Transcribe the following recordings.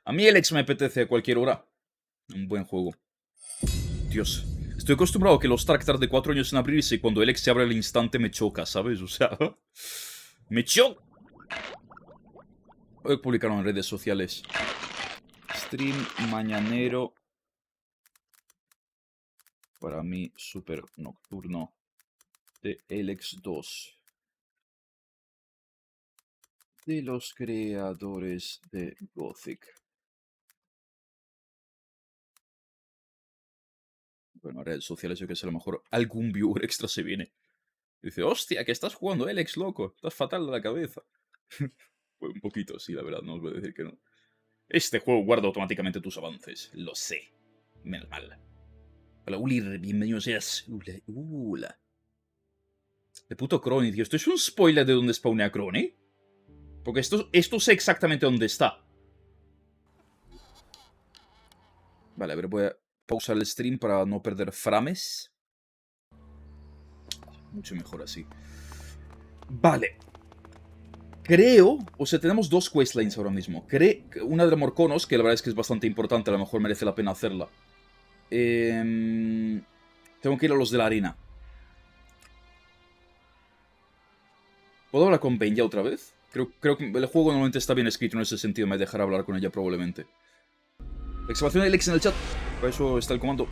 A mí Elex me apetece a cualquier hora. Un buen juego. Dios. Estoy acostumbrado a que los track tarde 4 años en abrirse y cuando Elex se abre al instante me choca, ¿sabes? O sea... ¡Me choca! Hoy publicaron en redes sociales. Stream mañanero. Para mí, super nocturno. De Elex II. De los creadores de Gothic. Bueno, redes sociales, yo que sé, a lo mejor algún viewer extra se viene. Dice, hostia, que estás jugando Elex, loco. Estás fatal de la cabeza. Pues un poquito, sí, la verdad, no os voy a decir que no. Este juego guarda automáticamente tus avances. Lo sé. Menos mal. Hola, Ulir, bienvenido seas. Ula. De puto Crony, tío. ¿Esto es un spoiler de dónde spawnea Crony? Porque esto sé exactamente dónde está. Vale, a ver, voy a pausar el stream para no perder frames. Mucho mejor así. Vale. Creo, o sea, tenemos dos questlines ahora mismo. Una de Morconos, que la verdad es que es bastante importante, a lo mejor merece la pena hacerla. Tengo que ir a los de la arena. ¿Puedo hablar con Benja otra vez? Creo que el juego normalmente está bien escrito en ese sentido, me dejará hablar con ella probablemente. Exclamación de Elex en el chat. Por eso está el comando.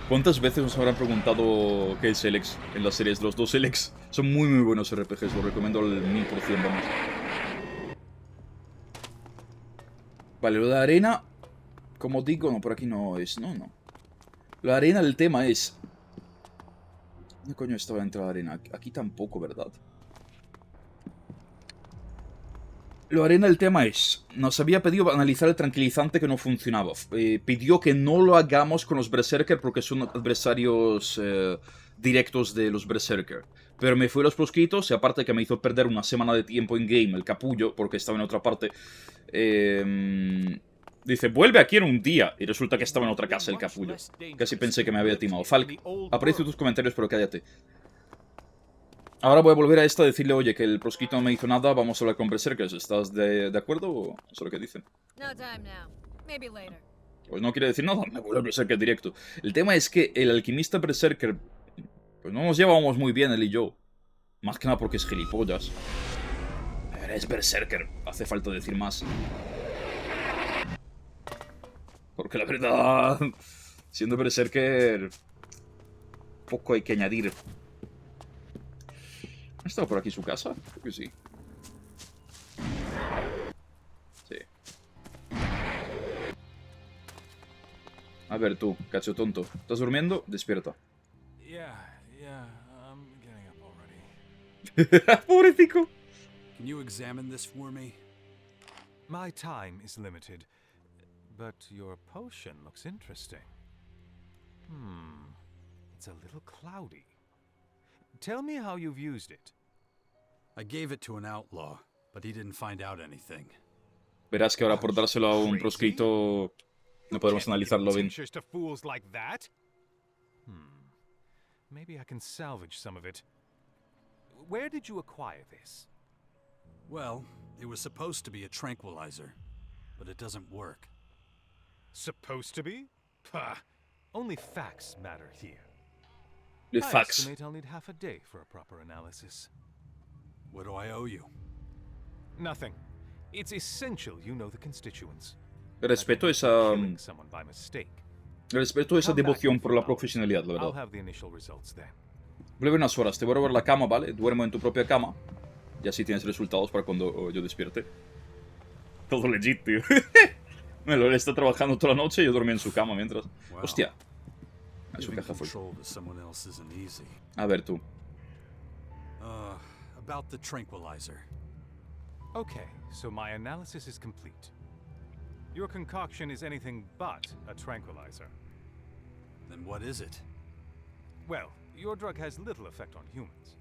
¿Cuántas veces nos habrán preguntado qué es Elex en las series de los dos Elex? Son muy buenos RPGs, lo recomiendo al 1000%, vamos. Vale, lo de arena, como digo, no, por aquí no es, no. La arena, el tema es... ¿Dónde coño estaba dentro de la arena? Aquí tampoco, ¿verdad? Lo arena, el tema es... Nos había pedido analizar el tranquilizante que no funcionaba. Pidió que no lo hagamos con los Berserker porque son adversarios directos de los Berserker. Pero me fui a los proscritos y aparte que me hizo perder una semana de tiempo en game el capullo porque estaba en otra parte. Dice, vuelve aquí en un día. Y resulta que estaba en otra casa el capullo. Casi pensé que me había timado. Falk, aprecio tus comentarios, pero cállate. Ahora voy a volver a esta a decirle, oye, que el proscrito no me hizo nada, vamos a hablar con Berserkers. ¿Estás de acuerdo o eso es lo que dicen? Pues no quiere decir nada, me vuelve a Berserker directo. El tema es que el alquimista Berserker, pues no nos llevábamos muy bien él y yo. Más que nada porque es gilipollas. Pero es Berserker, hace falta decir más. Porque la verdad, siendo Berserker, poco hay que añadir. ¿Ha estado por aquí su casa? Creo que sí. Sí. A ver tú, cacho tonto. ¿Estás durmiendo? Despierta. Pobrecito. Can you examine this for me? My time is limited, but your potion looks interesting. It's a little cloudy. Tell me how you've used it. I gave it to an outlaw, but he didn't find out anything. Verás que ahora por dárselo a un proscrito no podremos analizarlo bien. To fools like that? Maybe I can salvage some of it. Where did you acquire this? Well, it was supposed to be a tranquilizer, but it doesn't work. Supposed to be? Pah! Only facts matter here. The I facts. estimate I'll need half a day for a proper analysis. What do I owe you? Nothing. It's essential you know the constituents. Respeto esa devoción por la profesionalidad, la verdad. Vuelve unas horas, te voy a robar la cama, ¿vale? Duermo en tu propia cama. Y así tienes resultados para cuando yo despierte. Todo legit, tío. Él está trabajando toda la noche y yo dormí en su cama mientras. Hostia. Su caja fue. A ver tú. About the tranquilizer. Okay, so my analysis is complete. Your concoction is anything but a tranquilizer. Then what is it? Well, your drug has little effect on humans.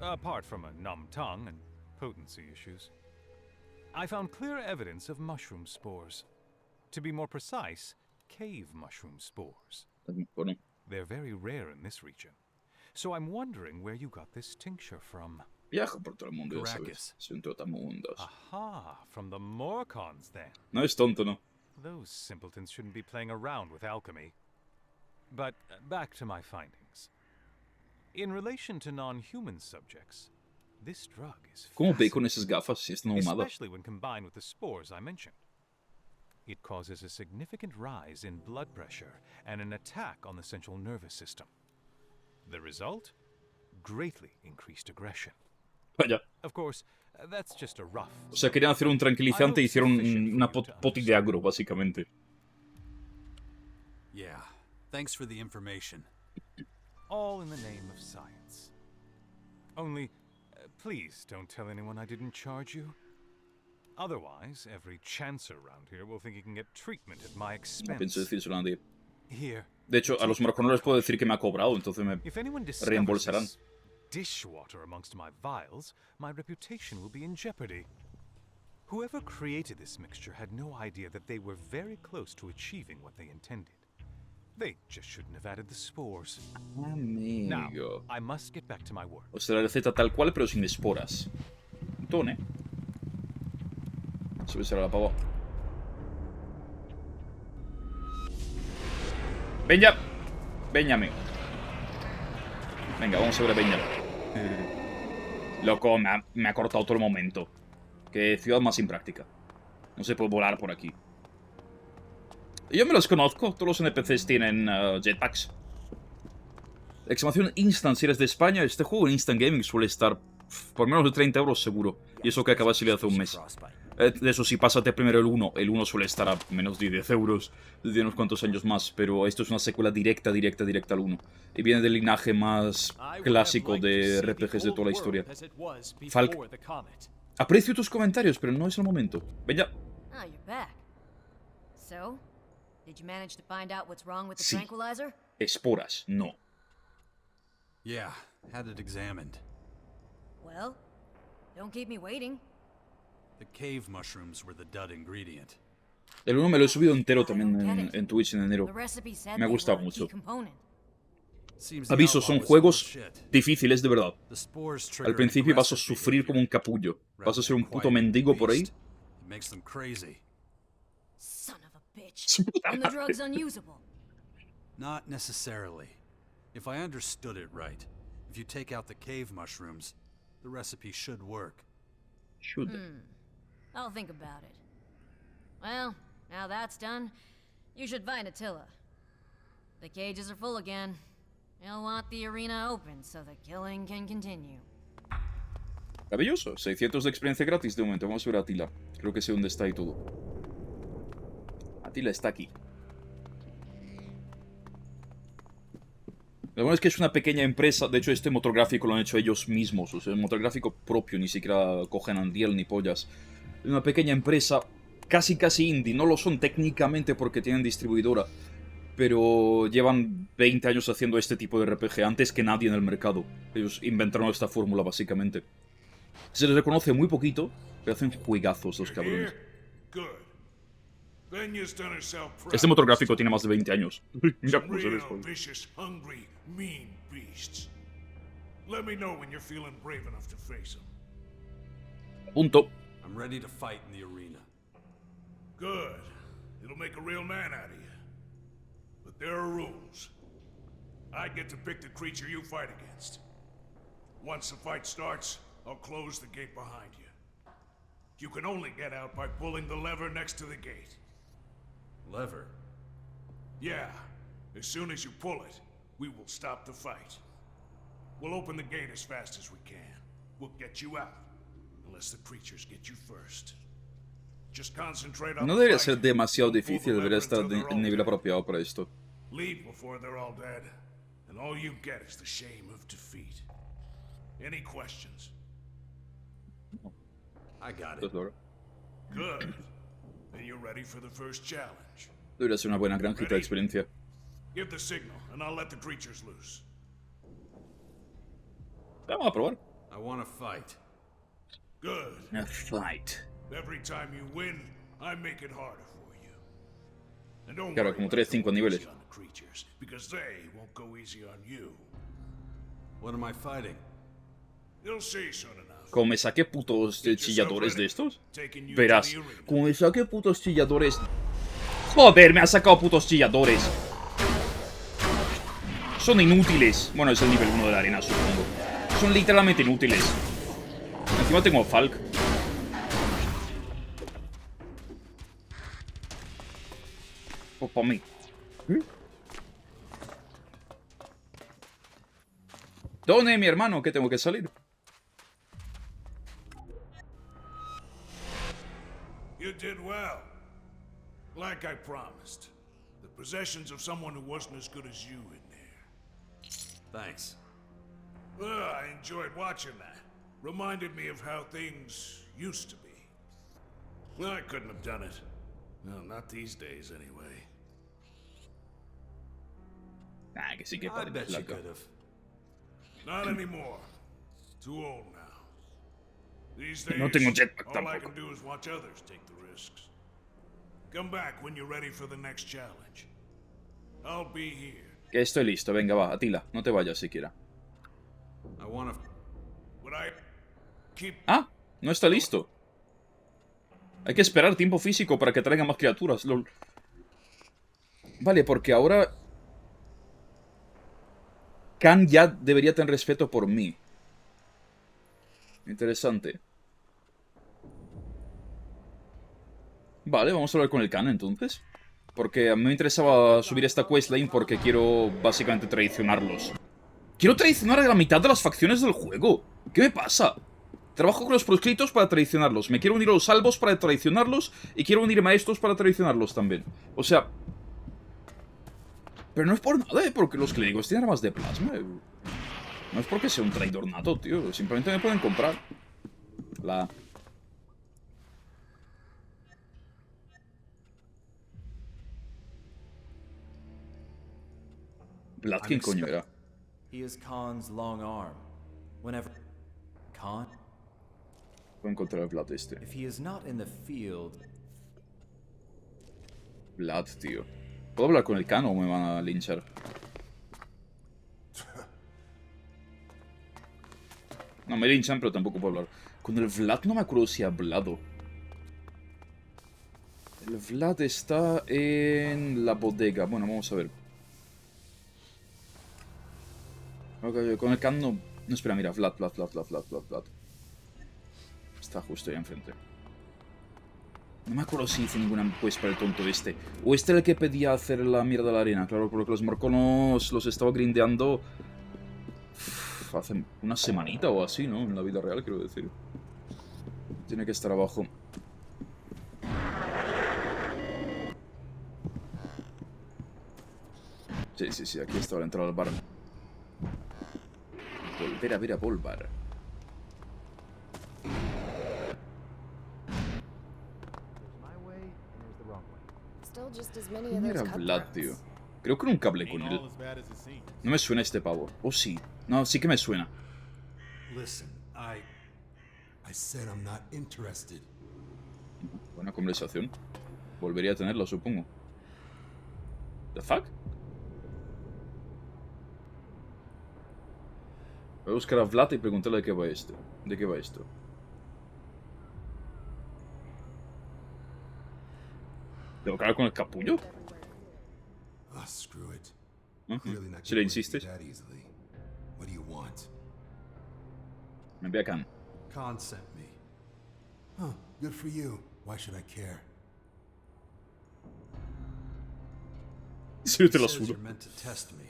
Apart from a numb tongue and potency issues. I found clear evidence of mushroom spores. To be more precise, cave mushroom spores. They're very rare in this region. So I'm wondering where you got this tincture from. Viaja por todo el mundo, ya sabes. Caracas. Es un trotamundos. Aha, from the Morcons then. No es tonto, ¿no? Those simpletons shouldn't be playing around with alchemy. But back to my findings. In relation to non-human subjects, this drug is ¿Cómo ve fascinating, con esas gafas si es no ahumada? especially when combined with the spores I mentioned. It causes a significant rise in blood pressure and an attack on the central nervous system. The result? Greatly increased aggression. Vaya. Of course, that's just a rough. O sea, querían hacer un tranquilizante y hicieron una poti de agro, básicamente. Yeah. Thanks for the information. All in the name of science. Only, please don't tell anyone I didn't charge you. Otherwise, every chancer around here will think he can get treatment at my No pienso expense. decírselo a nadie. Here, De hecho, a los morconeros puedo decir que me ha cobrado, entonces me if anyone discovers reembolsarán. this dishwater amongst my vials, my reputation will be in jeopardy. Whoever created this mixture had no idea that they were very close to achieving what they intended. They just shouldn't have added the spores. Now, Amigo. I must get back to my work. O sea, la receta tal cual, pero sin esporas. Tone. Súbesela a la pava. Benja. Benjamin. Venga, vamos a ver a Benja. Loco, me ha cortado todo el momento. Qué ciudad más impráctica. No se puede volar por aquí. Yo me los conozco. Todos los NPCs tienen jetpacks. Exclamación instant si eres de España. Este juego en Instant Gaming suele estar por menos de 30 euros seguro. Y eso que acaba de salir hace un mes. De eso sí, pásate primero el 1. El 1 suele estar a menos de 10 euros desde unos cuantos años más. Pero esto es una secuela directa al 1. Y viene del linaje más clásico de RPGs de toda la historia. Falk, aprecio tus comentarios, pero no es el momento. Venga. Ah, you're back. So, did you manage to find out what's wrong with the Sí. tranquilizer? Esporas, no. Yeah, had it examined. Well, don't keep me waiting. The cave mushrooms were the dud ingredient. El 1 me lo he subido entero también en Twitch en enero. The recipe said Me ha they gustado were a key mucho. component. Seems the Aviso, outlaw son was juegos full of shit. difíciles de verdad. The spores Al trigger principio vas a aggressive sufrir como un behavior, capullo. rather Vas a ser un than puto quiet mendigo por ahí. beast. It makes them crazy. Son of a bitch. Su puta And the madre. drug's unusable. Not necessarily. If I understood it right, if you take out the cave mushrooms, the recipe should work. Shoot. I'll think about it. Well, now that's done, you should find Attila. The cages are full again. He'll want the arena open so the killing can continue. Maravilloso. 600 de experiencia gratis de momento. Vamos a ver a Attila. Creo que sé dónde está y todo. Attila está aquí. Lo bueno es que es una pequeña empresa. De hecho, este motor gráfico lo han hecho ellos mismos. O sea, el motor gráfico propio. Ni siquiera cogen Unreal ni pollas. Es una pequeña empresa casi indie. No lo son técnicamente porque tienen distribuidora. Pero llevan 20 años haciendo este tipo de RPG antes que nadie en el mercado. Ellos inventaron esta fórmula, básicamente. Se les reconoce muy poquito, pero hacen juegazos los cabrones. Este motor gráfico tiene más de 20 años. Mira cómo se ve esto. Vicious, hungry, mean beasts. Let me know when you're feeling brave enough to face them. Punto. I'm ready to fight in the arena. Good. It'll make a real man out of you. But there are rules. I get to pick the creature you fight against. Once the fight starts, I'll close the gate behind you. You can only get out by pulling the lever next to the gate. Lever. Yeah. As soon as you pull it, we will stop the fight. We'll open the gate as fast as we can. We'll get you out. Unless the creatures get you first. Just concentrate on No the debería fight. ser demasiado Don't pull the difícil, debería lever estar until they're en all nivel dead. apropiado para esto. Leave before they're all dead, and all you get is the shame of defeat. Any questions? I got it. Entonces, ahora, Good. Then you're ready for the first challenge. debería ser una buena granjita de experiencia. Give the signal, and I'll let the creatures loose. Vamos a probar. I want to fight. Good. A fight. Every time you win, I make it harder for you. And don't Claro, worry como about 3-5 going niveles. easy on the creatures, because they won't go easy on you. What am I fighting? You'll see soon enough. Como me saque putos Get yourself chilladores de ready. estos. Taking you to Verás, the arena. como me saque putos chilladores... Joder, me ha sacado putos chilladores. Son inútiles. Bueno, es el nivel 1 de la arena, supongo. Son literalmente inútiles. Encima tengo Falk. Pues para mí. ¿Dónde, mi hermano? ¿Qué tengo que salir? You did well. Like I promised. The possessions of someone who wasn't as good as you in there. Thanks. I enjoyed watching that. Reminded me of how things used to be. Well, I couldn't have done it. No, not these days, anyway. Ah, que sí que I padre, bet you flaca. could have. Not anymore. Too old now. These days, No tengo jetpack all I tampoco. can do is watch others take the risks. Come back when you're ready for the next challenge. I'll be here. Que estoy listo, venga, va, Atila, no te vayas siquiera. I want to. Would I keep... Ah, no está listo. Hay que esperar tiempo físico para que traigan más criaturas, lol. Vale, porque ahora... Khan ya debería tener respeto por mí. Interesante. Vale, vamos a hablar con el Khan entonces. Porque a mí me interesaba subir esta questline porque quiero básicamente traicionarlos. Quiero traicionar a la mitad de las facciones del juego. ¿Qué me pasa? Trabajo con los proscritos para traicionarlos. Me quiero unir a los salvos para traicionarlos. Y quiero unirme a estos para traicionarlos también. O sea... Pero no es por nada, porque los clérigos tienen armas de plasma. No es porque sea un traidor nato, tío. Simplemente me pueden comprar. La... Vlad, ¿quién coño era? He is Khan's long arm. Whenever Khan, Voy a encontrar a Vlad este. if he is not in the field, Vlad, tío. ¿Puedo hablar con el Khan o me van a linchar? No, me linchan, pero tampoco puedo hablar. Con el Vlad no me acuerdo si ha hablado. El Vlad está en la bodega. Bueno, vamos a ver. Ok, con el Khan no... No, espera, mira. Vlad. Está justo ahí enfrente. No me acuerdo si hice ninguna quest para el tonto este. O este era el que pedía hacer la mierda de la arena. Claro, porque los morconos los estaba grindeando... hace una semanita o así, ¿no? En la vida real, quiero decir. Tiene que estar abajo. Sí, aquí está la entrada al bar. Volver a ver a Volvar. ¿Quién era Vlad, tío? Creo que nunca hablé con él. No me suena este pavo. ¿O sí? No, sí que me suena. Listen, I said I'm not interested. Buena conversación. Volvería a tenerlo, supongo. ¿The fuck? Voy a buscar a Vlad y preguntarle de qué va esto. ¿De qué va esto? ¿Tengo que hablar con el capullo? Ah, screw it. Ujú. Clearly not Si le getting rid of you insistes. that easily. What do you want? Me envía a Khan. Khan sent me. Huh, good for you. Why should I care? Sí, te lo Says sudo. you're meant to test me.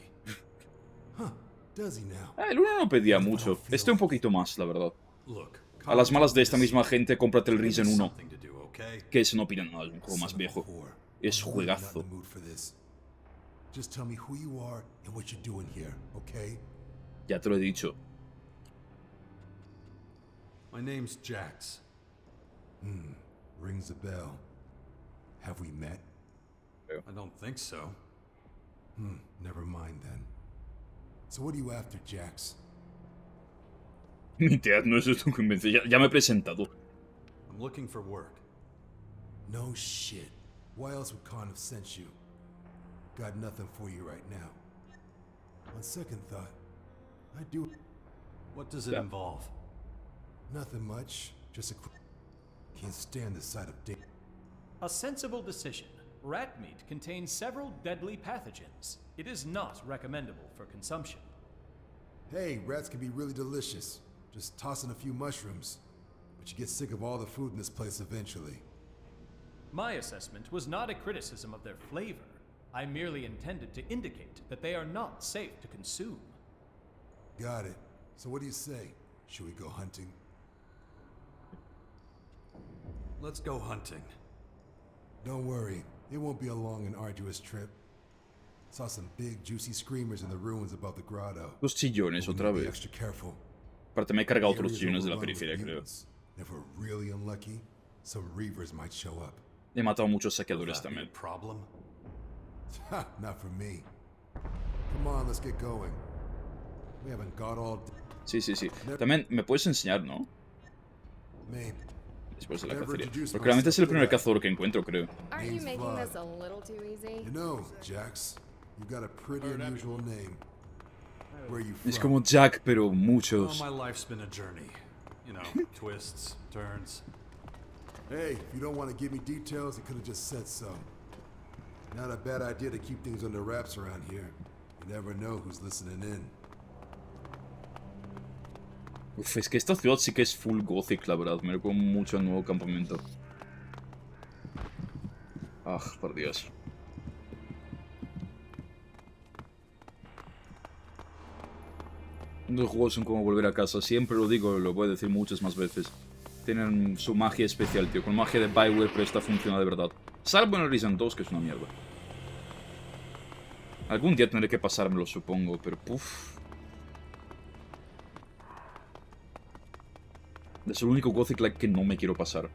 Huh, does he now? El uno no pedía mucho. Este un poquito más, la verdad. Look, A las malas de esta Khan misma gente, cómprate el Risen 1. something to do, okay? Que ese no opina nada, es un juego más Son of a viejo. whore. Es I'm really not juegazo. in the mood for this. Just tell me who you are and what you're doing here, okay? Ya te lo he dicho. My name's Jax. Rings a bell. Have we met? I don't think so. Never mind then. So what are you after, Jax? Mi tía, no es esto que me dice. Ya me he presentado. I'm looking for work. No shit. Why else would Khan have sent you? Got nothing for you right now. On second thought, I do. What does it Yeah. involve? Nothing much. Just a quick. Can't stand the sight of dick. A sensible decision. Rat meat contains several deadly pathogens. It is not recommendable for consumption. Hey, rats can be really delicious. Just toss in a few mushrooms. But you get sick of all the food in this place eventually. My assessment was not a criticism of their flavor. I merely intended to indicate that they are not safe to consume. Got it. So what do you say? Should we go hunting? Let's go hunting. Don't worry. It won't be a long and arduous trip. Saw some big, juicy screamers in the ruins above the grotto. Los chillones We'll otra need to be vez. extra careful. Aparte me he cargado otros Area's chillones de la overrun with periferia, creo. mutants. If we're really unlucky, some reavers might show up. He matado a muchos saqueadores Would that be a también. problem? Ha! Not for me. Come on, let's get going. We haven't got all day. Sí, sí, sí. También me puedes enseñar, ¿no? Maybe. Después de la Never cacería. introduced Porque realmente es el myself, primer did I? cazador que encuentro, creo. Aren't you Name's making Vlad. this a little too easy? You know, Jax, you got a pretty unusual name. Where are you from? Es como Jack, pero Oh, muchos. my life's been a journey. You know, twists, turns. Hey, if you don't want to give me details, you could have just said so. Not a bad idea to keep things under wraps around here. You never know who's listening in. Uf, es que esta ciudad sí que es full gothic, la verdad. Me recuerda mucho al nuevo campamento. Ah, por Dios. Los juegos son como volver a casa. Siempre lo digo, lo voy a decir muchas más veces. Tienen su magia especial, tío. Con magia de Bioware, pero esta funciona de verdad. Salvo en el Resident 2, que es una mierda. Algún día tendré que pasármelo, supongo, pero puff. Es el único Gothic like que no me quiero pasar.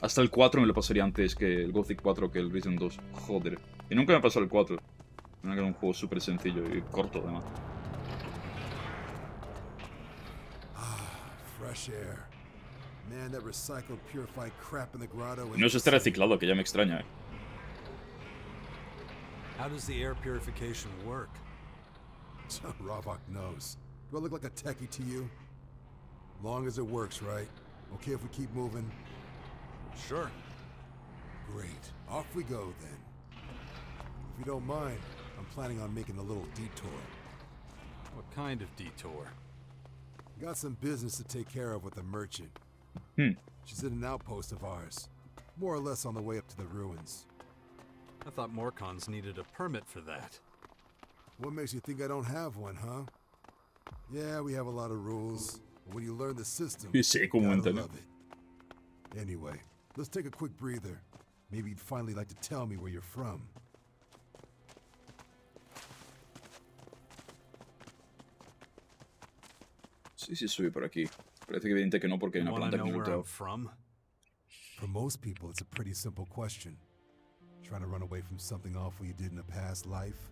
Hasta el 4 me lo pasaría antes que el Gothic 4 que el Resident 2. Joder. Y nunca me pasó el 4. Era un juego súper sencillo y corto, además. Fresh air. Man, that recycled, purified crap in the grotto. Y no es este reciclado, que ya me extraña, eh. How does the air purification work? Ravok knows. Do I look like a techie to you? Long as it works, right? Okay if we keep moving? Sure. Great. Off we go, then. If you don't mind, I'm planning on making a little detour. What kind of detour? Got some business to take care of with a merchant. She's in an outpost of ours. More or less on the way up to the ruins. I thought Morcons needed a permit for that. What makes you think I don't have one, huh? Yeah, we have a lot of rules. But when you learn the system, Y sé cómo gotta entender. love it. Anyway, let's take a quick breather. Maybe you'd finally like to tell me where you're from. Sí, sí, subí por aquí. Parece que evidente que no porque hay una Wanna planta que know me he where I'm lutado. from? For most people, it's a pretty simple question. Trying to run away from something awful you did in a past life?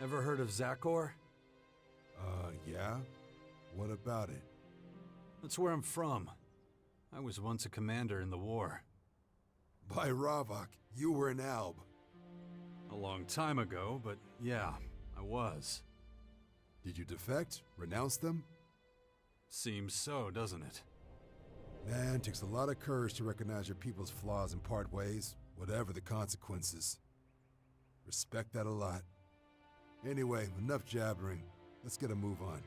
Ever heard of Zakor? Yeah? What about it? That's where I'm from. I was once a commander in the war. By Ravok, you were an Alb. A long time ago, but yeah, I was. Did you defect? Renounce them? Seems so, doesn't it? Man, takes a lot of courage to recognize your people's flaws and part ways, whatever the consequences. Respect that a lot. Anyway, enough jabbering. Let's get a move on.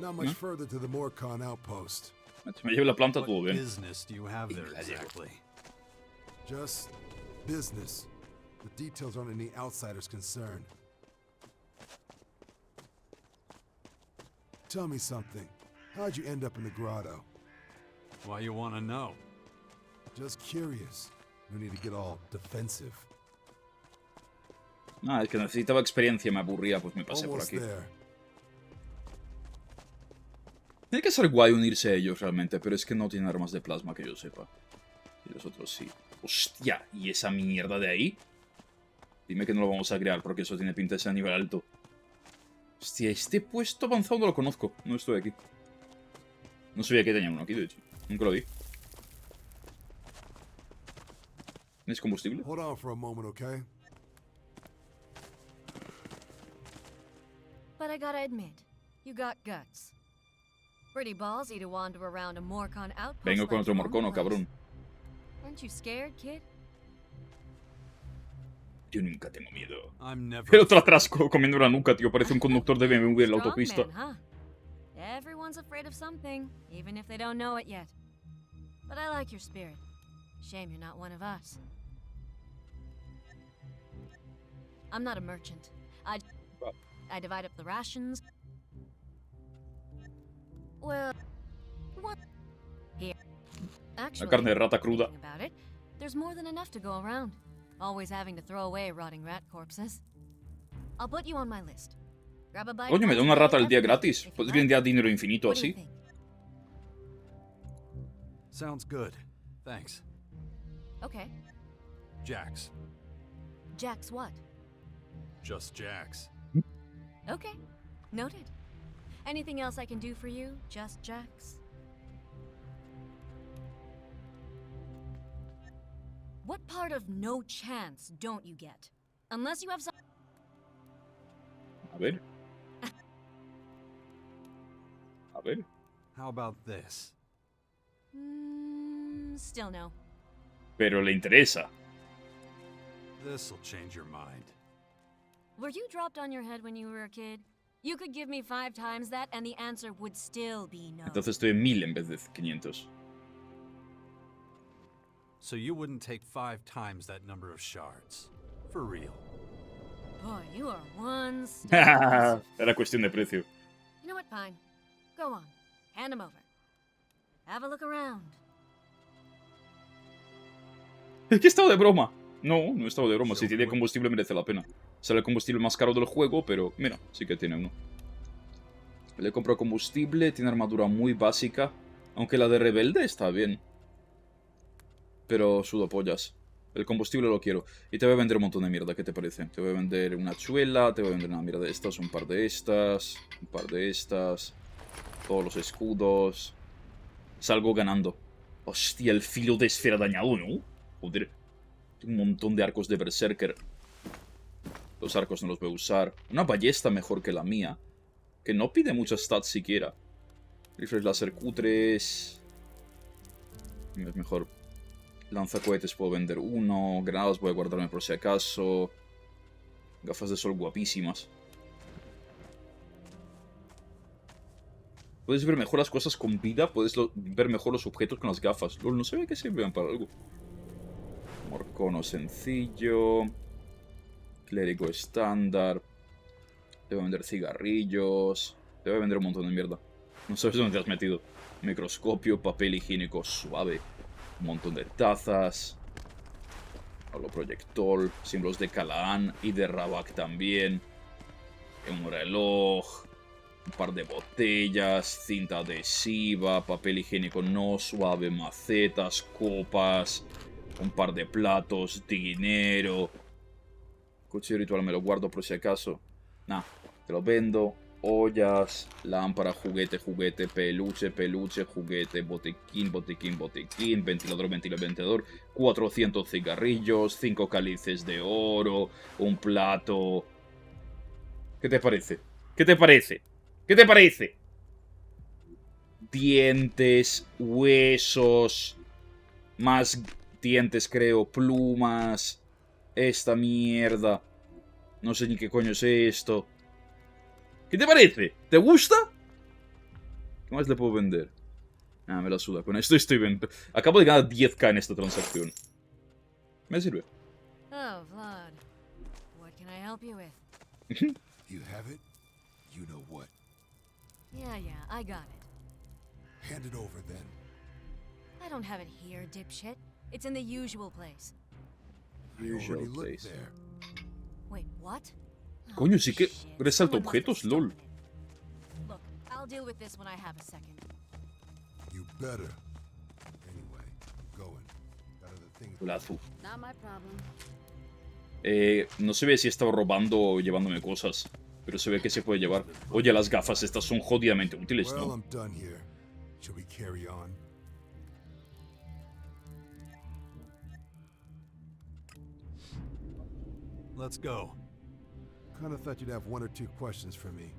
Not much further to the Morcon outpost. Me lleve la planta What todo bien. business do you have there exactly? Just business. The details aren't any outsiders concerned. Tell me something. How'd you end up in the grotto? Why you want to know? Just curious. No need to get all defensive. Nada, es que necesitaba experiencia, me aburría, pues me pasé por Almost aquí. there. Tiene que ser guay unirse a ellos realmente, pero es que no tienen armas de plasma que yo sepa. Y los otros sí. ¡Hostia! ¿Y esa mierda de ahí? Dime que no lo vamos a crear, porque eso tiene pinta de ser a nivel alto. Hostia, este puesto avanzado no lo conozco. No estoy aquí. No sabía que tenía uno aquí, de hecho. Nunca lo vi. ¿Es combustible? Hold on for a moment, okay? But I gotta admit, You got guts. Pretty ballsy to wander around a Morcon outpost. Vengo con like otro your own morcono, place. cabrón. Weren't you scared, kid? Yo nunca tengo miedo. I'm never. El otro atrás comiendo una nuca, tío. Parece un conductor de BMW en la Strong autopista. man, huh? Everyone's afraid of something, even if they don't know it yet. But I like your spirit. Shame you're not one of us. I'm not a merchant. I divide up the rations. Well, what? Here. Actually, carne de rata cruda. thinking about it, there's more than enough to go around. Always having to throw away rotting rat corpses. I'll put you on my list. Grab a bite. Coño, me da una rata al día gratis. If you Puedes like. vender dinero infinito What do you así. think? Sounds good. Thanks. Okay. Jax. Jax what? Just Jax. Okay. Noted. Anything else I can do for you? Just Jax? What part of no chance don't you get? Unless you have some. A ver. A ver. How about this? Still no. Pero le interesa. This'll change your mind. Were you dropped on your head when you were a kid? You could give me 5 times that and the answer would still be no. Entonces estoy en 1000 en vez de 500. So you wouldn't take 5 times that number of shards. For real. Boy, you are one step. Era cuestión de precio. You know what, fine. Go on. Hand him over. Have a look around. Es que he estado de broma. No, no he estado de broma. Si tiene combustible merece la pena. Sale el combustible más caro del juego, pero mira, sí que tiene uno. Le compro combustible, tiene armadura muy básica. Aunque la de rebelde está bien. Pero sudo pollas. El combustible lo quiero. Y te voy a vender un montón de mierda, ¿qué te parece? Te voy a vender una chuela, te voy a vender una mierda de estas, un par de estas, un par de estas. Todos los escudos. Salgo ganando. Hostia, el filo de esfera dañado, ¿no? Joder. Tengo un montón de arcos de Berserker. Los arcos no los voy a usar. Una ballesta mejor que la mía. Que no pide muchas stats siquiera. Rifles láser Q3. Es mejor. Lanzacohetes puedo vender uno. Granadas voy a guardarme por si acaso. Gafas de sol guapísimas. Puedes ver mejor las cosas con vida. Puedes ver mejor los objetos con las gafas. Lol, no sabía que sirven para algo. Morcono sencillo. Clérigo estándar. Te voy a vender cigarrillos. Te voy a vender un montón de mierda. No sabes dónde te has metido. Microscopio, papel higiénico suave. Un montón de tazas. Holoproyector. Símbolos de Calaan y de Rabak también. Un reloj. Un par de botellas. Cinta adhesiva. Papel higiénico no suave. Macetas. Copas. Un par de platos. Dinero. Cuchillo ritual me lo guardo por si acaso. Nah, te lo vendo. Ollas, lámpara, juguete, juguete, peluche, peluche, juguete, botiquín, botiquín, botiquín, ventilador, ventilador, 400 cigarrillos, 5 cálices de oro, un plato. ¿Qué te parece? ¿Qué te parece? ¿Qué te parece? Dientes, huesos, más dientes creo, plumas, esta mierda. No sé ni qué coño es esto. ¿Qué te parece? ¿Te gusta? ¿Qué más le puedo vender? Ah, me la suda. Con esto estoy bien. Acabo de ganar 10k en esta transacción. Me sirve. Oh, Vlad. What can I help you with? You have it? You know what. Yeah, I got it. Hand it over then. I don't have it here, dipshit. It's in the usual place. I already Usual looked place. there. Wait, what? Coño, sí que Shit, resalta someone must have objetos, lol. stolen it. Look, I'll deal with this when I have a second. You better. Anyway, I'm going. Got other things. Lazo. Not my problem. No se ve si he estado robando o llevándome cosas. Pero se ve que se puede llevar. Oye, las gafas estas son jodidamente útiles, Well, ¿no? I'm done here. Shall we carry on? Let's go. Kinda thought you'd have 1 or 2 questions for me.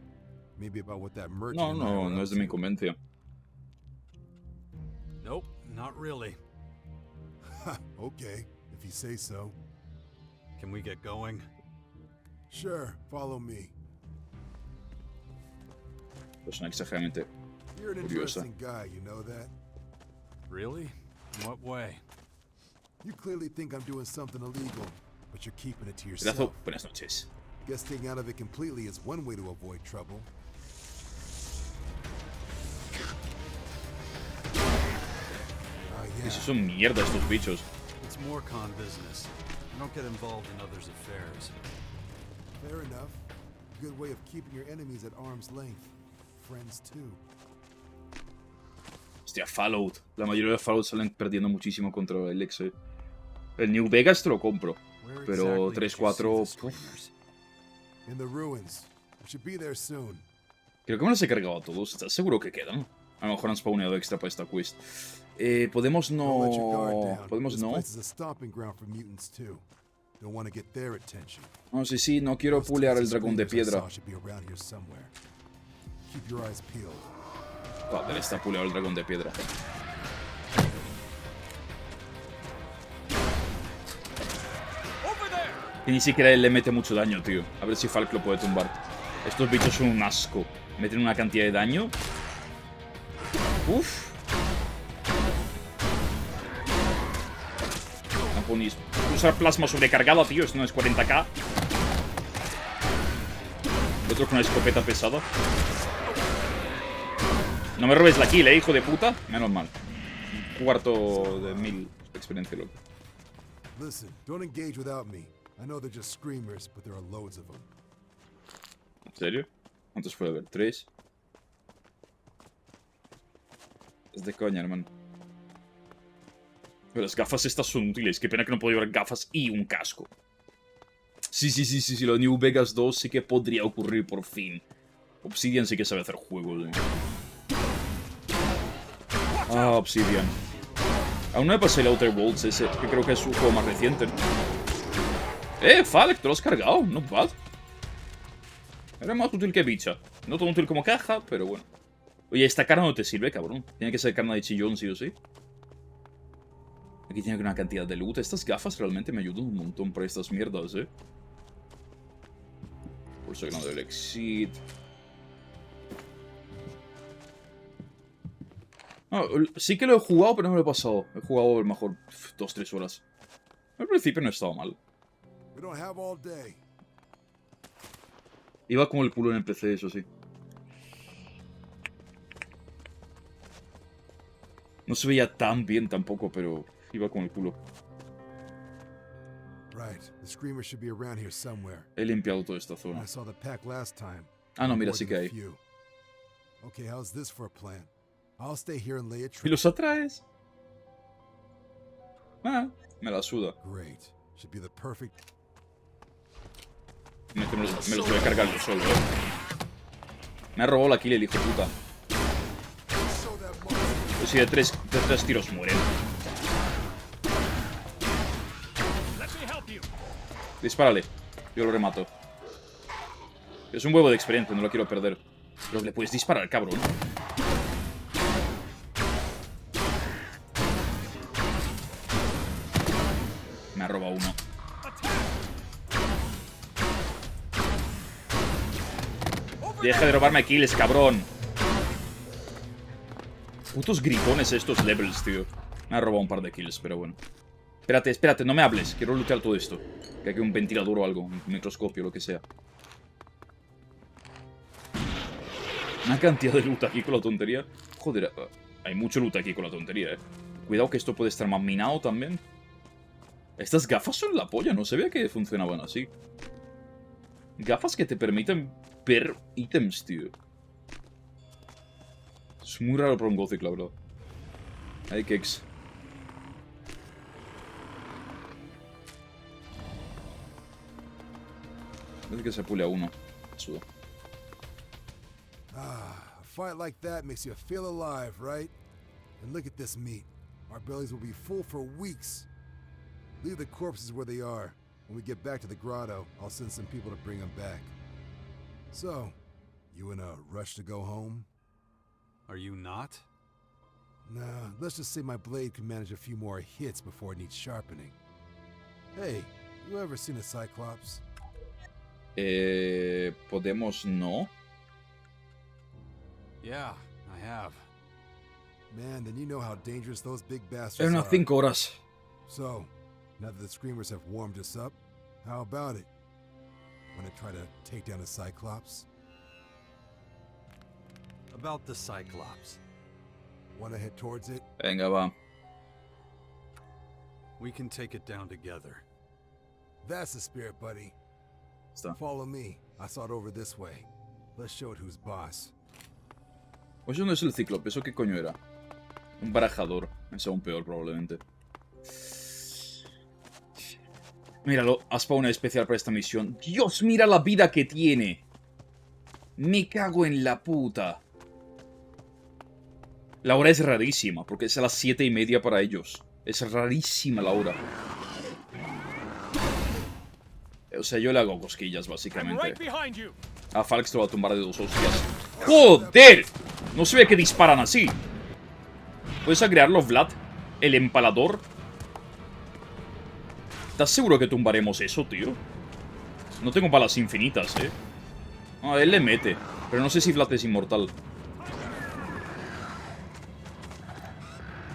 Maybe about what that merchant No, and I no, were no up es de mi to. convencia. Nope, not really. Okay, if you say so. Can we get going? Sure, follow me. Persona exageradamente You're an curiosa. interesting guy, you know that? Really? In what way? You clearly think I'm doing something illegal, but you're keeping it to Pedazo, yourself. buenas noches. Guess staying out of it completely is one way to avoid trouble. Ah, yeah. Esos son mierda estos bichos. It's more con business. I don't get involved in others' affairs. Fair enough. Good way of keeping your enemies at arm's length. Friends too. Hostia, Fallout. La mayoría de Fallout salen perdiendo muchísimo contra el Elex. El New Vegas te lo compro. Where Pero exactly did you 3, see 4... the Uf, screamers? In the ruins. I should be there soon. creo que me los he cargado a todos. ¿Estás seguro que quedan? A lo mejor han spawneado extra para esta quest. Podemos Don't let your guard no... down. Podemos This no. place is a stomping ground for mutants too. Don't want to get their attention. No, sí, no quiero Those pulear el Texas dragón de Rangers I piedra. saw should be around here somewhere. Keep your eyes peeled. Joder, está puleado el dragón de piedra. Y ni siquiera él le mete mucho daño, tío. A ver si Falk lo puede tumbar. Estos bichos son un asco. Meten una cantidad de daño. Uf. No puedo usar plasma sobrecargado, tío. Esto no es 40k. El otro con una escopeta pesada. No me robes la kill, hijo de puta. Menos mal. Un cuarto de 1000 de experiencia, loco. Listen, don't engage without me. I know they're just screamers, but there are loads of them. ¿En serio? ¿Cuántos puede haber? 3. Es de coña, hermano. Pero las gafas estas son útiles. Qué pena que no puedo llevar gafas y un casco. Sí. Lo de New Vegas 2 sí que podría ocurrir por fin. Obsidian sí que sabe hacer juegos, Ah, Obsidian. Aún no me pasé el Outer Worlds ese, que creo que es su juego más reciente. Falk, te lo has cargado. Not bad. Era más útil que bicha. No tan útil como caja, pero bueno. Oye, esta carne no te sirve, cabrón. Tiene que ser carne de chillón, sí o sí. Aquí tiene una cantidad de loot. Estas gafas realmente me ayudan un montón para estas mierdas, Por eso que no del exit. No, sí que lo he jugado, pero no lo he pasado. He jugado a lo mejor 2-3 horas. Al principio no estaba mal. We don't have all day. Iba como el culo en el PC, eso sí. No se veía tan bien tampoco, pero iba con el culo. Right, the screamers should be around here somewhere. He limpiado toda esta zona. I saw the pack last time. Ah, no, mira, More sí than que a hay. few. Okay, how's this for a plan? I'll stay here and lay a ¿Y trap. los atraes? Ah, me la suda. Great. Should be the perfect. Me los voy a cargar yo solo, Me ha robado la kill el hijo de puta. Pues si de tres tiros mueren. Dispárale. Yo lo remato. Es un huevo de experiencia, no lo quiero perder. Pero le puedes disparar, cabrón. Me ha robado uno. Deja de robarme kills, cabrón. Putos gritones estos levels, tío. Me ha robado un par de kills, pero bueno. Espérate, no me hables. Quiero lootear todo esto. Que hay un ventilador o algo, un microscopio, lo que sea. Una cantidad de loot aquí con la tontería. Joder, hay mucho loot aquí con la tontería, Cuidado que esto puede estar más minado también. Estas gafas son la polla, no sabía que funcionaban así. Gafas que te permiten ver ítems, tío. Es muy raro para un Gothic, la verdad. Hay keks. Parece que se pule a uno. Suda. Ah, a fight like that makes you feel alive, right? And look at this meat. Our bellies will be full for weeks. Leave the corpses where they are. When we get back to the grotto, I'll send some people to bring them back. So, You in a rush to go home? Are you not? Nah, let's just say my blade can manage a few more hits before it needs sharpening. Hey, you ever seen a Cyclops? Podemos no. Yeah, I have. Man, then you know how dangerous those big bastards Eran unas are. 5 horas. So, now that the Screamers have warmed us up, how about it? Wanna try to take down a Cyclops? About the Cyclops. Wanna head towards it? Venga, va. We can take it down together. That's the spirit, buddy. Está. Follow me. I saw it over this way. Let's show it who's boss. Pues eso no es el Cíclope, ¿eso qué coño era? Un barajador. Es aún peor, probablemente. Míralo, has pagado una especial para esta misión. ¡Dios, mira la vida que tiene! Me cago en la puta. La hora es rarísima, porque es a las 7:30 para ellos. Es rarísima la hora. O sea, yo le hago cosquillas, básicamente. A Falx te lo va a tumbar de 2 hostias. ¡Joder! No se ve que disparan así. ¿Puedes agregarlo, Vlad? El empalador. ¿Estás seguro que tumbaremos eso, tío? No tengo balas infinitas, ¿eh? Ah, él le mete. Pero no sé si Vlad es inmortal.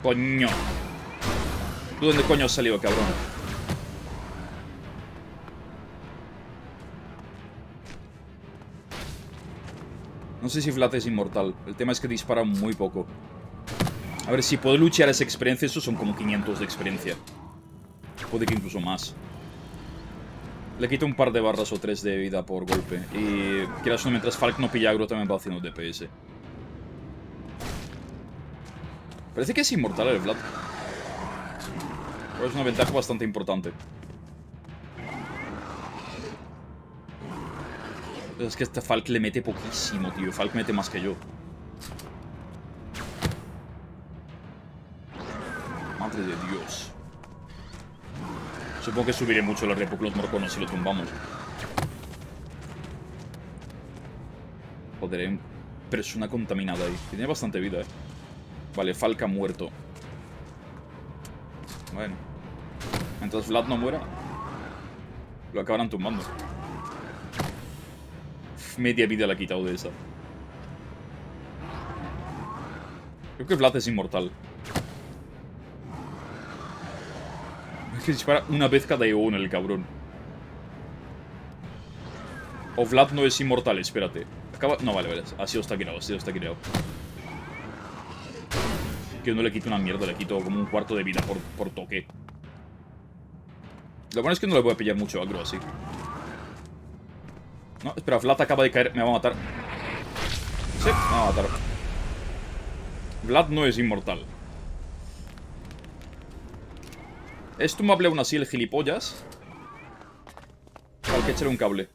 Coño. ¿Tú dónde coño has salido, cabrón? No sé si Vlad es inmortal. El tema es que dispara muy poco. A ver, si puedo luchar esa experiencia, eso son como 500 de experiencia. Puede que incluso más. Le quito un par de barras o 3 de vida por golpe. Y quieras o no, mientras Falk no pilla agro, también va haciendo DPS. Parece que es inmortal el Vlad. Pero es una ventaja bastante importante. Es que este Falk le mete poquísimo, tío. Falk mete más que yo. Madre de Dios. Supongo que subiré mucho la repo con los morconos si lo tumbamos. Joder, pero es una contaminada ahí. Tiene bastante vida, Vale, Falk ha muerto. Bueno. Mientras Vlad no muera, lo acabarán tumbando. Media vida le ha quitado de esa. Creo que Vlad es inmortal. Es que dispara una vez cada eón el cabrón. O Vlad no es inmortal, espérate. Acaba... No, vale, vale. Ha sido estaqueado, ha sido estaqueado. Que no le quito una mierda, le quito como un cuarto de vida por toque. Lo bueno es que no le voy a pillar mucho agro así. No, espera, Vlad acaba de caer. Me va a matar. Sí, me va a matar. Vlad no es inmortal. Es tumbable aún así el gilipollas. Hay que echarle un cable.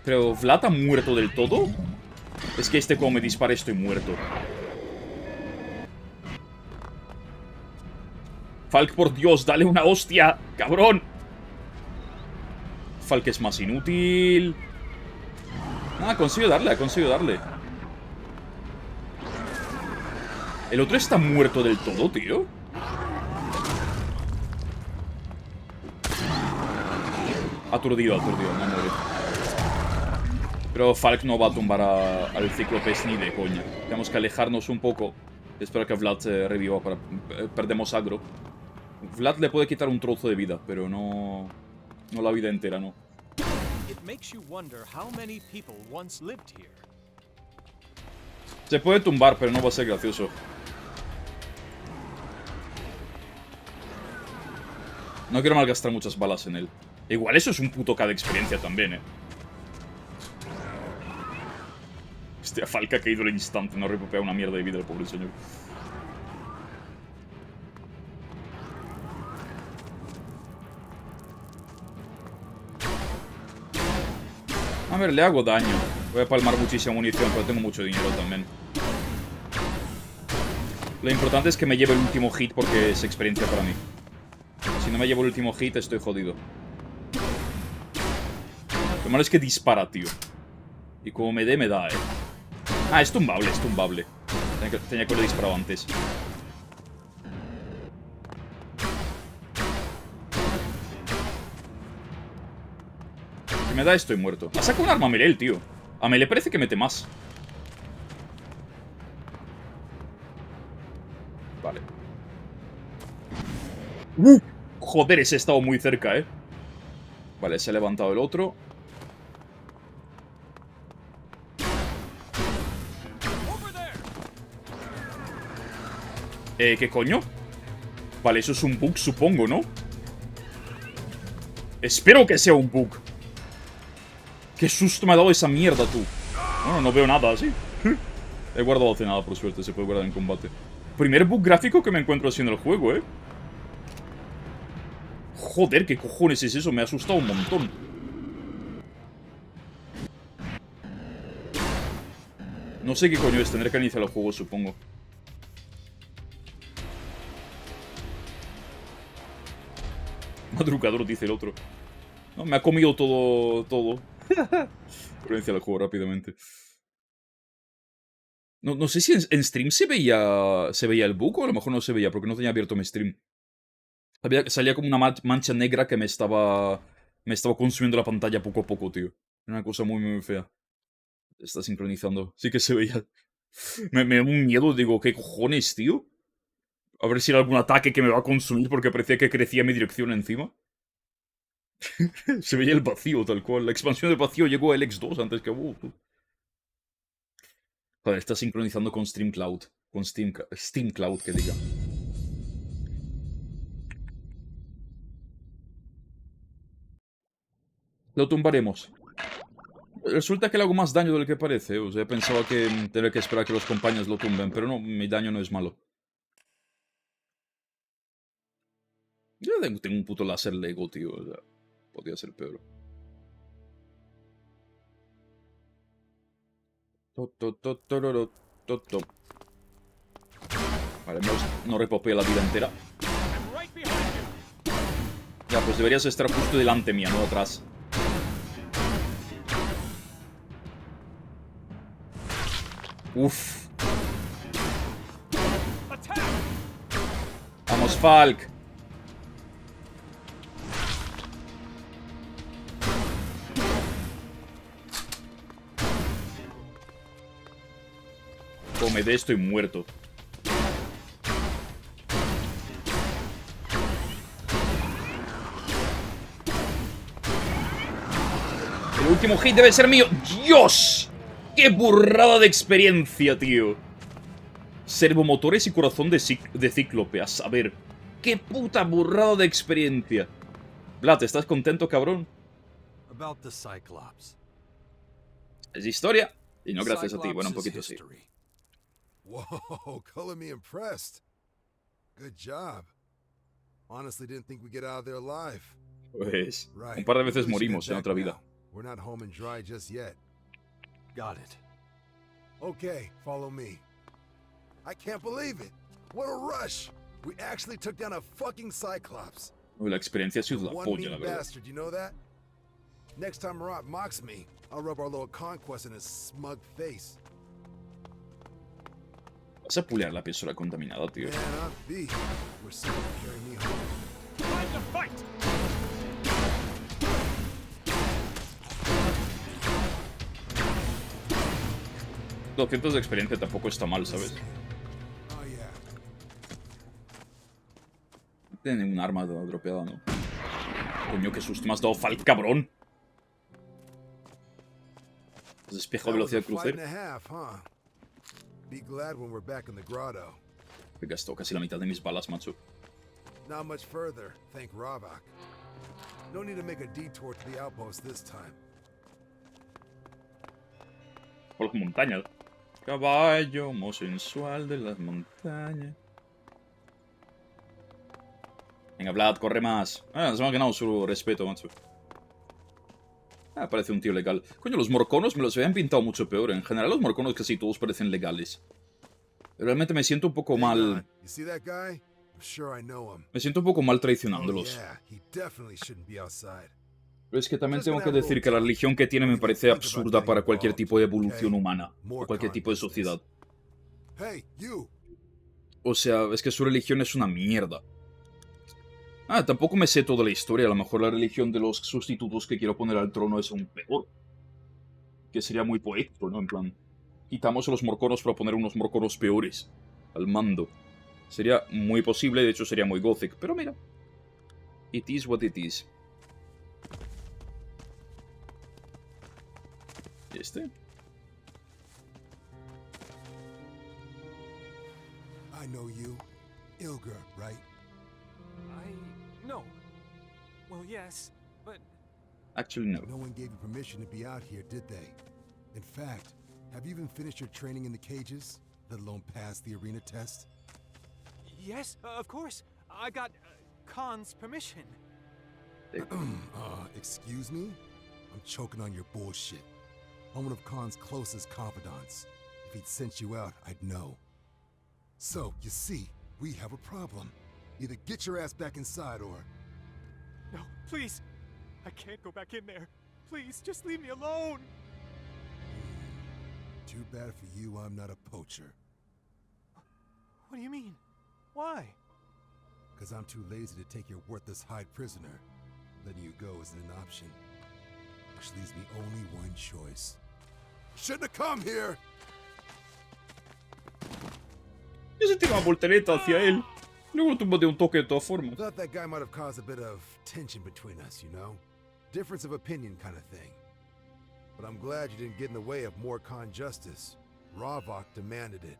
Pero ¿Vlad ha muerto del todo? Es que como me dispare estoy muerto. Falk, por Dios, dale una hostia, cabrón. Falk es más inútil. Ah, consigo darle, consigo darle. El otro está muerto del todo, tío. Aturdido, no muere. Pero Falk no va a tumbar al Cíclopes ni de coña. Tenemos que alejarnos un poco. Espero que Vlad reviva para... perdemos agro. Vlad le puede quitar un trozo de vida, pero no... no la vida entera, no. Se puede tumbar, pero no va a ser gracioso. No quiero malgastar muchas balas en él. Igual eso es un puto K de experiencia también, Hostia, Falk ha caído al instante. No recupera una mierda de vida el pobre señor. A ver, le hago daño. Voy a palmar muchísima munición, pero tengo mucho dinero también. Lo importante es que me lleve el último hit porque es experiencia para mí. Si no me llevo el último hit, estoy jodido. Lo malo es que dispara, tío. Y como me dé, me da, Ah, es tumbable, es tumbable. Tenía que haberlo disparado antes. Si me da, estoy muerto. Ha sacado un arma a melee, el tío. A melee parece que mete más. Vale. Joder, ese ha estado muy cerca, Vale, se ha levantado el otro. ¿Qué coño? Vale, eso es un bug, supongo, ¿no? Espero que sea un bug. Qué susto me ha dado esa mierda, tú. Bueno, no veo nada así. He guardado hace nada, por suerte. Se puede guardar en combate. Primer bug gráfico que me encuentro así en el juego, Joder, ¿qué cojones es eso? Me ha asustado un montón. No sé qué coño es. Tendré que iniciar el juego, supongo. Madrugador, dice el otro. No, me ha comido todo. Voy a iniciar el juego rápidamente. No sé si en stream se veía el bug o a lo mejor no se veía porque no tenía abierto mi stream. Salía como una mancha negra que me estaba consumiendo la pantalla poco a poco, tío. Una cosa muy, muy fea. Está sincronizando. Sí que se veía. Me da un miedo, digo, ¿qué cojones, tío? A ver si era algún ataque que me va a consumir porque parecía que crecía mi dirección encima. Se veía el vacío, tal cual. La expansión del vacío llegó a Elex II antes que vos. Joder, está sincronizando con Stream Cloud. Con Steam Cloud, que diga. Lo tumbaremos. Resulta que le hago más daño del que parece. O sea, pensaba que tendría que esperar que los compañeros lo tumben. Pero no, mi daño no es malo. Yo tengo un puto láser Lego, tío. O sea, podría ser peor. Vale, no repopea la vida entera. Ya, pues deberías estar justo delante mía, no atrás. Uf. Vamos, Falk. Come de esto y muerto. El último hit debe ser mío. ¡Dios! ¡Qué burrada de experiencia, tío! Servomotores y corazón de cíclope. A saber. ¡Qué puta burrada de experiencia! Vlad, ¿estás contento, cabrón? About the Cyclops. Es historia. Y no gracias a ti. Bueno, un poquito sí. Whoa, color me impressed. Good job. Honestly didn't think we'd get out of there alive. Pues un par de veces morimos en otra vida. We're not home and dry just yet. Got it. Okay, follow me. I can't believe it. What a rush. We actually took down a fucking Cyclops. Uy, la experiencia ha sido la One polla, la mean verdad. bastard, you know that? Next time Marat mocks me, I'll rub our little conquest in his smug face. Vas a pulear la pistola contaminada, tío. Man, I'll be. We're someone carrying me home. Time to fight! 200 de experiencia tampoco está mal, ¿sabes? Oh, yeah. No tiene ningún arma dropeada, ¿no? Coño, qué susto me has dado, Falk, cabrón. ¿Has despejado velocidad de crucero? Be glad when we're back in the grotto. He gastado casi la mitad de mis balas, macho. Not much further, thank Ravak. No need to make a detour to the outpost this time. Por las montañas. Caballo sensual de las montañas. Venga, Vlad, corre más. Nos hemos ganado su respeto, macho. Parece un tío legal. Coño, los morconos me los habían pintado mucho peor. En general, los morconos casi todos parecen legales. Realmente me siento un poco mal. You see that guy? I'm sure I know him. Me siento un poco mal Oh, traicionándolos. yeah, he definitely shouldn't be outside. Pero es que también Just tengo gonna que have a decir little que la talk. religión que tiene me Don't even parece think about absurda getting para cualquier involved, tipo de evolución okay? humana o More cualquier tipo de business. sociedad. Hey, you. O sea, es que su religión es una mierda. Ah, tampoco me sé toda la historia. A lo mejor la religión de los sustitutos que quiero poner al trono es un peor. Que sería muy poético, ¿no? En plan, quitamos a los morconos para poner unos morconos peores al mando. Sería muy posible, de hecho sería muy gothic. Pero mira, it is what it is. ¿Este? I know you. Ilger, right? No. Well, yes, but Actually, no. No one gave you permission to be out here, did they? In fact, have you even finished your training in the cages, let alone pass the arena test? yes, of course. I got Khan's permission. Excuse me? I'm choking on your bullshit. I'm one of Khan's closest confidants. If he'd sent you out, I'd know. So, you see, we have a problem. Either get your ass back inside or... No, please. I can't go back in there. Please, just leave me alone. Too bad for you, I'm not a poacher. What do you mean? Why? Because I'm too lazy to take your worthless hide prisoner. Letting you go isn't an option. Which leaves me only one choice. Shouldn't have come here! Yo sentí una voltereta hacia él. Luego lo tumbó de un toque de todas formas. Thought that guy might have caused a bit of tension between us, you know? Difference of opinion kind of thing. But I'm glad you didn't get in the way of more Khan justice. Ravok demanded it.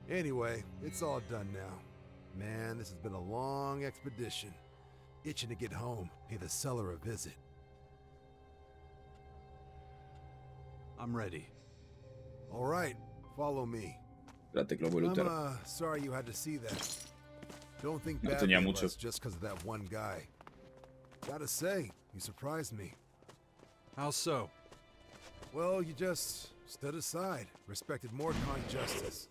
Anyway, it's all done now. Man, this has been a long expedition. Itching to get home, pay the seller a visit. I'm ready. All right, follow me. Espérate que lo voy a I'm lootear. sorry you had to see that. Don't think No badly tenía of mucho. us just because of that one guy. Gotta say, you surprised me. How so? Well, you just stood aside, respected more Khan justice.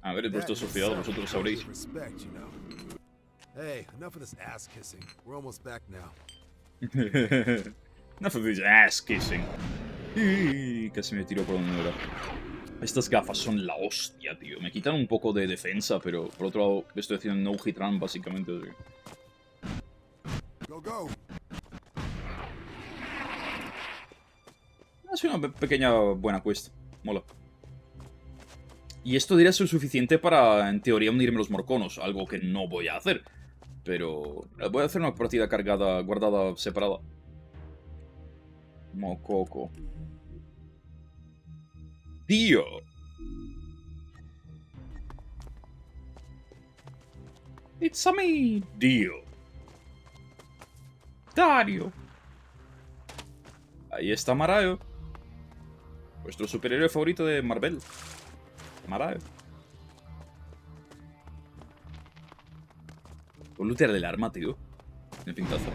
A ver, vuestro That in sociedad, itself vosotros comes sabréis. with respect, you know. Hey, enough of this ass kissing. We're almost back now. Enough of this ass kissing. Casi me tiro por donde no era. Estas gafas son la hostia, tío. Me quitan un poco de defensa, pero por otro lado estoy haciendo no hit run básicamente. Así que... Go, go! Ha sido una pequeña buena quest. Mola. Y esto debería ser suficiente para, en teoría, unirme a los morconos. Algo que no voy a hacer. Pero voy a hacer una partida cargada, guardada, separada. Mococo. Tío. It's a me, tío. Dario. Ahí está Marayo. Vuestro superhéroe favorito de Marvel. Marayo. Voy a lootear el arma, tío. El pintazo.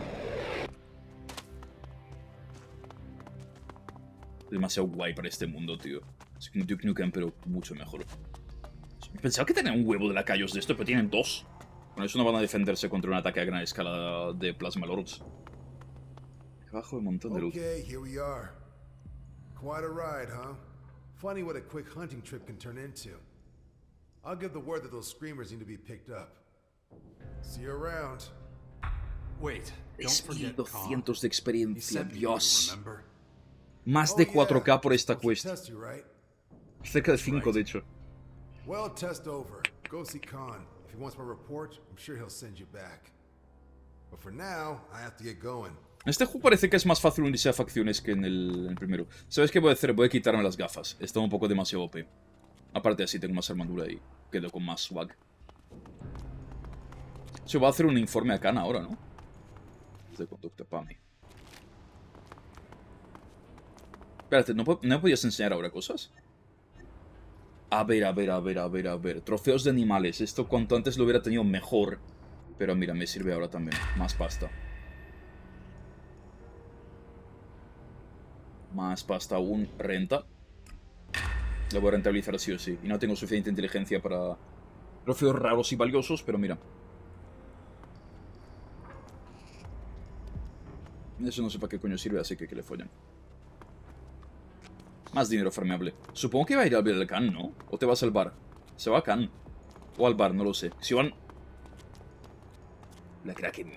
Demasiado guay para este mundo, tío. Es como Duke Nukem, pero mucho mejor. Pensaba que tenían un huevo de lacayos de esto, pero tienen dos. Con eso no van a defenderse contra un ataque a gran escala de Plasma Lords. Abajo un montón de luz. Okay, here we are. Quite a ride, huh? Funny what a quick hunting trip can turn into. I'll give the word that those screamers need to be picked up. See you around. Wait, don't forget Khan. 1200 de He experiencia, sent me here, Dios. remember? Más Oh, de yeah. 4K por esta Supposed to quest. test you, right? Cerca de 5, de hecho. Well, test over. Go see Khan. If he wants my report, I'm sure he'll send you back. But for now, I have to get going. En este juego parece que es más fácil unirse a facciones que en el primero. ¿Sabes qué voy a hacer? Voy a quitarme las gafas. Está un poco demasiado OP. Aparte así tengo más armadura y quedo con más swag. Se va a hacer un informe a Khan ahora, ¿no? De conducta para mí. Espérate, ¿no me podías enseñar ahora cosas? A ver. Trofeos de animales. Esto cuanto antes lo hubiera tenido mejor. Pero mira, me sirve ahora también. Más pasta. Más pasta aún. Renta. Lo voy a rentabilizar sí o sí. Y no tengo suficiente inteligencia para trofeos raros y valiosos, pero mira. Eso no sé para qué coño sirve, así que le follan. Más dinero farmeable. Supongo que va a ir a ver al Khan, ¿no? ¿O te vas al bar? Se va a Khan. O al bar, no lo sé. Si van... La Kraken.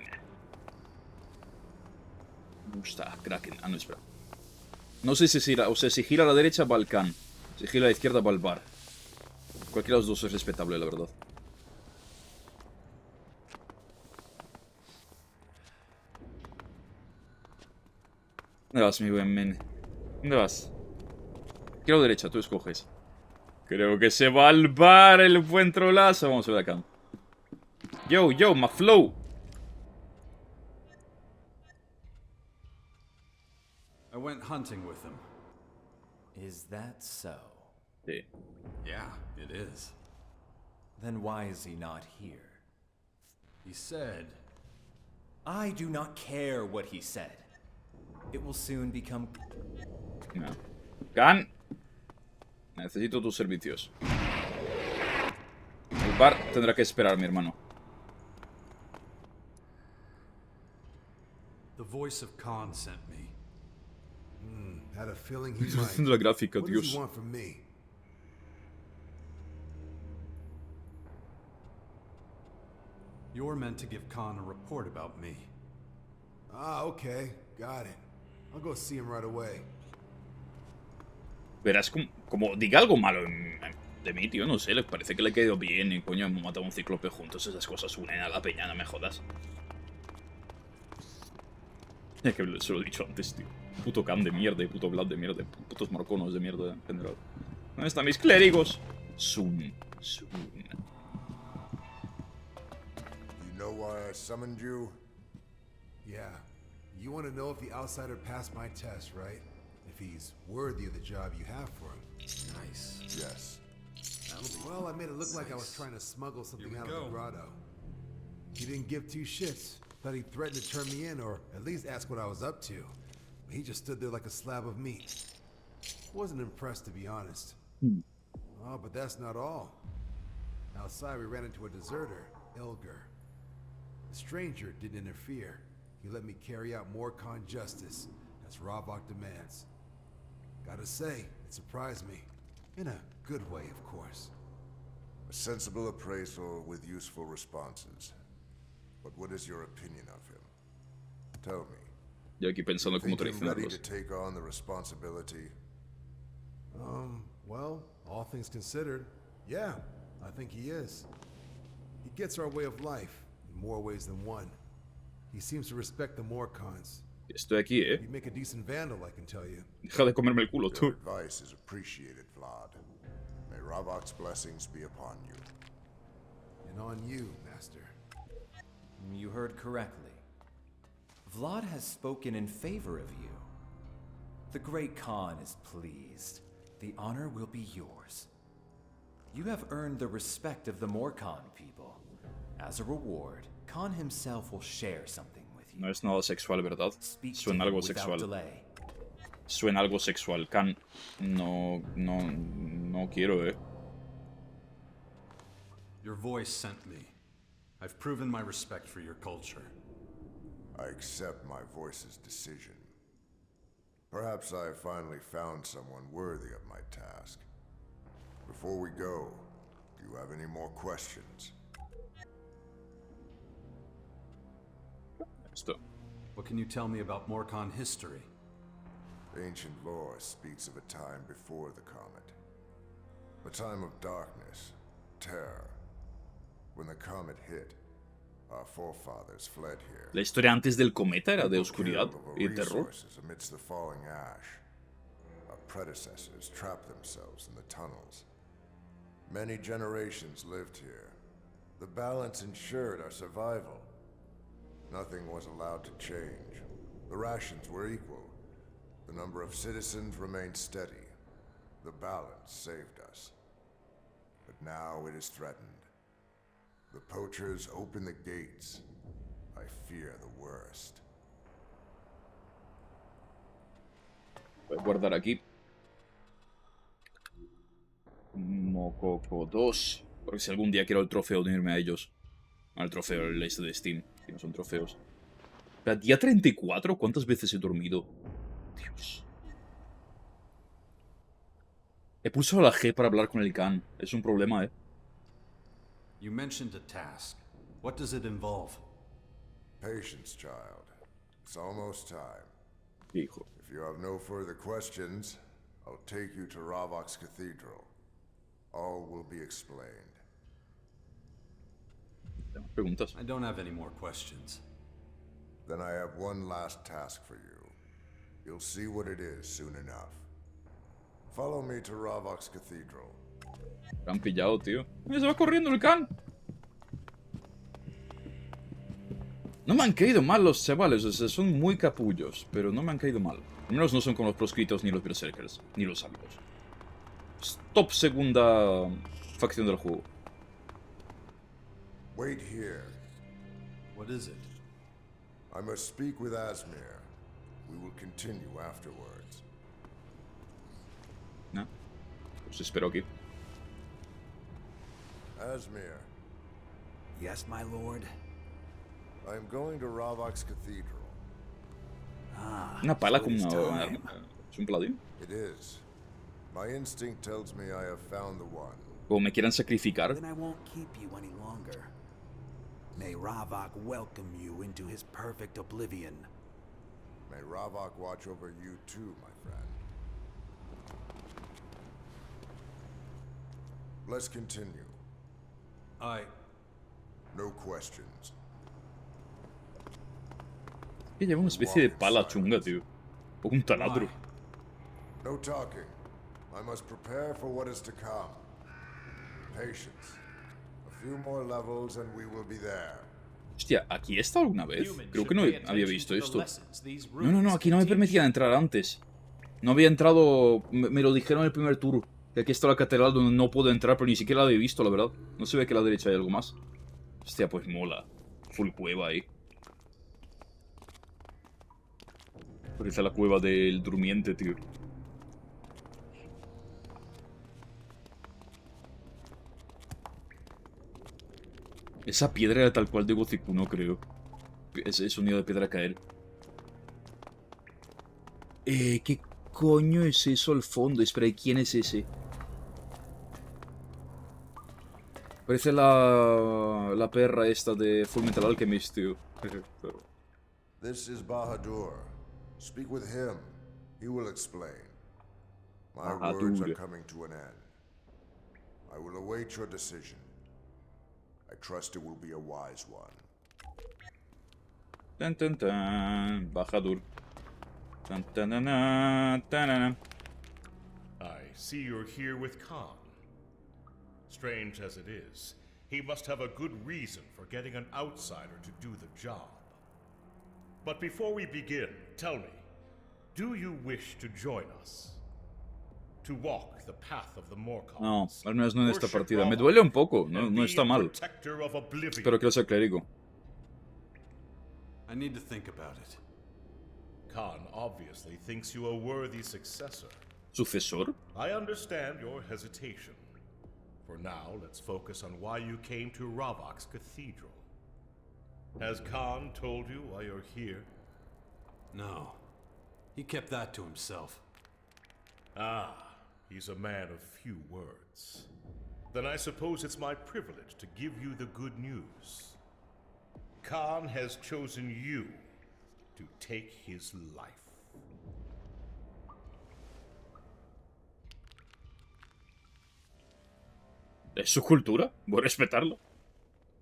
Me gusta, Kraken. Ah, no, espera. No sé si gira, o sea, si gira a la derecha va al Khan. Si gira a la izquierda va al bar. Cualquiera de los dos es respetable, la verdad. ¿Dónde vas, mi buen men? ¿Dónde vas? Izquierda o derecha, tú escoges. Creo que se va al bar el buen trolazo. Vamos a ver acá. Yo, yo, my flow. I went hunting with him. Is that so? Sí. Yeah, it is. Then why is he not here? He said... I do not care what he said. It will soon become... No. Khan. Necesito tus servicios. El bar tendrá que esperar, mi hermano. The voice of Khan sent me. Had a feeling he might. La gráfica, What does Dios. he want from me? You're meant to give Khan a report about me. Ah, okay. Got it. I'll go see him right away. Verás como diga algo malo de mí, tío. No sé, le parece que le ha quedado bien. Y coño, hemos matado a un cíclope juntos. Esas cosas unen a la peña, no me jodas. Es que se lo he dicho antes, tío. Puto Khan de mierda y puto Vlad de mierda. Putos marconos de mierda en general. ¿Dónde están mis clérigos? Soon. You know why I summoned you? Yeah. You want to know if the outsider passed my test, right? If he's worthy of the job you have for him. Nice. Yes. Well, I made it look like I was trying to smuggle something out of the grotto. He didn't give two shits. Thought he threatened to turn me in, or at least ask what I was up to. But he just stood there like a slab of meat. Wasn't impressed, to be honest. Oh, but that's not all. Outside, we ran into a deserter, Elgar. The stranger didn't interfere. He let me carry out more Khan justice, as Ravok demands. Gotta say, it surprised me. In a good way, of course. A sensible appraisal with useful responses. But what is your opinion of him? Tell me. Yo aquí pensando cómo Think him ready to traicionarlos. take on the responsibility? Well, all things considered, yeah, I think he is. He gets our way of life, in more ways than one. He seems to respect the Morcons. Estoy aquí, He'd make a decent vandal, I can tell you. Deja de comerme el culo, Your tú. advice is appreciated, Vlad. May Ravok's blessings be upon you. And on you, Master. You heard correctly. Vlad has spoken in favor of you. The Great Khan is pleased. The honor will be yours. You have earned the respect of the Morcon people. As a reward, Khan himself will share something with you. No es nada sexual, ¿verdad? Speak to Suena him algo without sexual. delay. Suena algo sexual. Khan. No quiero, Your voice sent me. I've proven my respect for your culture. I accept my voice's decision. Perhaps I have finally found someone worthy of my task. Before we go, do you have any more questions? Esto. What can you tell me about Morcon history? Ancient lore speaks of a time before the comet. A time of darkness, terror. When the comet hit, our forefathers fled here. La historia antes del cometa era de People oscuridad killed over y terror. resources amidst the falling ash. Our predecessors trapped themselves in the tunnels. Many generations lived here. The balance ensured our survival. Nothing was allowed to change. The rations were equal. The number of citizens remained steady. The balance saved us. But now it is threatened. The poachers open the gates. I fear the worst. Voy a guardar aquí. Mococo 2. Porque si algún día quiero el trofeo de unirme a ellos. Al trofeo, el este de Steam. Si no son trofeos. Espera, día 34, ¿cuántas veces he dormido? Dios. He pulsado la G para hablar con el Khan. Es un problema, ¿eh? You mentioned a task. What does it involve? Patience, child. It's almost time. Hijo. If you have no further questions, I'll take you to Ravok's Cathedral. All will be explained. ¿Tengo preguntas? I don't have any more questions. Then I have one last task for you. You'll see what it is soon enough. Follow me to Ravok's Cathedral. Me han pillado, tío. ¡Se va corriendo el Khan! No me han caído mal los chavales, o sea, son muy capullos, pero no me han caído mal. Al menos no son como los proscritos, ni los berserkers, ni los sábios. Es top segunda facción del juego. Wait here. What is it? I must speak with Asmir. We will continue afterwards. ¿No? Pues espero aquí. Asmir, Yes, my lord. I am going to Ravok's Cathedral. Una pala so con it's una time. arma. ¿Es un paladín? It is. My instinct tells me I have found the one. O me quieran sacrificar. Then I won't keep you any longer. May Ravok welcome you into his perfect oblivion. May Ravok watch over you too, my friend. Let's continue. No questions. Que lleva una especie de pala chunga, tío. O un taladro. No talking. I must prepare for what is to come. Patience. A few more levels and we will be there. Hostia, ¿aquí he estado alguna vez? Humans Creo should que no pay había attention visto to the esto. lessons these No, no, no, runes aquí no me can teach. permitían entrar antes. No había entrado... Me lo dijeron en el primer tour. Que aquí está la catedral donde no puedo entrar, pero ni siquiera la había visto, la verdad. No se ve que a la derecha hay algo más. Hostia, pues mola. Full cueva ahí. Parece la cueva del durmiente, tío. Esa piedra era tal cual de Gothic 1, creo. Ese sonido de piedra caer. ¿Qué coño es eso al fondo? Espera, ¿y quién es ese? Parece la perra esta de Fullmetal Alchemist, tío. This is Bahadur. Speak with him. He will explain. My words are Bahadur. coming to an end. I will await your decision. I trust it will be a wise one. Tan tan tan. Bajadur. Tan tan tan tan tan. I see you're here with Khan. Strange as it is, he must have a good reason for getting an outsider to do the job. But before we begin, tell me, do you wish to join us? To walk the path of the Morcons? No, al menos no en esta worship partida. Me Ravok, duele un poco, no, and no be está mal. protector of Oblivion. Espero que no sea clérigo. I need to think about it. Khan obviously thinks you a worthy successor. ¿Sucesor? I understand your hesitation. For now, let's focus on why you came to Ravok's Cathedral. Has Khan told you why you're here? No. He kept that to himself. Ah, he's a man of few words. Then I suppose it's my privilege to give you the good news. Khan has chosen you to take his life. Es su cultura, voy a respetarlo.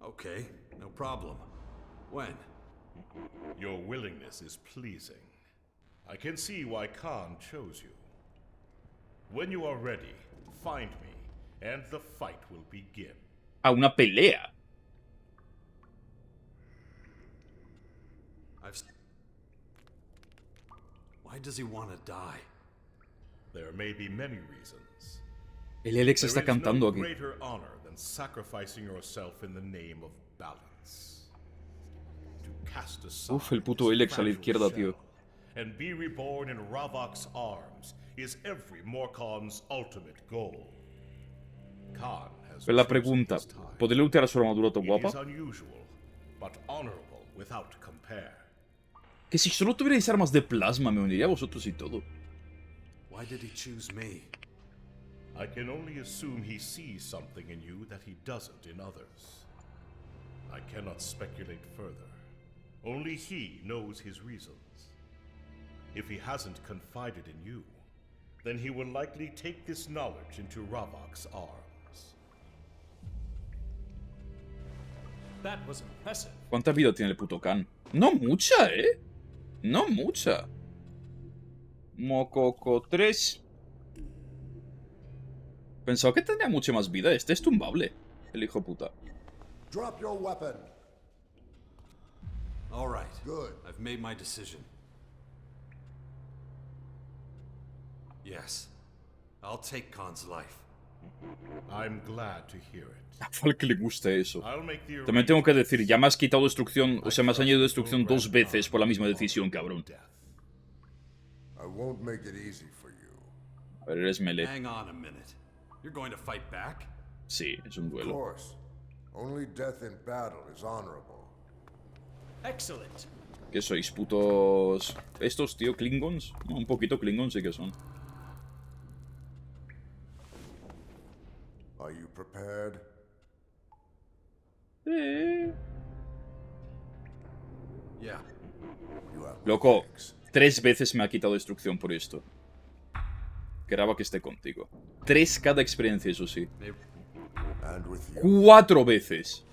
Okay, no problem. When? Your willingness is pleasing. I can see why Khan chose you. When you are ready, find me, and the fight will begin. A una pelea. Why does he want to die? There may be many reasons. El Elex There está is cantando no aquí. greater honor than sacrificing yourself in the name of balance. To cast aside Uf, el puto this Elex a la fragile izquierda, tío. shell and be reborn in Ravok's arms is every Morcon's ultimate goal. Khan has Pero la chosen pregunta, his time. ¿podré lootear a su armadura tan It guapa? is unusual, but honorable without compare. Que si solo tuvierais armas de plasma me uniría a vosotros y todo. Why did he choose me? I can only assume he sees something in you that he doesn't in others. I cannot speculate further. Only he knows his reasons. If he hasn't confided in you, then he will likely take this knowledge into Ravok's arms. That was impressive. ¿Cuánta vida tiene el puto Khan? No mucha, ¿eh? No mucha. Mococo 3. Pensaba que tendría mucha más vida. Este es tumbable, el hijo puta. Drop your weapon. All right. Good. I've made my decision. Yes. I'll take Khan's life. I'm glad to hear it. A Falk le gusta eso. I'll make the También tengo que decir, ya me has quitado arrangement. destrucción, o sea, me has añadido destrucción 2 veces por la misma decisión, cabrón. I won't make it easy for you. A ver, eres melee. Hang on a minute. You're going to fight back? Sí, es un Of duelo. course. Only death in battle is honorable. Excellent. ¿Qué sois, putos? ¿Estos, tío, Klingons? No, un poquito Klingons sí que son. Are you prepared? Yeah. You have Loco, six. 3 veces me ha quitado destrucción por esto. Graba que esté contigo. 3 cada experiencia, eso sí. And with you. 4 veces.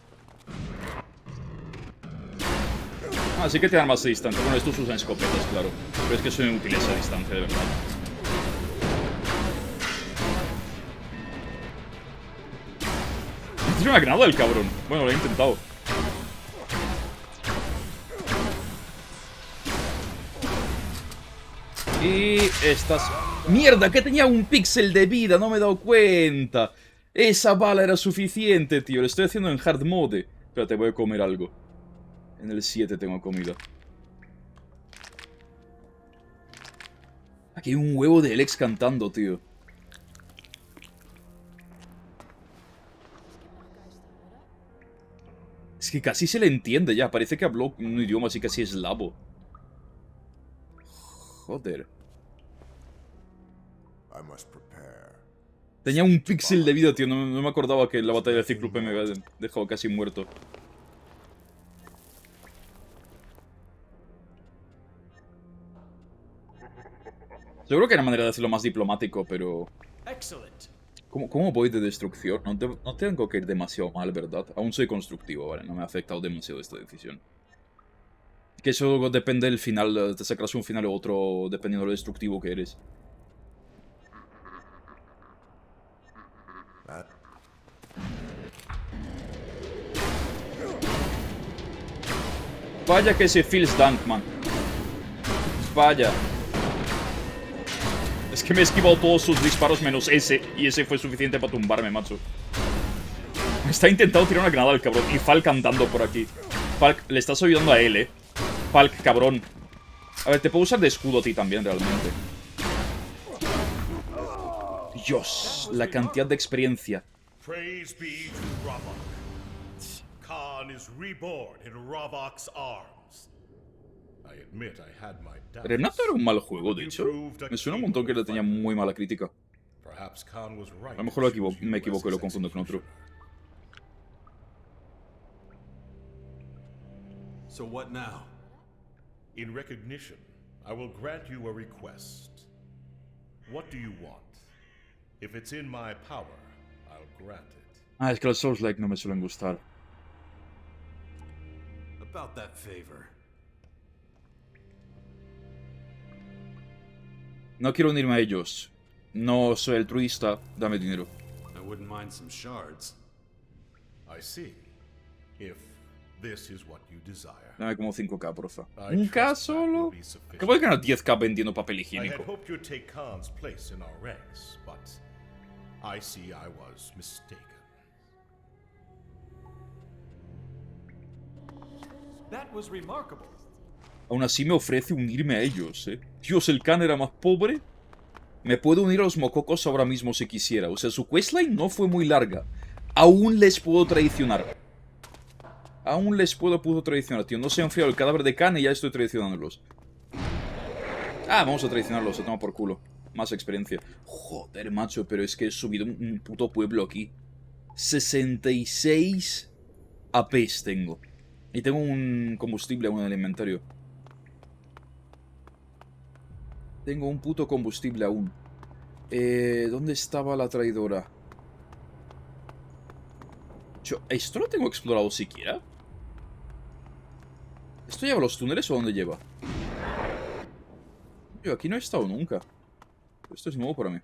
Ah, sí que te dan más a distancia. Bueno, estos usan escopetas, claro. Pero es que son inútiles a distancia, de verdad. Tiene una granada el cabrón. Bueno, lo he intentado. Y estas... ¡Mierda! Que tenía un píxel de vida. No me he dado cuenta. Esa bala era suficiente, tío. Lo estoy haciendo en hard mode. Espérate, voy a comer algo. En el 7 tengo comida. Aquí hay un huevo de Elex cantando, tío. Es que casi se le entiende ya. Parece que habló un idioma así casi eslavo. Joder. I must prepare. Tenía un píxel de vida, tío. No me acordaba que la batalla de Cíclope me había dejado casi muerto. Seguro que hay una manera de hacerlo más diplomático, pero... Excellent. ¿Cómo voy de destrucción? No tengo que ir demasiado mal, ¿verdad? Aún soy constructivo, ¿vale? No me ha afectado demasiado esta decisión. Que eso depende del final. Te sacarás un final u otro dependiendo de lo destructivo que eres. Vaya que ese feels dank, man. Vaya. Es que me he esquivado todos sus disparos menos ese. Y ese fue suficiente para tumbarme, macho. Me está intentando tirar una granada al cabrón. Y Falk andando por aquí. Falk, le estás ayudando a él, Falk, cabrón. A ver, te puedo usar de escudo a ti también, realmente. Dios, la cantidad de experiencia. Praise be to Ravok. Khan is reborn in Ravok's arms. I admit I had my doubts. Renato era un mal juego, de hecho. Me suena un montón que le tenía muy mala crítica. Perhaps Khan was right. A lo mejor me equivoco y lo confundo con otro. So what now? In recognition, I will grant you a request. What do you want? If it's in my power, I'll grant it. Ah, es que los Souls-like no me suelen gustar. About that favor. No quiero unirme a ellos. No soy altruista. Dame dinero. I wouldn't mind some shards. I see. If this is what you desire. Dame como 5k, porfa. I ¿Un K trust that will solo? be sufficient. Acabo de ganar 10k vendiendo papel I had higiénico. hoped you'd take Khan's place in our ranks, but I see I was mistaken. That was remarkable. Aún así me ofrece unirme a ellos, Dios, el Khan era más pobre. Me puedo unir a los mococos ahora mismo si quisiera. O sea, su questline no fue muy larga. Aún les puedo traicionar. Aún les puedo traicionar, tío. No se ha enfriado el cadáver de Khan y ya estoy traicionándolos. Ah, vamos a traicionarlos, se toma por culo. Más experiencia. Joder, macho, pero es que he subido un puto pueblo aquí. 66 APs tengo. Y tengo un combustible aún en el inventario. Tengo un puto combustible aún. ¿Dónde estaba la traidora? ¿Esto lo tengo explorado siquiera? ¿Esto lleva a los túneles o a dónde lleva? Yo aquí no he estado nunca. Esto es nuevo para mí.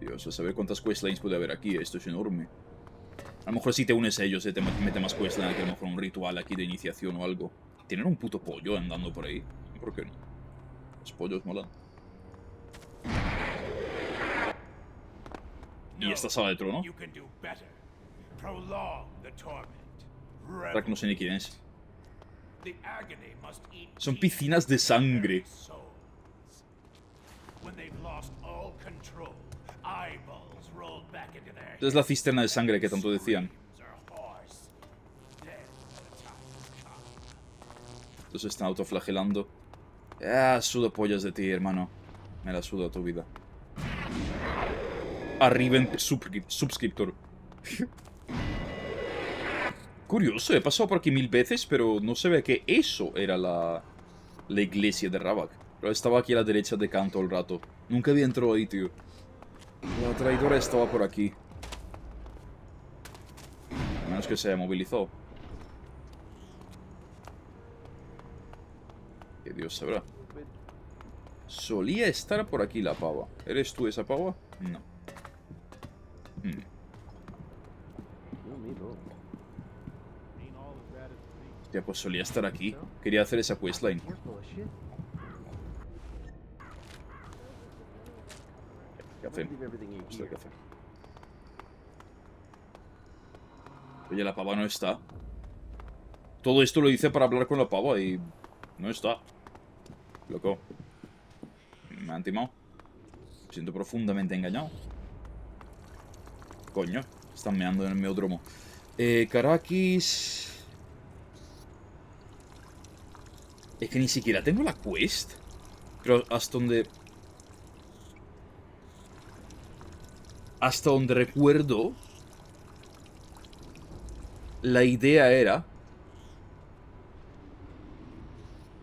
Dios, a saber cuántas questlines puede haber aquí. Esto es enorme. A lo mejor si te unes a ellos, te mete más questlines, que a lo mejor un ritual aquí de iniciación o algo. Tienen un puto pollo andando por ahí. ¿Por qué no? Los pollos molan. Y esta sala de trono. Rack no sé ni quién es. Son piscinas de sangre. Es la cisterna de sangre que tanto decían. Entonces están autoflagelando. Ah, sudo pollas de ti, hermano. Me la suda tu vida. Raeven subscriptor. Curioso, he pasado por aquí 1000 veces, pero no se ve que eso era la iglesia de Ravak. Pero estaba aquí a la derecha de Khan todo el rato. Nunca había entrado ahí, tío. La traidora estaba por aquí. A menos que se haya movilizado. Que Dios sabrá. Solía estar por aquí la pava. ¿Eres tú esa pava? No. Hostia, pues solía estar aquí. Quería hacer esa questline. ¿Qué hace? Hostia, ¿qué hace? Oye, la pava no está. Todo esto lo hice para hablar con la pava y... no está. Loco. Me han timado. Me siento profundamente engañado. Coño. Están meando en el meodromo. Karakis... Es que ni siquiera tengo la quest. Pero hasta donde... hasta donde recuerdo... la idea era...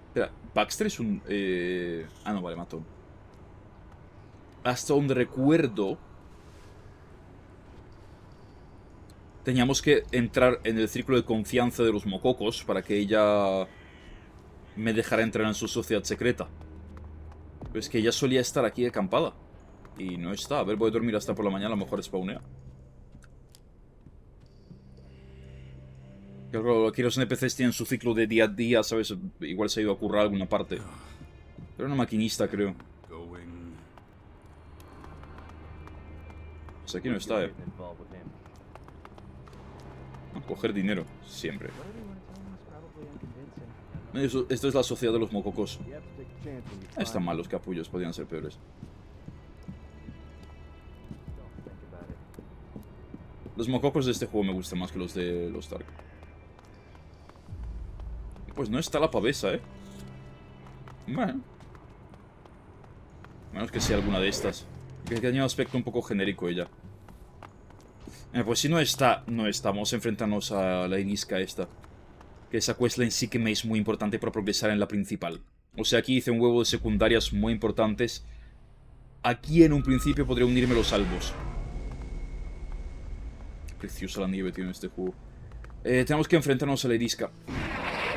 Espera, Baxter es un... Ah, no, vale, mató. Hasta donde recuerdo... teníamos que entrar en el círculo de confianza de los mococos para que ella... me dejara entrar en su sociedad secreta. Pero es que ella solía estar aquí acampada. Y no está. A ver, voy a dormir hasta por la mañana, a lo mejor spawnea. Claro, aquí los NPCs tienen su ciclo de día a día, ¿sabes? Igual se ha ido a currar a alguna parte. Pero una maquinista, creo. Pues aquí no está, coger dinero, siempre. Esto es la sociedad de los mococos. No están mal los capullos, podrían ser peores. Los mococos de este juego me gustan más que los de los Dark. Pues no está la pavesa, Bueno. Menos que sea alguna de estas. Que tenía un aspecto un poco genérico ella. Pues si no está, no estamos enfrentándonos a la Irisca esta. Que esa questline sí que me es muy importante para progresar en la principal. O sea, aquí hice un huevo de secundarias muy importantes. Aquí en un principio podría unirme los salvos. Preciosa la nieve, tío, en este juego. Tenemos que enfrentarnos a la Irisca.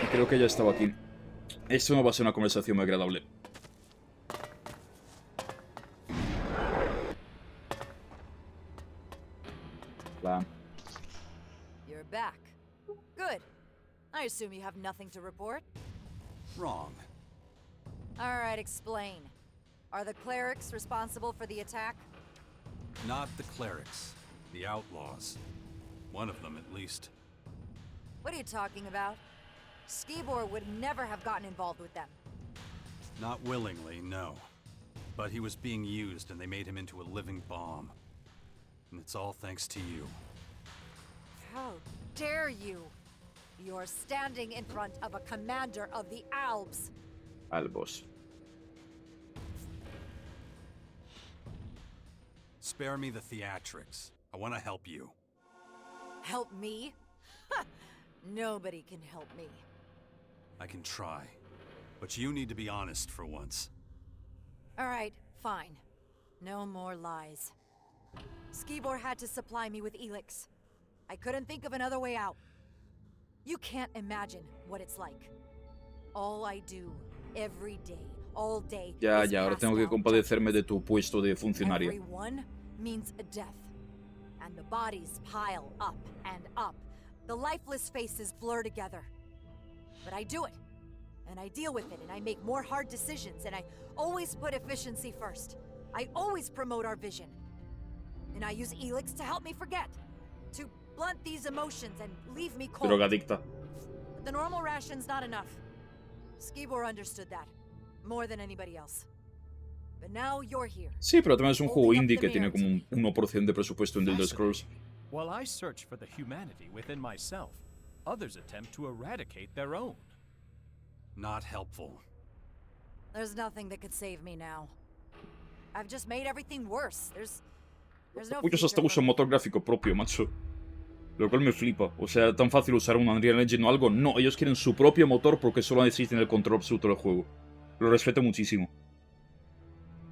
Y creo que ella estaba aquí. Esto no va a ser una conversación muy agradable. You're back. Good. I assume you have nothing to report? Wrong. All right, explain. Are the clerics responsible for the attack? Not the clerics. The outlaws. One of them, at least. What are you talking about? Skibor would never have gotten involved with them. Not willingly, no. But he was being used and they made him into a living bomb. And it's all thanks to you. How dare you? You're standing in front of a commander of the Albs. Albos. Spare me the theatrics. I want to help you. Help me? Nobody can help me. I can try. But you need to be honest for once. All right, fine. No more lies. Skibor had to supply me with Elex. I couldn't think of another way out. You can't imagine what it's like. All I do, every day, all day, Ya, is ahora pass tengo que down compadecerme de judgments. tu puesto de funcionaria. Every one means a death. And the bodies pile up and up. The lifeless faces blur together. But I do it. And I deal with it, and I make more hard decisions, and I always put efficiency first. I always promote our vision. And I use Elex to help me forget. To blunt these emotions and leave me cold. Drogadicta. But the normal ration's not enough. Skibor understood that. More than anybody else. But now you're here. Sí, pero también es un juego Holding up indie the que tiene mirror como to un 1% de presupuesto en The Elder Scrolls. While I search for the humanity within myself, others attempt to eradicate their own. Not helpful. There's nothing that could save me now. I've just made everything worse. There's no Muchos hasta future for usan me. motor gráfico propio, macho. Lo cual me flipa. O sea, tan fácil usar un Unreal Engine o algo. No, ellos quieren su propio motor porque solo necesitan el control absoluto del juego. Lo respeto muchísimo.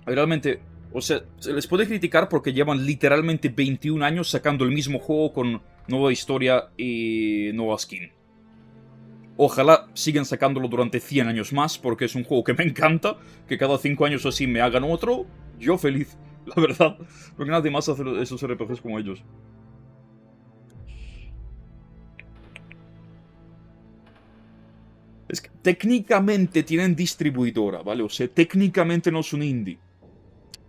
Realmente, o sea, se les puede criticar porque llevan literalmente 21 años sacando el mismo juego con nueva historia y nueva skin. Ojalá sigan sacándolo durante 100 años más, porque es un juego que me encanta. Que cada 5 años o así me hagan otro. Yo feliz, la verdad. Porque nadie más hace esos RPGs como ellos. Es que técnicamente tienen distribuidora, ¿vale? O sea, técnicamente no es un indie.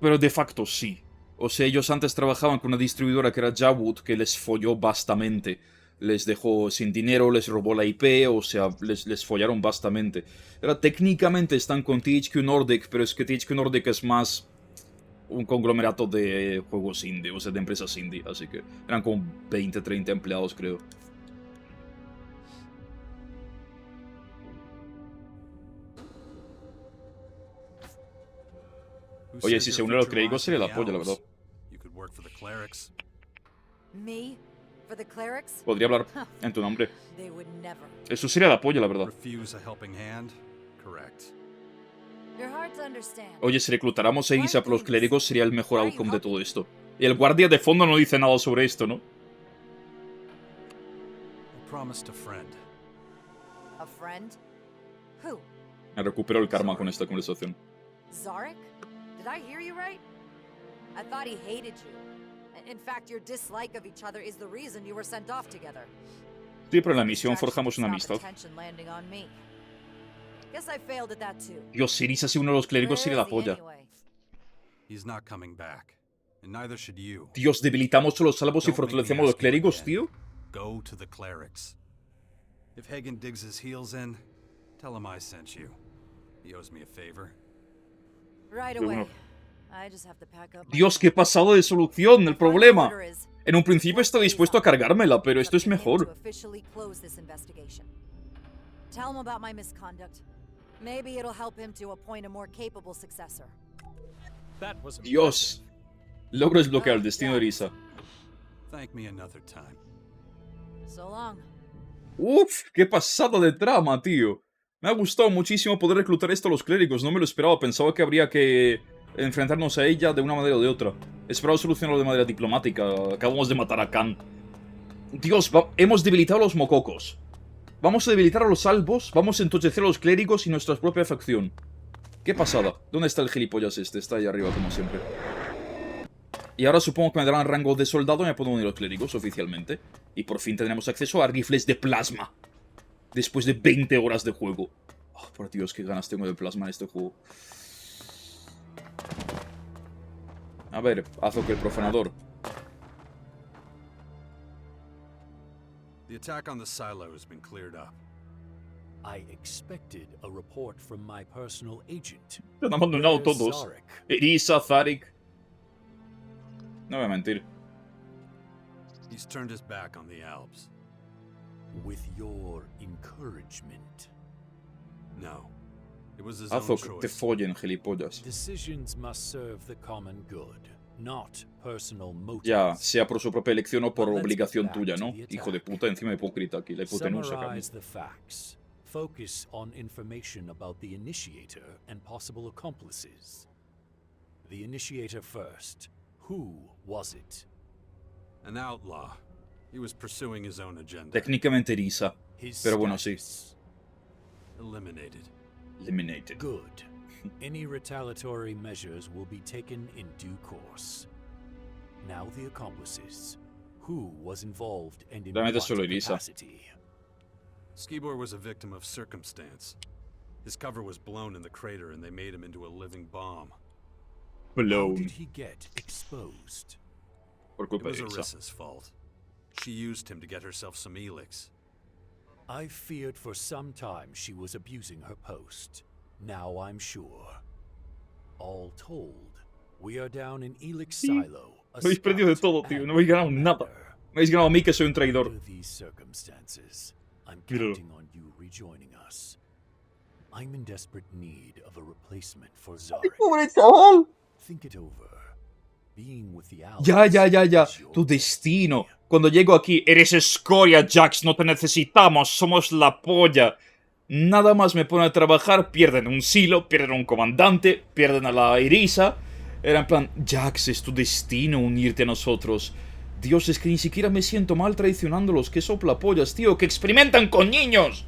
Pero de facto sí. O sea, ellos antes trabajaban con una distribuidora que era Jawood, que les folló bastante. Les dejó sin dinero, les robó la IP, o sea, les follaron bastante. Ahora, técnicamente están con THQ Nordic, pero es que THQ Nordic es más un conglomerato de juegos indie, o sea, de empresas indie. Así que eran como 20, 30 empleados, creo. Who Oye, says si your se une a los future clérigos lies sería in la the polla, la Elves? verdad. You could work for the clerics. Me? For the clerics? Podría hablar en tu nombre. They would never. Eso sería la polla, la verdad. Refuse a helping hand? Correct. You're hard to understand. Oye, si reclutáramos a Irisa por los clérigos sería el mejor outcome de todo esto. Y el guardia de fondo no dice nada sobre esto, ¿no? I promised a friend. A friend? Who? Me recupero el karma con esta conversación. Zarek? Did I hear you right? I thought he hated you. In fact, your dislike of each other is the reason you were sent off together. Sí, pero en la misión forjamos una amistad. Attention landing on me. Guess I failed at that too. Dios, si Irisa si uno de los clérigos sería la Where is he polla. anyway? He's not coming back. And neither should you. Dios, debilitamos a los salvos y Don't make me fortalecemos a los ask you clérigos, again. tío. Go to the clerics. If Hagen digs his heels in, tell him I sent you. He owes me a favor. Right Pero away. bueno. I just have to pack up my Dios, qué pasado de solución, el problema. En un principio estaba dispuesto a cargármela, pero esto es mejor. officially close this investigation. Tell him about my misconduct. Maybe it'll help him to appoint a more capable successor. That was Dios. Logro desbloquear el destino de Irisa. Thank me another time. So long. Uf, qué pasada de trama, tío. Me ha gustado muchísimo poder reclutar esto a los clérigos. No me lo esperaba. Pensaba que habría que enfrentarnos a ella de una manera o de otra. Esperaba solucionarlo de manera diplomática. Acabamos de matar a Khan. Dios, hemos debilitado a los mococos. Vamos a debilitar a los salvos. Vamos a entochecer a los clérigos y nuestra propia facción. Qué pasada. ¿Dónde está el gilipollas este? Está ahí arriba, como siempre. Y ahora supongo que me darán rango de soldado y me puedo unir a los clérigos oficialmente. Y por fin tendremos acceso a rifles de plasma. Después de 20 horas de juego. Oh, por Dios, qué ganas tengo de plasma en este juego. A ver, haz lo que el profanador. The attack on the silo has been cleared up. I expected a report from my personal agent. Te han abandonado Where's todos. Zarek? Irisa, Zarek. No voy a mentir. He's turned his back on the Alps. with your encouragement. No. It was his own Haz que te choice. follen, gilipollas. Decisions must serve the common good, not personal motives. Ya, sea por su propia elección o por But let's obligación get back tuya, to ¿no? the Hijo de attack. puta, encima hipócrita aquí, la hipotenusa, cabrón. Summarize the facts. Focus on information about the initiator and possible accomplices. The initiator first. Who was it? An outlaw. He was pursuing his own agenda. Técnicamente Risa, His pero bueno, sí. status. Eliminated. Eliminated. Good. Any retaliatory measures will be taken in due course. Now the accomplices. Who was involved and in Realmente what solo Elisa. capacity? Skibor was a victim of circumstance. His cover was blown in the crater and they made him into a living bomb. How Blown. did he get exposed? Por It culpa was de Risa. Arissa's fault. She used him to get herself some Elex. I feared for some time she was abusing her post. Now I'm sure. All told, we are down in Elex Silo. a Habéis perdido de scout todo, tío. and No habéis ganado nada. commander. Me habéis ganado a mí, que soy un traidor. Under these circumstances, I'm Míralo. counting on you rejoining us. I'm in desperate need of a replacement for Zarek. ¡Pobre chaval! Think it over. Being with the Ya. Allies is your Tu destino. destiny. Cuando llego aquí, eres escoria, Jax. No te necesitamos. Somos la polla. Nada más me pone a trabajar. Pierden un silo, pierden un comandante, pierden a la Irisa. Era en plan, Jax, es tu destino unirte a nosotros. Dios, es que ni siquiera me siento mal traicionándolos. ¡Qué soplapollas, tío! ¡Que experimentan con niños!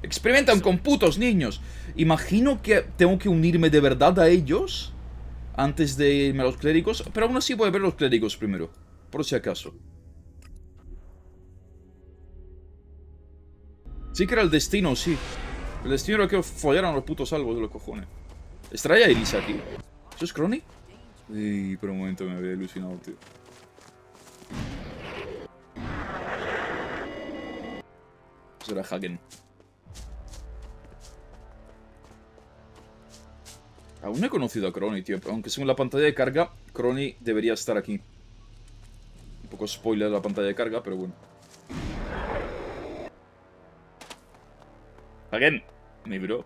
Experimentan con putos niños. Imagino que tengo que unirme de verdad a ellos antes de irme a los clérigos. Pero aún así voy a ver los clérigos primero, por si acaso. Sí que era el destino, sí. El destino era que follaran a los putos salvos de los cojones. ¿Estará ya Elisa aquí? ¿Eso es Crony? Uy, por un momento me había ilusionado, tío. Eso era Hagen. Aún no he conocido a Crony, tío. Aunque según la pantalla de carga, Crony debería estar aquí. Un poco spoiler de la pantalla de carga, pero bueno. Hagen, mi bro.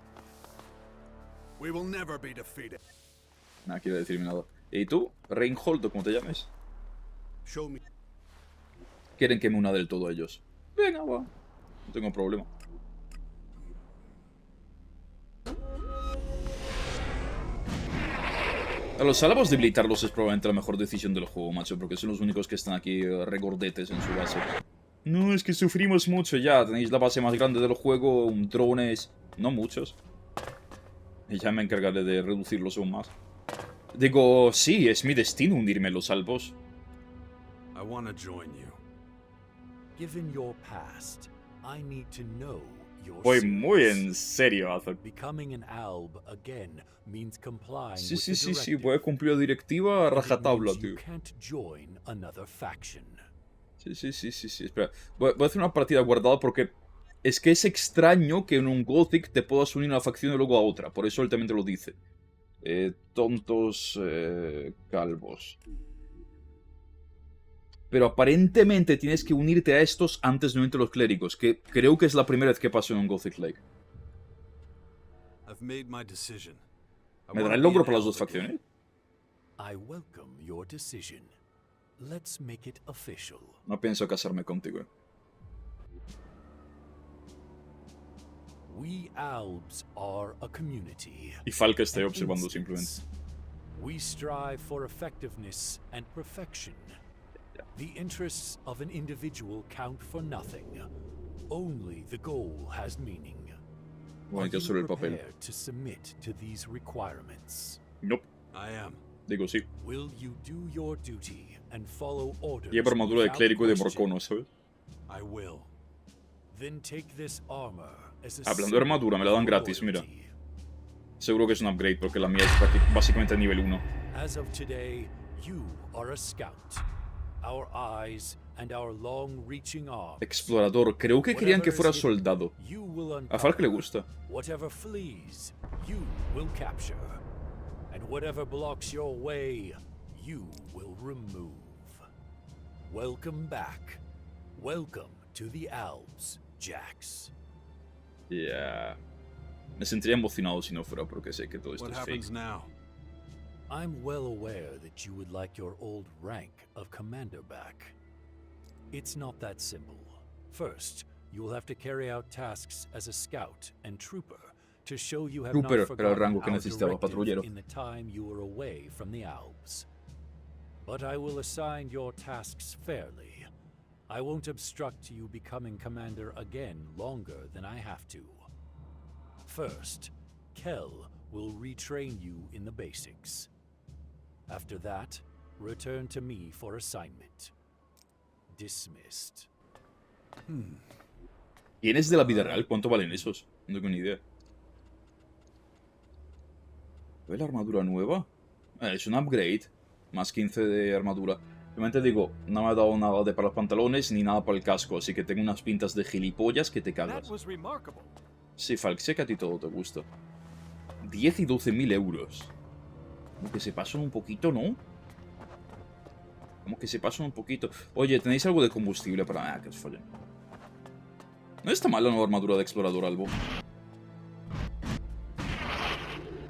We will never be defeated. Nada, quiero decirme nada. ¿Y tú? Reinhold, o como te llames. Show me. Quieren que me una del todo a ellos. Venga, va. No tengo problema. A los salvos debilitarlos es probablemente la mejor decisión del juego, macho, porque son los únicos que están aquí regordetes en su base. No, es que sufrimos mucho ya. Tenéis la base más grande del juego, drones... No muchos. Y ya me encargaré de reducirlos aún más. Digo, sí, es mi destino unirme a los salvos. I want to join you. Given your past, I need to know your Voy muy serious. en serio, Azor. Becoming an alb again means complying Sí, with sí, the sí, sí, directive. voy a cumplir la directiva a And it rajatabla, means tío. you can't join another faction. Sí, sí, sí, sí, sí. Espera, voy a hacer una partida guardada porque es que es extraño que en un Gothic te puedas unir a una facción y luego a otra. Por eso él también te lo dice. Tontos calvos. Pero aparentemente tienes que unirte a estos antes de unirte a los clérigos, que creo que es la primera vez que paso en un Gothic Lake. I've made my decision. I ¿Me dará wanna el be logro an para las elf dos again. facciones? I welcome your decision. Let's make it official. No pienso casarme contigo. We Albs are a community. Y Falke está ahí an observando instance. simplemente. We strive for effectiveness and perfection. The interests of an individual count for nothing. Only the goal has meaning. Bueno, Are yo you sobre el papel. prepared to submit to these requirements? Nope. I am. Digo sí. Will you do your duty and follow orders? Lleva armadura de without clérigo y de question? borcono, ¿sabes? I will. Then take this armor as a Hablando de armadura, me la dan symbol of gratis, mira. loyalty. Seguro que es un upgrade porque la mía es básicamente nivel 1. As of today, you are a scout. Our eyes and our long-reaching arms. Explorador, creo que querían que Whatever fuera is hidden, soldado. you will A Falke le uncover. gusta. Whatever flees, you will capture. And whatever blocks your way, you will remove. Welcome back. Welcome To the Alps, Jax. Ya. Me sentiría emocionado si no fuera porque sé que todo esto What es happens fake. now? I'm well aware that you would like your old rank of commander back. It's not that simple. First, you will have to carry out tasks as a scout and trooper to show you have Trooper not era el rango forgotten que our necesitaba, directive patrullero. in the time you were away from the Alps. But I will assign your tasks fairly. I won't obstruct you becoming commander again longer than I have to. First, Kel will retrain you in the basics. After that, return to me for assignment. Dismissed. ¿Tienes de la vida real? ¿Cuánto valen esos? No tengo ni idea. ¿Ve la armadura nueva? Es un upgrade. Más 15 de armadura. Realmente digo, no me ha dado nada de para los pantalones ni nada para el casco, así que tengo unas pintas de gilipollas que te cagas. Sí, Falk, sé que a ti todo te gusta. 10 y 12.000 euros. Como que se pasan un poquito, ¿no? Como que se pasan un poquito. Oye, ¿tenéis algo de combustible para... que os follen? No está mal la nueva armadura de explorador, Albo.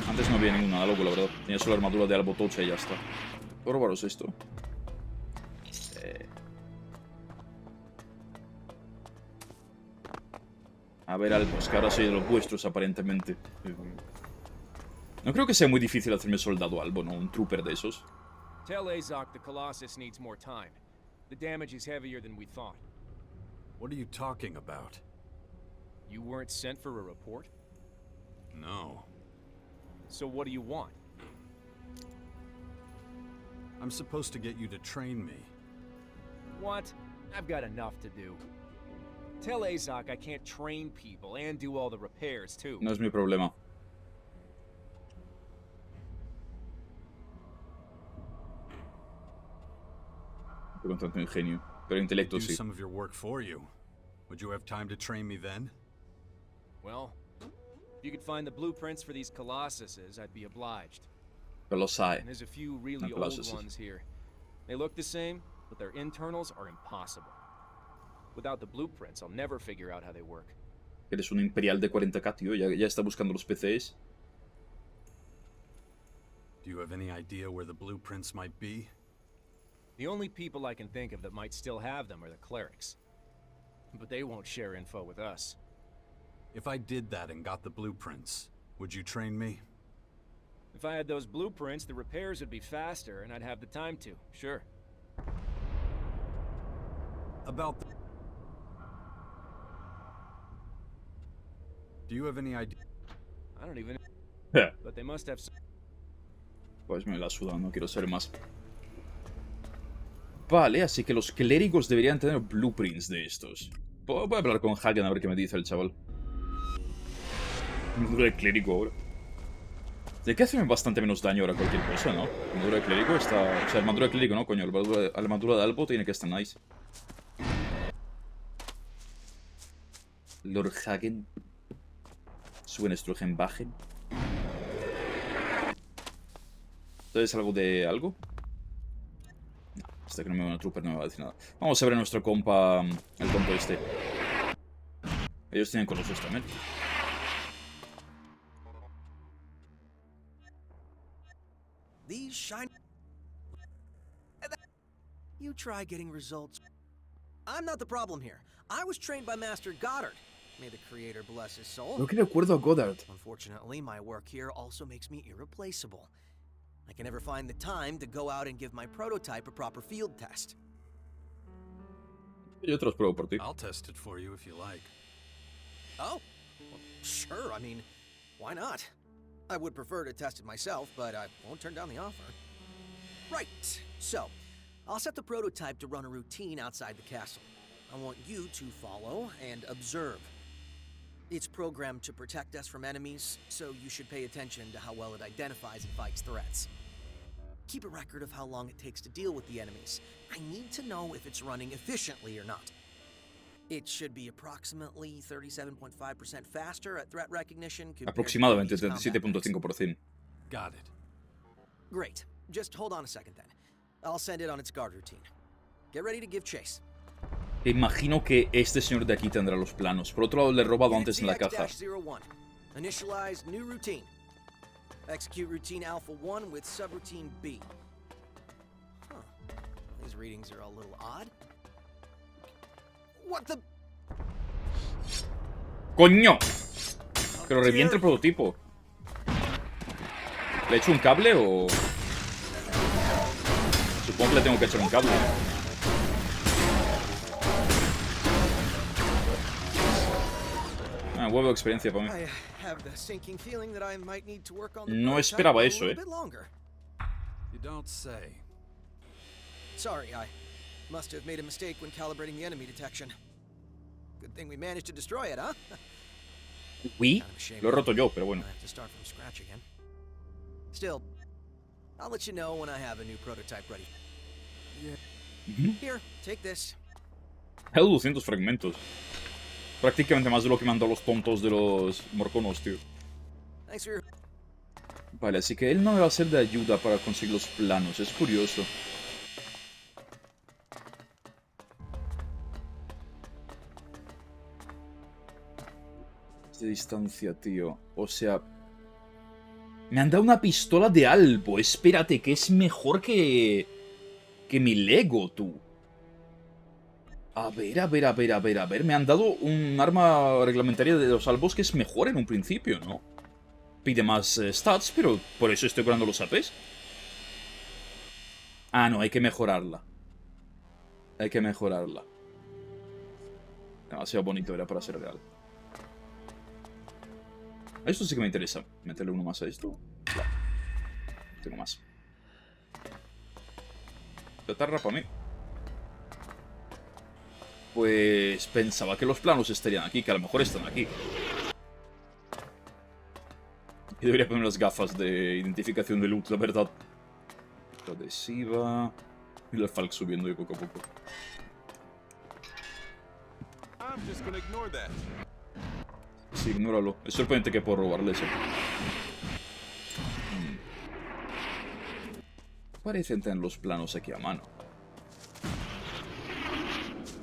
Antes no había ninguna Albo, la verdad. Tenía solo la armadura de Albo tocha y ya está. ¿Puedo robaros esto? A ver, Albo, es que ahora soy de los vuestros, aparentemente. No creo que sea muy difícil hacerme soldado Albo, ¿no? Un trooper de esos. Tell Azok the Colossus needs more time. The damage is heavier than we thought. What are you talking about? You weren't sent for a report? No. So what do you want? I'm supposed to get you to train me. What? I've got enough to do. Tell Azok I can't train people and do all the repairs, too. No es mi problema. Con tanto ingenio. Pero intelecto Do sí. some of your work for you. Would you have time to train me then? Well, if you could find the blueprints for these Colossuses, I'd be obliged. Colossae. And there's a few really No, old Colossuses. ones here. They look the same, but their internals are impossible. Without the blueprints, I'll never figure out how they work. Eres un imperial de 40k, tío. Ya está buscando los PCs. Do you have any idea where the blueprints might be? The only people I can think of that might still have them are the clerics. But they won't share info with us. If I did that and got the blueprints, would you train me? If I had those blueprints, the repairs would be faster and I'd have the time to, sure. About the... Do you have any idea? I don't even... Yeah. But they must have some... Pues me la suda, no quiero saber más. Vale, así que los clérigos deberían tener blueprints de estos. Voy a hablar con Hagen a ver qué me dice el chaval. Armadura de clérigo ahora. De que hace bastante menos daño ahora cualquier cosa, ¿no? Armadura de clérigo está... O sea, armadura de clérigo no, coño. Armadura de Albo tiene que estar nice. Lord Hagen. Suenestrogen Bajen. ¿Entonces algo de algo? No, hasta que no me vea una trooper no me va a decir nada. Vamos a ver a nuestro compa, el tonto este. Ellos tienen colosos también. These shiny... You try getting results. I'm not the problem here. I was trained by Master Goddard. May the Creator bless his soul. No que recuerdo a Goddard. Unfortunately, my work here also makes me irreplaceable. I can never find the time to go out and give my prototype a proper field test. Yo te los pruebo por ti. I'll test it for you if you like. Oh, well, sure. I mean, why not? I would prefer to test it myself, but I won't turn down the offer. Right, so, I'll set the prototype to run a routine outside the castle. I want you to follow and observe. It's programmed to protect us from enemies, so you should pay attention to how well it identifies and fights threats. Keep a record of how long it takes to deal with the enemies. I need to know if it's running efficiently or not. It should be approximately 37.5% faster at threat recognition compared Aproximadamente to previous combat 37.5%. Got it. Great. Just hold on a second then. I'll send it on its guard routine. Get ready to give chase. Imagino que este señor de aquí tendrá los planos. Por otro lado, le he robado antes en la caja. Initialize new routine. Execute routine Alpha 1 with subroutine B. Huh. These readings are a little odd. What the? ¡Coño! Que lo reviente el prototipo. ¿Le he hecho un cable o...? Supongo que le tengo que echar un cable. Ah, huevo de experiencia para mí. No esperaba eso, You don't say. Sorry, I must have made a mistake when calibrating the enemy detection. Good thing we managed to destroy it, huh? Uy, lo he roto yo, pero bueno. I have to start from scratch again. Still, I'll let you know when I have a new prototype ready. Here, take this. Hay 200 fragmentos. Prácticamente más de lo que me han dado los tontos de los morconos, tío. Thanks for your... Vale, así que él no me va a ser de ayuda para conseguir los planos. Es curioso. De distancia, tío. O sea... Me han dado una pistola de Albo. Espérate, que es mejor que mi Lego, tú. A ver. Me han dado un arma reglamentaria de los Albos que es mejor en un principio, ¿no? Pide más stats, pero por eso estoy curando los APs. Ah, no, hay que mejorarla. Hay que mejorarla. Demasiado bonito era para ser real. Esto sí que me interesa. Meterle uno más a esto. No. Tengo más. Chatarra para mí. Pues pensaba que los planos estarían aquí, que a lo mejor están aquí. Y debería poner las gafas de identificación de loot, la verdad. Adhesiva. Y el Falk subiendo ahí poco a poco. Sí, ignóralo. Es sorprendente que puedo robarle eso. Parecen tener los planos aquí a mano.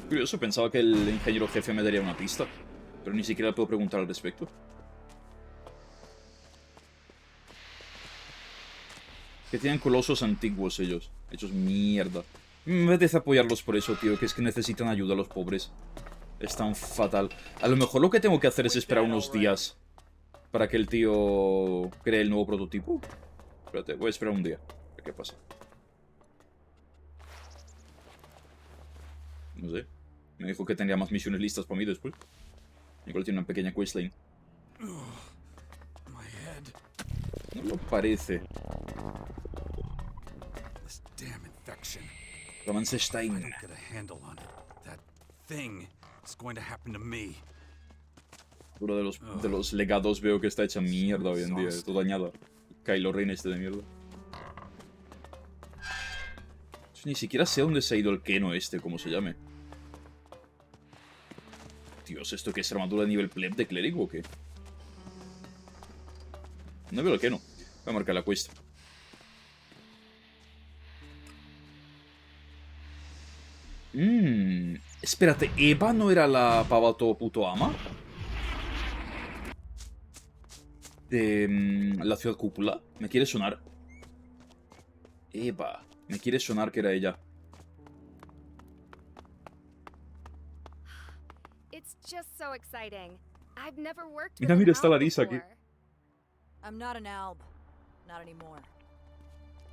Curioso, pensaba que el ingeniero jefe me daría una pista. Pero ni siquiera puedo preguntar al respecto. Que tienen colosos antiguos ellos. Hechos mierda. Me apetece apoyarlos por eso, tío. Que es que necesitan ayuda los pobres. Es tan fatal. A lo mejor lo que tengo que hacer es esperar unos días para que el tío cree el nuevo prototipo. Espérate, voy a esperar un día. A ver qué pasa. No sé. Me dijo que tendría más misiones listas para mí después. Igual tiene una pequeña questline. No lo parece. Romancestein. Uno de los legados veo que está hecha mierda hoy en día. Todo dañado. Kylo Ren este de mierda. Ni siquiera sé dónde se ha ido el Keno este, como se llame. Dios, ¿esto qué es armadura de nivel pleb de clérigo o qué? No veo el Keno. Voy a marcar la quest. Espérate, ¿Eva no era la pava todo puto ama? De la ciudad cúpula. Me quiere sonar. Eva. Me quiere sonar que era ella. It's just so exciting. I've never worked Mira, with mira, an está la alb Lisa aquí. before. I'm not an alb. Not anymore.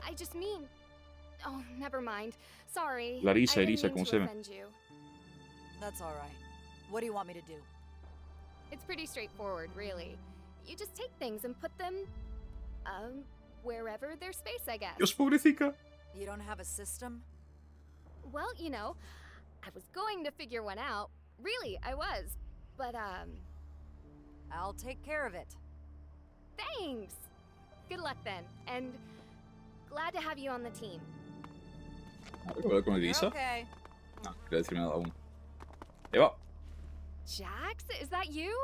I just mean... Oh, never mind. Sorry. Larisa, I didn't Elisa, mean como to se llama. offend you. That's all right. What do you want me to do? It's pretty straightforward, really. You just take things and put them... wherever there's space, I guess. Dios, pobrecita. You don't have a system? Well, you know, I was going to figure one out. Really, I was. But, I'll take care of it. Thanks! Good luck then, and glad to have you on the team. ¿Hablar con Elisa? Okay. No, quería decir nada aún. Eva. Jax, is that you?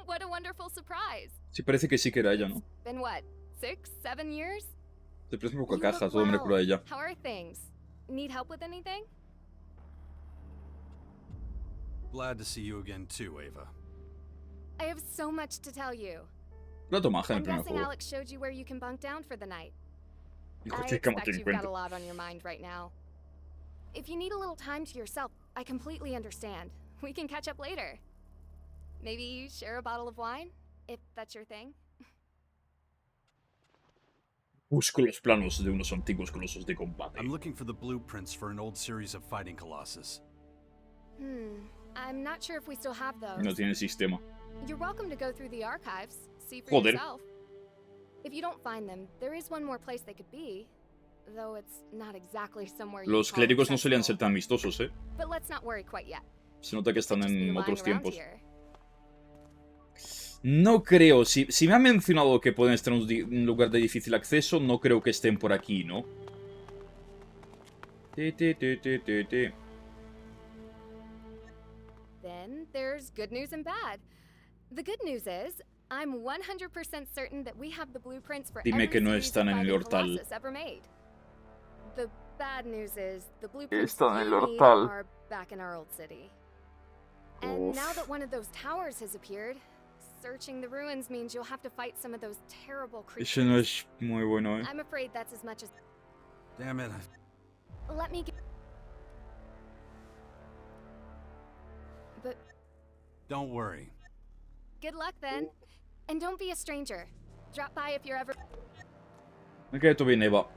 What a wonderful surprise. Sí, parece que sí que era ella, ¿no? Been what, 6, 7 years? Se parece un poco a You caja, look todo me well. recuerda a ella. How are things? Need help with anything? Glad to see you again too, Ava. I have so much to tell you. Plato maja en I'm el primer guessing juego. Alex showed you where you can bunk down for the night. Hijo, I qué cama expect te you've got encuentro. a lot on your mind right now. If you need a little time to yourself, I completely understand. We can catch up later. Maybe share a bottle of wine, if that's your thing. Busco los planos de unos antiguos colosos de combate. I'm looking for the blueprints for an old series of fighting colossus. I'm not sure if we still have those. No tiene sistema. You're welcome to go through the archives, see for Joder. yourself. If you don't find them, there is one more place they could be, though it's not exactly somewhere you Los call clérigos no solían accessible. ser tan amistosos, ¿eh? But let's not worry quite yet. Se nota que están Just be en lying otros around tiempos. here. No creo. Si me han mencionado que pueden estar en un lugar de difícil acceso, no creo que estén por aquí, ¿no? Then there's good news and bad. The good news is, I'm 100% certain that we have the blueprints for Dime every que no series of están en el fighting hortal. colossus ever made. The bad news is, the blueprints Están en el you need hortal. are back in our old city. And now that one of those towers has appeared, searching the ruins means you'll have to fight some of those terrible creatures. Eso no es muy bueno, ¿eh? I'm afraid that's as much as... Damn it. Let me get... But Don't worry. good luck then. And don't be a stranger. Drop by if you're ever... Me quedo bien, Eva.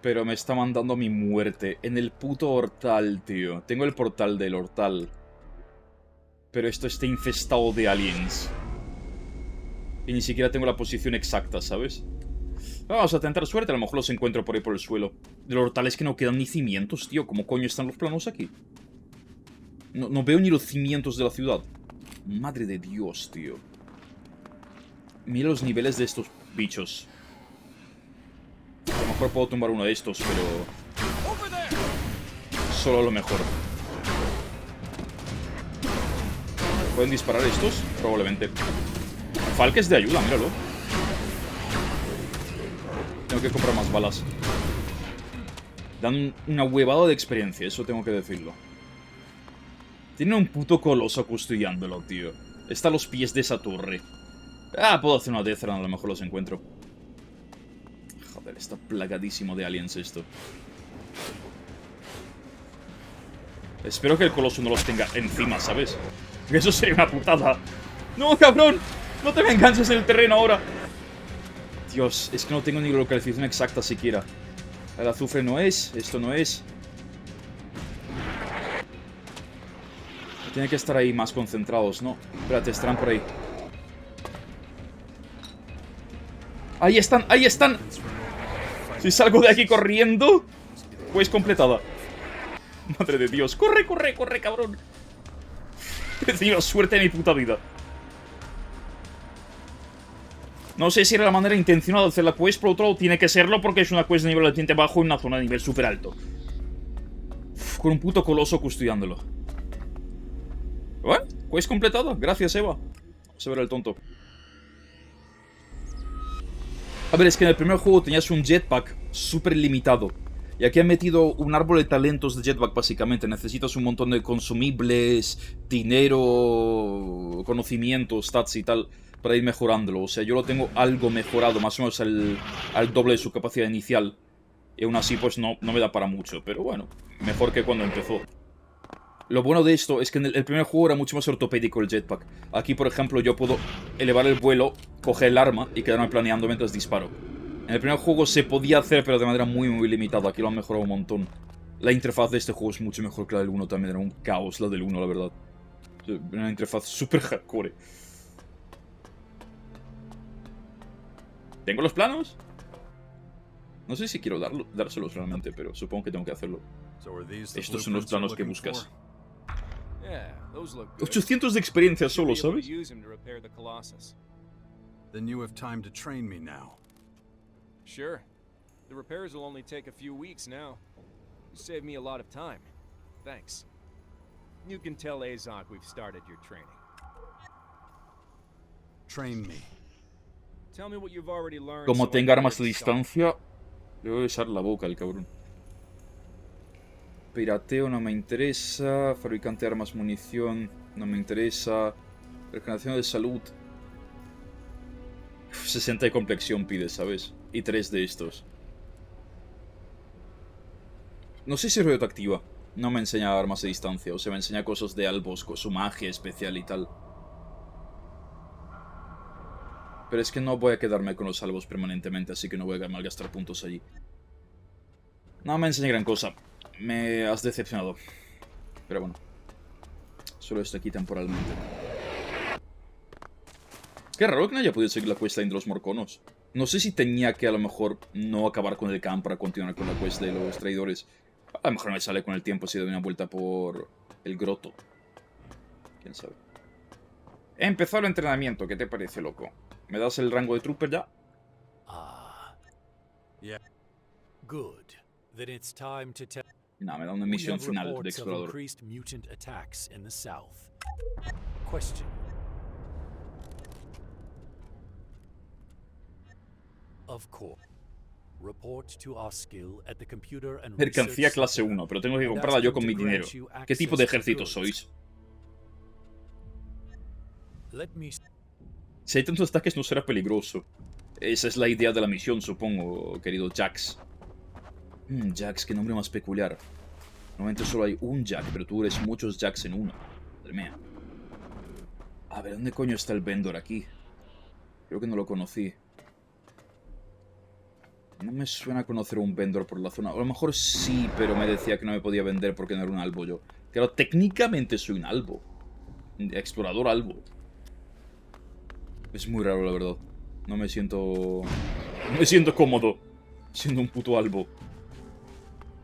Pero me está mandando a mi muerte. En el puto hortal, tío. Tengo el portal del hortal. Pero esto está infestado de aliens. Y ni siquiera tengo la posición exacta, ¿sabes? Vamos a tentar suerte, a lo mejor los encuentro por ahí por el suelo. Del hortal es que no quedan ni cimientos, tío. ¿Cómo coño están los planos aquí? No veo ni los cimientos de la ciudad. Madre de Dios, tío. Mira los niveles de estos bichos. A lo mejor puedo tumbar uno de estos, pero... Solo lo mejor. ¿Pueden disparar estos? Probablemente. Falk es de ayuda, míralo. Tengo que comprar más balas. Dan una huevada de experiencia, eso tengo que decirlo. Tiene un puto coloso custodiándolo, tío. Está a los pies de esa torre. Ah, puedo hacer una Death Run, a lo mejor los encuentro. Joder, está plagadísimo de aliens esto. Espero que el coloso no los tenga encima, ¿sabes? Porque eso sería una putada. ¡No, cabrón! ¡No te me enganches en el terreno ahora! Dios, es que no tengo ni localización exacta siquiera. El azufre no es, esto no es. Tiene que estar ahí más concentrados, ¿no? Espérate, estarán por ahí. ¡Ahí están! ¡Ahí están! Si salgo de aquí corriendo, pues completada. Madre de Dios. ¡Corre, corre, corre, cabrón! He tenido suerte en mi puta vida. No sé si era la manera intencionada de hacer la quest, por otro lado tiene que serlo porque es una quest de nivel relativamente bajo en una zona de nivel súper alto. Uf, con un puto coloso custodiándolo. Bueno, quest completada. Gracias, Eva. Vamos a ver el tonto. A ver, es que en el primer juego tenías un jetpack súper limitado. Y aquí han metido un árbol de talentos de jetpack, básicamente. Necesitas un montón de consumibles, dinero, conocimientos, stats y tal, para ir mejorándolo. O sea, yo lo tengo algo mejorado, más o menos al doble de su capacidad inicial. Y aún así, pues no me da para mucho. Pero bueno, mejor que cuando empezó. Lo bueno de esto es que en el primer juego era mucho más ortopédico el jetpack. Aquí, por ejemplo, yo puedo elevar el vuelo, coger el arma y quedarme planeando mientras disparo. En el primer juego se podía hacer, pero de manera muy limitada. Aquí lo han mejorado un montón. La interfaz de este juego es mucho mejor que la del 1 también. Era un caos la del 1, la verdad. Una interfaz súper hardcore. ¿Tengo los planos? No sé si quiero dárselos realmente, pero supongo que tengo que hacerlo. Estos son los planos que buscas. 800 de experiencia solo, ¿sabes? Then you have time to train me now. Sure. The repairs will only take a few weeks now. You saved me a lot of time. Thanks. You can tell Azok we've started your training. Train me. Tell me what you've already learned. Como so I tenga know armas a where to start. distancia, le voy a besar la boca al cabrón. Pirateo no me interesa. Fabricante de armas, munición no me interesa. Regeneración de salud. 60 de complexión pide, ¿sabes? Y 3 de estos. No sé si radioactiva. No me enseña armas a distancia. O sea, me enseña cosas de albos, con su magia especial y tal. Pero es que no voy a quedarme con los albos permanentemente, así que no voy a malgastar puntos allí. No me enseña gran cosa. Me has decepcionado. Pero bueno. Solo estoy aquí temporalmente. Qué raro que no haya podido seguir la quest de los morconos. No sé si tenía que a lo mejor no acabar con el camp para continuar con la quest de los traidores. A lo mejor me sale con el tiempo si doy una vuelta por el groto. Quién sabe. He empezado el entrenamiento. ¿Qué te parece, loco? ¿Me das el rango de trooper ya? Yeah. Good. Then it's time to tell. No, me da una misión final de explorador. Increased mutant attacks in the south. Question. Of course. Report to our skill at the computer and Mercancía clase 1, pero tengo que comprarla yo con mi dinero. ¿Qué tipo de ejército sois? Si hay tantos ataques no será peligroso. Esa es la idea de la misión, supongo, querido Jax. Jax, qué nombre más peculiar. Normalmente solo hay un Jack, pero tú eres muchos Jacks en uno. Madre mía. A ver, ¿dónde coño está el vendor aquí? Creo que no lo conocí. No me suena conocer un vendor por la zona. A lo mejor sí, pero me decía que no me podía vender porque no era un albo yo. Claro, técnicamente soy un albo. Explorador albo. Es muy raro, la verdad. No me siento... No me siento cómodo siendo un puto albo.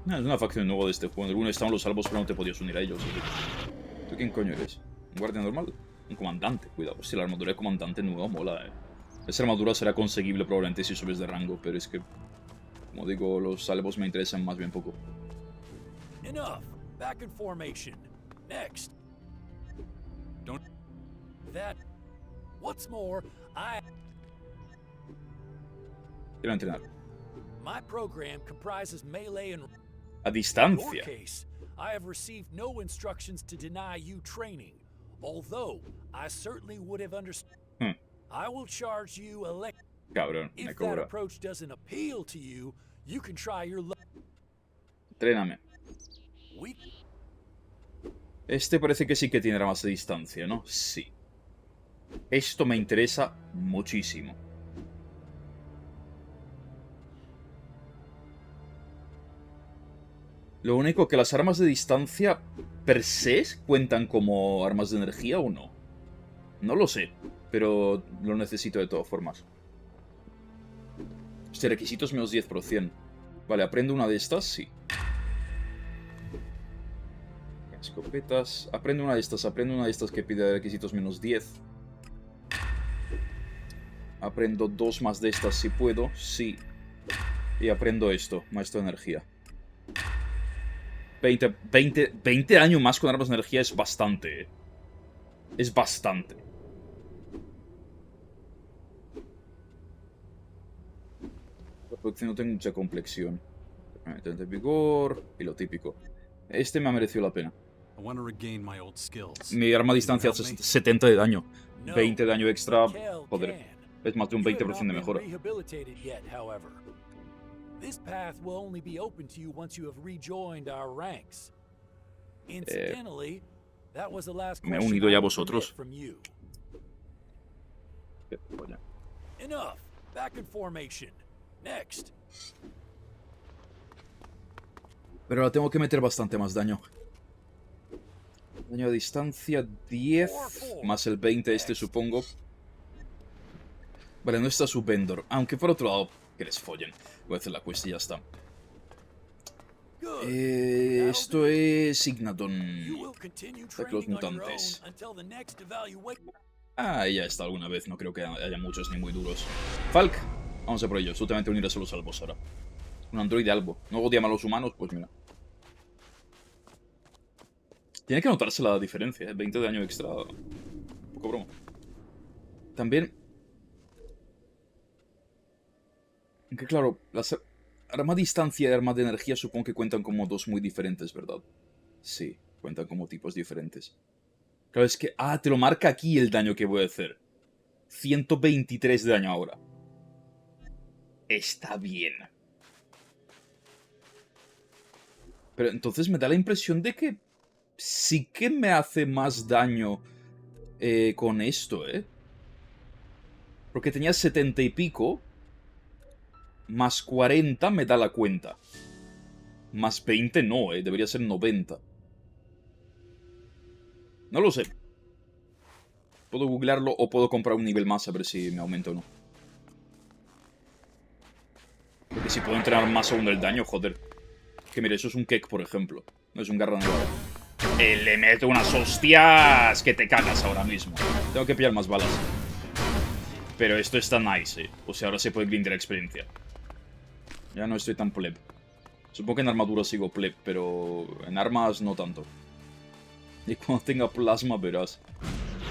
Es una facción nueva de este juego. En alguno estaban los albos, pero no te podías unir a ellos. ¿Tú quién coño eres? ¿Un guardia normal? Un comandante, cuidado. Si la armadura de comandante nueva mola, Esa armadura será conseguible probablemente si subes de rango, pero es que... Como digo, los albos me interesan más bien poco. Enough. Back in formation. Next. Don't... That... What's more, Quiero entrenar. My program comprises melee and... A distancia. In your case, I have received no instructions to deny you training, although I certainly would have understood. I will charge you Cabrón, me If that cobra. approach doesn't appeal to you, you can try your luck. Entréname. Este parece que sí que tiene más de distancia, ¿no? Sí. Esto me interesa muchísimo. Lo único que las armas de distancia per se cuentan como armas de energía o no. No lo sé, pero lo necesito de todas formas. Este requisito es menos 10%. Vale, aprendo una de estas, sí. Escopetas. Aprendo una de estas que pide requisitos menos 10. Aprendo 2 más de estas si puedo, sí. Y aprendo esto, maestro de energía. 20 años más con armas de energía es bastante, Es bastante. La producción no tengo mucha complexión. 30 de vigor y lo típico. Este me ha merecido la pena. Mi arma a distancia hace 70 de daño. 20 de daño extra, joder. Es más de un 20% de mejora. This path will only be open to you once you have rejoined our ranks. Incidentally, that was the last me he unido ya a vosotros. Enough. Back in formation. Next. Pero ahora tengo que meter bastante más daño. Daño a distancia 10 más el 20 este supongo. Vale, no está su vendor. Aunque por otro lado, que les follen. Voy a hacer la quest y ya está. Esto es Ignaton. Ataque los mutantes. Ah, ya está alguna vez. No creo que haya muchos ni muy duros. Falk, vamos a por ello. Tú también te unirás a los albos ahora. Un androide albo. ¿No odia a los humanos? Pues mira. Tiene que notarse la diferencia. 20 de daño extra. Un poco broma. También... Que claro, Arma a distancia y arma de energía supongo que cuentan como dos muy diferentes, ¿verdad? Sí, cuentan como tipos diferentes. Claro, es que... Ah, te lo marca aquí el daño que voy a hacer. 123 de daño ahora. Está bien. Pero entonces me da la impresión de que sí que me hace más daño con esto, ¿eh? Porque tenía 70 y pico. Más 40 me da la cuenta. Más 20 no, debería ser 90. No lo sé. Puedo googlearlo o puedo comprar un nivel más a ver si me aumenta o no. Porque si puedo entrenar más aún el daño, joder. Que mire, eso es un Kek, por ejemplo. No es un Garra Nevada. Le meto unas hostias que te cagas ahora mismo. Tengo que pillar más balas. Pero esto está nice, O sea, ahora se puede grindar experiencia. Ya no estoy tan pleb. Supongo que en armadura sigo pleb, pero en armas no tanto. Y cuando tenga plasma verás.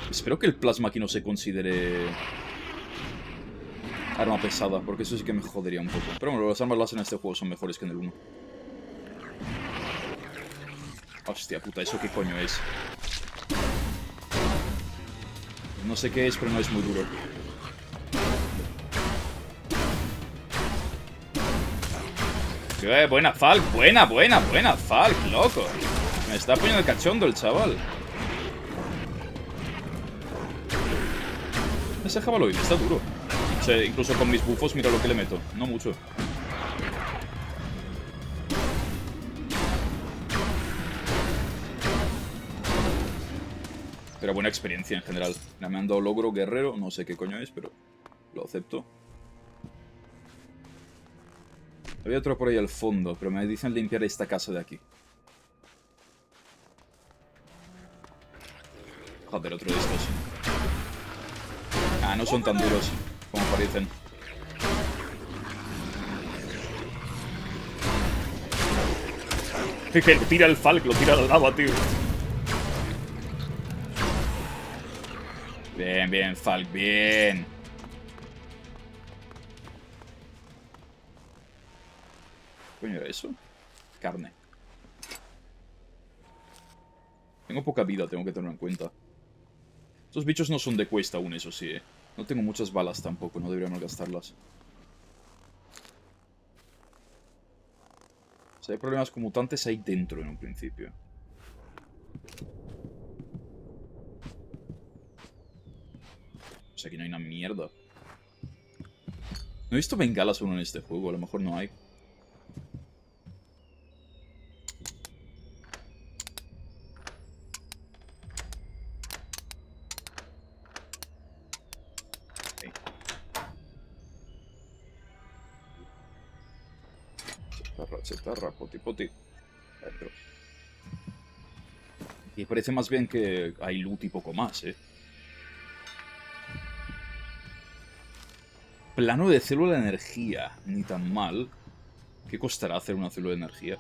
Espero que el plasma aquí no se considere arma pesada, porque eso sí que me jodería un poco. Pero bueno, las armas láser en este juego son mejores que en el 1. Hostia puta, ¿eso qué coño es? No sé qué es, pero no es muy duro. Buena Falk, buena Falk, loco. Me está poniendo el cachondo el chaval. Ese jabaloide está duro. O sea, incluso con mis bufos, mira lo que le meto. No mucho. Pero buena experiencia en general. Me han dado logro guerrero, no sé qué coño es, pero lo acepto. Había otro por ahí al fondo, pero me dicen limpiar esta casa de aquí. Joder, otro de estos. Ah, no son tan duros como parecen. Que lo tira el Falk, lo tira al lava, tío. Bien, bien, Falk, bien. ¿Qué coño era eso? Carne. Tengo poca vida, tengo que tenerlo en cuenta. Estos bichos no son de cuesta aún, eso sí, No tengo muchas balas tampoco, no debería malgastarlas. Si hay problemas con mutantes, hay dentro en un principio. O sea, aquí no hay una mierda. No he visto bengalas aún en este juego, a lo mejor no hay. Chatarra, poti poti. Adentro. Y parece más bien que hay loot y poco más, Plano de célula de energía. Ni tan mal. ¿Qué costará hacer una célula de energía?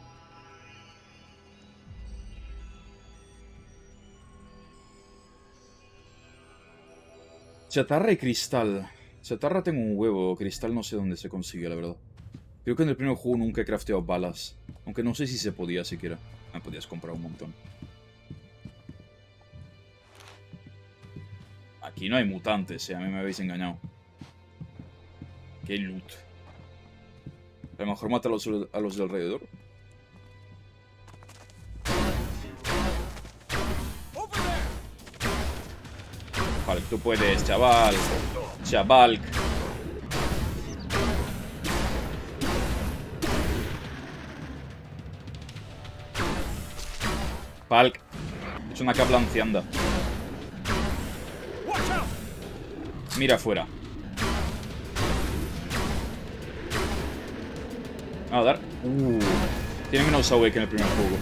Chatarra y cristal. Chatarra tengo un huevo. Cristal no sé dónde se consigue, la verdad. Creo que en el primer juego nunca he crafteado balas. Aunque no sé si se podía siquiera. Me podías comprar un montón. Aquí no hay mutantes, A mí me habéis engañado. Qué loot. A lo mejor mata a los de alrededor. Vale, tú puedes, chaval. Chaval. Falk. Es una cabla anciana. Mira afuera. A dar. Tiene menos AOE que en el primer juego.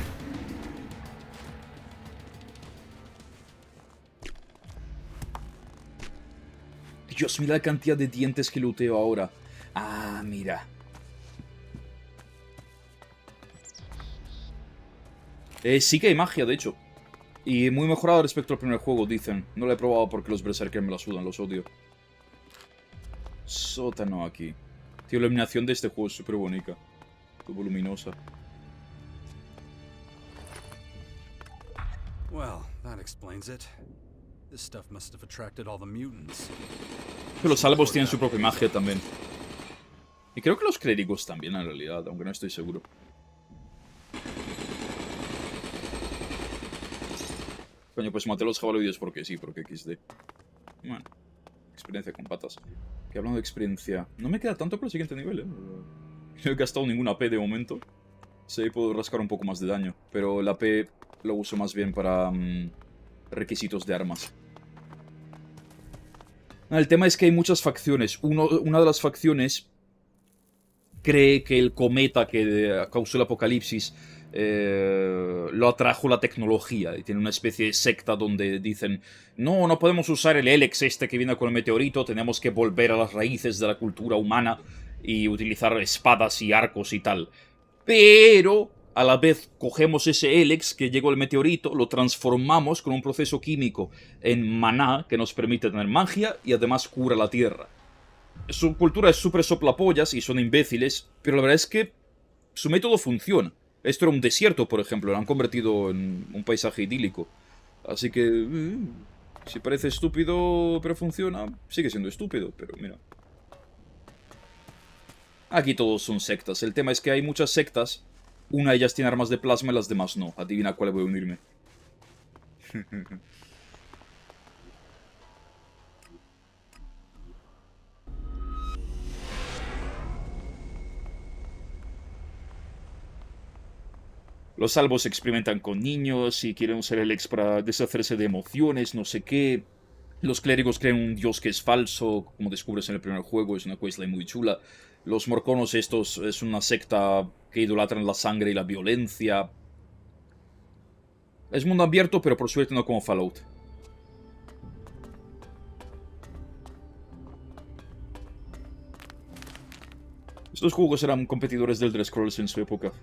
Dios, mira la cantidad de dientes que looteo ahora. Ah, mira. Sí que hay magia, de hecho. Y muy mejorado respecto al primer juego, dicen. No lo he probado porque los berserkers me la sudan, los odio. Sótano aquí. Tío, la iluminación de este juego es súper bonita. voluminosa. Well, that explains it. This stuff must have attracted all the mutants. Pero los salvos tienen su propia magia también. Y creo que los clérigos también, en realidad, aunque no estoy seguro. Coño, pues maté a los jabaloides porque sí, porque XD. Bueno, experiencia con patas. Que hablando de experiencia, no me queda tanto para el siguiente nivel, ¿eh? No he gastado ninguna AP de momento. Sí, puedo rascar un poco más de daño, pero la AP lo uso más bien para requisitos de armas. El tema es que hay muchas facciones. Una de las facciones cree que el cometa que causó el apocalipsis lo atrajo la tecnología. Y tiene una especie de secta donde dicen: no podemos usar el Elex este que viene con el meteorito, tenemos que volver a las raíces de la cultura humana y utilizar espadas y arcos y tal. Pero a la vez cogemos ese Elex que llegó el meteorito, lo transformamos con un proceso químico en maná que nos permite tener magia y además cura la tierra. Su cultura es súper soplapollas y son imbéciles, pero la verdad es que su método funciona. Esto era un desierto, por ejemplo, lo han convertido en un paisaje idílico. Así que, si parece estúpido pero funciona, sigue siendo estúpido, pero mira. Aquí todos son sectas. El tema es que hay muchas sectas. Una de ellas tiene armas de plasma y las demás no. Adivina a cuál voy a unirme. Los salvos experimentan con niños y quieren usar el Elex para deshacerse de emociones, no sé qué. Los clérigos creen un dios que es falso, como descubres en el primer juego, es una questline muy chula. Los morconos estos es una secta que idolatran la sangre y la violencia. Es mundo abierto, pero por suerte no como Fallout. Estos juegos eran competidores del Elder Scrolls en su época.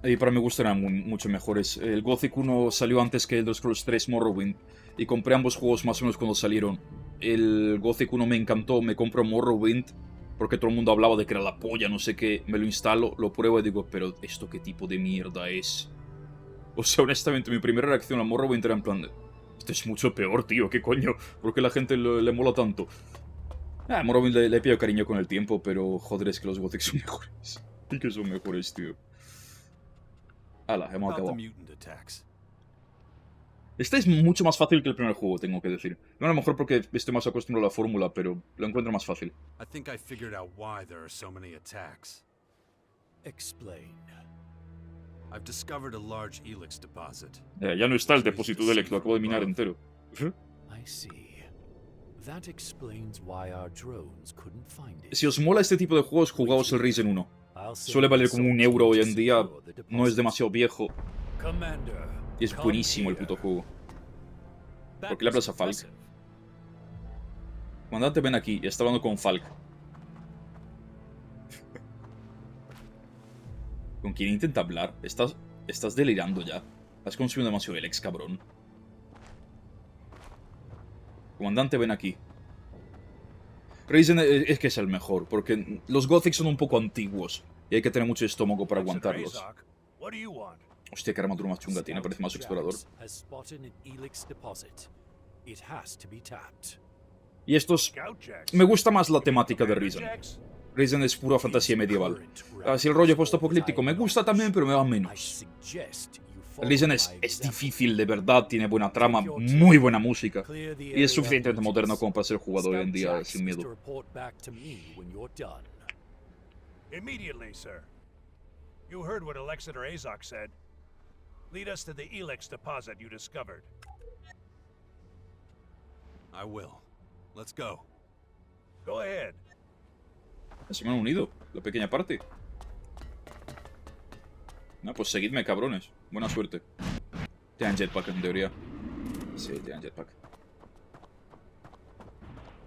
Y para mi gusto eran mucho mejores. El Gothic 1 salió antes que el Elder Scrolls 3 Morrowind. Y compré ambos juegos más o menos cuando salieron. El Gothic 1 me encantó, me compro Morrowind. Porque todo el mundo hablaba de que era la polla, no sé qué. Me lo instalo, lo pruebo y digo, pero ¿esto qué tipo de mierda es? O sea, honestamente, mi primera reacción a Morrowind era en plan de: esto es mucho peor, tío, ¿qué coño? ¿Por qué la gente le mola tanto? Morrowind le he pillado cariño con el tiempo, pero joder, es que los Gothic son mejores. Y que son mejores, tío. Hala, hemos acabado. Este es mucho más fácil que el primer juego, tengo que decir. No a lo mejor porque estoy más acostumbrado a la fórmula, pero lo encuentro más fácil. I think I figured out why there are so many attacks. Explain. I've discovered a large Elex deposit. Ya no está el depósito de Elex, lo acabo de minar entero. I see. That explains why our drones couldn't find it. Si os mola este tipo de juegos, jugaos el Raeven 1. Suele valer como €1 hoy en día, no es demasiado viejo. Y es buenísimo el puto juego. ¿Por qué le hablas a Falk? Comandante, ven aquí, está hablando con Falk. ¿Con quién intenta hablar? Estás delirando ya. Has consumido demasiado Elex, cabrón. Comandante, ven aquí. Raeven es que es el mejor, porque los Gothic son un poco antiguos. Y hay que tener mucho estómago para aguantarlos. Hostia, qué armadura más chunga tiene, parece más explorador. Y estos... Me gusta más la temática de Raeven. Raeven es pura fantasía medieval. Así el rollo post-apocalíptico me gusta también, pero me va menos. Raeven es difícil, de verdad, tiene buena trama, muy buena música. Y es suficientemente moderno como para ser jugado hoy en día sin miedo. Immediately, sir. You heard what Alexander Azok said. Lead us to the Elex deposit you discovered. I will. Let's go. Go ahead. Se me han unido, la pequeña parte. Pues seguidme, cabrones. Buena suerte. Tienen jetpack, en teoría. Sí, tienen jetpack.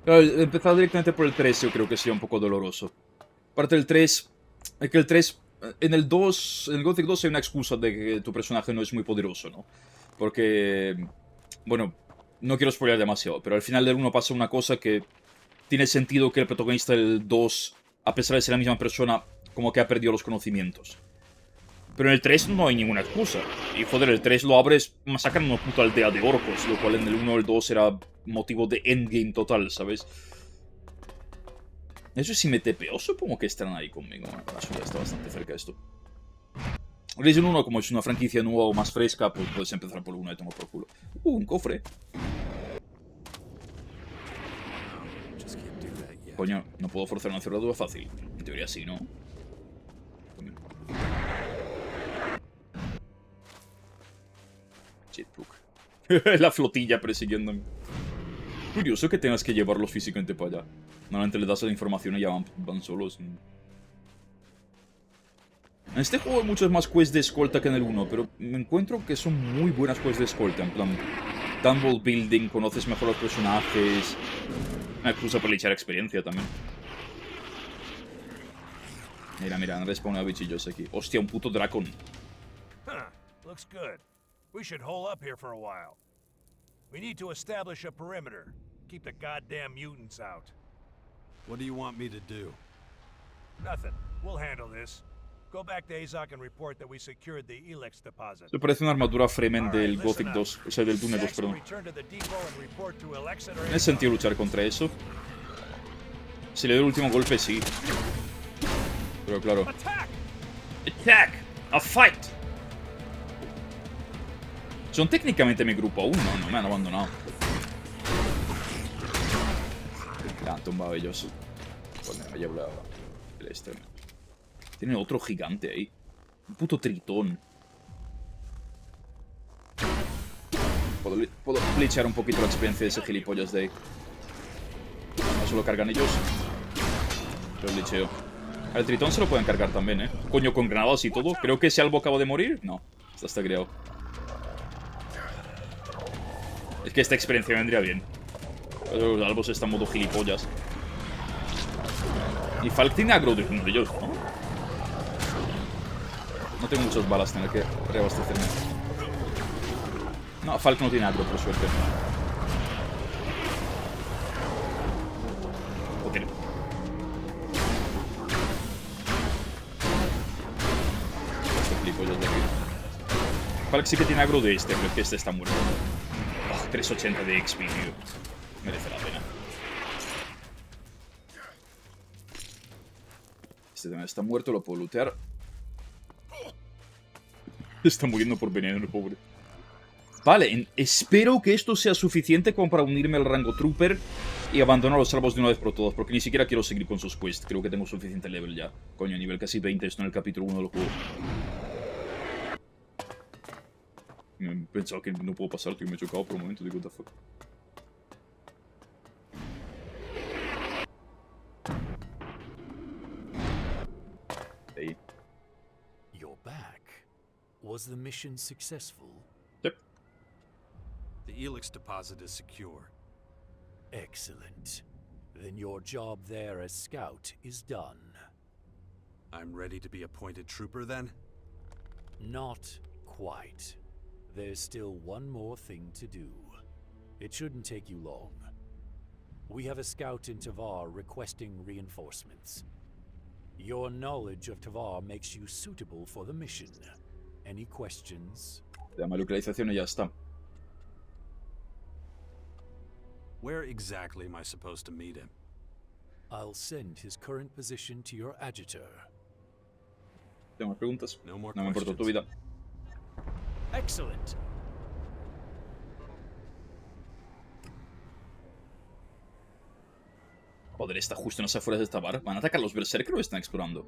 Claro, empezar directamente por el 3 yo creo que sería un poco doloroso. Aparte del 3... Es que el 3... En el 2... En el Gothic 2 hay una excusa de que tu personaje no es muy poderoso, ¿no? Porque... Bueno, no quiero spoiler demasiado, pero al final del 1 pasa una cosa que... Tiene sentido que el protagonista del 2, a pesar de ser la misma persona, como que ha perdido los conocimientos. Pero en el 3 no hay ninguna excusa. Y joder, el 3 lo abres, masacran una puta aldea de orcos, lo cual en el 1 o el 2 era motivo de endgame total, ¿sabes? Eso sí me tepeó, supongo que estarán ahí conmigo. Eso ya está bastante cerca de esto. Resident 1, como es una franquicia nueva o más fresca, pues puedes empezar por una y tomar por culo. Un cofre. Coño, no puedo forzar una cerradura fácil. En teoría sí, ¿no? Coño. Jetpack. La flotilla persiguiéndome. Curioso que tengas que llevarlos físicamente para allá. Normalmente le das la información y ya van solos. En este juego hay muchas más quests de escolta que en el 1, pero me encuentro que son muy buenas quests de escolta. En plan, dan world building, conoces mejor a los personajes. Una excusa para echar experiencia también. Mira, mira, han respawnado bichillos aquí. Hostia, un puto dragón. Looks good. We should hole up here for a while. We need to establish a perimeter. Keep the goddamn mutants out. What do you want me to do? Nothing. We'll handle this. Go back to Azok and report that we secured the Elex deposit. Se parece una armadura Fremen del Gothic 2, o sea, del Dune 2, perdón. ¿Tiene sentido luchar contra eso? Si le doy el último golpe, sí. Pero claro. Attack! A fight! Son técnicamente mi grupo aún, no me han abandonado. Ya, han tumbado ellos. Bueno, me llevo el este. Tiene otro gigante ahí. Un puto tritón. Puedo glitchar un poquito la experiencia de ese gilipollas de ahí. No solo cargan ellos. Lo glitcheo. Al tritón se lo pueden cargar también, ¿eh? Coño, con granadas y todo. Creo que ese albo acaba de morir. No, está creado. Es que esta experiencia vendría bien. Los albos están en modo gilipollas. Y Falk tiene agro de uno de ellos, ¿no? No tengo muchas balas, tener que reabastecerme. No, Falk no tiene agro, por suerte. Joder. Gilipollas de aquí. Falk sí que tiene agro de este, pero es que este está muerto. 380 de XP, tío. Merece la pena. Este también está muerto, lo puedo lootear. Está muriendo por veneno, el pobre. Vale, espero que esto sea suficiente como para unirme al rango Trooper y abandonar los salvos de una vez por todas, porque ni siquiera quiero seguir con sus quests. Creo que tengo suficiente level ya. Coño, nivel casi 20, esto en el capítulo 1 del juego. Me he pensado que no puedo pasar, tío, me he chocado por un momento, digo, what the fuck. Ahí. You're back. Was the mission successful? Yep. The Elex deposit is secure. Excellent. Then your job there as scout is done. I'm ready to be appointed trooper then? Not quite. There's still one more thing to do. It shouldn't take you long. We have a scout in Tavar requesting reinforcements. Your knowledge of Tavar makes you suitable for the mission. Any questions? Le damos localización y ya está. Where exactly am I supposed to meet him? I'll send his current position to your adjutor. ¿Tengo más preguntas? No more no me importa tu vida. Excellent. Joder, está justo en las afueras de esta bar. ¿Van a atacar los berserkers o están explorando?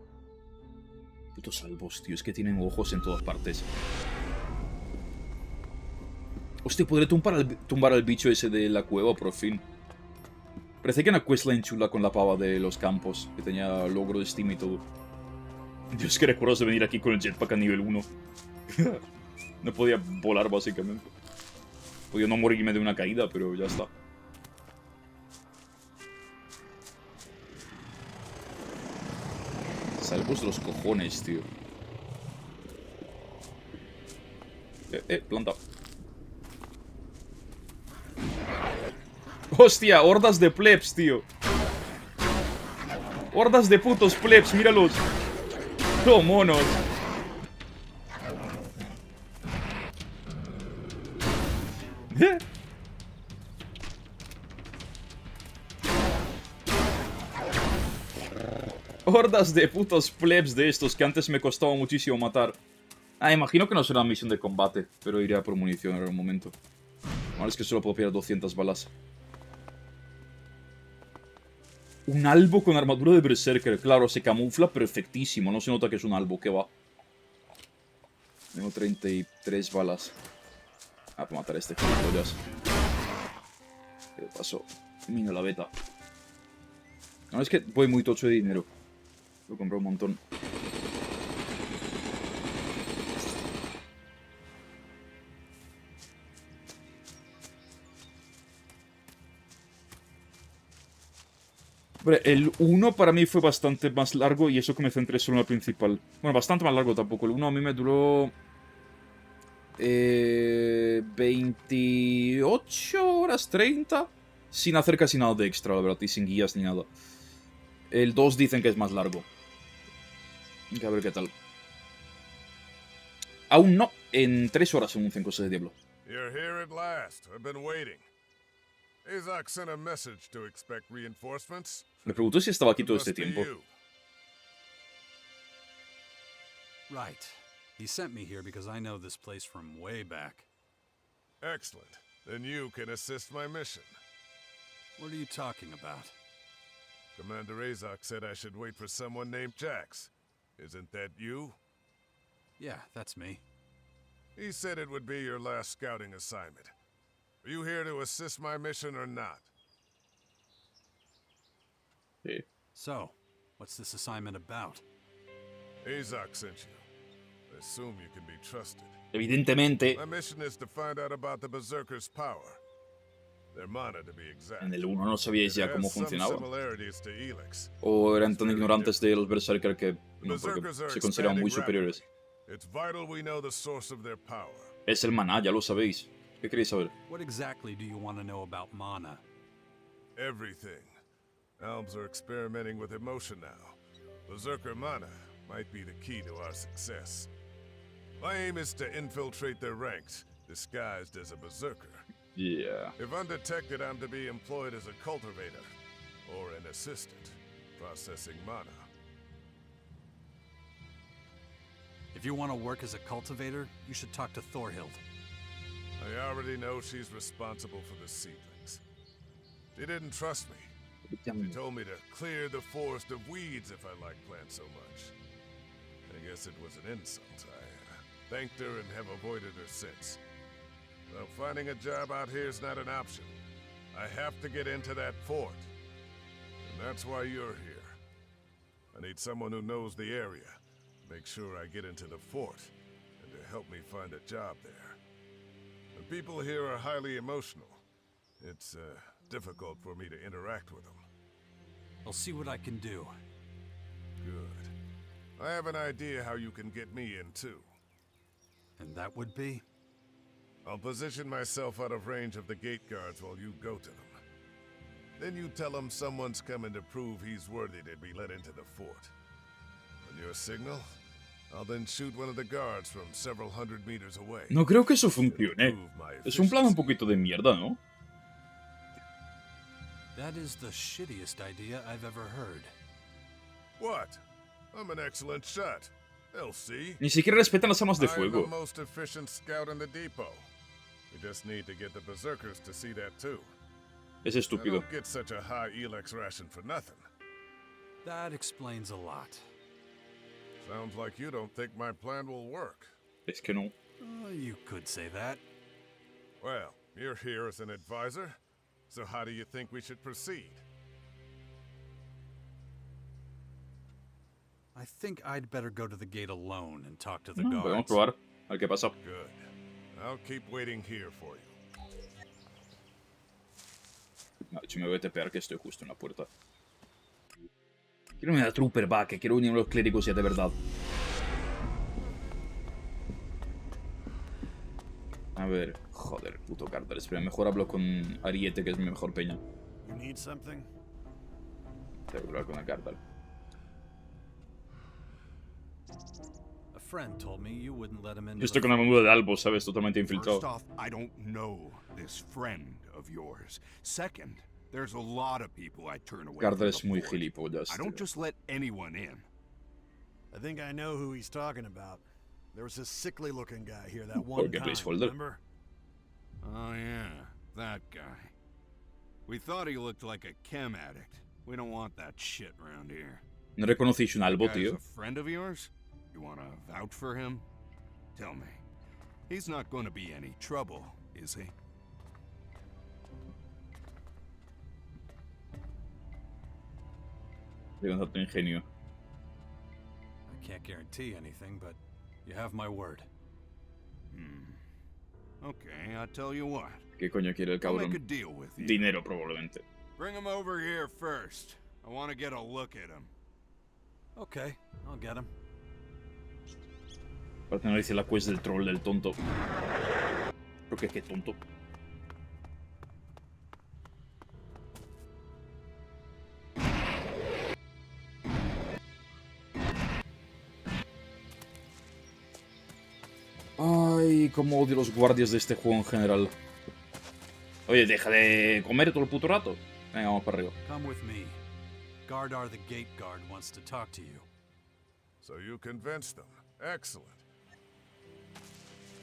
Putos salvos, tío. Es que tienen ojos en todas partes. Hostia, podré tumbar al bicho ese de la cueva, por fin. Parece que una questline chula con la pava de los campos. Que tenía logro de Steam y todo. Dios, que recuerdos de venir aquí con el jetpack a nivel 1. No podía volar, básicamente. Podía no morirme de una caída, pero ya está. Salvos de los cojones, tío. Planta. Hostia, hordas de plebs, tío. Hordas de putos plebs, míralos. ¡Oh, monos! Hordas de putos plebs de estos que antes me costaba muchísimo matar. Ah, imagino que no será misión de combate, pero iré a por munición en algún momento. Ahora es que solo puedo pillar 200 balas. Un albo con armadura de berserker. Claro, se camufla perfectísimo. No se nota que es un albo, que va. Tengo 33 balas. Ah, para matar a este gilipollas. ¿Qué pasó? Mira la beta. No, es que voy muy tocho de dinero. Lo compré un montón. Hombre, el 1 para mí fue bastante más largo y eso que me centré solo en la principal. Bueno, bastante más largo tampoco. El 1 a mí me duró... 28 horas 30 sin hacer casi nada de extra, la verdad, y sin guías ni nada. El 2 dicen que es más largo. A ver qué tal. Aún no. En 3 horas anuncian cosas de Diablo. You're here at last. I've been waiting. Azok sent a message to expect reinforcements. Me preguntó si estaba aquí todo este tiempo. Right. He sent me here because I know this place from way back. Excellent. Then you can assist my mission. What are you talking about? Commander Azok said I should wait for someone named Jax. Isn't that you? Yeah, that's me. He said it would be your last scouting assignment. Are you here to assist my mission or not? Sí. So, what's this assignment about? Azok sent you. I assume you can be trusted. Evidentemente. My mission is to find out about the Berserker's power. Their mana, to be exact. En el 1 no sabíais ya cómo It has some funcionaba. similarities to Elex. O eran tan ignorantes de los Berserker que no, porque se consideraban muy superiores. It's vital we know the source of their power. Es el maná, ya lo sabéis. ¿Qué queréis saber? What exactly do you want to know about mana? Everything. Elves are experimenting with emotion now. Berserker mana might be the key to our success. My aim is to infiltrate their ranks, disguised as a berserker. Yeah. If undetected, I'm to be employed as a cultivator, or an assistant, processing mana. If you want to work as a cultivator, you should talk to Thorhild. I already know she's responsible for the seedlings. She didn't trust me. She told me to clear the forest of weeds if I like plants so much. I guess it was an insult. I thanked her and have avoided her since. Well, finding a job out here is not an option. I have to get into that fort. And that's why you're here. I need someone who knows the area. Make sure I get into the fort, and to help me find a job there. The people here are highly emotional. It's difficult for me to interact with them. I'll see what I can do. Good. I have an idea how you can get me in too. And that would be? I'll position myself out of range of the gate guards while you go to them. Then you tell them someone's coming to prove he's worthy to be let into the fort. On your signal, I'll then shoot one of the guards from several hundred meters away. No creo que eso funcione. Es un plan un poquito de mierda, ¿no? That is the shittiest idea I've ever heard. What? I'm an excellent shot. They'll see. Ni siquiera respetan las armas de fuego. I'm the most efficient scout in the depot. We just need to get the berserkers to see that too. Es estúpido. I don't get such a high Elex ration for nothing. That explains a lot. Sounds like you don't think my plan will work. Es que no. You could say that. Well, you're here as an advisor, so how do you think we should proceed? I think I'd better go to the gate alone and talk to the No, podemos guards. probar. A ver qué pasa. Good. I'll keep waiting here for you. De hecho, me voy a tepear que estoy justo en la puerta. Quiero unir a Trooper, va, que quiero unir a los clérigos ya de verdad. A ver, joder, puto Carter. Espera, mejor hablo con Ariete, que es mi mejor peña. You need something? Tengo que hablar con el Carter. A friend told me you wouldn't let him in. Esto con armadura de albo, ¿sabes? Totalmente First infiltrado. off, I don't know this friend of yours. Second, there's a lot of people I turn away Gardar from es muy the fort. gilipollas, I don't tío. just let anyone in. I think I know who he's talking about. There was this sickly-looking guy here that one Okay, time, placeholder. remember? Oh yeah, that guy. We thought he looked like a chem addict. We don't want that shit around here. ¿No reconocéis un albo, Guy's tío? a friend of yours? You wanna vouch for him? Tell me. He's not gonna be any trouble, is he? Levanta tu ingenio. I can't guarantee anything, but you have my word. Okay, I'll tell you what. ¿Qué coño quiere el I'll make cabrón? a deal with you. Dinero, probablemente. Bring him over here first. I want to get a look at him. Okay, I'll get him. Para tener dice la quest del troll del tonto. Porque es que tonto. Ay, cómo odio los guardias de este juego en general. Oye, deja de comer todo el puto rato. Venga, vamos para arriba. Come with me. Gardar the gate guard wants to talk to you. So you convinced them. Excellent.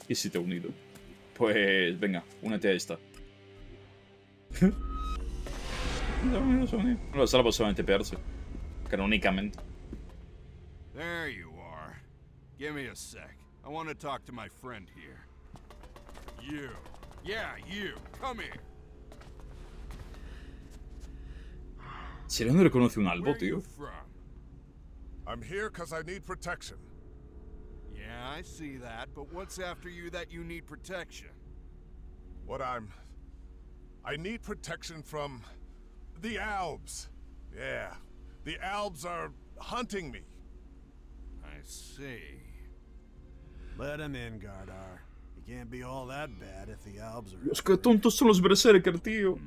¿Y si te he unido? Pues venga, únete a esta. No, salvo solamente pegarse. Canónicamente. There you are. Give me a sec. I want to talk to my friend here. You. Yeah, you. Come here. ¿Serio no reconoce un albo, Where tío? you from? I'm here because I need protection. Yeah, I see that, but what's after you that you need protection? I need protection from the Albs. Yeah, the Albs are hunting me. I see. Let him in, Gardar. He can't be all that bad if the Albs are... Dios, qué tontos son los berserker, tío.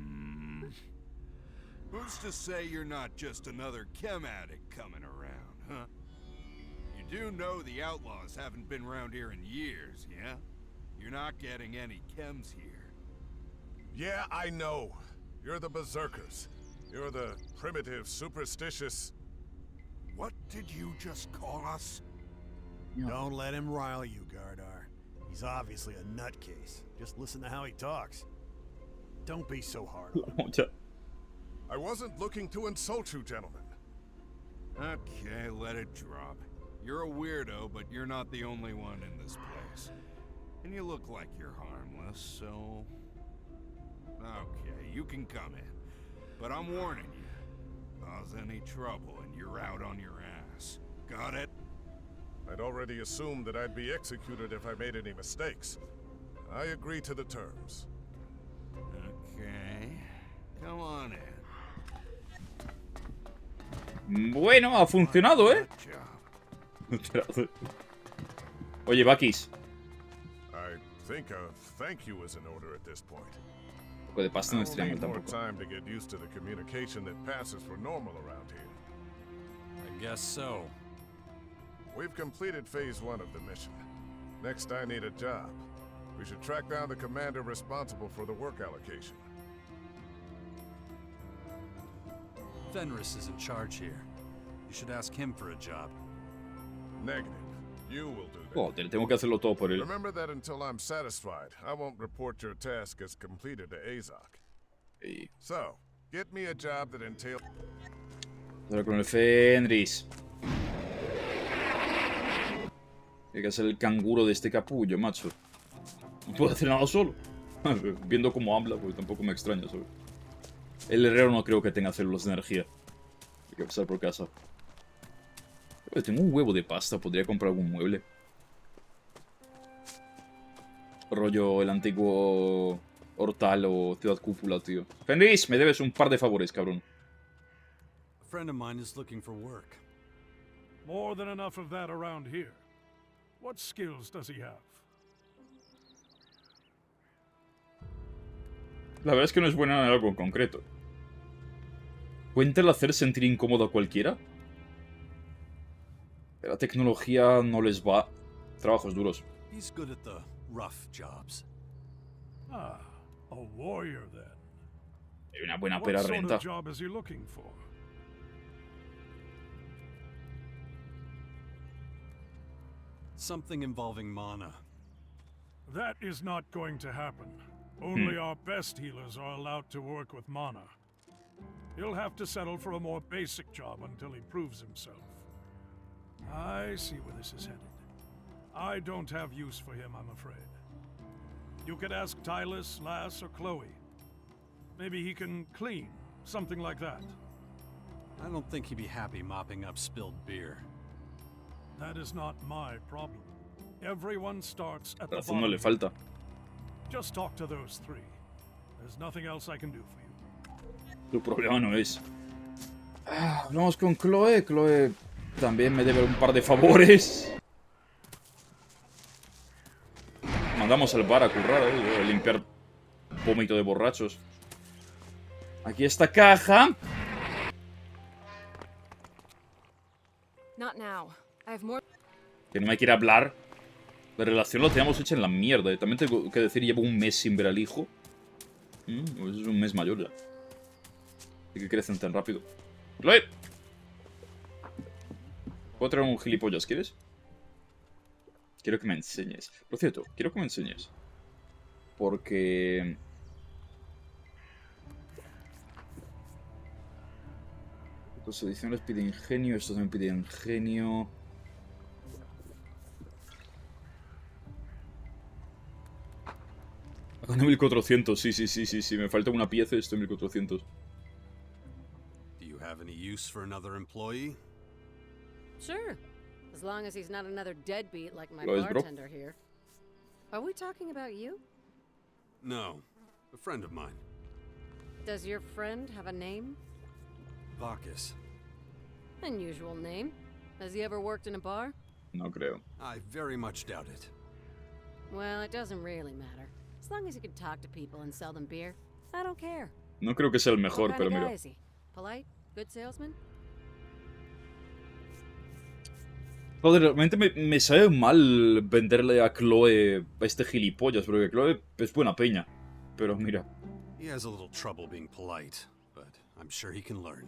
Who's to say you're not just another chem addict coming around, huh? You do know the outlaws haven't been around here in years, yeah? You're not getting any chems here. Yeah, I know. You're the berserkers. You're the primitive, superstitious... What did you just call us? Don't let him rile you, Gardar. He's obviously a nutcase. Just listen to how he talks. Don't be so hard on him. I wasn't looking to insult you, gentlemen. Okay, let it drop. You're a weirdo, but you're not the only one in this place. And you look like you're harmless, so... Okay, you can come in. But I'm warning you. Cause any trouble and you're out on your ass. Got it? I'd already assumed that I'd be executed if I made any mistakes. I agree to the terms. Okay. Come on in. Bueno, ha funcionado, ¿eh? Oye, Bakis. I think a thank you is in order at this point. Un poco de pasta no estaría mal I'll need more tampoco. time to get used to the communication that passes for normal around here. I guess so. We've completed phase 1 of the mission. Next, I need a job. We should track down the commander responsible for the work allocation. Fenris is in charge here. You should ask him for a job. Negative. You will do that. Joder, tengo que hacerlo todo por él. Remember that until I'm satisfied, I won't report your task as completed to Azok. Sí. So, get me a job that entails... Ahora con el Fenris. Tiene que ser el canguro de este capullo, macho. No puedo hacer nada solo. Viendo cómo habla, pues tampoco me extraña, ¿sabes? El herrero no creo que tenga células de energía. Hay que pasar por casa. Oye, tengo un huevo de pasta. Podría comprar algún mueble. Rollo el antiguo Hortal o Ciudad Cúpula, tío. Fenris, me debes un par de favores, cabrón. A friend of mine is looking for work. More than enough of that around here. What skills does he have? La verdad es que no es buena en algo en concreto. ¿Cuenta el hacer sentir incómodo a cualquiera? La tecnología no les va. Trabajos duros. He's good at the rough jobs. Ah, a warrior then. Hay una buena What pera sort renta. of job is he looking for? Something involving mana. That is not going to happen. Only our best healers are allowed to work with mana. He'll have to settle for a more basic job until he proves himself. I see where this is headed. I don't have use for him, I'm afraid. You could ask Tylus, Lass, or Chloe. Maybe he can clean, something like that. I don't think he'd be happy mopping up spilled beer. That is not my problem. Everyone starts at the Razón no bottom. le falta. Just talk to those three. There's nothing else I can do for you. Tu problema no es. Hablamos con Chloe. Chloe también me debe un par de favores. Mandamos al bar a currar, a limpiar vómito de borrachos. Aquí esta caja. Not now. I have more. Que no me quiere hablar. La relación la teníamos hecha en la mierda. También tengo que decir, llevo un mes sin ver al hijo. Pues es un mes mayor ya. ¿Y que crecen tan rápido? ¡Chloe! ¿Puedo traer un gilipollas? ¿Quieres? Quiero que me enseñes. Por cierto, quiero que me enseñes. Porque... Estas ediciones pide ingenio. Esto también pide ingenio. A 1400, sí. Me falta una pieza y estoy en 1400. Do you have any use for another employee? Sure. As long as he's not another deadbeat like my Lo es, bro. bartender here. Are we talking about you? No. A friend of mine. Does your friend have a name? Bacchus. Unusual name. Has he ever worked in a bar? No creo. I very much doubt it. Well, it doesn't really matter. As long as he can talk to people and sell them beer, I don't care. No creo que sea el What mejor, kind pero of guy mira. is he? Polite? Good salesman? Joder, realmente me sabe mal venderle a Chloe a este gilipollas, porque Chloe es buena peña. Pero mira. He has a little trouble being polite, but I'm sure he can learn.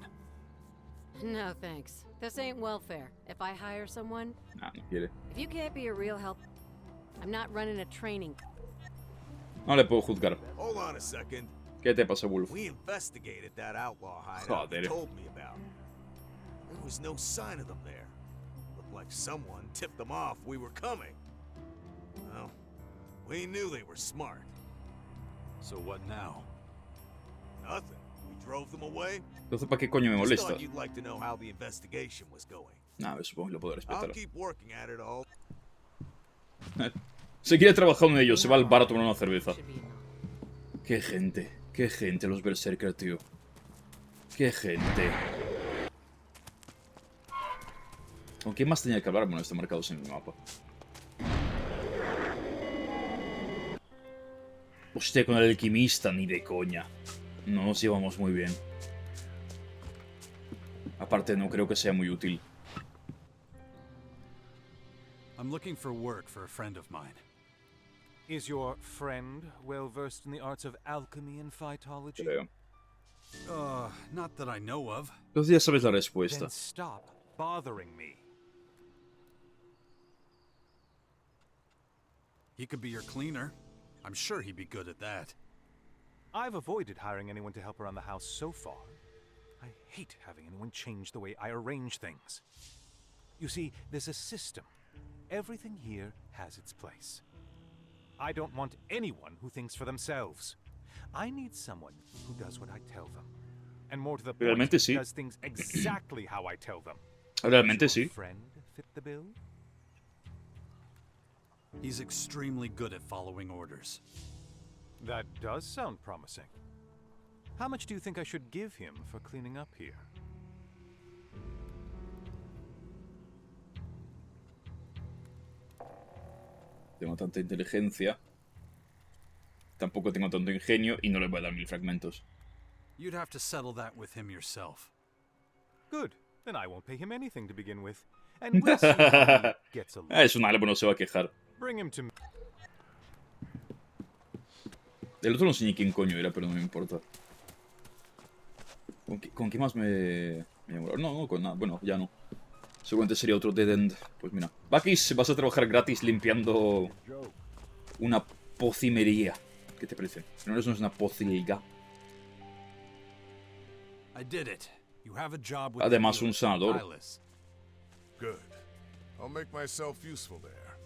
No thanks. This ain't welfare. If I hire someone, Nah, no quiere. if you can't be a real help, I'm not running a training. No le puedo juzgar. Hold on a second. ¿Qué te pasa, Wolf? We investigated that outlaw hideout you Joder. told me about. There was no sign of them there. Looked like someone tipped them off we were coming. Well, we knew they were smart. So what now? Nothing. We drove them away. Entonces, ¿para qué coño me Just molesta? thought you'd like to know how the investigation was going. Nah, supongo que lo puedo I'll respetar. keep working at it all. Se quiere trabajar en ello, se va al bar a tomar una cerveza. Qué gente los Berserker, tío. Qué gente. ¿Con quién más tenía que hablar? Bueno, están marcados en el mapa. Hostia, con el alquimista, ni de coña. No nos llevamos muy bien. Aparte, no creo que sea muy útil. I'm looking for work for a friend of mine. Is your friend well versed in the arts of alchemy and phytology? Creo. Not that I know of. Entonces ya sabes la respuesta. Then stop bothering me. He could be your cleaner. I'm sure he'd be good at that. I've avoided hiring anyone to help around the house so far. I hate having anyone change the way I arrange things. You see, there's a system. Everything here has its place. I don't want anyone who thinks for themselves. I need someone who does what I tell them. And more to the point, Realmente sí. does things exactly how I tell them. Realmente Does your sí. friend fit the bill? He's extremely good at following orders. That does sound promising. How much do you think I should give him for cleaning up here? Tengo tanta inteligencia. Tampoco tengo tanto ingenio y no le voy a dar 1000 fragmentos. You'd have to settle that with him yourself. Good. Then I won't pay him anything to begin with. and we'll see how he gets along. Es un algo, no se va a quejar. Bring him to me. El otro no sé ni quién coño era, pero no me importa. ¿Con qué más me No, no, con nada. Bueno, ya no. Seguramente sería otro dead end. Pues mira. Bakis, vas a trabajar gratis limpiando una pocimería. ¿Qué te parece? No es una pocilga. Además, un sanador. Good. I'll make myself useful there.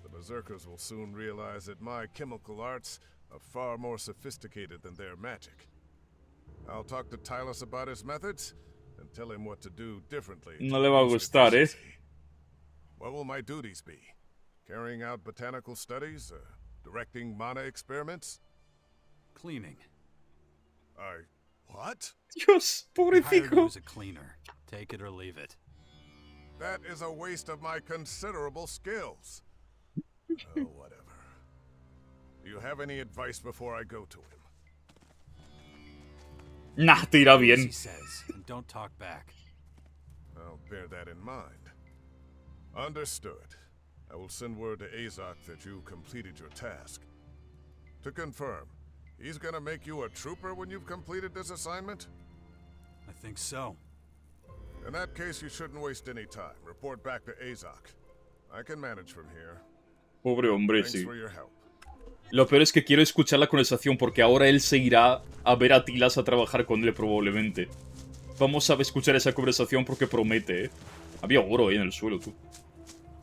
The Berserkers will soon realize that my chemical arts are far more sophisticated than their magic. I'll talk to Tylus about his methods and tell him what to do differently. No le va a gustar, ¿eh? What will my duties be? Carrying out botanical studies? Directing mana experiments? Cleaning. What? Dios, pobrecito. As a cleaner. Take it or leave it. That is a waste of my considerable skills. Oh, whatever. Do you have any advice before I go to him? Nah, te irá bien. Don't talk back. I'll bear that in mind. Understood. I will send word to Azok that you completed your task. To confirm, he's gonna make you a trooper when you've completed this assignment? I think so. In that case, you shouldn't waste any time. Report back to Azok. I can manage from here. Pobre hombre, Thanks sí. for your help. Lo peor es que quiero escuchar la conversación porque ahora él se irá a ver a Tilas a trabajar con él probablemente. Vamos a escuchar esa conversación porque promete, ¿eh? Había oro ahí en el suelo, tú.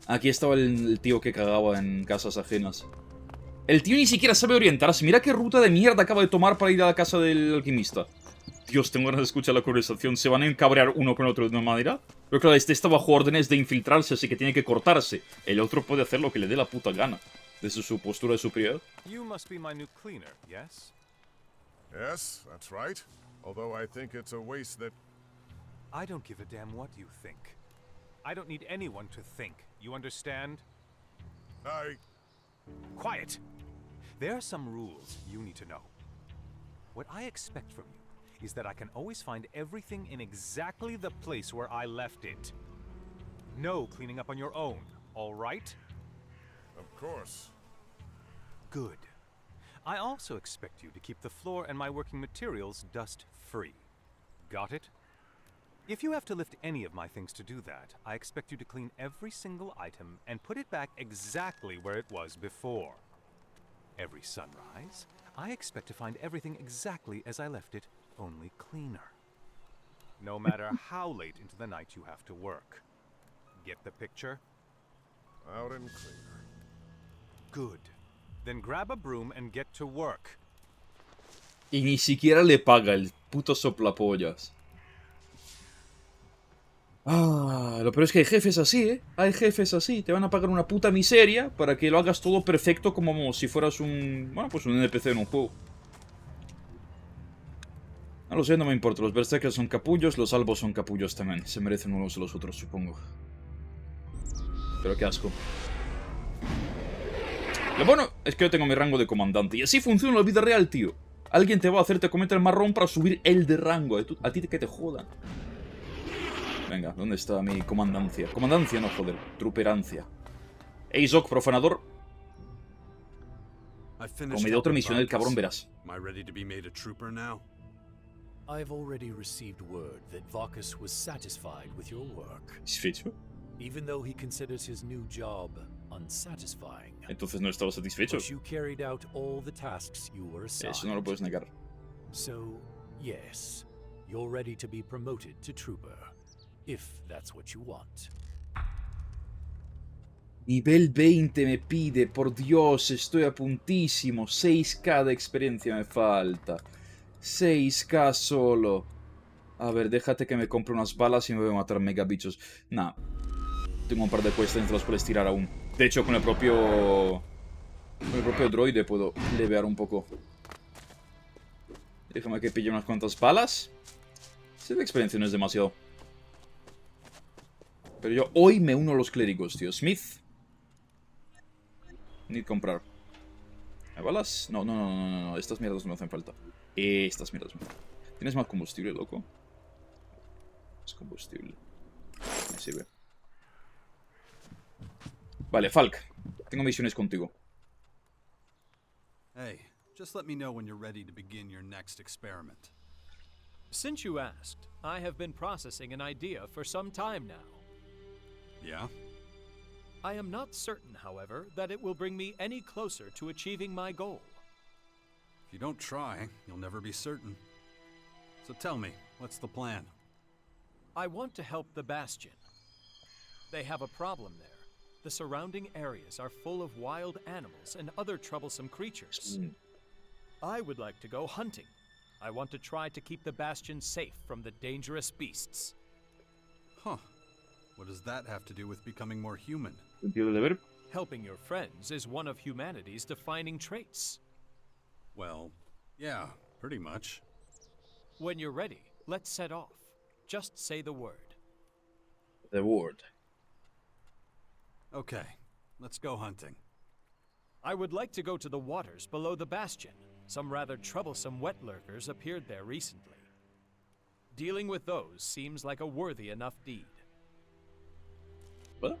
Aquí estaba el tío que cagaba en casas ajenas. El tío ni siquiera sabe orientarse. Mira qué ruta de mierda acaba de tomar para ir a la casa del alquimista. Dios, tengo ganas de escuchar la conversación. ¿Se van a encabrear uno con otro de una manera? Pero claro, este está bajo órdenes de infiltrarse, así que tiene que cortarse. El otro puede hacer lo que le dé la puta gana. Desde su postura de superior. You must be my new cleaner, yes? Yes, that's right. Although I think it's a waste that... I don't give a damn what you think. I don't need anyone to think. You understand? Quiet! There are some rules you need to know. What I expect from you is that I can always find everything in exactly the place where I left it. No cleaning up on your own, all right? Of course. Good. I also expect you to keep the floor and my working materials dust-free. Got it? If you have to lift any of my things to do that, I expect you to clean every single item and put it back exactly where it was before. Every sunrise, I expect to find everything exactly as I left it, only cleaner. No matter how late into the night you have to work. Get the picture? Out and clear. Good. Then grab a broom and get to work. Y ni siquiera le paga el puto soplapollas. Ah, lo peor es que hay jefes así, ¿eh? Hay jefes así. Te van a pagar una puta miseria para que lo hagas todo perfecto como si fueras un... Bueno, pues un NPC en un juego. No lo sé, no me importa. Los berserkers son capullos, los albos son capullos también. Se merecen unos de los otros, supongo. Pero qué asco. Lo bueno es que yo tengo mi rango de comandante. Y así funciona la vida real, tío. Alguien te va a hacerte cometer el marrón para subir el de rango. A ti que te jodan. Venga, ¿dónde está mi comandancia? Comandancia, no, joder. Truperancia. Azok, profanador. Como me dio otra misión el cabrón, verás. I've already received word that Vacus was satisfied with your work. ¿Satisfecho? Even though he considers his new job unsatisfying. Entonces no estaba satisfecho. But you carried out all the tasks you were assigned. Eso no lo puedes negar. So, yes, you're ready to be promoted to trooper, if that's what you want. Nivel 20 me pide, por Dios, estoy a puntísimo. 6k de experiencia me falta. 6k solo. A ver, déjate que me compre unas balas y me voy a matar megabichos. Nah. Tengo un par de quests que los puedes tirar aún. De hecho, con el propio droide puedo levear un poco. Déjame que pille unas cuantas balas. 7 de experiencia no es demasiado. Pero yo hoy me uno a los clérigos, tío. Smith. Need comprar. ¿Hay balas? No. Estas mierdas no me hacen falta. Estas mierdas. ¿Tienes más combustible, loco? Más combustible. Me sirve. Vale, Falk. Tengo misiones contigo. Hey, just let me know when you're ready to begin your next experiment. Since you asked, I have been processing an idea for some time now. Yeah? I am not certain, however, that it will bring me any closer to achieving my goal. If you don't try, you'll never be certain. So tell me, what's the plan? I want to help the Bastion. They have a problem there. The surrounding areas are full of wild animals and other troublesome creatures. I would like to go hunting. I want to try to keep the Bastion safe from the dangerous beasts. Huh. What does that have to do with becoming more human? Sentido del deber. Helping your friends is one of humanity's defining traits. Well, yeah, pretty much. When you're ready, let's set off. Just say the word. The word. Okay, let's go hunting. I would like to go to the waters below the Bastion. Some rather troublesome wet lurkers appeared there recently. Dealing with those seems like a worthy enough deed. ¿Vale?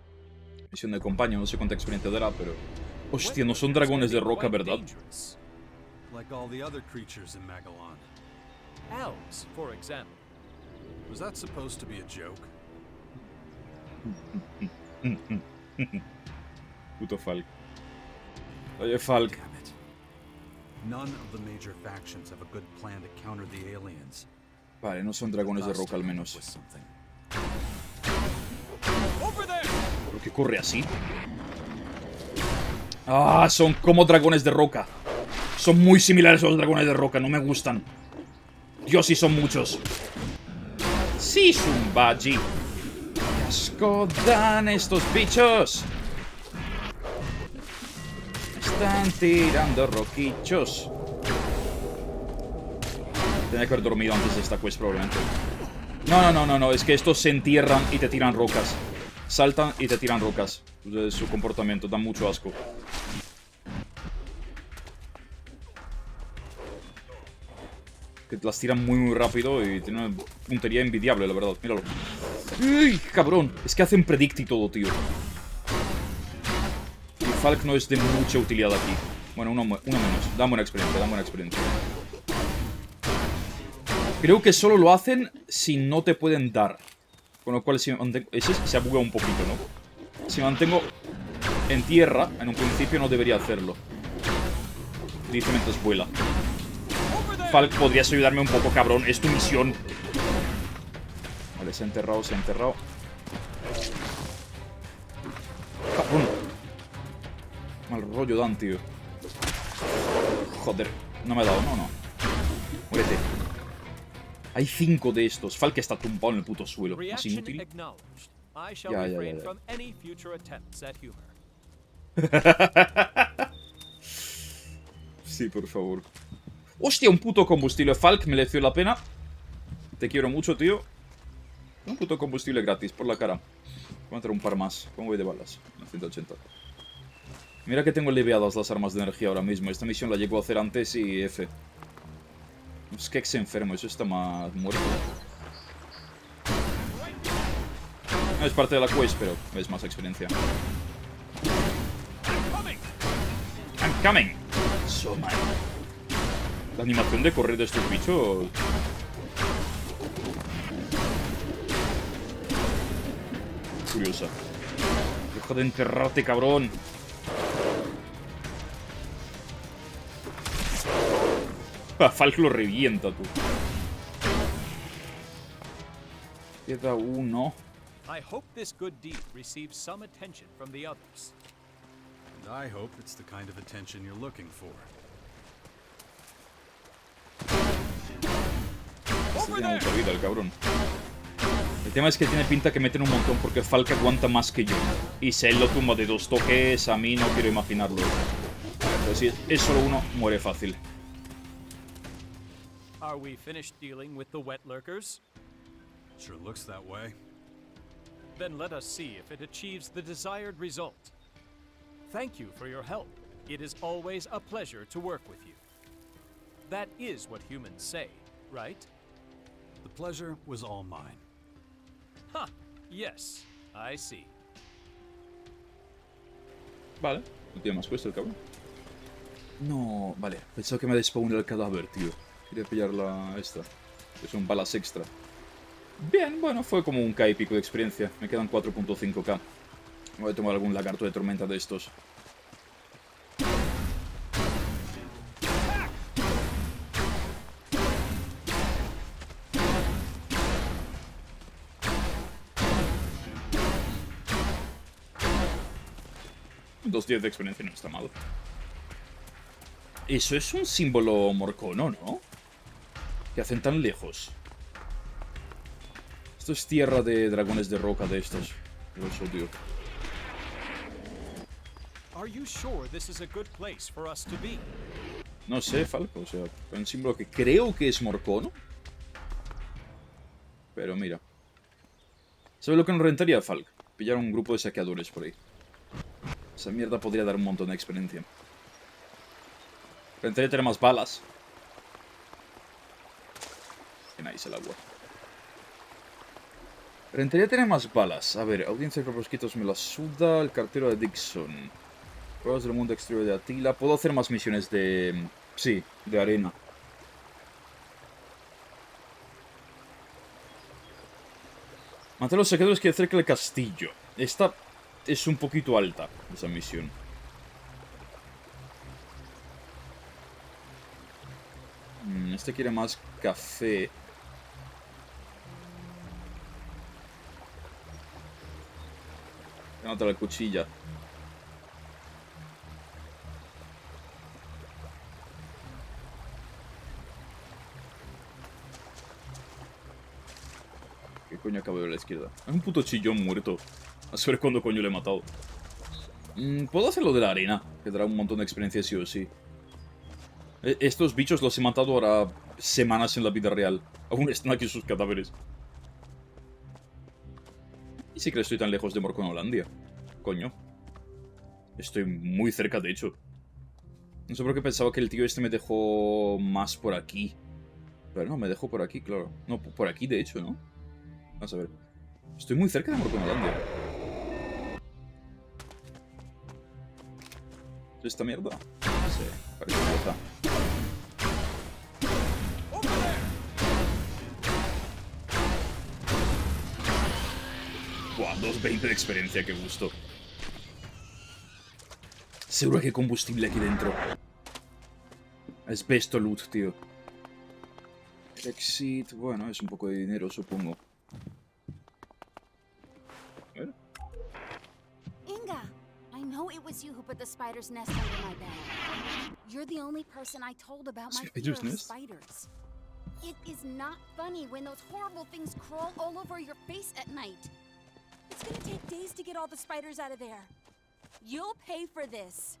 Misión de compañía, no sé cuánta experiencia dará, pero... Hostia, no son dragones de roca, ¿verdad? Like all the other creatures in Magellan. Elves, for example. Was that supposed to be a joke? Puto Falk. Oye, Falk. Damn it. None of the major factions have a good plan to counter the aliens. Vale, no son dragones de roca al menos. ¿Por qué corre así? Ah, son como dragones de roca. Son muy similares a los dragones de roca, no me gustan. Dios, sí son muchos. Sí, Zumbaji. ¡Qué asco dan estos bichos! Están tirando roquichos. Tenía que haber dormido antes de esta quest probablemente. No, es que estos se entierran y te tiran rocas. Saltan y te tiran rocas. Su comportamiento da mucho asco. Que te las tiran muy rápido y tiene una puntería envidiable, la verdad. Míralo. ¡Uy, cabrón! Es que hacen predict y todo, tío. Y Falk no es de mucha utilidad aquí. Bueno, uno menos. Dame buena experiencia, Creo que solo lo hacen si no te pueden dar. Con lo cual, si me mantengo... Ese se ha bugado un poquito, ¿no? Si me mantengo en tierra, en un principio no debería hacerlo. Dice mientras vuela. Falk, podrías ayudarme un poco, cabrón. Es tu misión. Vale, se ha enterrado. Cabrón. Mal rollo dan, tío. Joder. No me ha dado, no. Muérete. Hay 5 de estos. Falk está tumbado en el puto suelo. Más inútil. Ya. Sí, por favor. Hostia, un puto combustible. Falk, mereció la pena. Te quiero mucho, tío. Un puto combustible gratis por la cara. Voy a entrar un par más. ¿Cómo voy de balas? 180. Mira que tengo leveadas las armas de energía ahora mismo. Esta misión la llego a hacer antes y F. Es que ex enfermo, eso está más muerto. No es parte de la quest, pero es más experiencia. I'm coming. So man. La animación de correr de estos bichos. Curiosa. Deja de enterrarte, cabrón. Falk lo revienta, tú. Queda uno. I hope this good deed receives some attention from the others. And I hope it's the kind of attention you're looking for. Tiene mucha vida el cabrón. El tema es que tiene pinta que meten un montón porque Falk aguanta más que yo. Y si él lo tumba de 2 toques, a mí no quiero imaginarlo. Pero si es solo uno, muere fácil. Are we finished dealing with the wet lurkers? Sure looks that way. Then let us see if it achieves the desired result. Thank you for your help. It is always a pleasure to work with you. That is what humans say, right? The pleasure was all mine. Ha! Yes, I see. Vale, no tiene más puesto el cabrón. No, vale. Pensaba que me despawnó el cadáver, tío. Quería pillar la esta. Que son balas extra. Bien, bueno, fue como un K y pico de experiencia. Me quedan 4.5k. Voy a tomar algún lagarto de tormenta de estos. Dos 10 de experiencia no está mal. Eso es un símbolo morcono, ¿no? Que hacen tan lejos. Esto es tierra de dragones de roca de estos. Los odio. No sé, Falco. O sea, un símbolo que creo que es morcono. Pero mira. ¿Sabes lo que nos rentaría, Falco? Pillar un grupo de saqueadores por ahí. Esa mierda podría dar un montón de experiencia. Rentaría tener más balas. Que nice el agua. Rentaría tener más balas. A ver, audiencia de propósitos me la suda. El cartero de Dixon. Pruebas del mundo exterior de Atila. Puedo hacer más misiones de... Sí, de arena. Matar a los saqueadores que hay cerca del castillo. Esta es un poquito alta, esa misión. Este quiere más café. Anota la cuchilla. ¿Qué coño acabo de ver a la izquierda? Es un puto chillón muerto. A saber cuándo coño le he matado. Puedo hacer lo de la arena, que dará un montón de experiencia sí o sí. Estos bichos los he matado ahora semanas en la vida real. Aún están aquí sus cadáveres. Y sí que estoy tan lejos de Morconolandia. Coño. Estoy muy cerca, de hecho. No sé por qué pensaba que el tío este me dejó más por aquí. Pero no, me dejó por aquí, claro. No, por aquí, de hecho, ¿no? Vamos a ver. Estoy muy cerca de Morconolandia. ¿Es esta mierda? Sí, parece que está. Buah, 220 de experiencia, qué gusto. Seguro que hay combustible aquí dentro. Es besto loot, tío. Exit, bueno, es un poco de dinero, supongo. A ver. Inga, I know it was you who put the spider's nest under my bed. You're the only person I told about my fear of spiders. It is not funny when those horrible things crawl all over your face at night. It's gonna take days to get all the spiders out of there. You'll pay for this.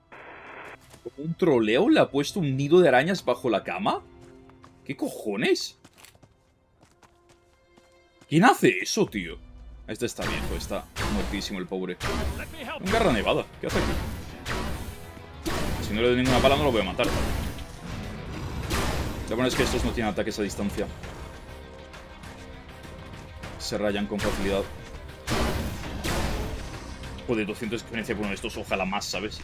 ¿Como un troleo le ha puesto un nido de arañas bajo la cama? ¿Qué cojones? ¿Quién hace eso, tío? Este está viejo, está muertísimo el pobre. Un garra nevada, ¿qué hace aquí? Si no le doy ninguna bala no lo voy a matar. Lo bueno es que estos no tienen ataques a distancia. Se rayan con facilidad. Joder, 200 experiencia por uno de estos, ojalá más, ¿sabes?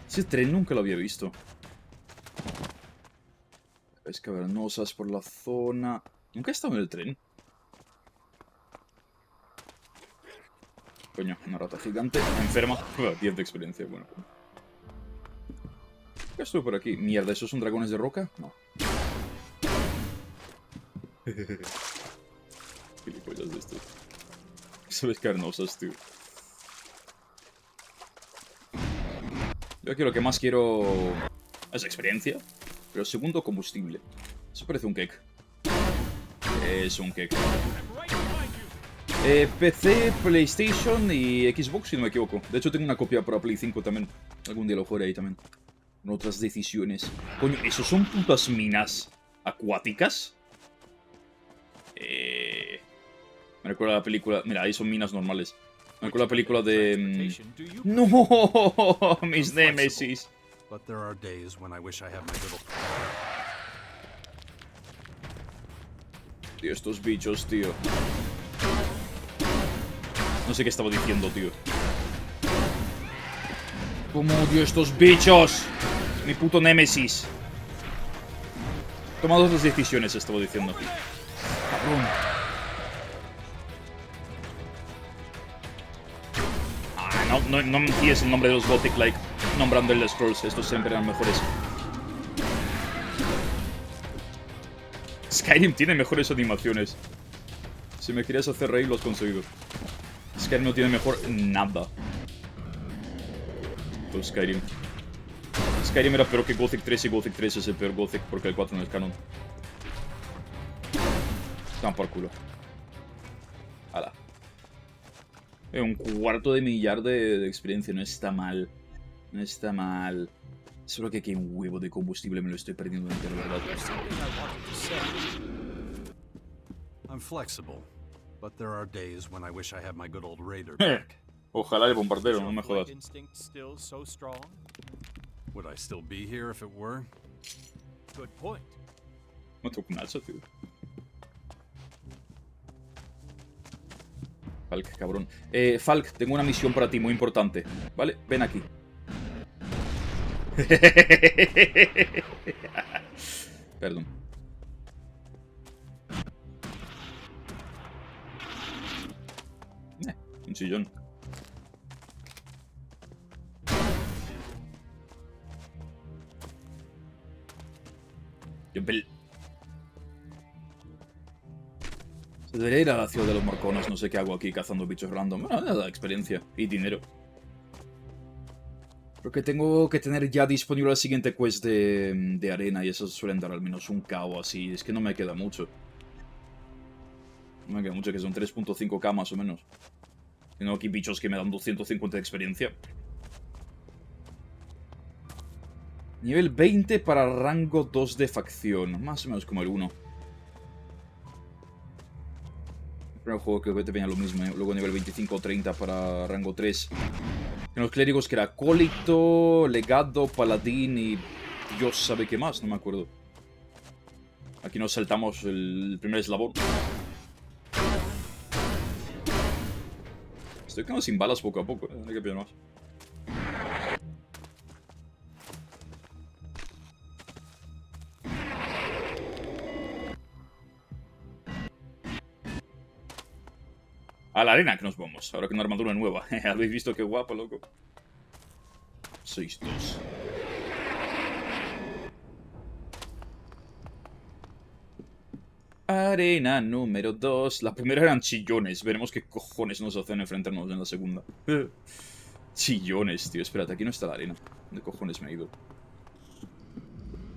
Ese tren nunca lo había visto. Es cavernosas por la zona. Nunca he estado en el tren. Coño, una rata gigante, enferma. 10 de experiencia, bueno. ¿Qué estuve por aquí? Mierda, ¿esos son dragones de roca? No. Gilipollas de estos. Sabes cavernosas, tío. Yo aquí lo que más quiero es experiencia, pero segundo, combustible. Eso parece un cake. Es un cake. PC, PlayStation y Xbox, si no me equivoco. De hecho, tengo una copia para Play 5 también. Algún día lo jugaré ahí también. Con otras decisiones. Coño, ¿esos son putas minas acuáticas? Me recuerda a la película... Mira, ahí son minas normales. Me recuerda a la película de... ¡No! Mis némesis. Tío, estos bichos, tío. No sé qué estaba diciendo, tío. ¿Cómo odio estos bichos? Mi puto némesis. Toma dos decisiones, estaba diciendo. Cabrón. No me pides el nombre de los Gothic like nombrando el Scrolls. Estos siempre eran mejores. Skyrim tiene mejores animaciones. Si me querías hacer reír, lo has conseguido. Skyrim no tiene mejor nada. Todo Skyrim. Skyrim era peor que Gothic 3 y Gothic 3 es el peor Gothic porque el 4 no es canon. Están por culo. Hala. Un cuarto de millar de experiencia. No está mal. No está mal. Solo que aquí hay un huevo de combustible. Me lo estoy perdiendo entero, ¿verdad? I'm flexible, but there are days when I wish I had my good old raider back. Ojalá el bombardero, no me jodas. Would I still be here if it were? Good point. No tengo un alza, tío. Falk, cabrón. Falk, tengo una misión para ti muy importante. ¿Vale? Ven aquí. Perdón. Un sillón. Se debería ir a la ciudad de los morconos. No sé qué hago aquí cazando bichos random. Bueno, nada, experiencia y dinero. Creo que tengo que tener ya disponible la siguiente quest de arena. Y esos suelen dar al menos un KO así. Es que no me queda mucho. No me queda mucho, que son 3.5k más o menos. Tengo aquí bichos que me dan 250 de experiencia. Nivel 20 para rango 2 de facción. Más o menos como el 1. El primer juego creo que te venía lo mismo, ¿eh? Luego nivel 25 o 30 para rango 3. En los clérigos que era acólito, legado, paladín y... Dios sabe qué más, no me acuerdo. Aquí nos saltamos el primer eslabón. Estoy quedando sin balas poco a poco, ¿eh? Hay que pillar más. A la arena que nos vamos, ahora que una armadura nueva. ¿Habéis visto qué guapo, loco? 6-2. Arena número 2. La primera eran chillones. Veremos qué cojones nos hacen enfrentarnos en la segunda. Chillones, tío. Espérate, aquí no está la arena. ¿Dónde cojones me he ido?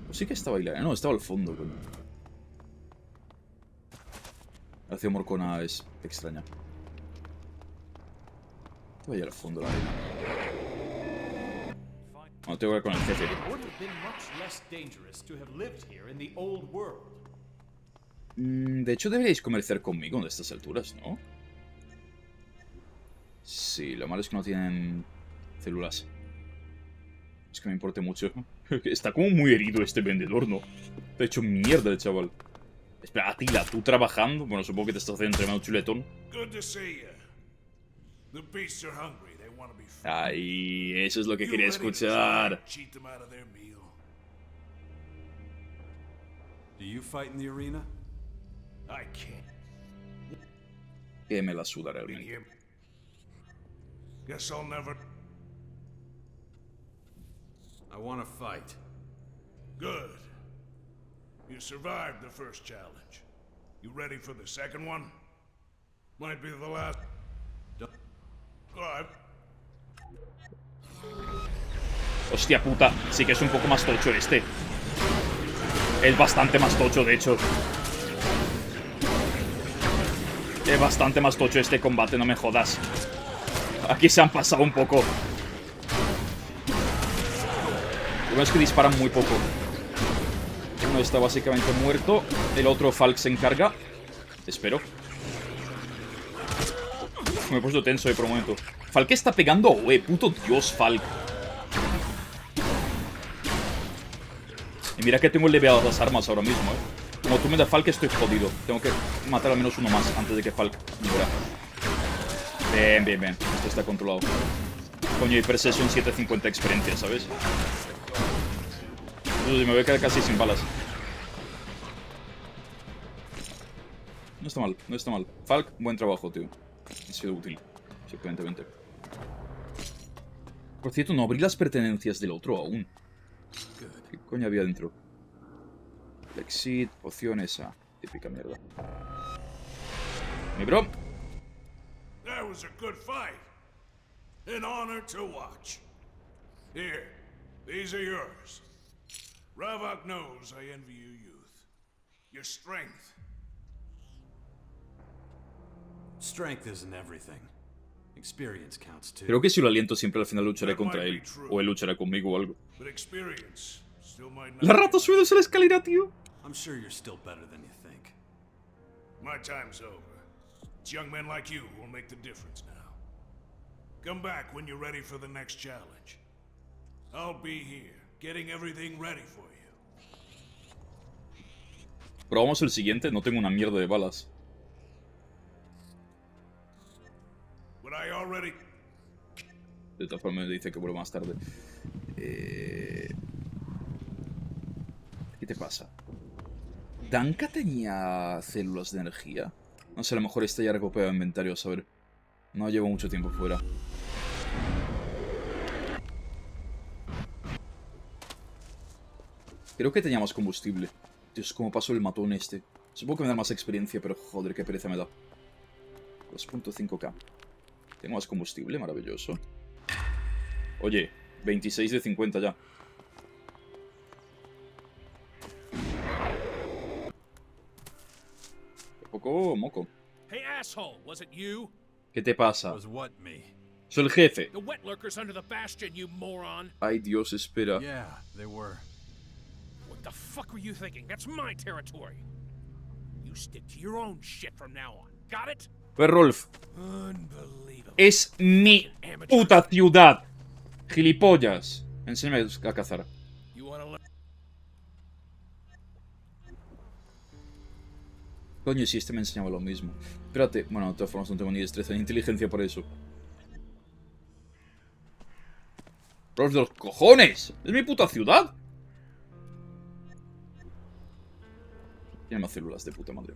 Pues sí que estaba ahí la arena. No, estaba al fondo, coño. La ciudad morcona es extraña. Voy al fondo de la arena. No, tengo que ver con el jefe. De hecho, deberíais comerciar conmigo en estas alturas, ¿no? Sí, lo malo es que no tienen células. Es que me importe mucho. Está como muy herido este vendedor, ¿no? Te ha hecho mierda el chaval. Espera, Atila, ¿tú trabajando? Bueno, supongo que te estás haciendo tremendo chuletón. Ay, eso es lo que quería escuchar. Do you fight in the arena? I can't. Que me la suda realmente. Guess I'll never. I want to fight. Good. You survived the first challenge. You ready for the second one? Might be the last. Hostia puta, sí que es un poco más tocho este. Es bastante más tocho, de hecho. Es bastante más tocho este combate, no me jodas. Aquí se han pasado un poco. Lo bueno es que disparan muy poco. Uno está básicamente muerto. El otro Falk se encarga. Espero. Me he puesto tenso por un momento. Falk está pegando a OE, puto dios Falk. Y mira que tengo leveadas las armas ahora mismo, Como tú me das Falk estoy jodido. Tengo que matar al menos uno más antes de que Falk muera. Bien, bien, bien. Esto está controlado. Coño, y per se son 750 experiencias, ¿sabes? Uy, me voy a quedar casi sin balas. No está mal, no está mal. Falk, buen trabajo, tío. Ha sido útil, sorprendentemente. Por cierto, no abrí las pertenencias del otro aún. ¿Qué coño había dentro? Exit, poción esa. Típica mierda. Mi bro. That was a good fight. An honor to watch. Here, these are yours. Ravok knows I envy your youth. Your strength. Strength isn't everything. Experience counts too. Creo que si lo aliento siempre al final lucharé contra él. O él luchará conmigo o algo. But experience still might not. La rata sube esa escalera, tío. I'm sure you're still better than you think. My time's over. It's young men like you who will make the difference now. Come back when you're ready for the next challenge. I'll be here, getting everything ready for you. Probamos el siguiente, no tengo una mierda de balas. But I already... De todas formas me dice que vuelvo más tarde. ¿Qué te pasa? ¿Danka tenía células de energía? No sé, a lo mejor esta ya recopila inventario, a saber. No llevo mucho tiempo fuera. Creo que tenía más combustible. Dios, cómo pasó el matón este. Supongo que me da más experiencia, pero joder, qué pereza me da. 2.5k. Tengo más combustible, maravilloso. Oye, 26 de 50 ya. Un poco moco. Hey asshole, was it you? ¿Qué te pasa? Was what me? Soy el jefe. The wet lurkers under the bastion, you moron. Ay, Dios, espera. Yeah, they were. What the fuck were you thinking? That's my territory. You stick to your own shit from now on. Got it? Pues Rolf. Unbelievable. Es mi puta ciudad. Gilipollas. Enséñame a cazar. Coño, si este me enseñaba lo mismo. Espérate. Bueno, de todas formas no tengo ni destreza ni inteligencia por eso. ¡Rolf de los cojones! ¡Es mi puta ciudad! Tiene más células de puta madre.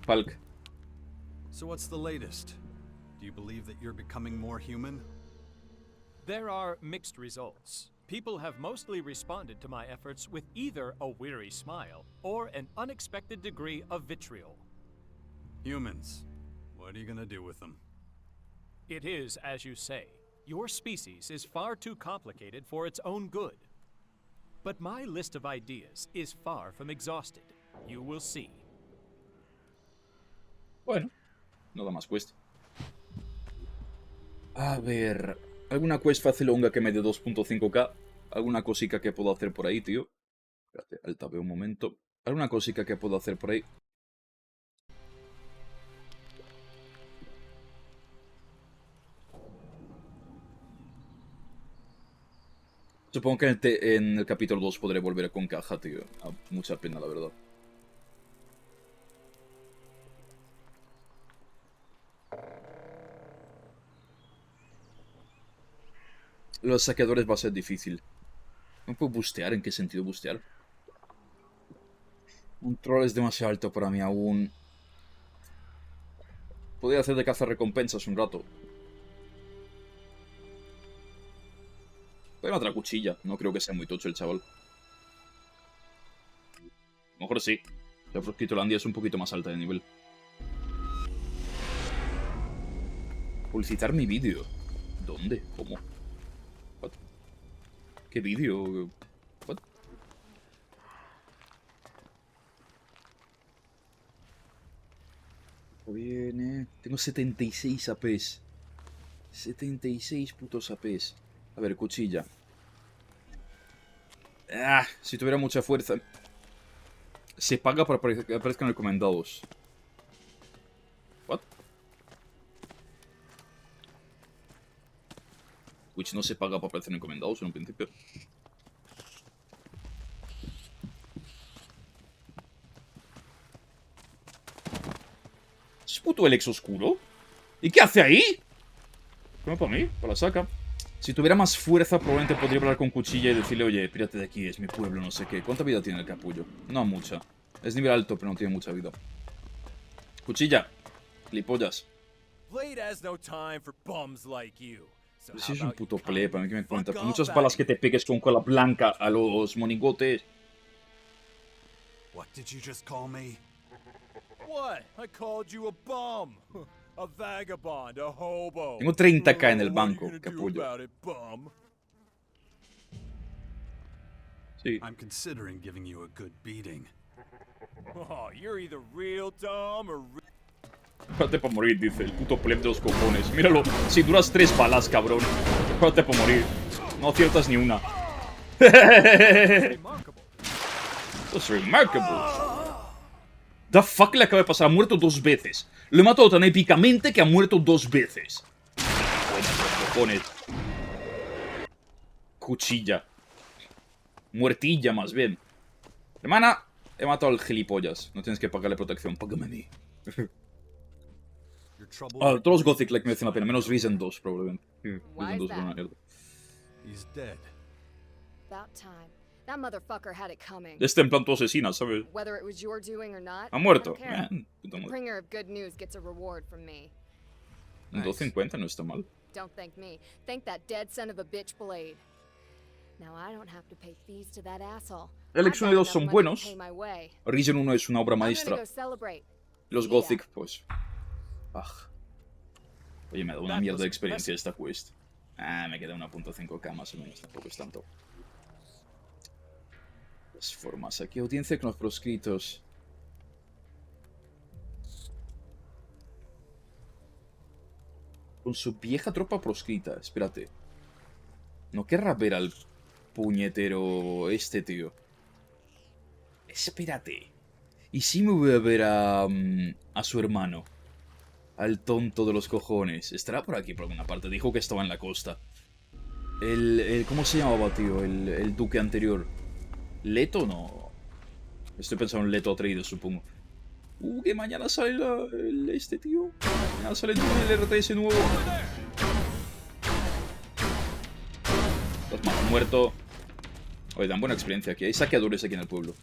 Falk. So what's the latest? Do you believe that you're becoming more human? There are mixed results. People have mostly responded to my efforts with either a weary smile or an unexpected degree of vitriol. Humans. What are you gonna do with them? It is, as you say. Your species is far too complicated for its own good. But my list of ideas is far from exhausted. You will see. Bueno, nada más quest. A ver... ¿Alguna quest facilonga que me dé 2.5k? ¿Alguna cosica que puedo hacer por ahí, tío? Espérate, altaveo un momento. ¿Alguna cosica que puedo hacer por ahí? Supongo que en el capítulo 2 podré volver con caja, tío. Ah, mucha pena, la verdad. Los saqueadores va a ser difícil. ¿No puedo bustear? ¿En qué sentido bustear? Un troll es demasiado alto para mí aún. Podría hacer de caza recompensas un rato. Tengo otra cuchilla. No creo que sea muy tocho el chaval. A lo mejor sí. La Frosquitolandia es un poquito más alta de nivel. Publicitar mi vídeo. ¿Dónde? ¿Cómo? What? ¿Qué vídeo? What? Viene... Tengo 76 APs. 76 putos APs. A ver, cuchilla. Ah, si tuviera mucha fuerza. Se paga para que aparezcan recomendados. What? Which no se paga para aparecer recomendados en un principio. ¿Es puto Elex oscuro? ¿Y qué hace ahí? No para mí, para la saca. Si tuviera más fuerza, probablemente podría hablar con Cuchilla y decirle, oye, pírate de aquí, es mi pueblo, no sé qué. ¿Cuánta vida tiene el capullo? No mucha. Es nivel alto, pero no tiene mucha vida. Cuchilla. Gilipollas. Si es un puto plebe, para mí que me cuenta. Por muchas balas que te pegues con cola blanca a los monigotes. What did you just call me? What? I called you a bum. A vagabond, a hobo. Tengo 30k en el banco, capullo. Sí. I'm considering giving you a good beating. Oh, you're either real dumb or Espérate para morir, dice el puto pleb de los cojones. Míralo, si duras 3 balas, cabrón. Espérate para morir. No aciertas ni una. That's remarkable. The fuck le acaba de pasar. Ha muerto 2 veces. Lo he matado tan épicamente que ha muerto 2 veces. Bueno, los cojones. Cuchilla. Muertilla, más bien. Hermana, he matado al gilipollas. No tienes que pagarle protección. Págame a mí. Todos los Gothic like merecen la pena. Menos Risen 2, probablemente. Risen 2 es una mierda. He's dead. About time. That motherfucker had it coming. Este en plan tu asesina, ¿sabes? Whether it was your doing or not, Ha muerto. I don't care. Puta The madre. bringer of good news gets a reward from me. Un 250 no está mal. Don't thank me. Thank that dead son of a bitch blade. Now I don't have to pay fees to that asshole. Elex 1 y 2 son buenos. Pay my way. Risen 1 es una obra I'm gonna maestra. go celebrate. Los Gothic, pues. Oye, me ha dado una mierda de experiencia esta quest. Me queda 1.5k más o menos, tampoco es tanto. Las formas. Aquí audiencia con los proscritos. Con su vieja tropa proscrita. Espérate. No querrá ver al puñetero este, tío. Espérate. ¿Y si me voy a ver a su hermano? Al tonto de los cojones. Estará por aquí por alguna parte. Dijo que estaba en la costa. ¿Cómo se llamaba, tío? El duque anterior. ¿Leto? No. Estoy pensando en Leto Atreides, supongo. Que mañana sale este, tío. Mañana sale el RTS nuevo. Estás más muerto. Oye, dan buena experiencia aquí. Hay saqueadores aquí en el pueblo.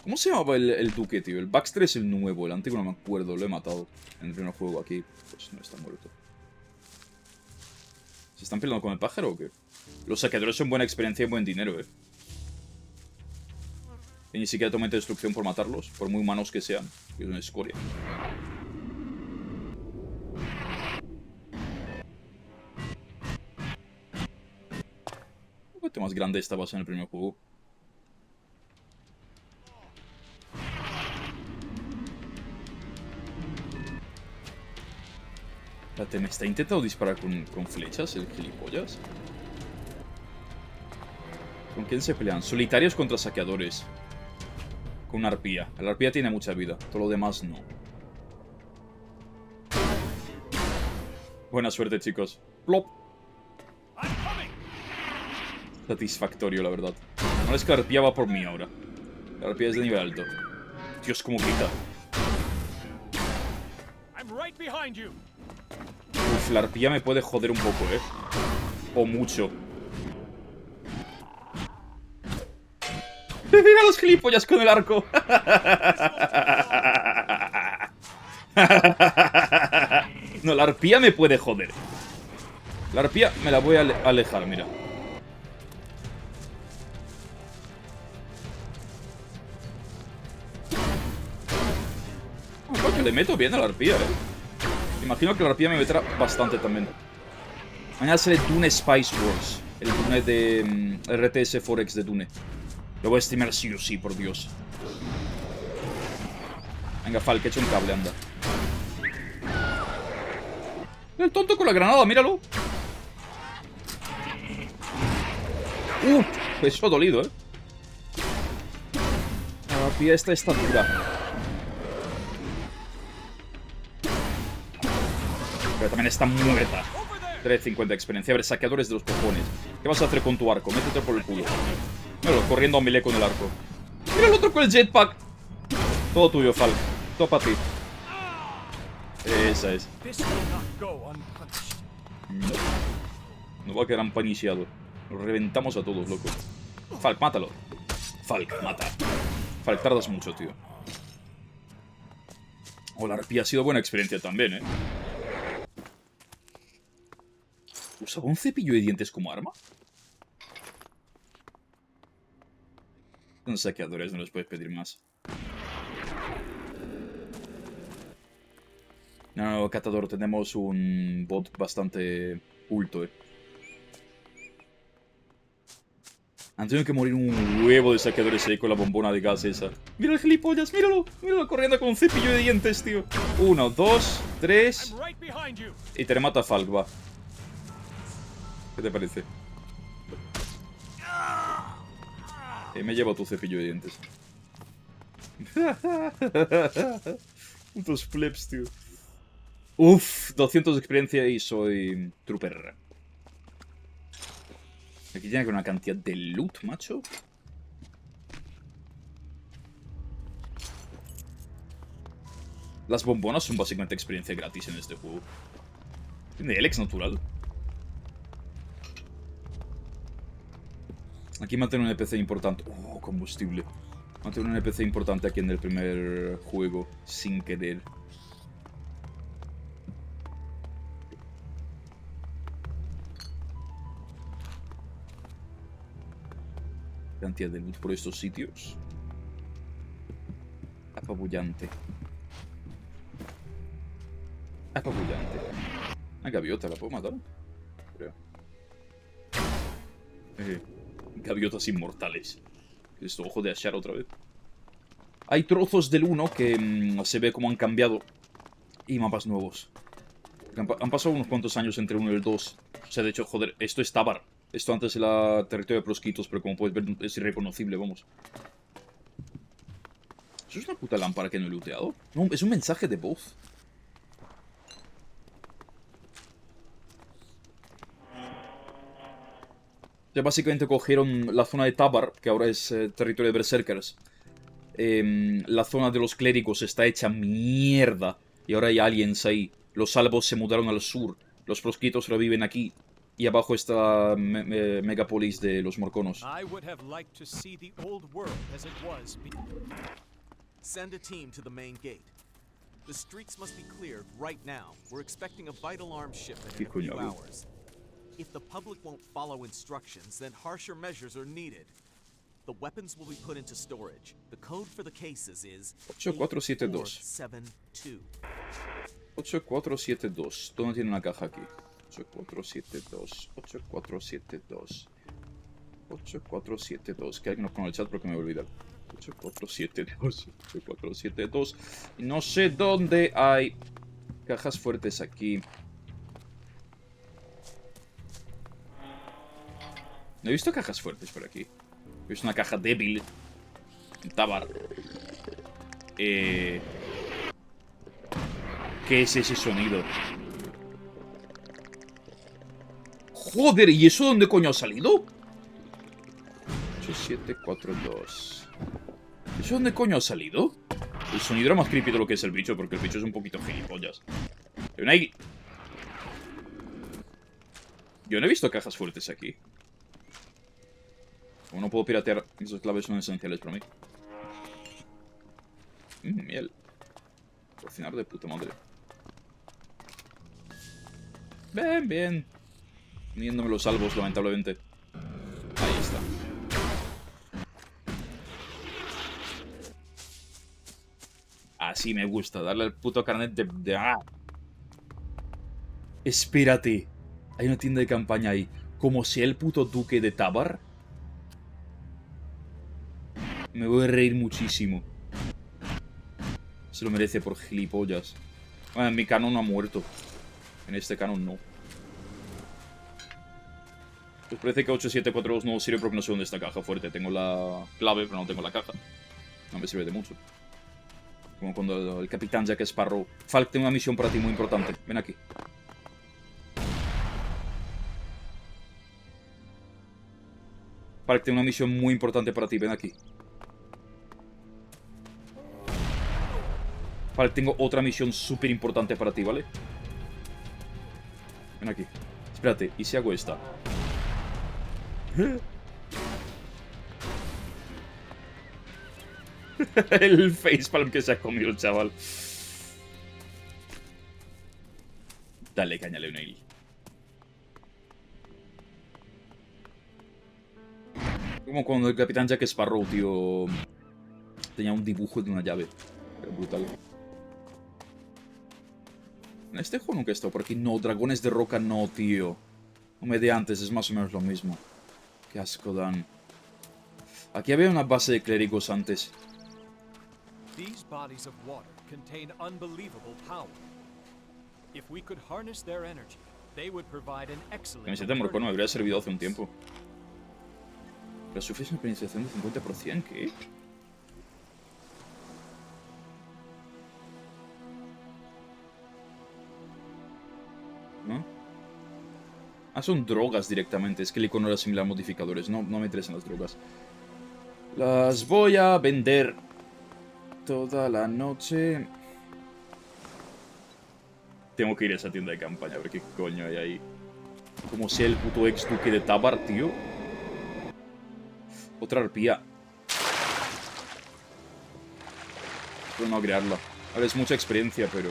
¿Cómo se llamaba el duque, tío? El Baxter es el nuevo. El antiguo no me acuerdo. Lo he matado en el primer juego aquí. Pues no está muerto. ¿Se están peleando con el pájaro o qué? Los saqueadores son buena experiencia y buen dinero, Y ni siquiera tomen destrucción por matarlos. Por muy humanos que sean. Es una escoria. Un poquito más grande esta base en el primer juego. Espérate, ¿me está intentando disparar con flechas el gilipollas? ¿Con quién se pelean? Solitarios contra saqueadores. Con una arpía. La arpía tiene mucha vida. Todo lo demás no. Buena suerte, chicos. Plop. Satisfactorio, la verdad. No es que la arpía va por mí ahora. La arpía es de nivel alto. Dios, cómo grita. Uf, la arpía me puede joder un poco, O mucho. Mira los gilipollas con el arco. No, la arpía me puede joder. La arpía me la voy a alejar, mira. Oh, coño, le meto bien a la arpía, Imagino que la arpía me meterá bastante también. Mañana sale Dune Spice Wars. El Dune de RTS Forex de Dune. Lo voy a estimar sí o sí, por Dios. Venga, Fal, que he hecho un cable, anda. El tonto con la granada, míralo. Eso ha dolido, La arpía esta está dura. Pero también está muerta. 350 de experiencia. A ver, saqueadores de los cojones. ¿Qué vas a hacer con tu arco? Métete por el culo. Míralo, corriendo a melee con el arco. Mira el otro con el jetpack. Todo tuyo, Fal. Todo para ti. Esa es. This will not go unpunished. No va a quedar empaniciado. Los reventamos a todos, loco. Falk, mátalo. Falk, mata. Falk, tardas mucho, tío. Oh, la arpía ha sido buena experiencia también, ¿eh? ¿Usaba un cepillo de dientes como arma? Son saqueadores, no les puedes pedir más. No, Catador, tenemos un bot bastante culto, Han tenido que morir un huevo de saqueadores ahí con la bombona de gas esa. ¡Mira el gilipollas! ¡Míralo! ¡Míralo corriendo con un cepillo de dientes, tío! 1, 2, 3... Y te remata Falk, va. ¿Qué te parece? Me llevo tu cepillo de dientes. Putos flips, tío. Uf, 200 de experiencia y soy trooper. Aquí tiene que una cantidad de loot, macho. Las bombonas son básicamente experiencia gratis en este juego. Tiene Elex natural. Aquí mantiene un NPC importante. Oh, combustible. Mantiene un NPC importante aquí en el primer juego, sin querer. Cantidad de loot por estos sitios. Apabullante. Apabullante. Una gaviota, ¿la puedo matar? Creo. Gaviotas inmortales. Esto, ojo de Ashar otra vez. Hay trozos del 1 que se ve como han cambiado. Y mapas nuevos. Han pasado unos cuantos años entre el 1 y el 2. O sea, de hecho, joder, esto es Tabar. Esto antes era territorio de prosquitos, pero como puedes ver es irreconocible, vamos. ¿Eso es una puta lámpara que no he looteado? No, es un mensaje de voz. Ya básicamente cogieron la zona de Tabar, que ahora es territorio de Berserkers. La zona de los clérigos está hecha mierda. Y ahora hay aliens ahí. Los salvos se mudaron al sur. Los prosquitos reviven aquí. Y abajo está Megapolis de los morconos. Send a team to the main gate. The streets must be cleared right now. We're expecting a vital arms shipment in a few hours. If the public won't follow instructions, then harsher measures are needed. The weapons will be put into storage. The code for the cases is 8472. 8472. ¿Dónde tiene una caja aquí? 8472. 8472. 8472. Que alguien nos ponga en el chat porque me voy a olvidar. 8472. 8472. Y no sé dónde hay cajas fuertes aquí. No he visto cajas fuertes por aquí. He visto una caja débil. En Tabar. ¿Qué es ese sonido? Joder, ¿y eso dónde coño ha salido? 8742. ¿Eso dónde coño ha salido? El sonido era más creepy de lo que es el bicho, porque el bicho es un poquito gilipollas. Yo no he visto cajas fuertes aquí. Como no puedo piratear, esas claves son esenciales para mí. Miel. Cocinar de puta madre. Bien, bien. Uniéndome los salvos, lamentablemente. Ahí está. Así me gusta, darle al puto carnet de... ¡Ah! Espérate. Hay una tienda de campaña ahí. Como sea el puto duque de Tabar. Me voy a reír muchísimo. Se lo merece por gilipollas. Bueno, en mi canon no ha muerto. En este canon no. Pues parece que 8742 no sirve porque no sé dónde está la caja fuerte. Tengo la clave, pero no tengo la caja. No me sirve de mucho. Como cuando el capitán Jack Sparrow. Falk, tengo una misión para ti muy importante. Ven aquí. Falk, tengo una misión muy importante para ti. Ven aquí. Vale, tengo otra misión súper importante para ti, ¿vale? Ven aquí. Espérate, ¿y si hago esta? El facepalm que se ha comido el chaval. Dale, caña, Leonel. Como cuando el Capitán Jack Sparrow, tío, tenía un dibujo de una llave. Era brutal. En este juego nunca he estado por aquí. No, dragones de roca no, tío. No de antes, es más o menos lo mismo. Qué asco dan. Aquí había una base de clérigos antes. These bodies of water contain unbelievable power. If we could harness their energy, they would provide an excellent. Camiseta de Morcón me habría servido hace un tiempo. Pero sufres una penalización de 50%, ¿qué? ¿No? Ah, son drogas directamente. Es que el icono era similar a modificadores. No me interesan las drogas. Las voy a vender toda la noche. Tengo que ir a esa tienda de campaña a ver qué coño hay ahí. Como sea el puto ex duque de Tabar, tío. Otra arpía. Puedo no crearla. A ver, es mucha experiencia, pero...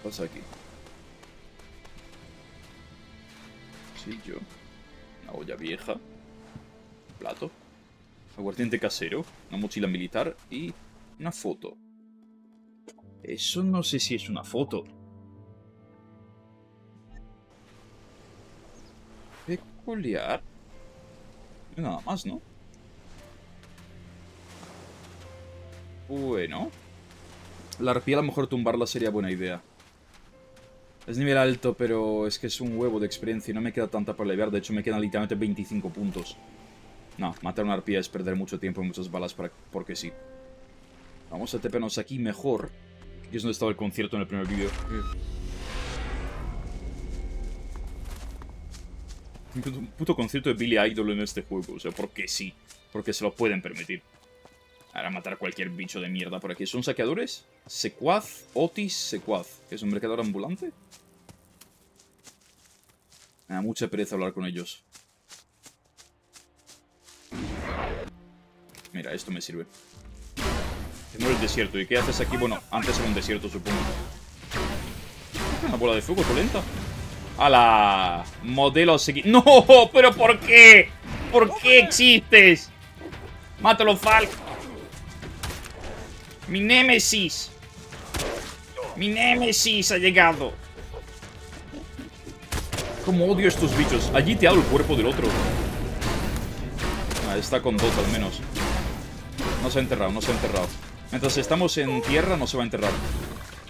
¿Qué pasa aquí? Sí, yo. Una olla vieja. Plato. Aguardiente casero. Una mochila militar. Y una foto. Eso no sé si es una foto. Peculiar. Nada más, ¿no? Bueno. La arpía a lo mejor tumbarla sería buena idea. Es nivel alto, pero es que es un huevo de experiencia y no me queda tanta para levear. De hecho, me quedan literalmente 25 puntos. No, matar una arpía es perder mucho tiempo y muchas balas porque sí. Vamos a tepernos aquí mejor. Aquí es donde estaba el concierto en el primer vídeo. Un puto concierto de Billy Idol en este juego. O sea, porque sí. Porque se lo pueden permitir. Ahora matar cualquier bicho de mierda por aquí. ¿Son saqueadores? Secuaz, Otis, Secuaz. ¿Es un mercador ambulante? Me da mucha pereza hablar con ellos. Mira, esto me sirve. Tengo el desierto. ¿Y qué haces aquí? Bueno, antes era un desierto, supongo. Una bola de fuego, lenta. ¡Hala! Modelo seguir. ¡No! ¿Pero por qué? ¿Por qué existes? ¡Mátalo, Falk! ¡Mi némesis! ¡Mi némesis ha llegado! ¡Cómo odio a estos bichos! Allí te ha dado el cuerpo del otro. Ah, está con 2 al menos. No se ha enterrado, no se ha enterrado. Mientras estamos en tierra, no se va a enterrar.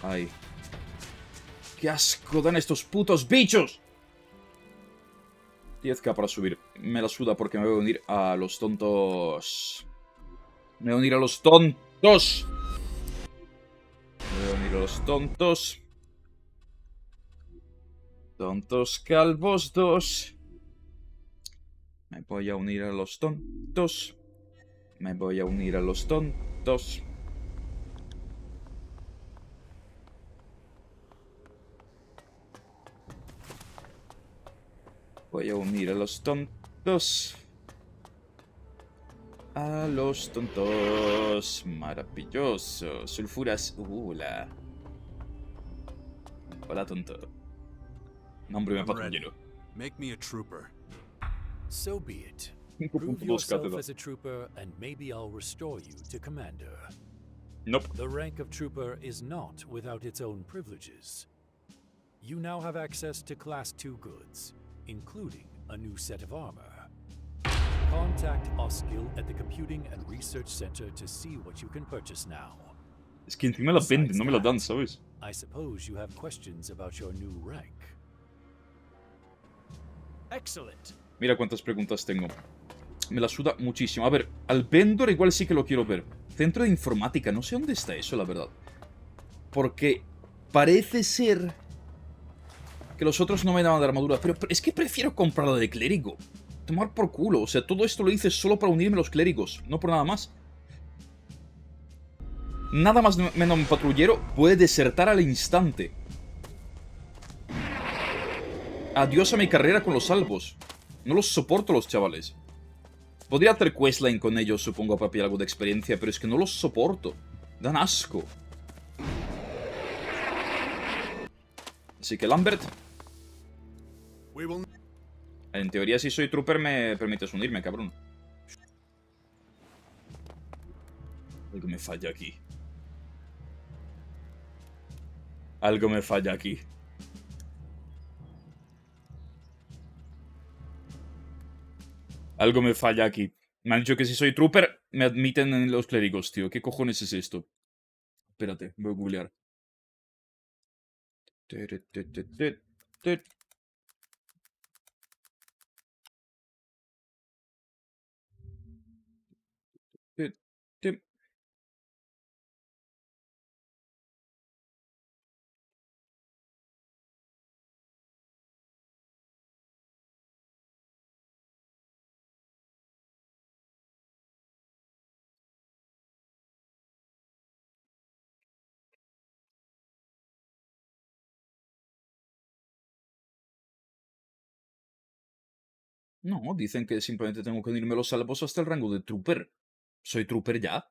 Ay. ¡Qué asco dan estos putos bichos! 10k para subir. Me la suda porque me voy a unir a los tontos. Me voy a unir a los tontos. Me voy a unir a los tontos. Tontos calvos 2. Me voy a unir a los tontos. Me voy a unir a los tontos. Voy a unir a los tontos. A los tontos. Maravilloso. Sulfuras. Hola. Hola, tonto. Nombre me patrullero. Make me a trooper. So be it. Prove yourself as a trooper, and maybe I'll restore you to commander. Nope. The rank of trooper is not without its own privileges. You now have access to Class 2 goods, including a new set of armor. Contact Oskill at the Computing and Research Center to see what you can purchase now. Es que encima la venden, no me la dan, ¿sabes? I suppose you have questions about your new rank. Excellent. Mira cuántas preguntas tengo. Me la suda muchísimo. A ver, al vendor igual sí que lo quiero ver. Centro de informática, no sé dónde está eso, la verdad. Porque parece ser que los otros no me daban de armadura. Pero es que prefiero comprar la de clérigo. tomar por culo. O sea, todo esto lo hice solo para unirme a los clérigos, no por nada más. Nada más menos un patrullero puede desertar al instante. Adiós a mi carrera con los salvos. No los soporto los chavales. Podría hacer questline con ellos, supongo, para pillar algo de experiencia, pero es que no los soporto. Dan asco. Así que Lambert... En teoría, si soy trooper, me permites unirme, cabrón. Algo me falla aquí. Algo me falla aquí. Algo me falla aquí. Me han dicho que si soy trooper, me admiten en los clérigos, tío. ¿Qué cojones es esto? Espérate, voy a googlear. No, dicen que simplemente tengo que unirme a los salvos hasta el rango de trooper. ¿Soy trooper ya?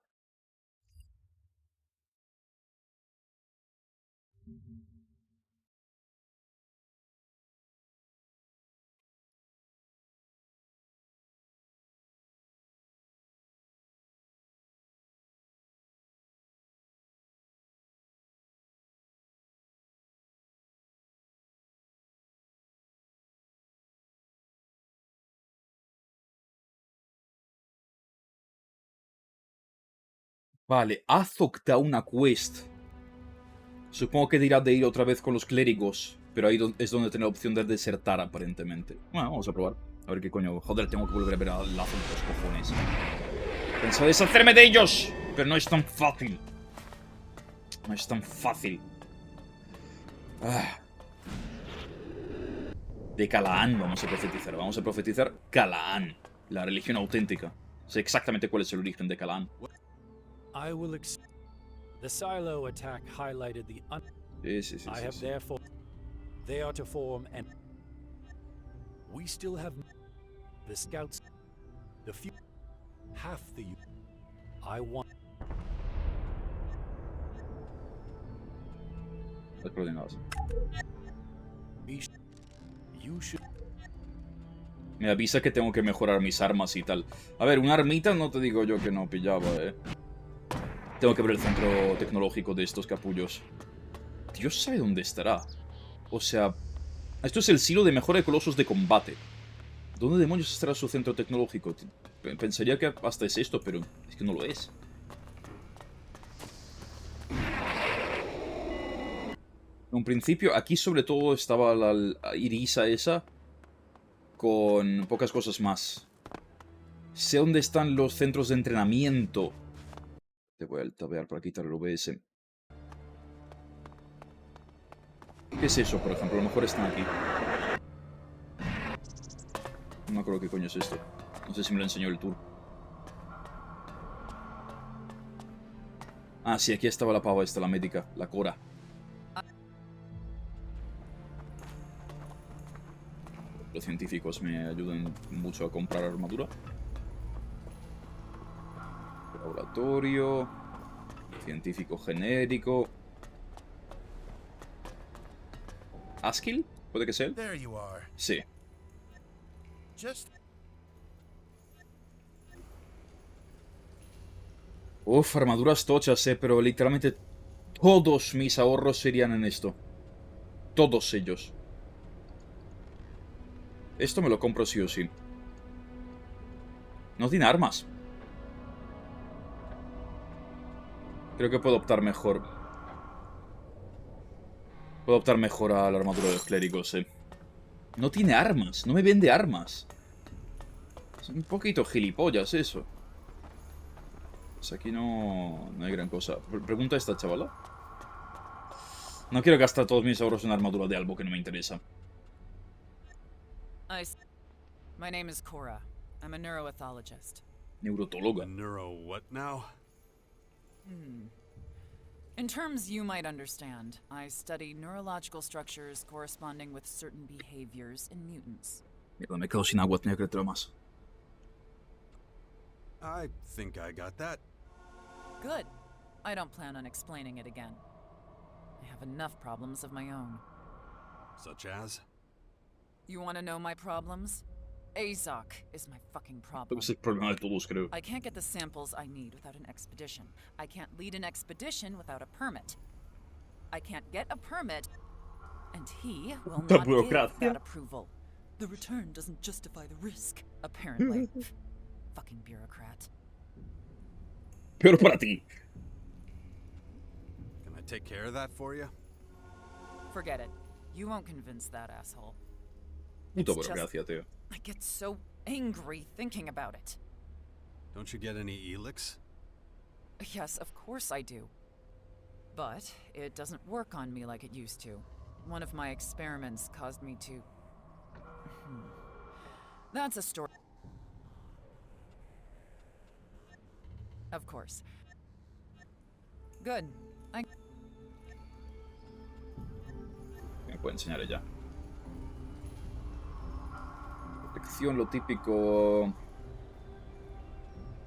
Vale, haz octa una quest. Supongo que dirá de ir otra vez con los clérigos, pero ahí es donde tiene la opción de desertar, aparentemente. Bueno, vamos a probar. A ver qué coño. Joder, tengo que volver a ver al lazo de los cojones. Pensaba deshacerme de ellos, pero no es tan fácil. No es tan fácil. Ah. De Calaán vamos a profetizar. Vamos a profetizar Calaán, la religión auténtica. Sé exactamente cuál es el origen de Calaán. The silo attack highlighted the Sí. I have therefore they are to form and we still have the scouts, the few, half the I want. Las coordenadas. You should. Me avisa que tengo que mejorar mis armas y tal. A ver, una armita no te digo yo que no pillaba, Tengo que ver el centro tecnológico de estos capullos. Dios sabe dónde estará. O sea, esto es el silo de mejora de colosos de combate. ¿Dónde demonios estará su centro tecnológico? Pensaría que hasta es esto, pero es que no lo es. En un principio, aquí sobre todo estaba la irisa esa. Con pocas cosas más. Sé dónde están los centros de entrenamiento. Te voy a tabear para quitar el OBS. ¿Qué es eso, por ejemplo? A lo mejor están aquí. No me acuerdo qué coño es esto. No sé si me lo enseñó el tour. Ah, sí, aquí estaba la pava esta, la médica, la Cora. Los científicos me ayudan mucho a comprar armadura. Laboratorio. Científico genérico. ¿Askill? ¿Puede que sea él? Sí. Uf, armaduras tochas, pero literalmente todos mis ahorros serían en esto. Todos ellos. Esto me lo compro sí o sí. No tiene armas. Creo que puedo optar mejor. Puedo optar mejor a la armadura de los clérigos, No tiene armas. No me vende armas. Es un poquito gilipollas eso. Pues aquí no hay gran cosa. Pregunta a esta chavala. No quiero gastar todos mis ahorros en armadura de algo que no me interesa. My name is Cora. I'm a neuroethologist. Neurotóloga. Neuro what now? In terms you might understand, I study neurological structures corresponding with certain behaviors in mutants. Mierda, me quedo sin agua, tenía que creértelo más. I think I got that. Good. I don't plan on explaining it again. I have enough problems of my own. Such as? You want to know my problems? Azok is my fucking problem. Es el problema de todos, creo. I can't get the samples I need without an expedition. I can't lead an expedition without a permit. I can't get a permit, and he will not give that approval. The return doesn't justify the risk, apparently. Fucking bureaucrat. Peor para ti. Can I take care of that for you? Forget it. You won't convince that asshole. Puta burocracia, tío. I get so angry thinking about it. Don't you get any Elex? Yes, of course I do. But it doesn't work on me like it used to. One of my experiments caused me to... That's a story. Of course. Good. Me puede enseñar ella. Protección, lo típico.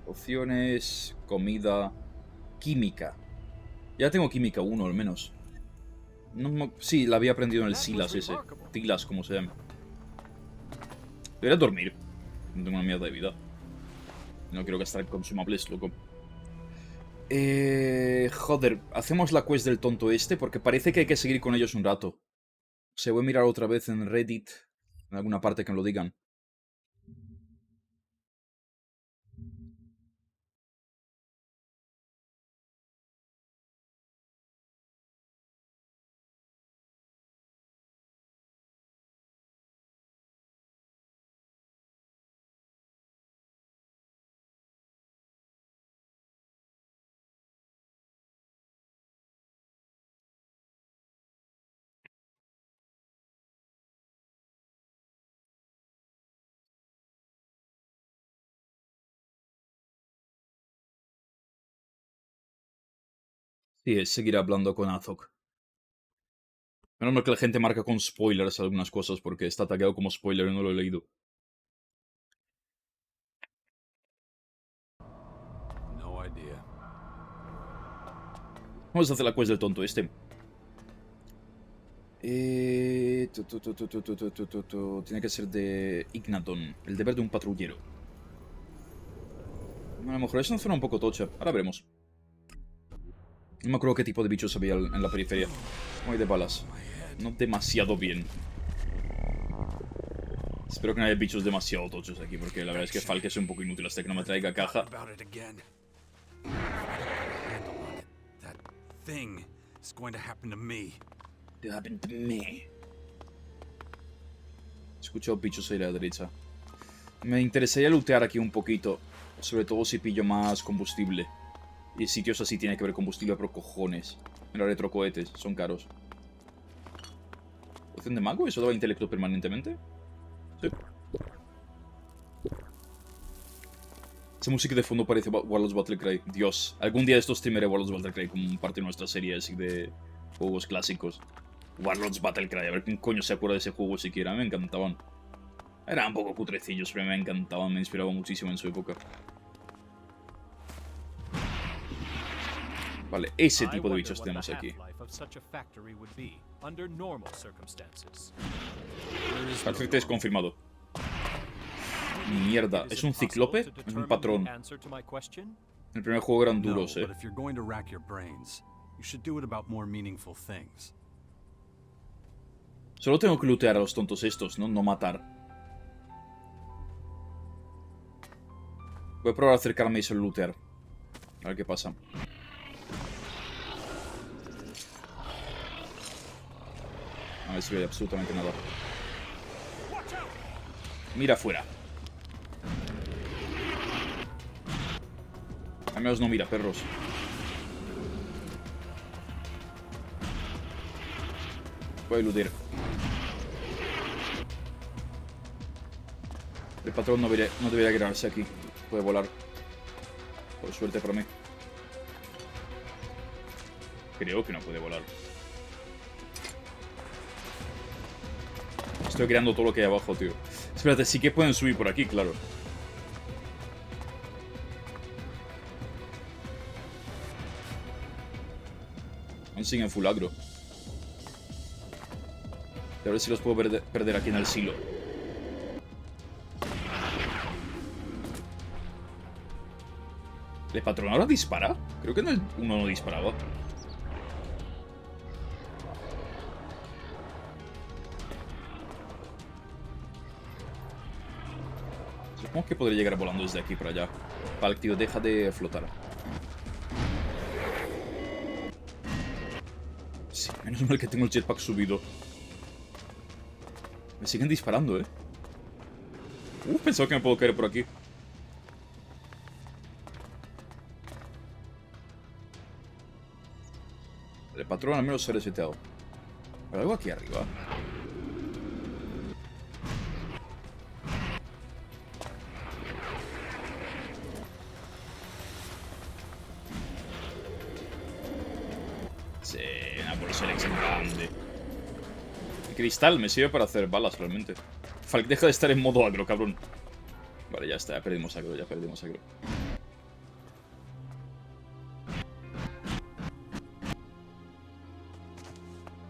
Opciones, comida, química. Ya tengo química 1 al menos. Sí, la había aprendido en el Silas ese. Tilas, como se llama. Debería dormir. No tengo una mierda de vida. No quiero gastar consumables, loco. Joder, hacemos la quest del tonto este porque parece que hay que seguir con ellos un rato. Se voy a mirar otra vez en Reddit, en alguna parte que me lo digan. Sí, es seguir hablando con Azok. Menos mal que la gente marca con spoilers algunas cosas porque está tagueado como spoiler y no lo he leído. No idea. Vamos a hacer la quest del tonto este. Tiene que ser de Ignaton, el deber de un patrullero. A lo mejor es una zona un poco tocha, ahora veremos. No me acuerdo qué tipo de bichos había en la periferia. Muy de balas. No demasiado bien. Espero que no haya bichos demasiado tochos aquí, porque la verdad es que Falk es un poco inútil hasta que no me traiga caja. Thing is going to happen to me. It happened to me. Escucho bichos ahí a la derecha. Me interesaría lootear aquí un poquito. Sobre todo si pillo más combustible. Y sitios así tiene que haber combustible por cojones. Mira, retrocohetes, son caros. ¿Poción de mago? ¿Eso daba intelecto permanentemente? Sí. Esa música de fondo parece Warlords Battlecry. Dios, algún día de estos streameré Warlords Battlecry como parte de nuestra serie así de juegos clásicos. Warlords Battlecry, a ver quién coño se acuerda de ese juego siquiera. Me encantaban. Eran un poco cutrecillos, pero me encantaban, me inspiraban muchísimo en su época. Vale, ese tipo de bichos tenemos aquí. Perfecto, es confirmado. Mierda, ¿es un cíclope? Es un patrón. El primer juego eran duros, Solo tengo que lootear a los tontos estos, ¿no? No matar. Voy a probar a acercarme y solo lootear. A ver qué pasa. A ver si veo absolutamente nada. Mira afuera. Al menos no mira, perros. Voy a eludir. El patrón no debería quedarse aquí. Puede volar. Por suerte para mí. Creo que no puede volar. Estoy creando todo lo que hay abajo, tío. Espérate, sí que pueden subir por aquí, claro. Aún siguen full agro. A ver si los puedo perder aquí en el silo. ¿El patrón ahora dispara? Creo que uno no disparaba. Supongo que podría llegar volando desde aquí para allá. Vale, tío, deja de flotar. Sí, menos mal que tengo el jetpack subido. Me siguen disparando, pensaba que me puedo caer por aquí. El patrón al menos se ha reseteado. ¿Pero algo aquí arriba? Sí, una bolsa Elex grande. El cristal me sirve para hacer balas realmente. Falk, deja de estar en modo agro, cabrón. Vale, ya está, ya perdimos agro,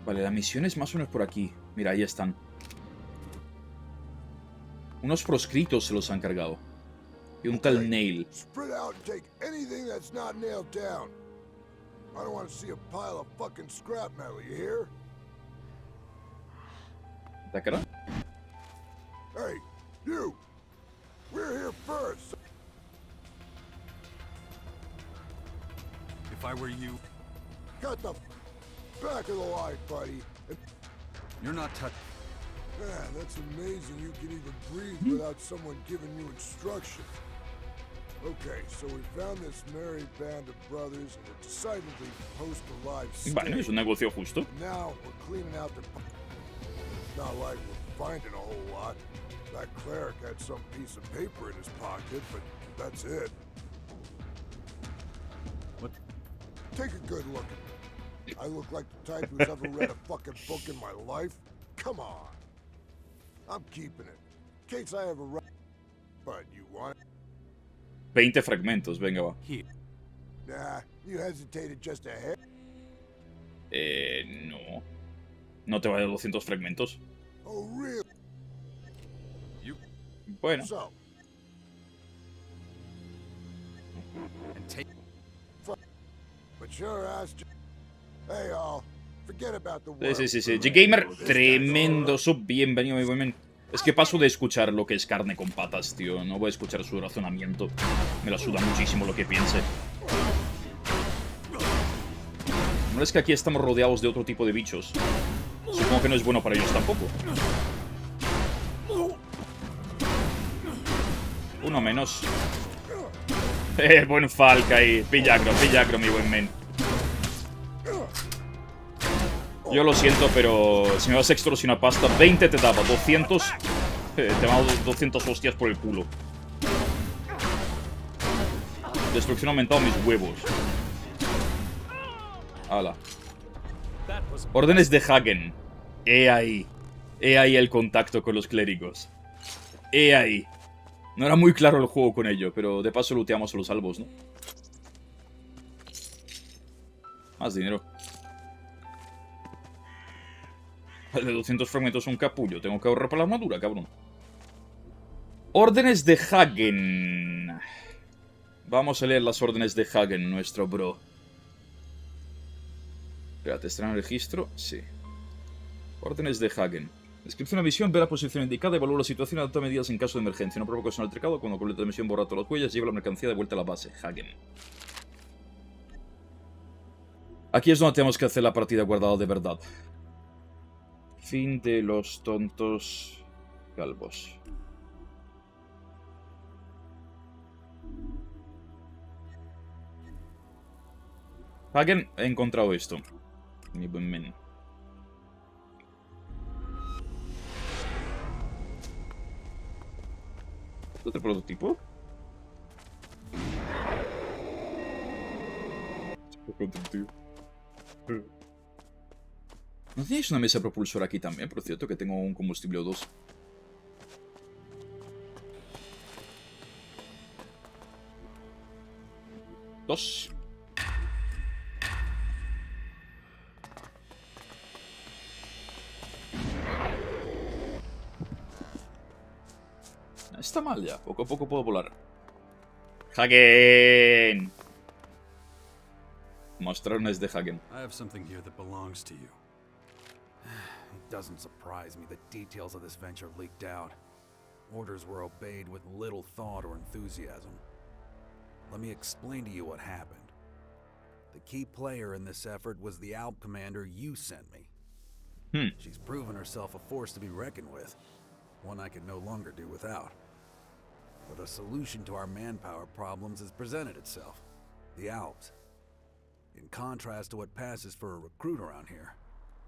Vale, la misión es más o menos por aquí. Mira, ahí están. Unos proscritos se los han cargado. Y un tal Nail. Spread out and take anything that's not nailed down. I don't want to see a pile of fucking scrap metal, you hear? ¿Atacará? Hey, you! We're here first. If I were you... Cut the back of the line, buddy. You're not touching... Man, that's amazing you can even breathe without someone giving you instructions. Okay, so we found this merry band of brothers in a decidedly post-alive state. Bueno, es un negocio justo. Now we're cleaning out the... It's not like we're finding a whole lot. That cleric had some piece of paper in his pocket, but that's it. What? Take a good look at me. I look like the type who's ever read a fucking book in my life? Come on. I'm keeping it. In case I ever run... But you want it? 20 fragmentos, venga, va. Nah, you hesitated just a hair. No. No te vale 200 fragmentos. Oh, really? Bueno. So. But sure as... Hey, all. Forget about the world. Sí. G-Gamer, tremendo sub. Bienvenido, mi buen men. Es que paso de escuchar lo que es carne con patas, tío. No voy a escuchar su razonamiento. Me la suda muchísimo lo que piense. No es que aquí estamos rodeados de otro tipo de bichos. Supongo que no es bueno para ellos tampoco. Uno menos. Buen Falk ahí. Pillagro, mi buen men. Yo lo siento, pero si me vas a extorsionar pasta, 20 te daba, 200... te daba 200 hostias por el culo. Destrucción ha aumentado mis huevos. Hala. Órdenes de Hagen. He ahí el contacto con los clérigos. He ahí. No era muy claro el juego con ello, pero de paso looteamos a los salvos, ¿no? Más dinero. Vale, 200 fragmentos un capullo. Tengo que ahorrar para la armadura, cabrón. Órdenes de Hagen. Vamos a leer las órdenes de Hagen, nuestro bro. Espérate, ¿está en el registro? Sí. Órdenes de Hagen. Descripción de misión, ve la posición indicada, evalúa la situación y adopta medidas en caso de emergencia. No provoques un altercado, cuando complete la misión borra todas las huellas, lleva la mercancía de vuelta a la base. Hagen. Aquí es donde tenemos que hacer la partida guardada de verdad. Fin de los tontos calvos. Hagen, he encontrado esto. Mi buen men. ¿Otro prototipo? ¿No tenéis una mesa propulsora aquí también? Por cierto, que tengo un combustible o dos. Dos. Está mal ya. Poco a poco puedo volar. ¡Hagen! Mostrones de Hagen. I have something here that belongs to you. It doesn't surprise me that details of this venture leaked out. Orders were obeyed with little thought or enthusiasm. Let me explain to you what happened. The key player in this effort was the Alp commander you sent me. She's proven herself a force to be reckoned with, one I could no longer do without. But a solution to our manpower problems has presented itself. The Alps. In contrast to what passes for a recruit around here,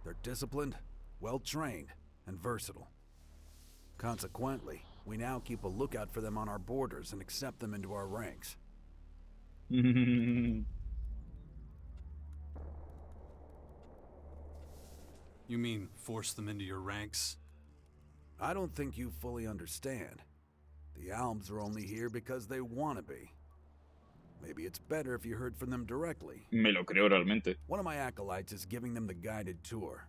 they're disciplined, well-trained, and versatile. Consequently, we now keep a lookout for them on our borders and accept them into our ranks. You mean force them into your ranks? I don't think you fully understand. The Alms are only here because they want to be. Maybe it's better if you heard from them directly. Me lo creo realmente. One of my acolytes is giving them the guided tour.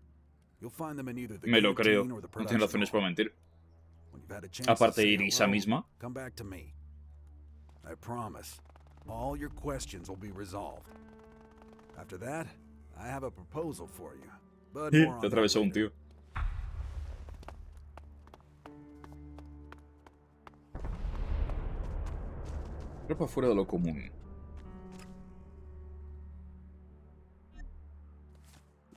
You'll find them in either the Me lo creo. canteen or the No tiene production razones hall. para mentir. When you've had a chance Aparte to de say Irisa hello, misma. come back to me. I promise, all your questions will be resolved. After that, I have a proposal for you. But more Te on that atravesó un later. tío. Ropa fuera de lo común.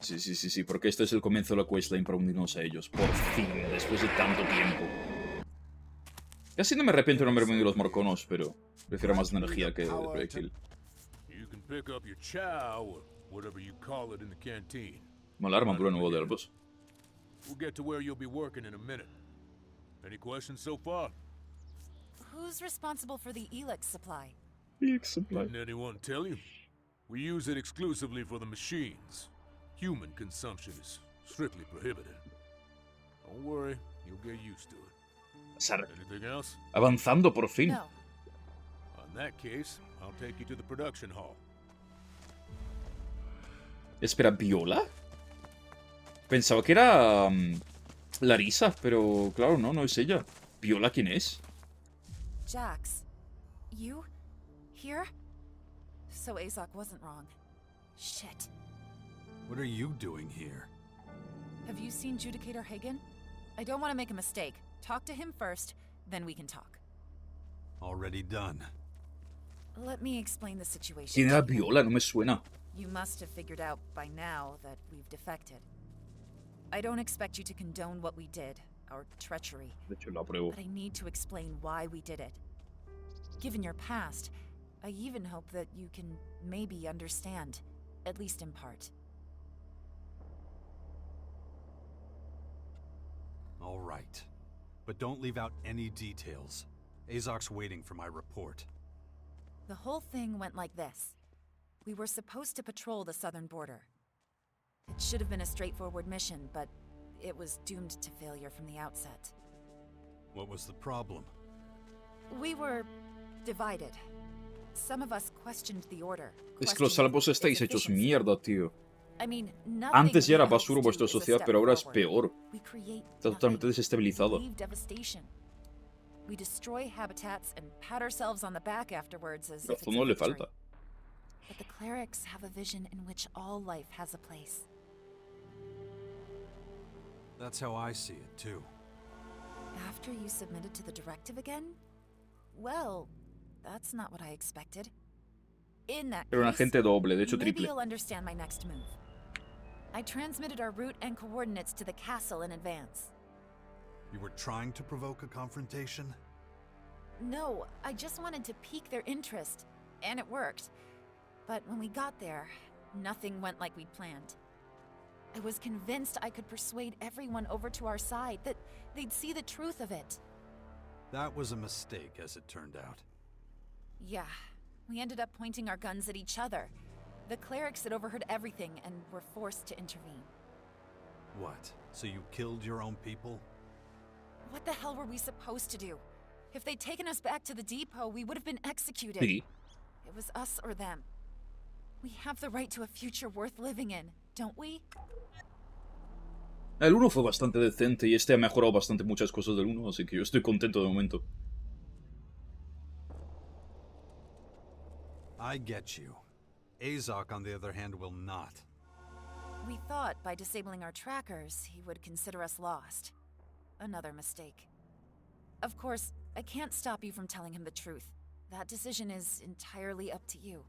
Sí, porque este es el comienzo de la questline para unirnos a ellos. Por fin, después de tanto tiempo. Casi no me arrepiento de no haberme unido a los morconos, pero prefiero más energía que el proyectil. You can pick up your chow, or whatever you call it, in the canteen. Mola armadura nuevo de Elbos. We'll get to where you'll be working in a minute. Any questions so far? Who's responsible for the Elex supply? Elex supply. Didn't anyone tell you? We use it exclusively for the machines. Human consumption is strictly prohibited. Don't worry, you'll get used to it. Anything else? Avanzando por fin. No. In that case, I'll take you to the production hall. Espera, ¿Viola? Pensaba que era Larisa, pero claro, no es ella. ¿Viola quién es? Jax, you? Here? So Azok wasn't wrong. Shit. What are you doing here? Have you seen Judicator Hagen? I don't want to make a mistake. Talk to him first, then we can talk. Already done. Let me explain the situation. ¿Quién era Viola? No me suena. You must have figured out by now that we've defected. I don't expect you to condone what we did, our treachery. De hecho, lo apruebo. But I need to explain why we did it. Given your past, I even hope that you can maybe understand, at least in part. All right. But don't leave out any details. Azok's waiting for my report. The whole thing went like this. We were supposed to patrol the southern border. It should have been a straightforward mission, but it was doomed to failure from the outset. What was the problem? We were divided. Some of us questioned the order. Es que los salvos estáis hechos mierda, tío. I mean, Antes ya era nothing basura we vuestra do is a sociedad, step pero ahora es forward. peor. We create Está totalmente desestabilizada. leave devastation. We destroy habitats and pat ourselves on the back afterwards as if it's Razón a no le victory. falta. But the clerics have a vision in which all life has a place. That's how I see it, too. After you submitted to the directive again? Well, that's not what I expected. In that Era un case, agente doble, de hecho maybe triple. you'll understand my next move. I transmitted our route and coordinates to the castle in advance. You were trying to provoke a confrontation? No, I just wanted to pique their interest, and it worked. But when we got there, nothing went like we'd planned. I was convinced I could persuade everyone over to our side, that they'd see the truth of it. That was a mistake, as it turned out. Yeah, we ended up pointing our guns at each other. The clerics had overheard everything and were forced to intervene. What? So you killed your own people? What the hell were we supposed to do? If they'd taken us back to the depot, we would have been executed. Sí. It was us or them. We have the right to a future worth living in, don't we? El 1 fue bastante decente y este ha mejorado bastante muchas cosas del 1, así que yo estoy contento de momento. I get you. Azok, on the other hand, will not. We thought by disabling our trackers, he would consider us lost. Another mistake. Of course, I can't stop you from telling him the truth. That decision is entirely up to you.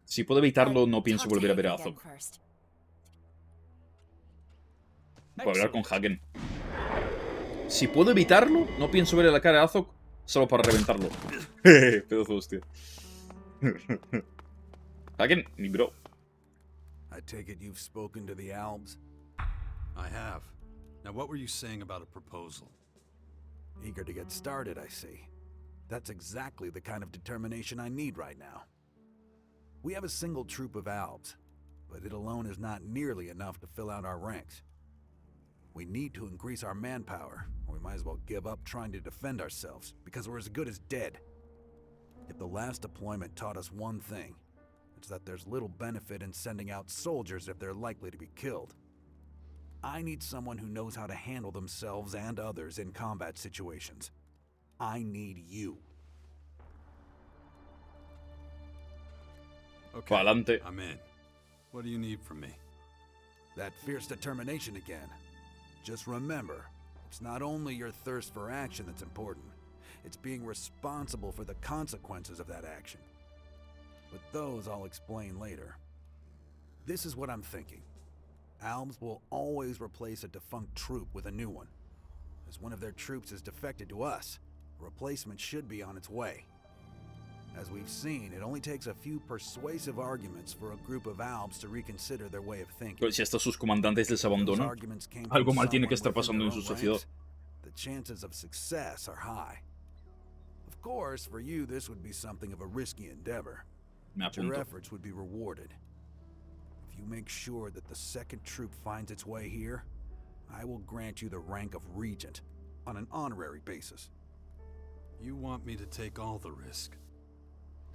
Si puedo evitarlo, no pienso volver a ver a Azok. Puedo hablar con Hagen. Si puedo evitarlo, no pienso ver la cara a Azok solo para reventarlo. Pedazo de hostia. Hagen, mi bro. I take it you've spoken to the Albs? I have. Now what were you saying about a proposal? Eager to get started, I see. That's exactly the kind of determination I need right now. We have a single troop of Albs, but it alone is not nearly enough to fill out our ranks. We need to increase our manpower, or we might as well give up trying to defend ourselves, because we're as good as dead. If the last deployment taught us one thing, it's that there's little benefit in sending out soldiers if they're likely to be killed. I need someone who knows how to handle themselves and others in combat situations. I need you. Okay, Pa'lante. I'm in. What do you need from me? That fierce determination again. Just remember, it's not only your thirst for action that's important, it's being responsible for the consequences of that action. But those I'll explain later. This is what I'm thinking. Albs will always replace a defunct troop with a new one. As one of their troops has defected to us, a replacement should be on its way. As we've seen, it only takes a few persuasive arguments for a group of Albs to reconsider their way of thinking. Pero si hasta sus comandantes les abandonan, algo mal tiene que estar pasando en su sociedad. The chances of success are high. Of course, for you this would be something of a risky endeavor. But your efforts would be rewarded. If you make sure that the second troop finds its way here, I will grant you the rank of Regent on an honorary basis. You want me to take all the risk?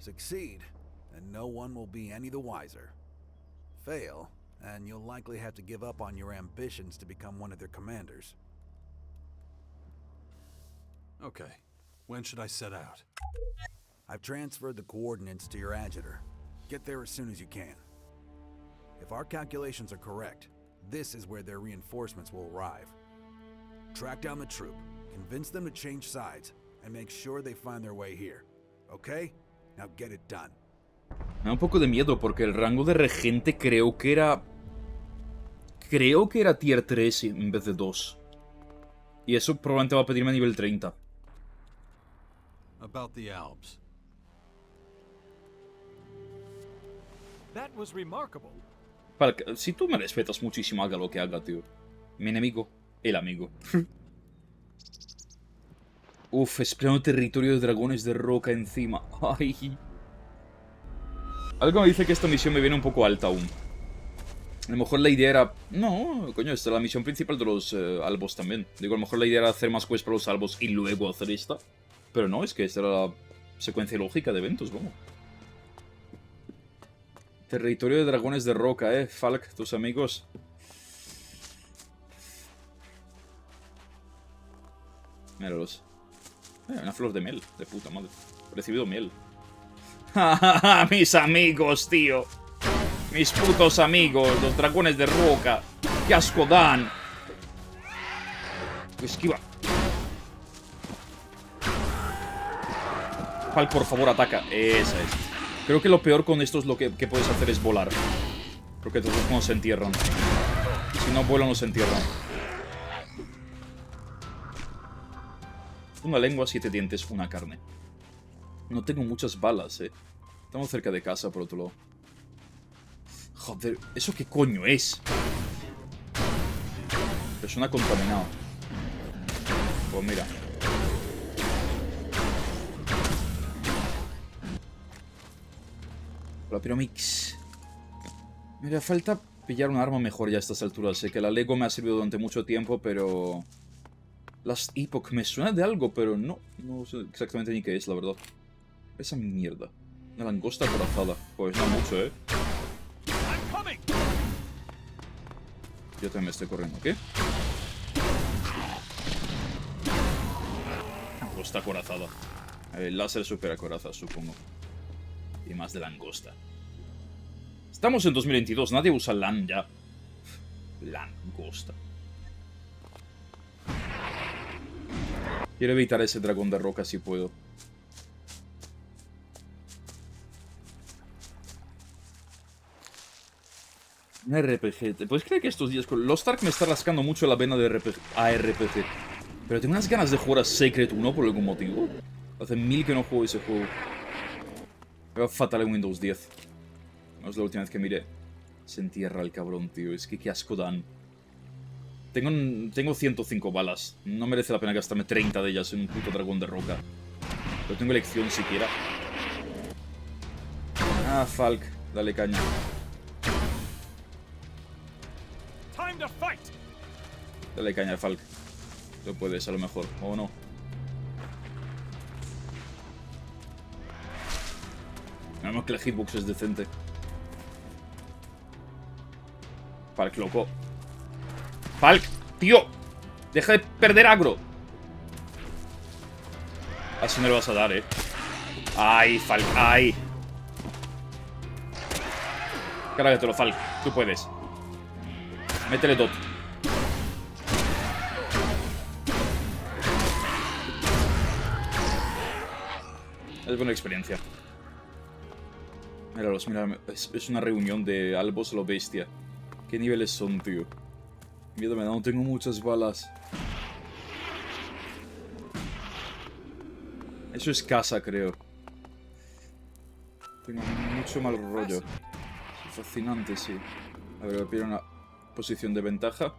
Succeed, and no one will be any the wiser. Fail, and you'll likely have to give up on your ambitions to become one of their commanders. Okay. When should I set out? I've transferred the coordinates to your adjutor. Get there as soon as you can. If our calculations are correct, this is where their reinforcements will arrive. Track down the troop, convince them to change sides, and make sure they find their way here. Okay? Now get it done. Me da un poco de miedo porque el rango de regente creo que era tier 3 en vez de 2. Y eso probablemente va a pedirme nivel 30. About the Albs. That was remarkable. Vale, si tú me respetas muchísimo, haga lo que haga, tío. Mi enemigo, el amigo. Uf, explorando territorio de dragones de roca encima. Ay. Algo me dice que esta misión me viene un poco alta aún. A lo mejor la idea era... No, coño, esta es la misión principal de los albos también. Digo, a lo mejor la idea era hacer más quests para los albos y luego hacer esta. Pero no, es que esta era la secuencia lógica de eventos, vamos. Territorio de dragones de roca, Falk, tus amigos. Míralos. Una flor de miel, de puta madre. He recibido miel. Mis amigos, tío. Mis putos amigos, los dragones de roca. ¡Qué asco dan! Esquiva. Falk, por favor, ataca. Esa es. Creo que lo peor con esto es lo que puedes hacer es volar. Porque todos no se entierran. Si no vuelan, no se entierran. Una lengua, 7 dientes, una carne. No tengo muchas balas, Estamos cerca de casa, por otro lado. Joder, ¿eso qué coño es? Persona contaminada. Pues mira. La Pyromix. Me haría falta pillar un arma mejor ya a estas alturas. Sé que la Lego me ha servido durante mucho tiempo, pero... Las Epoch me suena de algo, pero no sé exactamente ni qué es, la verdad. Esa mierda. Una langosta acorazada. Pues no mucho, ¿eh? Yo también me estoy corriendo, ¿qué? Langosta acorazada. El láser super acoraza, supongo. Y más de langosta. Estamos en 2022, nadie usa LAN ya. Langosta. Quiero evitar ese dragón de roca si puedo. Un RPG. ¿Te puedes creer que estos días con Lost Ark me está rascando mucho la vena de RPG? Pero tengo unas ganas de jugar a Secret 1 por algún motivo. Hace 1000 que no juego ese juego. Me va fatal en Windows 10. No es la última vez que miré. Se entierra el cabrón, tío. Es que qué asco dan. Tengo 105 balas. No merece la pena gastarme 30 de ellas en un puto dragón de roca. No tengo elección siquiera. Ah, Falk. Dale caña. Dale caña, Falk. Tú puedes, a lo mejor. O no. Menos que la hitbox es decente. Falk, loco. Falk, tío. Deja de perder agro. Así me lo vas a dar, Ay, Falk, ay. Cárgatelo, Falk. Tú puedes. Métele dot. Es buena experiencia. Míralos, mira. Es una reunión de albos a lo bestia. ¿Qué niveles son, tío? Miedo me da, no tengo muchas balas. Eso es casa, creo. Tengo mucho mal rollo. Es fascinante, sí. A ver, voy a pillar una posición de ventaja.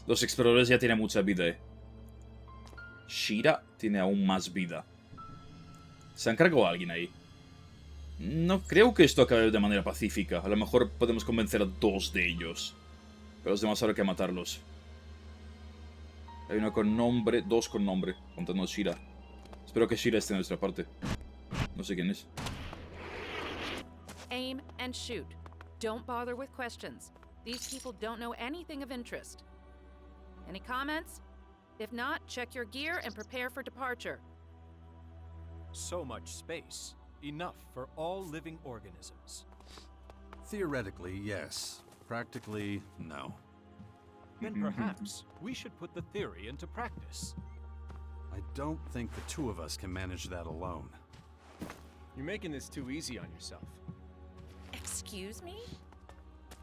Los exploradores ya tienen mucha vida, Shira tiene aún más vida. ¿Se han cargado a alguien ahí? No creo que esto acabe de manera pacífica. A lo mejor podemos convencer a 2 de ellos. Pero los demás habrá que matarlos. Hay uno con nombre, 2 con nombre. Contando Shira. Espero que Shira esté en nuestra parte. No sé quién es. Aim and shoot. Don't bother with questions. These people don't know anything of interest. Any comments? If not, check your gear and prepare for departure. So much space. Enough for all living organisms. Theoretically, yes. Practically, no. Then perhaps we should put the theory into practice. I don't think the 2 of us can manage that alone. You're making this too easy on yourself. Excuse me?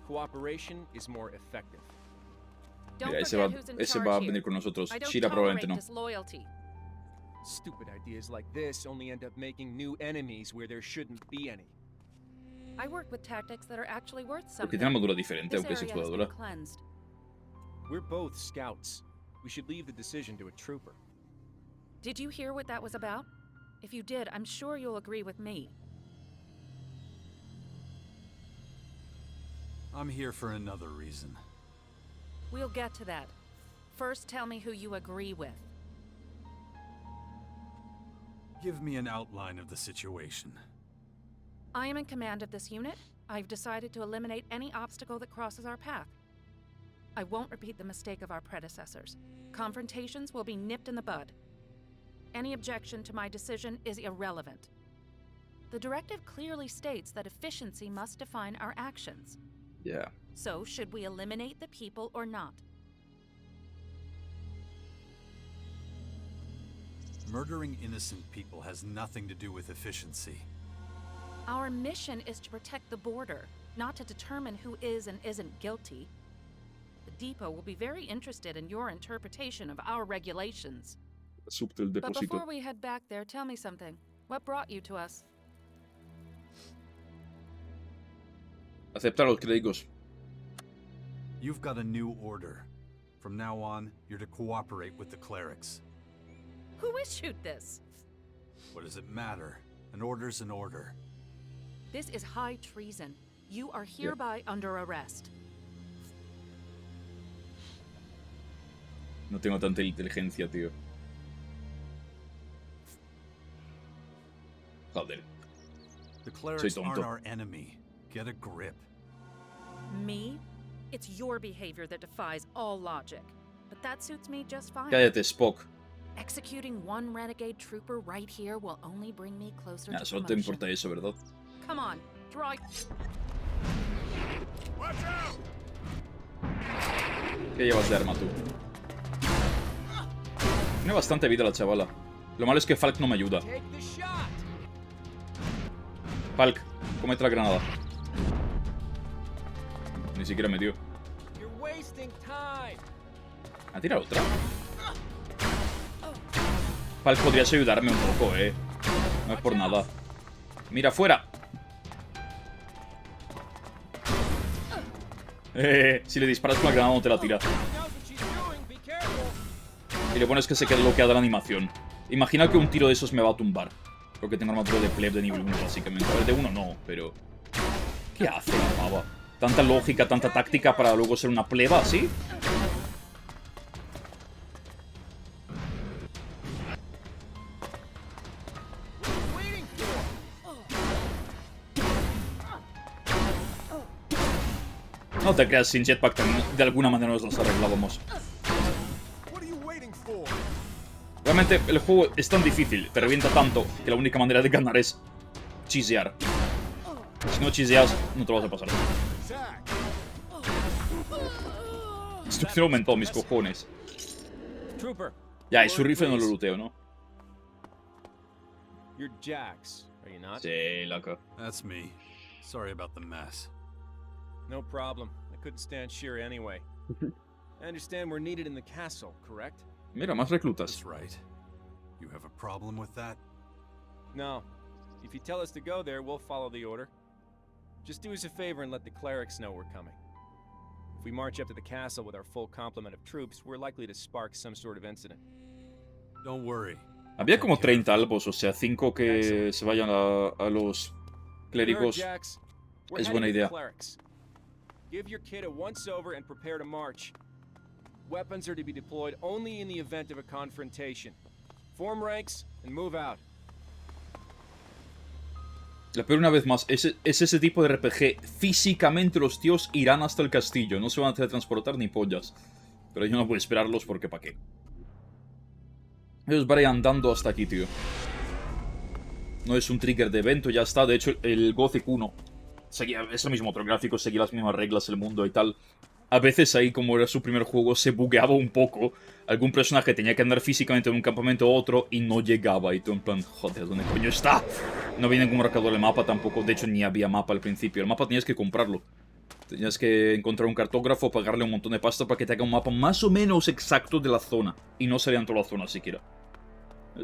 Cooperation is more effective. Mira, ese va a venir con nosotros. Shira probablemente no. Stupid ideas like this only end up making new enemies where there shouldn't be any. I work with tactics that are actually worth something. Porque tiene armadura diferente, aunque es exploradora. We're both scouts. We should leave the decision to a trooper. Did you hear what that was about? If you did, I'm sure you'll agree with me. I'm here for another reason. We'll get to that. First, tell me who you agree with. Give me an outline of the situation. I am in command of this unit. I've decided to eliminate any obstacle that crosses our path. I won't repeat the mistake of our predecessors. Confrontations will be nipped in the bud. Any objection to my decision is irrelevant. The directive clearly states that efficiency must define our actions. Yeah. So, should we eliminate the people or not? Murdering innocent people has nothing to do with efficiency. Our mission is to protect the border, not to determine who is and isn't guilty. The depot will be very interested in your interpretation of our regulations. But before we head back there, tell me something. What brought you to us? Aceptar los créditos. You've got a new order. From now on, you're to cooperate with the clerics. Who issued this? What does it matter? An order's an order. This is high treason. You are hereby under arrest. No tengo tanta inteligencia, tío. Joder. The clerics aren't our enemy. Get a grip. Me? It's your behavior that defies all logic. But that suits me just fine. Cállate, Spock. Executing one renegade trooper right here will only bring me closer to Solo te promotion. importa eso, ¿verdad? Come on, draw. ¿Qué llevas de arma tú? Tiene bastante vida la chavala. Lo malo es que Falk no me ayuda. Falk, cómete la granada. Ni siquiera me dio. ¿Ha tirado otra? Falk, podrías ayudarme un poco, No es por nada. Mira, fuera. Si le disparas con la granada no te la tira. Y lo bueno es que se queda bloqueada la animación. Imagina que un tiro de esos me va a tumbar. Porque tengo armadura de pleb de nivel 1, básicamente. A ver, de 1 no, pero... ¿Qué hace la pava? Tanta lógica, tanta táctica para luego ser una pleba así. No te creas, sin jetpack también de alguna manera nos los arreglábamos. Realmente el juego es tan difícil, te revienta tanto, que la única manera de ganar es chisear. Si no chiseas, no te lo vas a pasar. Destrucción aumentó, mis cojones. Ya, y su rifle no lo looteo, ¿no? You're Jax, are you not? Sí, loco. That's me. Sorry about the mess. No problem. I couldn't stand Shira anyway. I understand we're needed in the castle, correct? Mira, más reclutas. That's right. You have a problem with that? No. If you tell us to go there, we'll follow the order. Just do us a favor and let the clerics know we're coming. If we march up to the castle with our full complement of troops, we're likely to spark some sort of incident. Don't worry. Había como 30 albos, o sea, 5 que se vayan a los clérigos. Es buena idea. Give your kid a once-over and prepare to march. Weapons are to be deployed only in the event of a confrontation. Form ranks and move out. Pero una vez más, es ese tipo de RPG. Físicamente los tíos irán hasta el castillo. No se van a teletransportar ni pollas. Pero yo no puedo esperarlos porque ¿para qué? Ellos van andando hasta aquí, tío. No es un trigger de evento, ya está. De hecho, el Gothic 1 seguía, es el mismo otro gráfico, seguía las mismas reglas, el mundo y tal. A veces ahí, como era su primer juego, se bugueaba un poco. Algún personaje tenía que andar físicamente en un campamento u otro y no llegaba. Y tú en plan, joder, ¿dónde coño está? No había ningún marcador de mapa tampoco. De hecho, ni había mapa al principio. El mapa tenías que comprarlo. Tenías que encontrar un cartógrafo, pagarle un montón de pasta para que te haga un mapa más o menos exacto de la zona. Y no salía en toda la zona siquiera.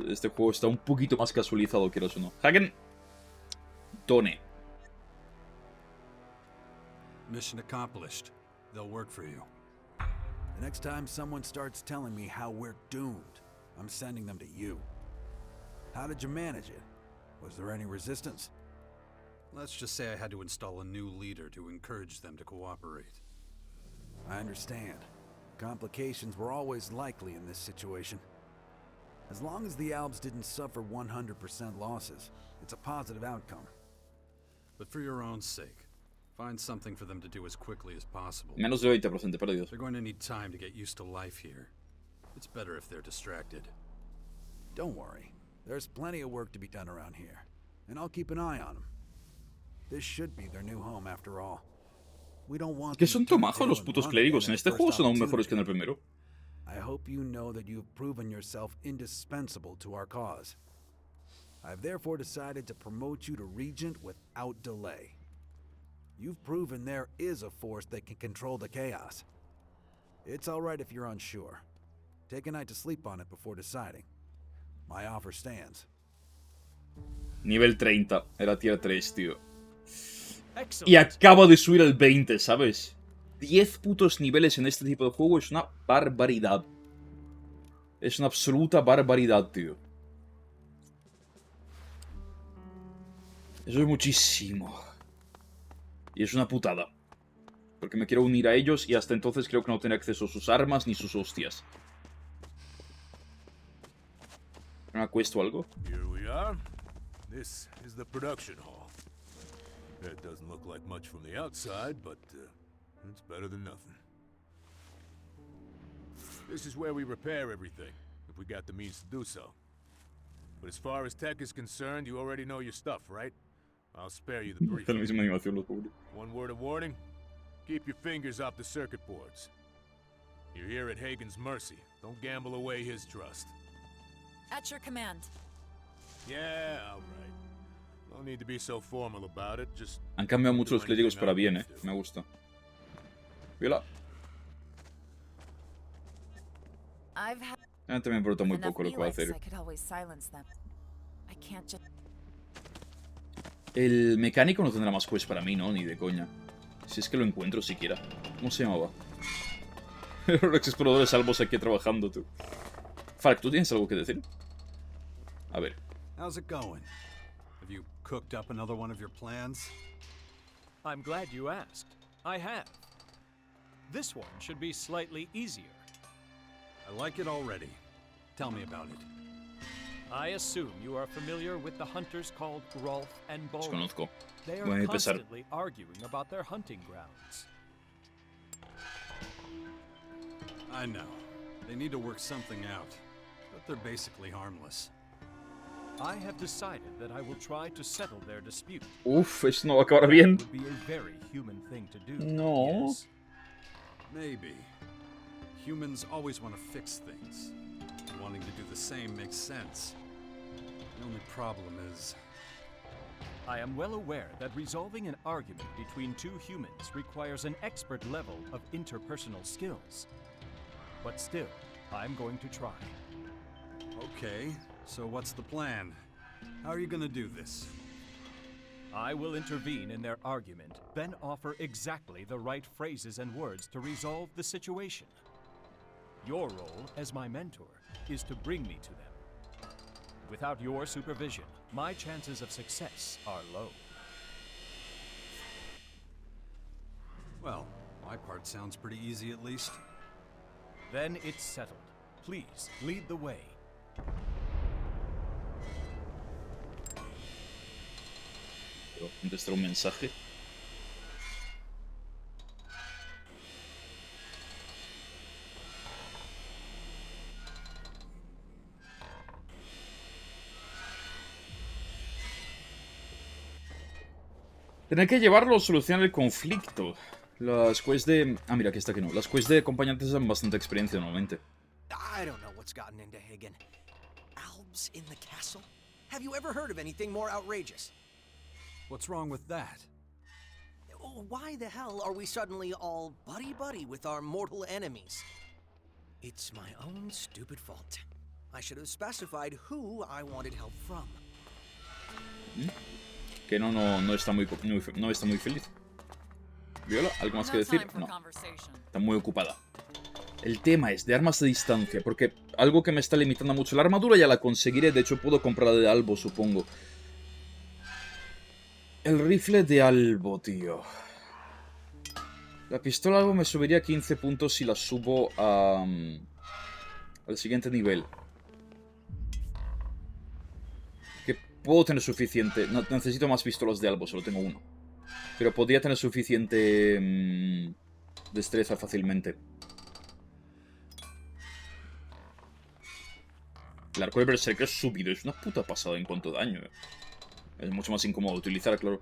Este juego está un poquito más casualizado, quieras o no. Hagen. Tone. Mission accomplished. They'll work for you. The next time someone starts telling me how we're doomed, I'm sending them to you. How did you manage it? Was there any resistance? Let's just say I had to install a new leader to encourage them to cooperate. I understand. Complications were always likely in this situation. As long as the Albs didn't suffer 100% losses, it's a positive outcome. But for your own sake, find something for them to do as quickly as possible. Menos de 20% perdidos. They're going to need time to get used to life here. It's better if they're distracted. Don't worry. There's plenty of work to be done around here, and I'll keep an eye on them. This should be their new home after all. We don't want que son tomajos los putos clérigos. En este juego son aún mejores que en el primero. I hope you know that you've proven yourself indispensable to our cause. I've therefore decided to promote you to Regent without delay. You've proven there is a force that can control the chaos. It's alright if you're unsure. Take a night to sleep on it before deciding. My offer stands. Nivel 30. Era tier 3, tío. Y acaba de subir al 20, ¿sabes? 10 putos niveles en este tipo de juego es una barbaridad. Es una absoluta barbaridad, tío. Eso es muchísimo. Y es una putada. Porque me quiero unir a ellos y hasta entonces creo que no tendré acceso a sus armas ni sus hostias. ¿Una quest o algo? Here we are. This is the production hall. It doesn't look like much from the outside, but it's better than nothing. This is where we repair everything, if we got the means to do so. But as far as tech is concerned, you already know your stuff, right? I'll spare you the briefing. One word of warning, keep your fingers off the circuit boards. You're here at Hagen's mercy. Don't gamble away his trust. At your command. Yeah, all right. No need to be so formal about it, just... Han cambiado mucho los clérigos para bien, Me gusta. Viola. Antes me importa muy poco lo que va a hacer. El mecánico no tendrá más quest para mí, ¿no? Ni de coña. Si es que lo encuentro siquiera. ¿Cómo se llamaba? Los exploradores salvos aquí trabajando, tú. Falk, ¿tú tienes algo que decir? A ver. How's it going? Have you cooked up another one of your plans? I'm glad you asked. I have. This one should be slightly easier. I like it already. Tell me about it. I assume you are familiar with the hunters called Rolf and Bull. Desconozco. They are constantly arguing about their hunting grounds. I know. They need to work something out, but they're basically harmless. I have decided that I will try to settle their dispute. Uf, esto no va a acabar bien. Would be a very human thing to do. No. Yes. Maybe. Humans always want to fix things. Wanting to do the same makes sense. The only problem is... I am well aware that resolving an argument between two humans requires an expert level of interpersonal skills. But still, I'm going to try. Okay, so what's the plan? How are you gonna do this? I will intervene in their argument, then offer exactly the right phrases and words to resolve the situation. Your role, as my mentor, is to bring me to them. Without your supervision, my chances of success are low. Well, my part sounds pretty easy at least. Then it's settled. Please, lead the way. ¿Contestar un mensaje? Tener que llevarlo a solucionar el conflicto. Las quests de... Ah, mira, aquí está que no. Las quests de acompañantes dan bastante experiencia normalmente. I don't know what's gotten into Hagen. Albs in the castle? Have you ever heard of anything more outrageous? What's wrong with that? Why the hell are we suddenly all buddy-buddy with our mortal enemies? It's my own stupid fault. I should have specified who I wanted help from. Que no está muy feliz. ¿Viola? ¿Algo más que decir? No. Está muy ocupada. El tema es de armas de distancia, porque algo que me está limitando mucho. La armadura ya la conseguiré, de hecho puedo comprarla de Albo, supongo. El rifle de Albo, tío. La pistola Albo me subiría 15 puntos si la subo al siguiente nivel. Que puedo tener suficiente. No, necesito más pistolas de Albo, solo tengo uno. Pero podría tener suficiente destreza fácilmente. El arco de Berserker subido es una puta pasada en cuanto a daño. Es mucho más incómodo de utilizar, claro.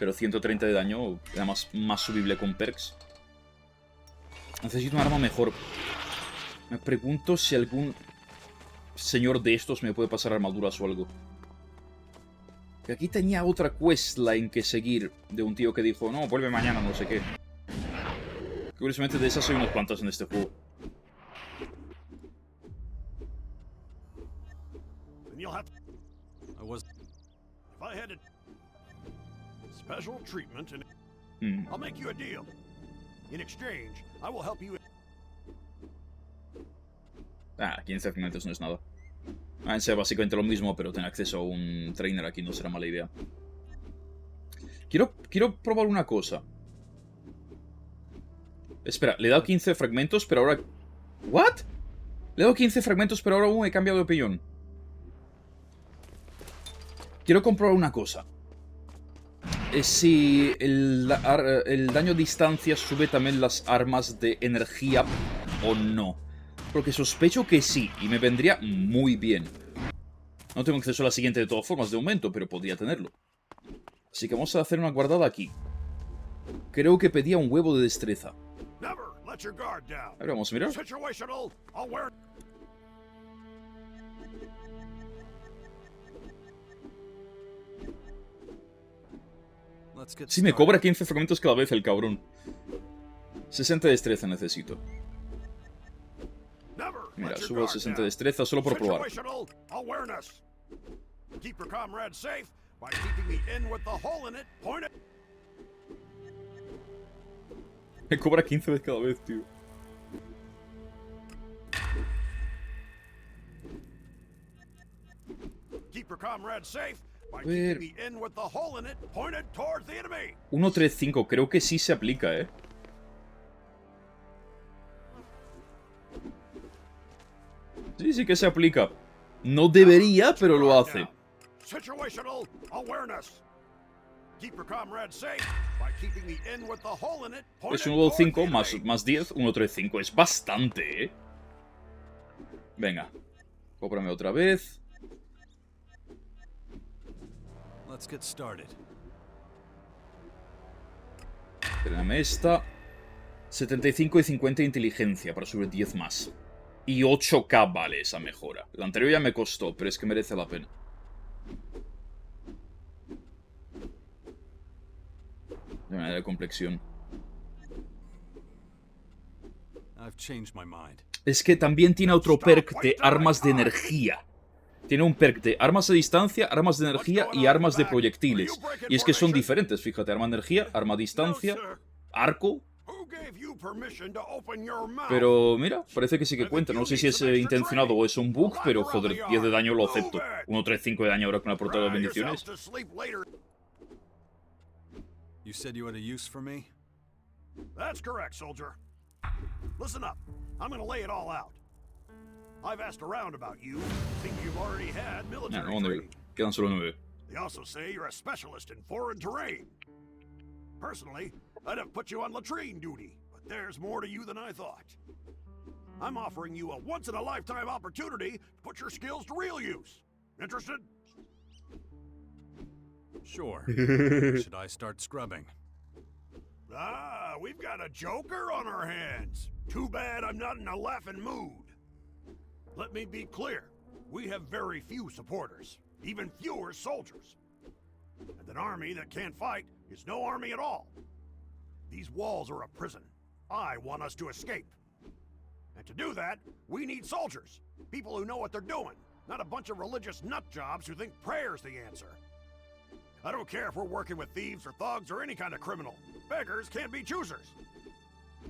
Pero 130 de daño, además más subible con perks. Necesito un arma mejor. Me pregunto si algún señor de estos me puede pasar armaduras o algo. Que aquí tenía otra questline que seguir de un tío que dijo, no, vuelve mañana, no sé qué. Curiosamente de esas hay unas cuantas en este juego. If I had a special treatment and I'll make you a deal. In exchange, I will help you. Ah, 15 minutos no es nada. Sea básicamente lo mismo, pero tener acceso a un trainer aquí no será mala idea. Quiero probar una cosa. Espera, le he dado 15 fragmentos, pero ahora... ¿What? Le he dado 15 fragmentos, pero ahora aún he cambiado de opinión. Quiero comprobar una cosa. Si el daño a distancia sube también las armas de energía o no. Porque sospecho que sí, y me vendría muy bien. No tengo acceso a la siguiente de todas formas de momento, pero podría tenerlo. Así que vamos a hacer una guardada aquí. Creo que pedía un huevo de destreza. A ver, vamos a mirar. Sí, me cobra 15 fragmentos cada vez el cabrón. 60 de destreza necesito. Mira, subo 60 de destreza solo por probar. Me cobra 15 veces cada vez, tío. A ver. 135, creo que sí se aplica, ¿eh? Sí que se aplica. No debería, pero lo hace. Es 125 más 10, 135. Es bastante, ¿eh? Venga. Cóbrame otra vez. Espérame esta. 75 y 50 de inteligencia para subir 10 más. Y 8k vale esa mejora. La anterior ya me costó, pero es que merece la pena. De manera de complexión. Es que también tiene otro perk de armas de energía. Tiene un perk de armas a distancia, armas de energía y armas de proyectiles. Y es que son diferentes, fíjate. Arma de energía, arma a distancia, arco. Pero mira, parece que sí que cuenta. No sé si es intencionado o es un bug, pero joder, 10 de daño lo acepto. 135 de daño ahora con la portada de bendiciones. You said you had a use for me? That's correct, soldier. Listen up. I'm gonna lay it all out. I've asked around about you. Think you've already had military training. Quedan solo 9. They also say you're a specialist in foreign terrain. Personally, I'd have put you on latrine duty, but there's more to you than I thought. I'm offering you a once-in-a-lifetime opportunity to put your skills to real use. Interested? Sure. Should I start scrubbing? Ah, we've got a joker on our hands. Too bad I'm not in a laughing mood. Let me be clear. We have very few supporters, even fewer soldiers. And an army that can't fight is no army at all. These walls are a prison. I want us to escape. And to do that, we need soldiers. People who know what they're doing, not a bunch of religious nutjobs who think prayer's the answer. I don't care if we're working with thieves or thugs or any kind of criminal. Beggars can't be choosers.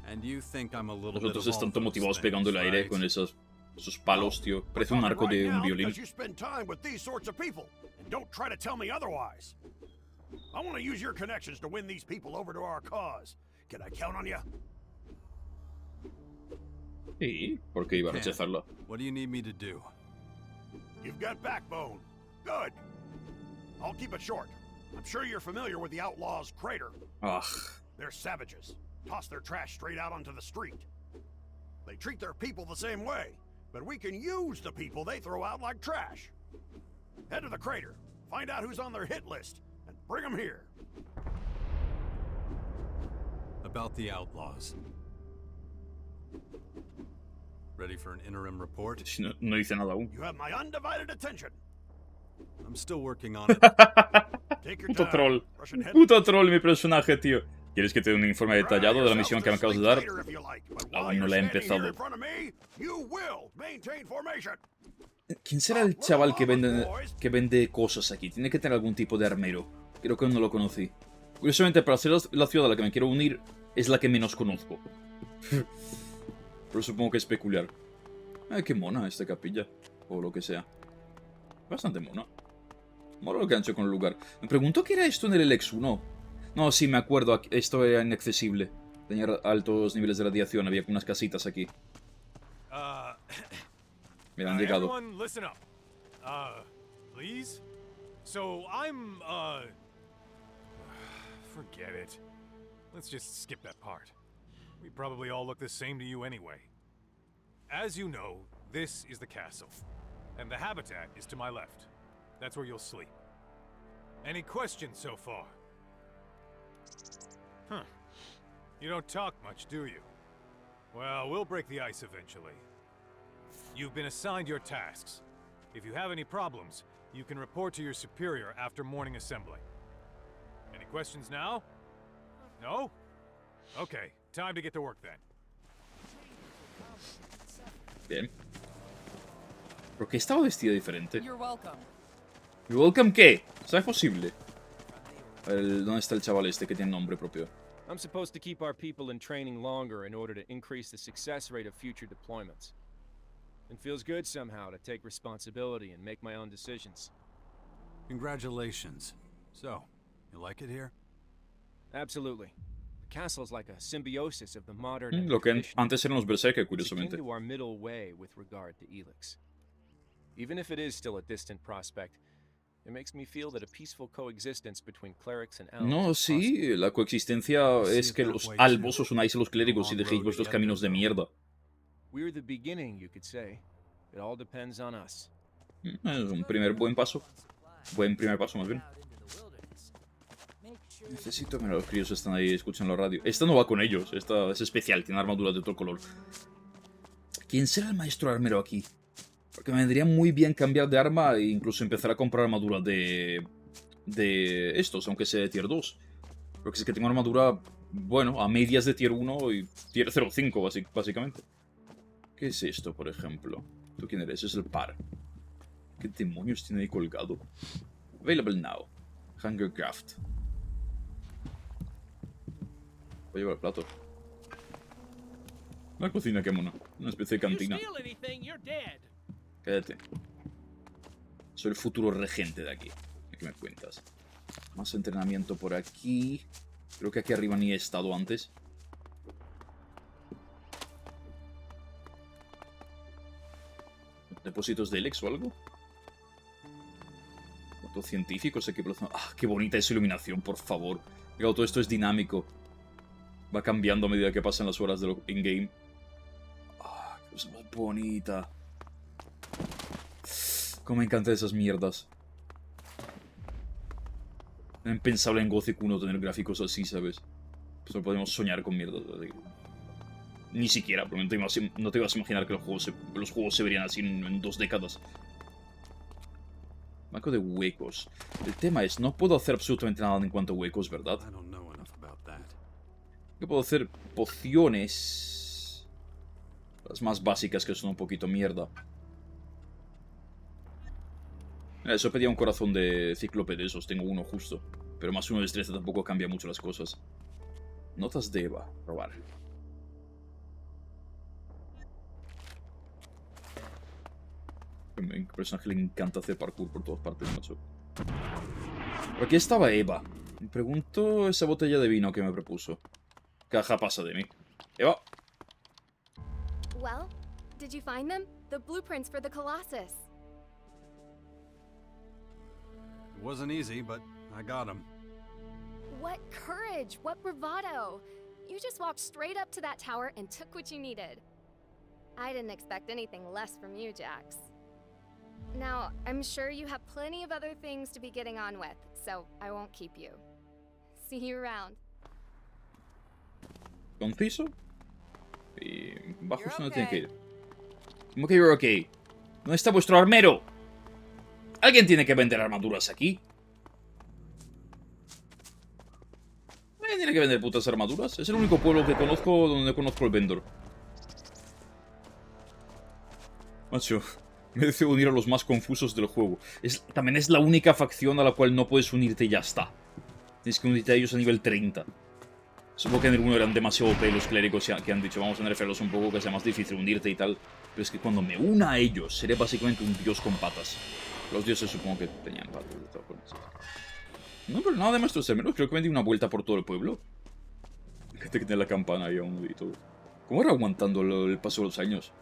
And you think I'm a little Los otros están tan motivados pegando el aire con esos palos, tío. Parece un arco de un violín. You spend time with these sorts of people, and don't try to tell me otherwise. I want to use your connections to win these people over to our cause. Can I count on you? Sí, ¿por qué iba a rechazarla? What do you need me to do? You've got backbone. Good. I'll keep it short. I'm sure you're familiar with the Outlaws' Crater. Ugh. They're savages. Toss their trash straight out onto the street. They treat their people the same way, but we can use the people they throw out like trash. Head to the crater, find out who's on their hit list, and bring them here. About the Outlaws. Ready for an interim report? No dice nada aún. You have my undivided attention. I'm still working on it. Puto troll. Puto troll mi personaje, tío. ¿Quieres que te dé un informe detallado de la misión que me acabas de dar? Aún no la he empezado. ¿Quién será el chaval que vende cosas aquí? Tiene que tener algún tipo de armero. Creo que no lo conocí. Curiosamente, para ser la ciudad a la que me quiero unir, es la que menos conozco. Pero supongo que es peculiar. Ay, qué mona esta capilla. O lo que sea. Bastante mona. Mola lo que han hecho con el lugar. Me pregunto qué era esto en el Elex II. No, sí, me acuerdo. Esto era inaccesible. Tenía altos niveles de radiación. Había unas casitas aquí. Mira, han llegado. Everyone, listen up. Please? So, I'm, forget it. Let's just skip that part. We probably all look the same to you anyway. As you know, this is the castle. And the habitat is to my left. That's where you'll sleep. Any questions so far? Huh. You don't talk much, do you? Well, we'll break the ice eventually. You've been assigned your tasks. If you have any problems, you can report to your superior after morning assembly. Any questions now? No? Okay, time to get to work then. Bien. ¿Por qué estaba vestida diferente? You're welcome. ¿Y welcome qué? ¿Sabes posible? ¿Dónde está el chaval este que tiene nombre propio? I'm supposed to keep our people in training longer in order to increase the success rate of future deployments. It feels good somehow to take responsibility and make my own decisions. Congratulations. So, you like it here? Absolutely. The castle's like a symbiosis of the modern and Lo que traditional. antes eran los berserker, It's curiosamente. akin to our middle way with regard to Elex. Even if it is still a distant prospect, it makes me feel that a peaceful coexistence between clerics and elves No, is possible. sí, la coexistencia es que los albos os unáis a los clérigos y dejéis vuestros caminos de mierda. We're the beginning, you could say. It all depends on us. Es un buen paso. Buen primer paso, más bien. Necesito... Mira, los críos están ahí, escuchan la radio. Esta no va con ellos, esta es especial, tiene armaduras de otro color. ¿Quién será el maestro armero aquí? Porque me vendría muy bien cambiar de arma e incluso empezar a comprar armadura de estos, aunque sea de tier 2. Porque es que tengo armadura, bueno, a medias de tier 1 y tier 0.5, básicamente. ¿Qué es esto, por ejemplo? ¿Tú quién eres? Es el par. ¿Qué demonios tiene ahí colgado? Available now. Hungercraft. Voy a llevar el plato. Una cocina, qué mona. Una especie de cantina. Cállate. Soy el futuro regente de aquí. ¿Qué me cuentas? Más entrenamiento por aquí. Creo que aquí arriba ni he estado antes. ¿Depósitos de Elex o algo? ¿Cuántos científicos? Equipos... ¡Ah, qué bonita esa iluminación, por favor! Claro, todo esto es dinámico. Va cambiando a medida que pasan las horas de lo in-game. ¡Ah, qué cosa más bonita! Cómo me encantan esas mierdas. Es impensable en Gothic 1 tener gráficos así, ¿sabes? Pues no podemos soñar con mierdas así. Ni siquiera, porque no te ibas a imaginar que los juegos se verían así en 2 décadas. Banco de huecos. El tema es, no puedo hacer absolutamente nada en cuanto a huecos, ¿verdad? Yo puedo hacer pociones. Las más básicas, que son un poquito mierda. Eso pedía un corazón de cíclope de esos, tengo uno justo. Pero más uno de destreza tampoco cambia mucho las cosas. Notas de Eva, robar. A mi personaje le encanta hacer parkour por todas partes, macho. Por aquí estaba Eva. Me pregunto esa botella de vino que me propuso. Caja pasa de mí. Eva. Well, did you find them? The blueprints for the Colossus. It wasn't easy, but I got them. What courage! What bravado! You just walked straight up to that tower and took what you needed. I didn't expect anything less from you, Jax. Now, I'm sure you have plenty of other things to be getting on with, so I won't keep you. See you around. Conciso. Y bajo no tiene que ir. ¿Cómo que you're okay? ¿Dónde está vuestro armero? ¿Alguien tiene que vender armaduras aquí? ¿Alguien tiene que vender putas armaduras? Es el único pueblo que conozco donde conozco el vendor. Macho, me decido unir a los más confusos del juego. También es la única facción a la cual no puedes unirte y ya está. Tienes que unirte a ellos a nivel 30. Supongo que en el 1 eran demasiado OP los clérigos que han dicho vamos a nerfearlos un poco, que sea más difícil unirte y tal. Pero es que cuando me una a ellos, seré básicamente un dios con patas. Los dioses supongo que tenían patrullas de todas formas. No, pero nada de maestros semeros. Creo que me di una vuelta por todo el pueblo. Gente que tiene la campana ahí aún y todo. ¿Cómo era aguantando el paso de los años?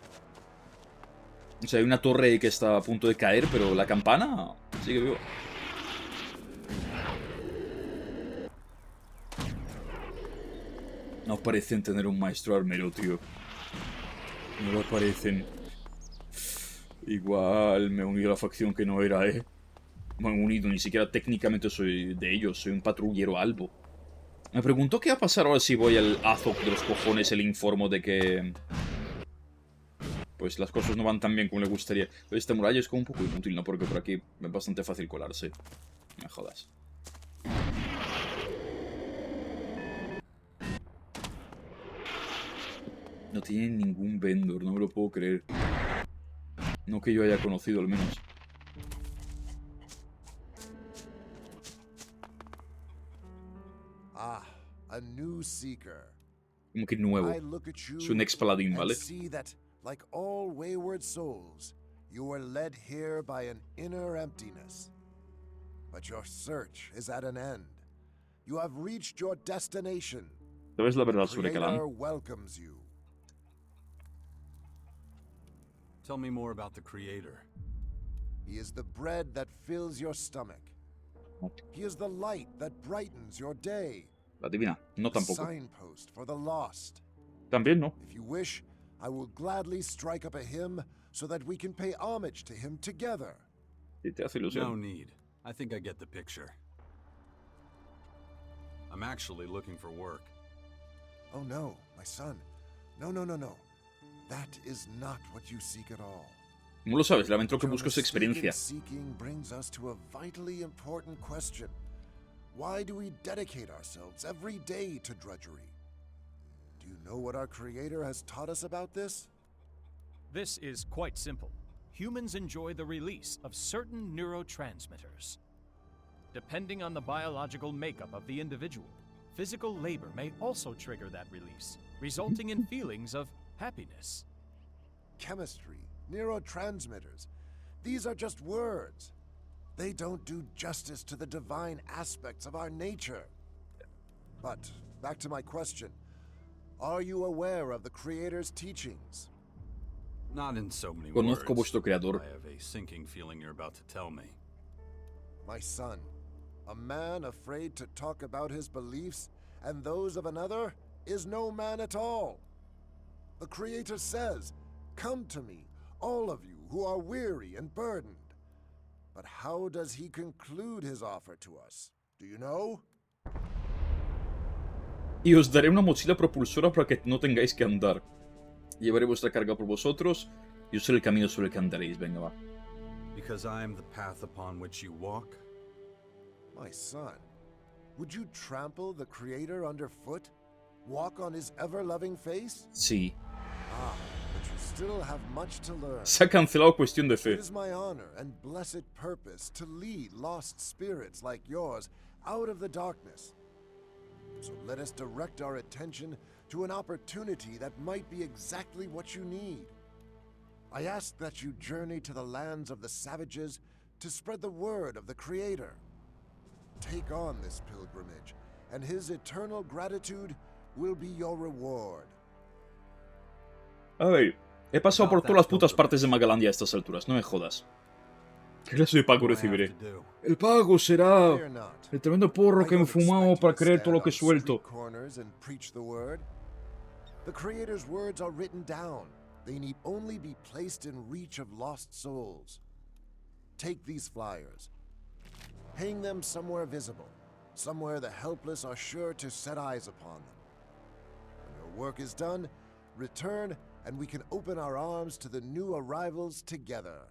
O sea, hay una torre que está a punto de caer, pero la campana sigue viva. No parecen tener un maestro armero, tío. No lo parecen. Igual me he unido a la facción que no era, ¿eh? Me he unido, ni siquiera técnicamente soy de ellos. Soy un patrullero albo. Me pregunto qué va a pasar ahora si voy al Azog de los cojones y le informo de que... pues las cosas no van tan bien como le gustaría. Pero esta muralla es como un poco inútil, ¿no? Porque por aquí es bastante fácil colarse. No me jodas. No tienen ningún vendor, no me lo puedo creer. No que yo haya conocido, al menos. Ah, a new seeker. Como que nuevo. Es un ex paladín, ¿vale? See that, like all wayward souls, you were led here by an inner emptiness. But your search is at an end. You have reached your destination. ¿Sabes la verdad sobre Creator Kalan? welcomes you. Tell me more about the Creator. He is the bread that fills your stomach. He is the light that brightens your day. La divina, no tampoco. Signpost for the lost. También no. If you wish, I will gladly strike up a hymn so that we can pay homage to him together. Si te hace ilusión. No need. I think I get the picture. I'm actually looking for work. Oh no, my son. No. That is not what you seek at all. ¿Cómo lo sabes? Lamento que busco su experiencia. Seeking brings us to a vitally important question. Why do we dedicate ourselves every day to drudgery? Do you know what our Creator has taught us about this? This is quite simple. Humans enjoy the release of certain neurotransmitters. Depending on the biological makeup of the individual, physical labor may also trigger that release, resulting in feelings of happiness. Chemistry, neurotransmitters, these are just words. They don't do justice to the divine aspects of our nature. But, back to my question. Are you aware of the Creator's teachings? Not in so many Conozco words. vuestro creador. I have a sinking feeling you're about to tell me. My son, a man afraid to talk about his beliefs and those of another is no man at all. The Creator says, "Come to me, all of you who are weary and burdened." But how does he conclude his offer to us? Do you know? Y os daré una mochila propulsora para que no tengáis que andar. Llevaré vuestra carga por vosotros. Yo seré el camino sobre el que andaréis. Venga, va. Because I am the path upon which you walk? My son, would you trample the Creator underfoot? Walk on his ever-loving face? Sí. Ah, but you still have much to learn. Se ha cancelado cuestión de fe. It is my honor and blessed purpose to lead lost spirits like yours out of the darkness. So let us direct our attention to an opportunity that might be exactly what you need. I ask that you journey to the lands of the savages to spread the word of the Creator. Take on this pilgrimage, and his eternal gratitude will be your reward. A ver, he pasado por todas las putas partes de Magalandia a estas alturas, no me jodas. ¿Qué clase de pago recibiré? El pago será el tremendo porro que me he fumado para creer todo lo que suelto. The Creator's words are written down. They need only be placed in reach of lost souls. Take these flyers. Hang them somewhere visible, somewhere the helpless are sure to set eyes upon them. When your work is done, return and we can open our arms to the new arrivals together.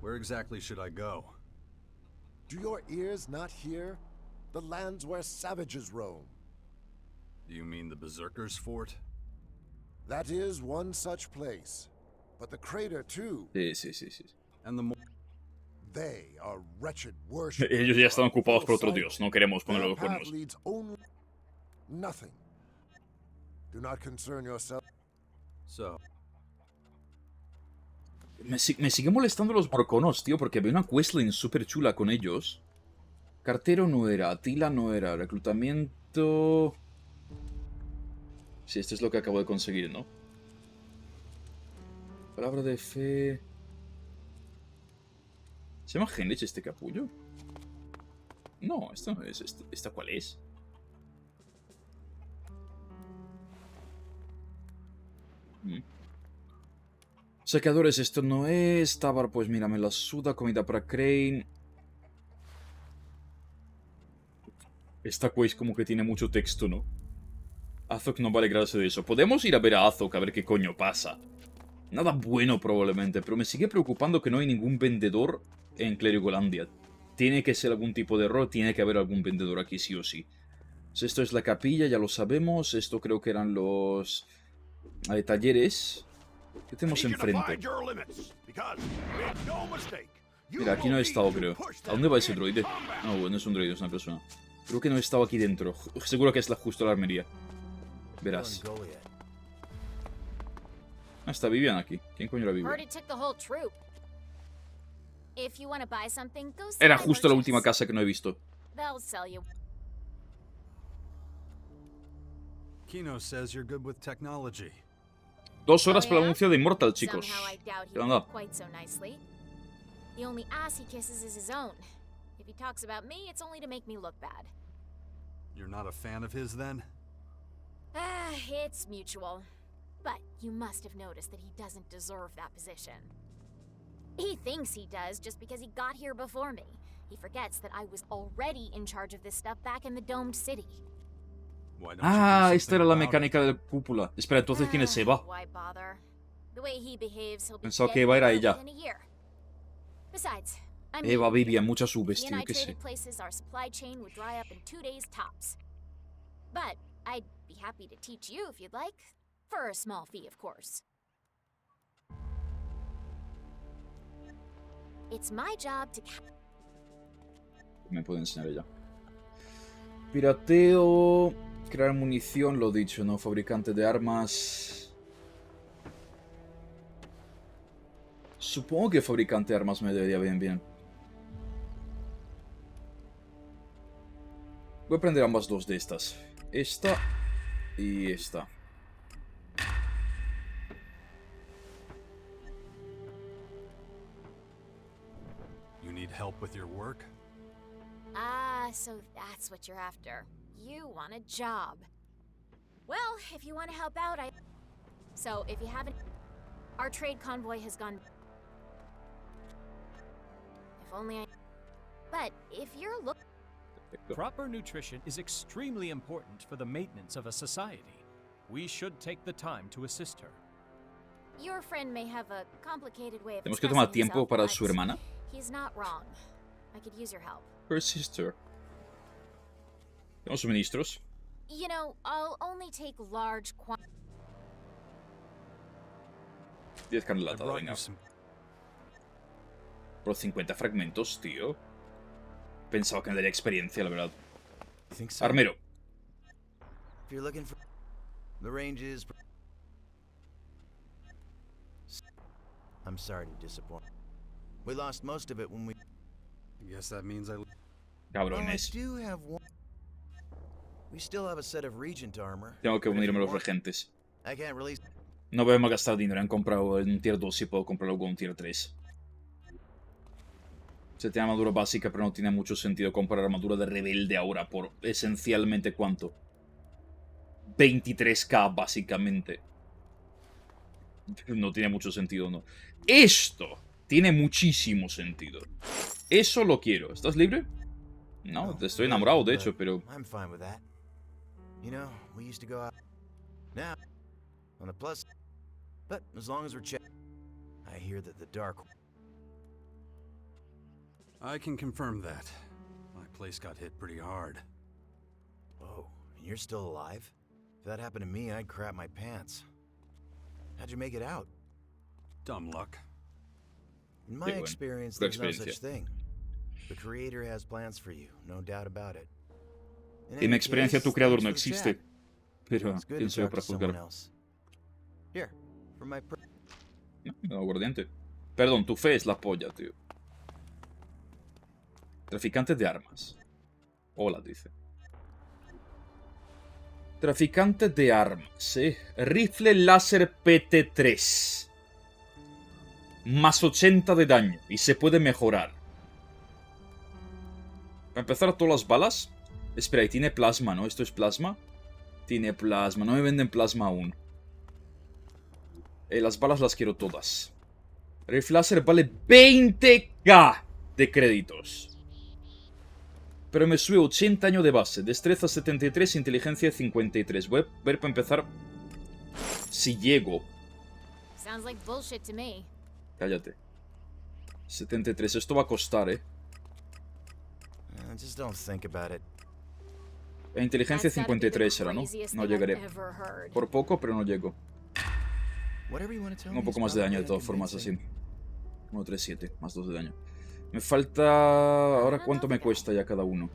Where exactly should I go? Do your ears not hear? The lands where savages roam. Do you mean the Berserkers' Fort? That is one such place. But the crater too. Sí. And the more They are wretched worship. Ellos ya están ocupados por otro dios, no queremos ponerle los cuernos. Nothing. Do not concern yourself. So, Me sigue molestando los morconos, tío, porque había una questline súper chula con ellos. Cartero no era, Atila no era, reclutamiento... Sí, esto es lo que acabo de conseguir, ¿no? Palabra de fe... ¿Se llama Genlich este capullo? No, esto no es. ¿Esta cuál es? Saqueadores, esto no es. Tabar, pues mira, me la suda. Comida para Crane. Esta quest como que tiene mucho texto, ¿no? Azok no va a alegrarse de eso. Podemos ir a ver a Azok a ver qué coño pasa. Nada bueno probablemente, pero me sigue preocupando que no hay ningún vendedor en Clerigolandia. Tiene que ser algún tipo de error, tiene que haber algún vendedor aquí sí o sí. Pues esto es la capilla, ya lo sabemos. Esto creo que eran los talleres. ¿Qué tenemos enfrente? Mira, aquí no he estado, creo. ¿A dónde va ese droide? No, bueno, es un droide, es una persona. Creo que no he estado aquí dentro. Seguro que es justo la armería. Verás. Ah, está Vivian aquí. ¿Quién coño era Vivian? Era justo la última casa que no he visto. Kino says you're good with technology. 2 horas para el anuncio de Immortal, chicos. ¿Qué onda? The only ass he kisses is his own. If he talks about me, it's only to make me look bad. You're not a fan of his, then? It's mutual. But you must have noticed that he doesn't deserve that position. He thinks he does just because he got here before me. He forgets that I was already in charge of this stuff back in the domed city. Ah, esta era la mecánica de la cúpula. Espera, entonces ¿quién es Eva? Why bother? The way he behaves, he'll be Pensaba que dead Eva era ella. in a year. Besides, I'm Eva, leaving. Vivian, muchas Vs, He and tío, I qué sé. traded places, our supply chain would dry up in 2 days tops. But I'd be happy to teach you if you'd like. For a small fee, of course. It's my job to... Me puede enseñar ella. Pirateo... Crear munición, lo dicho, ¿no? Fabricante de armas... Supongo que fabricante de armas me debería bien. Voy a prender ambas dos de estas. Esta y esta. You need help with your work? Ah, so that's what you're after. You want a job. Well, if you want to help out, So, if you haven't... Our trade convoy has gone... If only I... But, if you're Proper nutrition is extremely important for the maintenance of a society. We should take the time to assist her. Your friend may have a complicated way of Tenemos que tomar expressing tiempo himself, para but su hermana. He's not wrong. I could use your help. Her sister. Tenemos suministros. You know, I'll only take large 10 caneladas, venga. Por 50 fragmentos, tío. Pensaba que me daría experiencia, la verdad. Armero. If you're looking for... The range is... I'm sorry to disappoint. We lost most of it when we... I guess that means I... Cabrones. I do have one... We still have a set of Regent armor. Tengo que unirme a los regentes. I can't release... No voy a gastar dinero en comprar un tier 2 si puedo comprarlo con un tier 3. Se tiene armadura básica, pero no tiene mucho sentido comprar armadura de rebelde ahora por esencialmente ¿cuánto? 23k básicamente. No tiene mucho sentido, no. Esto tiene muchísimo sentido. Eso lo quiero. ¿Estás libre? No, te estoy enamorado de hecho, pero... I'm fine with that. You know, we used to go out... Now, on the plus... But as long as we're check... I hear that the Dark... I can confirm that. My place got hit pretty hard. Oh, and you're still alive? If that happened to me, I'd crap my pants. How'd you make it out? Dumb luck. In my experience, there's no such thing. The Creator has plans for you, no doubt about it. En mi experiencia, tu creador no existe. Pero, ¿quién soy yo para juzgar? Here, for my... No, aguardiente. Perdón, tu fe es la polla, tío. Traficante de armas. Hola, dice. Traficante de armas, Rifle láser PT3. Más 80 de daño. Y se puede mejorar. Para empezar, todas las balas. Espera, y tiene plasma, ¿no? ¿Esto es plasma? Tiene plasma. No me venden plasma aún. Las balas las quiero todas. Rifle láser vale 20k de créditos. Pero me sube 80 años de base. Destreza 73, inteligencia 53. Voy a ver para empezar si llego. Sounds like bullshit to me. Cállate. 73. Esto va a costar, Just don't think about it. La inteligencia 53 era, ¿no? No llegaré. Por poco, pero no llego. Un poco más de daño de todas formas, así. 137, más 2 de daño. Me falta... Ahora, ¿cuánto me cuesta ya cada uno?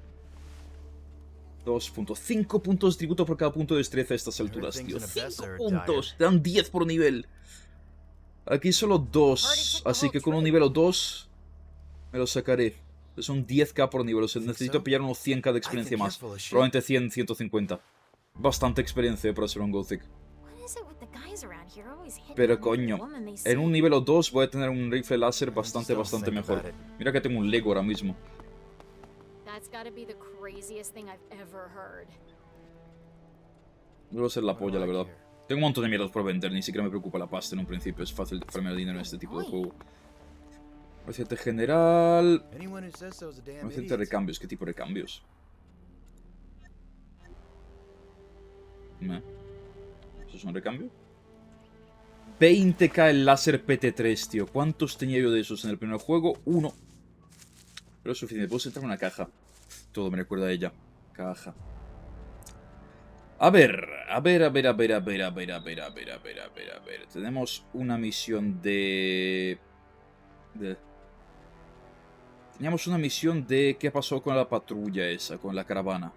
2 puntos. 5 puntos de tributo por cada punto de destreza a estas alturas, tío. 5 puntos. Te dan 10 por nivel. Aquí solo 2. Así que con un nivel o 2 me lo sacaré. Son 10k por nivel. O sea, necesito pillar unos 100k de experiencia más. Probablemente 100, 150. Bastante experiencia para ser un Gothic. Pero coño, en un nivel o 2 voy a tener un rifle láser bastante mejor. Mira que tengo un Lego ahora mismo. Debo ser la polla, la verdad. Tengo un montón de mierdas por vender, ni siquiera me preocupa la pasta en un principio. Es fácil farmear dinero en este tipo de juego. Receta general. Receta de recambios. ¿Qué tipo de recambios? ¿Eso es un recambio? 20k el láser PT3, tío. ¿Cuántos tenía yo de esos en el primer juego? 1. Pero es suficiente. Puedo sentar en una caja. Todo me recuerda a ella. Caja. A ver. Tenemos una misión de... Teníamos una misión de... ¿Qué pasó con la patrulla esa? Con la caravana.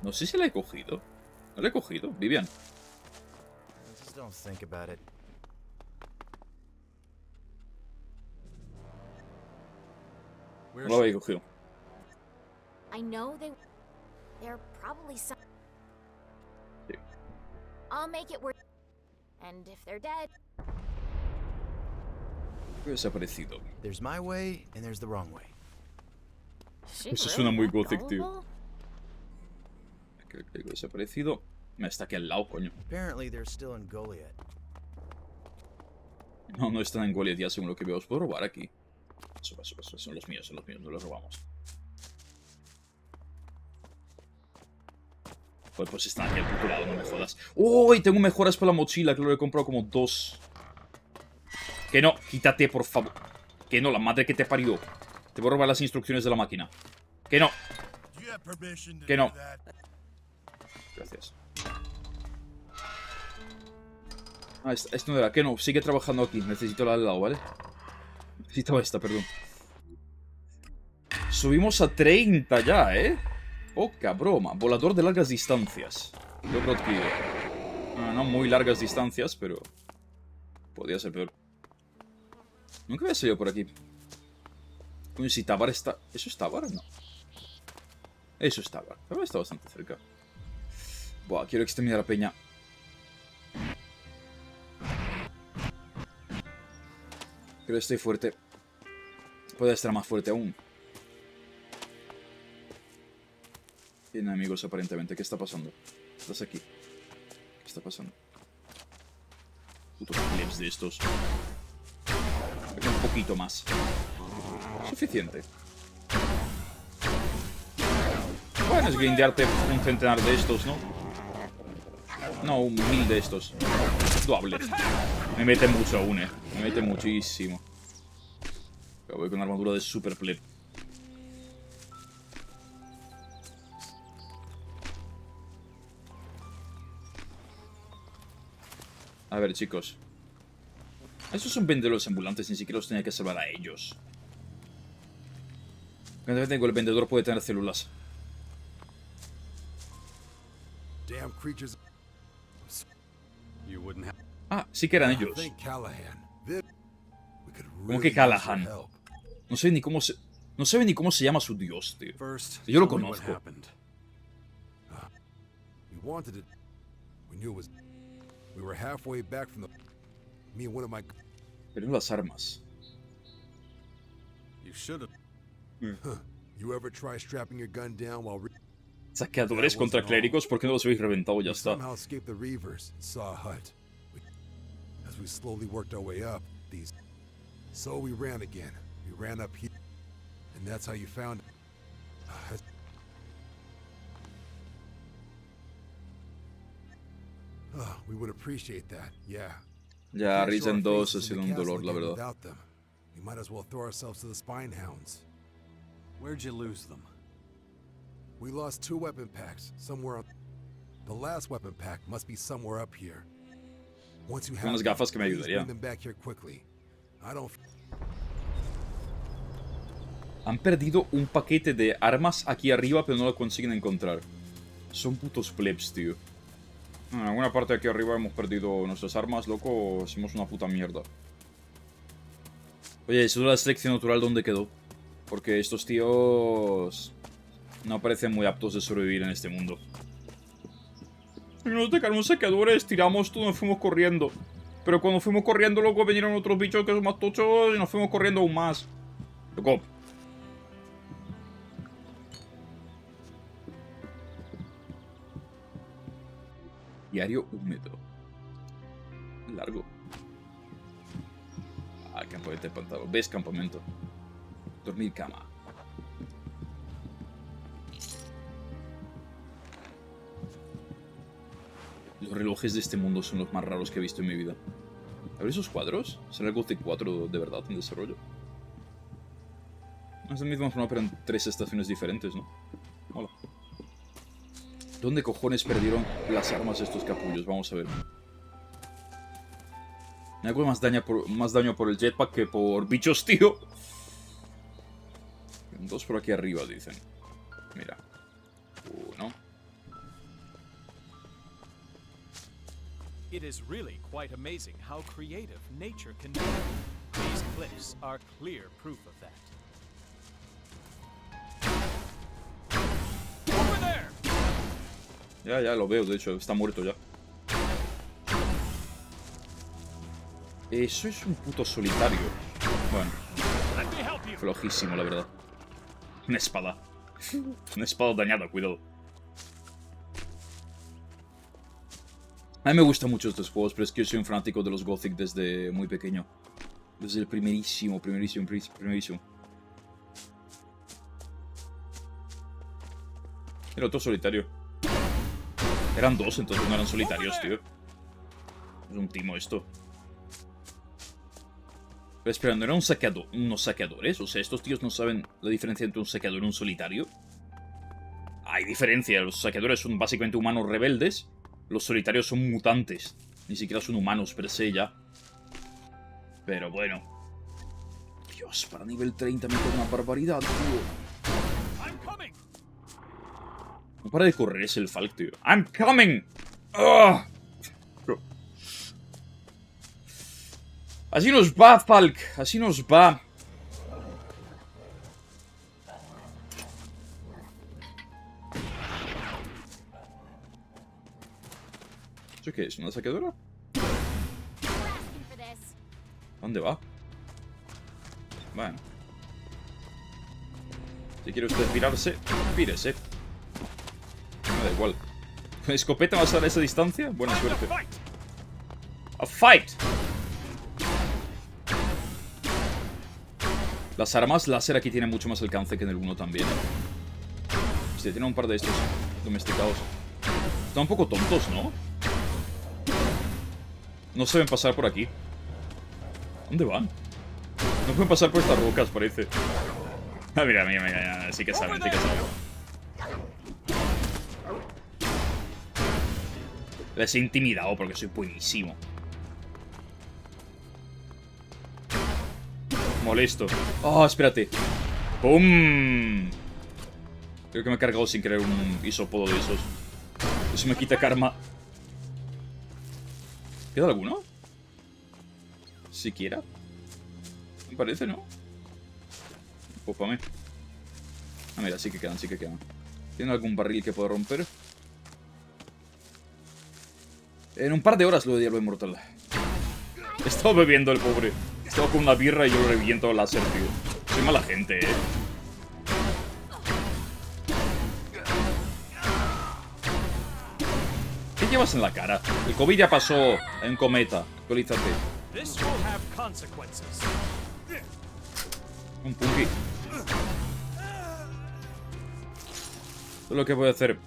No sé si la he cogido. ¿No la he cogido? Vivian. Just don't think about it. No la había cogido. I know they're probably some. Sí. I'll make it work. And if they're dead. He desaparecido. There's my way and there's the wrong way. Eso suena muy Gothic, tío. Creo que he desaparecido. Está aquí al lado, coño. Apparently they're still in Goliath. No están en Goliath ya, según lo que veo. ¿Os puedo robar aquí? Eso. Son los míos, no los robamos. Pues están aquí al puto lado, no me jodas. ¡Uy! Tengo mejoras para la mochila, que lo he comprado como 2. Que no, quítate, por favor. Que no, la madre que te parió. Te voy a robar las instrucciones de la máquina. Que no. Que no. Gracias. Esto no era. Que no, sigue trabajando aquí. Necesito la del lado, ¿vale? Necesito esta, perdón. Subimos a 30 ya, Poca broma. Volador de largas distancias. Logro adquirido. No muy largas distancias, pero... podría ser peor. Nunca había salido por aquí. Coño, si Tabar está... ¿Eso es Tabar? No. Eso es Tabar. Tabar está bastante cerca. Buah, quiero exterminar a la peña. Creo que estoy fuerte. Puede estar más fuerte aún. Tiene amigos aparentemente. ¿Qué está pasando? Estás aquí. ¿Qué está pasando? Putos clips de estos. Aquí un poquito más. Suficiente. Bueno, es grindearte un centenar de estos, ¿no? No, 1000 de estos. Doable. Me mete mucho aún, Me mete muchísimo. Pero voy con armadura de super pleb. A ver, chicos. Estos son vendedores ambulantes, ni siquiera los tenía que salvar a ellos. Cuando tengo el vendedor puede tener células. Ah, sí que eran ellos. ¿Cómo que Callahan? No sé ni cómo se... No sabe ni cómo se llama su dios, tío. Yo lo conozco. Pero no las armas. Saqueadores contra clérigos, ¿por qué no los habéis reventado? Ya está. So we ran again. We ran up here. And that's how you found it. We would appreciate that, yeah. Ya, Raeven 2 ha sido un dolor, la verdad. We might as well throw ourselves to the spine hounds. Where'd you lose them? We lost 2 weapon packs somewhere on... The last weapon pack must be somewhere up here. Once you have unas gafas que me ayudarían. them back here quickly. I don't... Han perdido un paquete de armas aquí arriba, pero no lo consiguen encontrar. Son putos plebs, tío. En alguna parte de aquí arriba hemos perdido nuestras armas, loco. Somos una puta mierda. Oye, eso de la selección natural, ¿dónde quedó? Porque estos tíos no parecen muy aptos de sobrevivir en este mundo. Nos dejaron saqueadores, tiramos todo y nos fuimos corriendo. Pero cuando fuimos corriendo, luego vinieron otros bichos que son más tochos y nos fuimos corriendo aún más. Loco. Diario húmedo. Largo. Ah, campamento de pantano. ¿Ves campamento? Dormir cama. Los relojes de este mundo son los más raros que he visto en mi vida. A ver esos cuadros. ¿Será el Gothic 4 de verdad en desarrollo? Es la misma forma, pero en 3 estaciones diferentes, ¿no? Hola. ¿Dónde cojones perdieron las armas estos capullos? Vamos a ver. Me hago más daño por el jetpack que por bichos, tío. 2 por aquí arriba, dicen. Mira. 1. It is really quite amazing how creative nature can be. These cliffs are clear proof of that. Over there! Ya lo veo, de hecho, está muerto ya. Eso es un puto solitario. Bueno. Flojísimo, la verdad. Una espada. Una espada dañada, cuidado. A mí me gustan mucho estos juegos, pero es que yo soy un fanático de los Gothic desde muy pequeño. Desde el primerísimo. Era otro solitario. Eran 2, entonces no eran solitarios, tío. Es un timo esto. Pero espera, ¿no eran unos saqueadores? O sea, estos tíos no saben la diferencia entre un saqueador y un solitario. Hay diferencia. Los saqueadores son básicamente humanos rebeldes. Los solitarios son mutantes. Ni siquiera son humanos per se ya. Pero bueno. Dios, para nivel 30 me queda una barbaridad, tío. No para de correr, es el Falk, tío. I'm coming. ¡Oh! Así nos va, Falk. Así nos va. ¿Eso qué es? ¿Una saqueadora? ¿Dónde va? Bueno. Si quiere usted pirarse, pírese. Me da igual. ¿Con escopeta vas a dar a esa distancia? Buena suerte. ¡A fight! Las armas láser aquí tienen mucho más alcance que en el 1 también. Hostia, tiene un par de estos domesticados. Están un poco tontos, ¿no? No se ven pasar por aquí. ¿Dónde van? No pueden pasar por estas rocas, parece. Ah, mira, sí que saben, sí que saben. Les he intimidado porque soy buenísimo. Molesto. Oh, espérate. ¡Pum! Creo que me he cargado sin querer un isópodo de esos. Eso me quita karma. ¿Queda alguno? ¿Siquiera? Me parece, ¿no? Pues para mí. Ah, mira, sí que quedan, sí que quedan. ¿Tiene algún barril que pueda romper? En un par de horas lo de hierba inmortal. He estado bebiendo el pobre. He estado con una birra y yo reviento el láser, tío. Soy mala gente, ¿Qué llevas en la cara? El COVID ya pasó en cometa. Actualízate. Un punky. Todo lo que voy a hacer.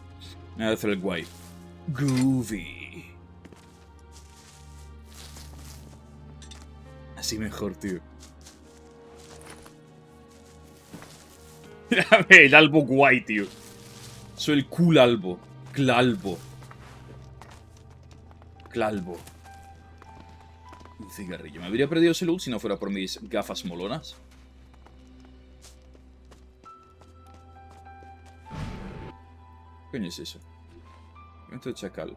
Me voy a hacer el guay. Groovy. Así mejor, tío. El albo guay, tío. Soy el cool albo. Clalbo. Clalbo. Un cigarrillo. Me habría perdido ese loot si no fuera por mis gafas molonas. ¿Qué coño es eso? Evento de chacal.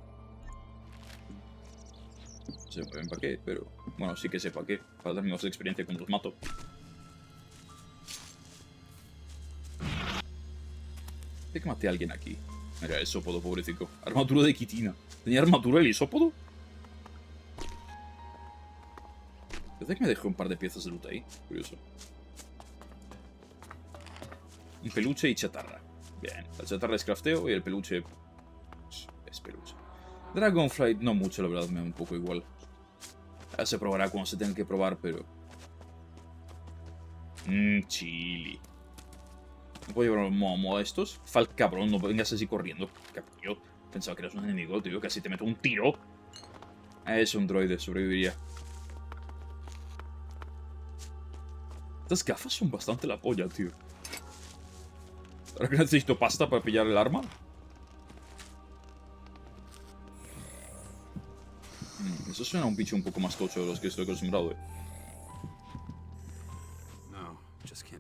No sé muy bien para qué, pero... Bueno, sí que sé para qué. Para darme más experiencia cuando los mato. ¿De que maté a alguien aquí? Mira, el isópodo, pobrecito. Armadura de quitina. ¿Tenía armadura el isópodo? Parece que me dejó un par de piezas de loot ahí. Curioso. Un peluche y chatarra. Bien, la chatarra es crafteo y el peluche... es peluche. Dragonflight no mucho, la verdad, me da un poco igual. Ya se probará cuando se tenga que probar, pero... chili. ¿No puedo llevar un momo a estos? Falk, cabrón, no vengas así corriendo. Capullo. Pensaba que eras un enemigo, tío. Casi te meto un tiro. Es un droide, sobreviviría. Estas gafas son bastante la polla, tío. ¿Ahora que necesito pasta para pillar el arma? Eso suena a un bicho un poco más tocho de los que estoy acostumbrado,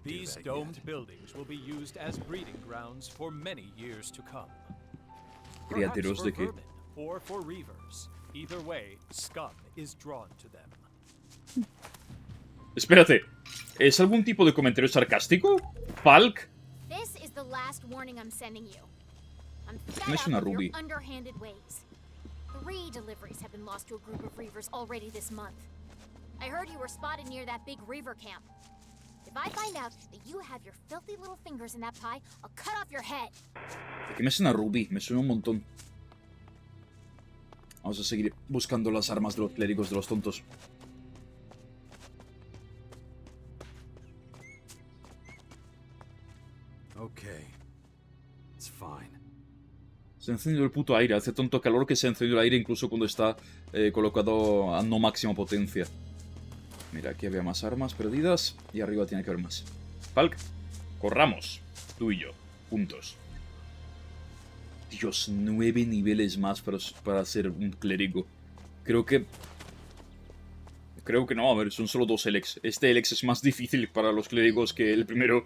These domed buildings will be used as breeding grounds for many years to come. ¿Criateros de qué? Or for reavers. Either way, scum is drawn to them. Espérate, ¿es algún tipo de comentario sarcástico? ¿Falk? This is the last warning I'm sending you. I'm No es una fed up with Ruby. your underhanded ways. 3 deliveries have been lost to a group of reavers already this month. I heard you were spotted near that big reaver camp. If I find out that you have your filthy little fingers in that pie, I'll cut off your head. ¿Qué me suena Ruby? Me suena un montón. Vamos a seguir buscando las armas de los clérigos de los tontos. Okay. It's fine. Se ha encendido el puto aire. Hace tanto calor que se ha encendido el aire incluso cuando está colocado a no máxima potencia. Mira, aquí había más armas perdidas y arriba tiene que haber más. Falk, corramos. Tú y yo. Juntos. Dios, 9 niveles más para ser un clérigo. Creo que no, a ver, son solo 2 Elex. Este Elex es más difícil para los clérigos que el primero.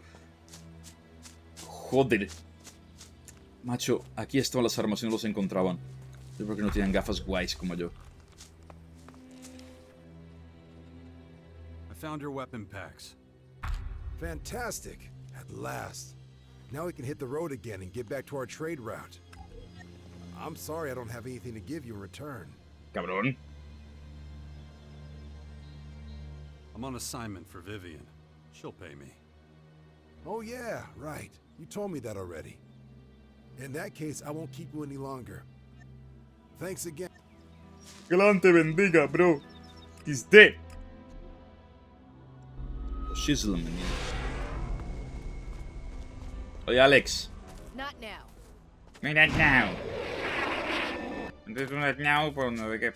Joder. Macho, aquí estaban las armas y no los encontraban. Es porque no tienen gafas guays como yo. I found your weapon packs. Fantastic. At last. Now we can hit the road again and get back to our trade route. I'm sorry I don't have anything to give you in return. Cabrón. I'm on assignment for Vivian. She'll pay me. Oh yeah, right. You told me that already. In that case, I won't keep you any longer. Thanks again. Que la te bendiga, bro. He's dead. Shizzle, menino. Oye, Alex. Not now. Not now. Entonces un not now por no de qué.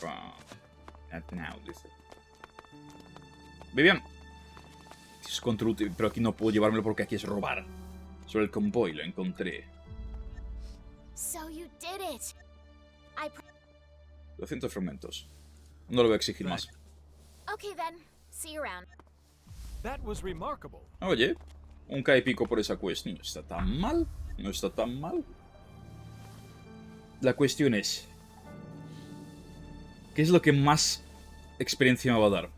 Not now, dice. Vivian. Es contraútil, pero aquí no puedo llevármelo porque aquí es robar. Sobre el convoy lo encontré. So you did it. 200 fragmentos. No lo voy a exigir más. Okay then. See you around. That was remarkable. Oye, un K y pico por esa quest. No está tan mal. No está tan mal. La cuestión es... ¿Qué es lo que más experiencia me va a dar?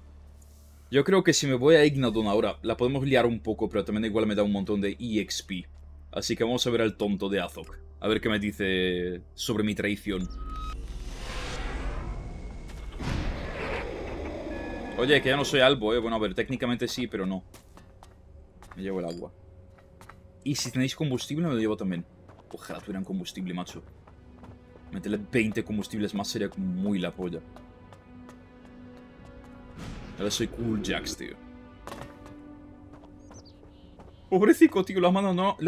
Yo creo que si me voy a Ignadon ahora, la podemos liar un poco, pero también igual me da un montón de EXP. Así que vamos a ver al tonto de Azok. A ver qué me dice sobre mi traición. Oye, que ya no soy albo, Bueno, a ver, técnicamente sí, pero no. Me llevo el agua. Y si tenéis combustible, me lo llevo también. Ojalá tuvieran combustible, macho. Meterle 20 combustibles más sería muy la polla. Ahora soy Cool Jax, tío. Pobrecito, tío. Le han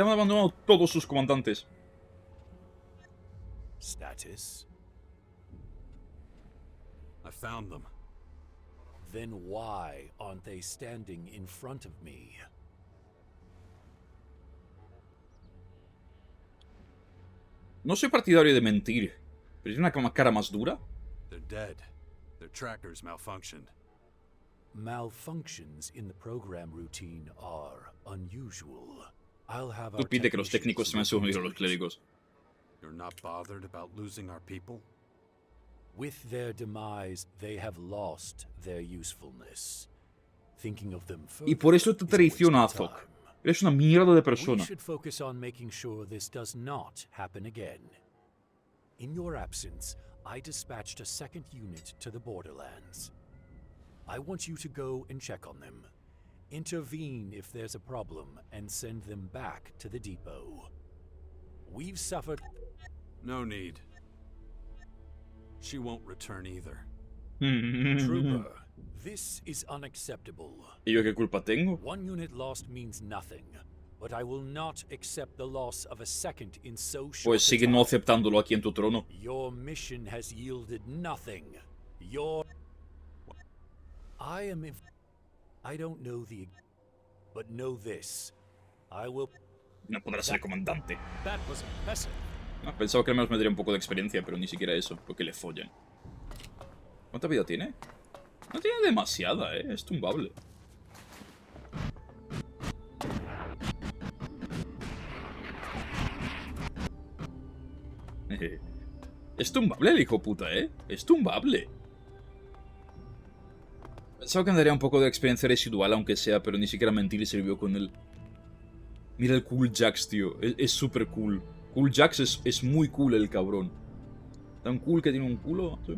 abandonado todos sus comandantes. Status? I found them. Then why aren't they standing in front of me? No soy partidario de mentir, pero tiene una cara más dura. They're dead. Their trackers malfunctioned. Malfunctions in the program routine are unusual. I'll have Tú pide que los técnicos se me han subido a los clérigos. You're not bothered about losing our people? With their demise, they have lost their usefulness. Thinking of them Y por eso te traiciona Azok. Eres una mierda de persona. We should focus on making sure this does not happen again. In your absence, I dispatched a second unit to the borderlands. I want you to go and check on them. Intervene if there's a problem and send them back to the depot. We've suffered... No need. She won't return either. Trooper, this is unacceptable. ¿Y yo qué culpa tengo? One unit lost means nothing, but I will not accept the loss of a second in so short Pues sigue no aceptándolo aquí en tu trono. Your mission has yielded nothing. I don't know but know this. I will... No podrá ser comandante. That was impressive. No, pensaba que al menos me daría un poco de experiencia, pero ni siquiera eso, porque le follan. ¿Cuánta vida tiene? No tiene demasiada, es tumbable. Es tumbable el hijo puta, es tumbable. Pensaba que me daría un poco de experiencia residual, aunque sea, pero ni siquiera mentir sirvió con él. Mira el Cool Jax, tío, es súper cool. Cool Jax es muy cool el cabrón. Tan cool que tiene un culo. ¿Sí?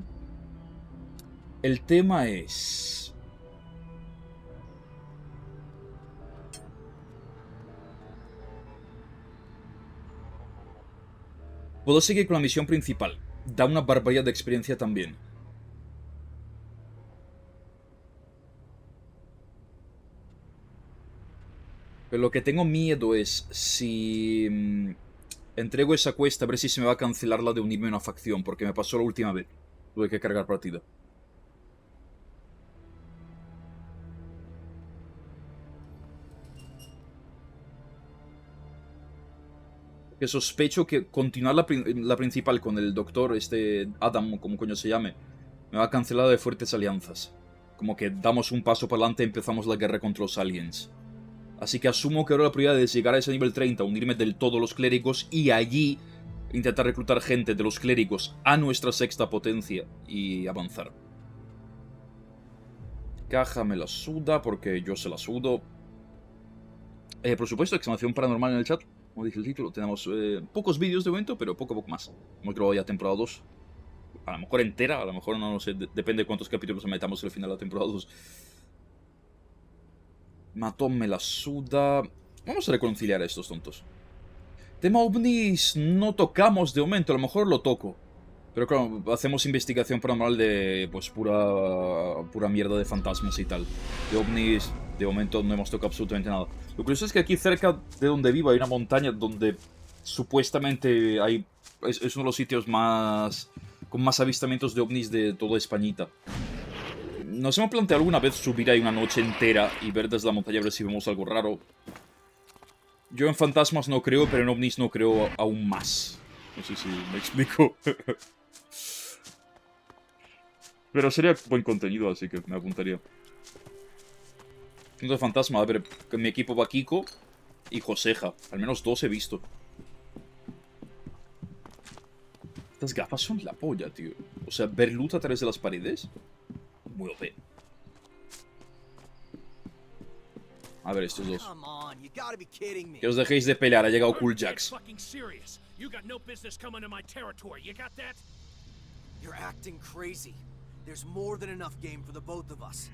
El tema es... Puedo seguir con la misión principal. Da una barbaridad de experiencia también. Pero lo que tengo miedo es si... entrego esa cuesta a ver si se me va a cancelar la de unirme a una facción, porque me pasó la última vez. Tuve que cargar partida. Que sospecho que continuar la principal con el doctor, Adam, como coño se llame, me va a cancelar de fuertes alianzas. Como que damos un paso para adelante y empezamos la guerra contra los aliens. Así que asumo que ahora la prioridad es llegar a ese nivel 30, unirme del todo a los clérigos y allí intentar reclutar gente de los clérigos a nuestra sexta potencia y avanzar. Caja me la suda porque yo se la sudo. Por supuesto, exclamación paranormal en el chat. Como dije el título, tenemos pocos vídeos de momento, pero poco a poco más. Hemos grabado ya temporada 2. A lo mejor entera, a lo mejor no sé, depende de cuántos capítulos metamos al final de la temporada 2. Matón me la suda. Vamos a reconciliar a estos tontos. Tema ovnis no tocamos de momento, a lo mejor lo toco. Pero claro, hacemos investigación paranormal de pues pura mierda de fantasmas y tal. De ovnis, de momento no hemos tocado absolutamente nada. Lo curioso es que aquí cerca de donde vivo hay una montaña donde supuestamente es uno de los sitios con más avistamientos de ovnis de toda Españita. Nos hemos planteado alguna vez subir ahí una noche entera y ver desde la montaña a ver si vemos algo raro. Yo en fantasmas no creo, pero en ovnis no creo aún más. No sé si me explico. Pero sería buen contenido, así que me apuntaría. Punto de fantasma, a ver, en mi equipo va Kiko y Joseja. Al menos 2 he visto. Estas gafas son la polla, tío. O sea, ver luz a través de las paredes. Muy OP. A ver, estos dos. Come on, you gotta be kidding me. Que os dejéis de pelear, ha llegado Cool I'm dead Jax. fucking serious. You got no business coming to my territory. You got that? You're acting crazy. There's more than enough game for the both of us.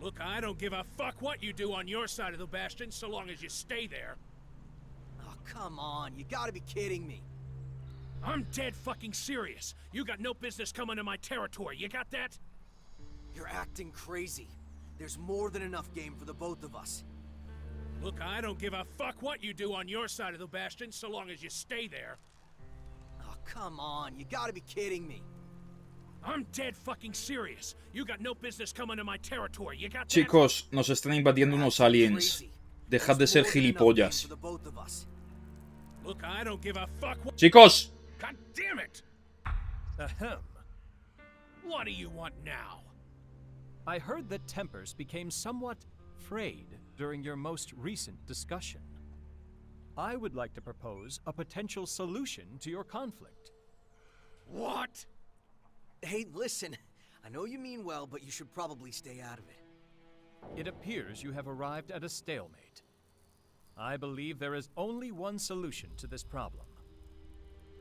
Look, I don't give a fuck what you do on your side of the bastion, so long as you stay there. Oh, come on, you gotta be kidding me. I'm dead fucking serious. You got no business coming to my territory. You got that? You're acting crazy. There's more than enough game for the both of us. Look, I don't give a fuck what you do on your side of the bastion, so long as you stay there. Oh, come on, you gotta be kidding me. I'm dead fucking serious. You got no business coming to my territory. You got that? Chicos, nos están invadiendo unos aliens. Dejad de ser gilipollas. Look, I don't give a fuck what... Chicos. God damn it! Ahem. What do you want now? I heard that tempers became somewhat frayed during your most recent discussion. I would like to propose a potential solution to your conflict. What? Hey, listen. I know you mean well, but you should probably stay out of it. It appears you have arrived at a stalemate. I believe there is only one solution to this problem.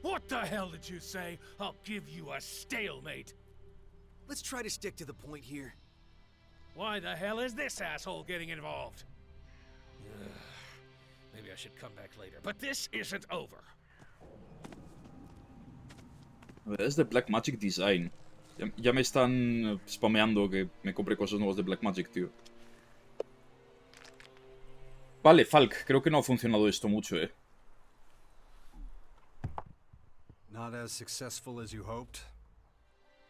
What the hell did you say? I'll give you a stalemate. Let's try to stick to the point here. Why the hell is this asshole getting involved? Maybe I should come back later, but this isn't over. Es de Black Magic Design. Ya me están spameando que me compre cosas nuevas de Black Magic, tío. Vale, Falk, creo que no ha funcionado esto mucho, Not as successful as you hoped?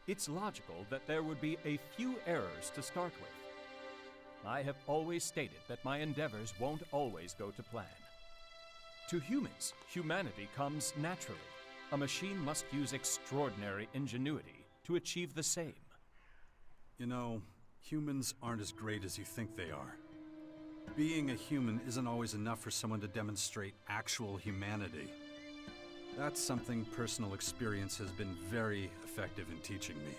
It's logical that there would be a few errors to start with. I have always stated that my endeavors won't always go to plan. To humans, humanity comes naturally. A machine must use extraordinary ingenuity to achieve the same. You know, humans aren't as great as you think they are. Being a human isn't always enough for someone to demonstrate actual humanity. That's something personal experience has been very effective in teaching me.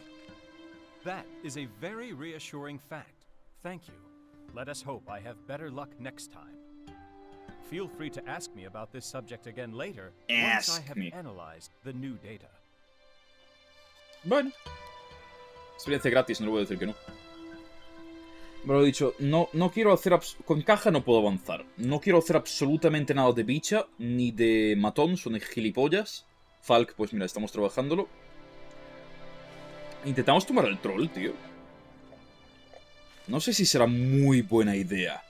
That is a very reassuring fact. Thank you. Let us hope I have better luck next time. Feel free to ask me about this subject again later once I have analyzed the new data. Bueno. Experiencia gratis, no le voy a decir que no. Me lo he dicho, no quiero hacer... Con caja no puedo avanzar. No quiero hacer absolutamente nada de bicha, ni de matón, son de gilipollas. Falk, pues mira, estamos trabajándolo. Intentamos tomar el troll, tío. No sé si será muy buena idea.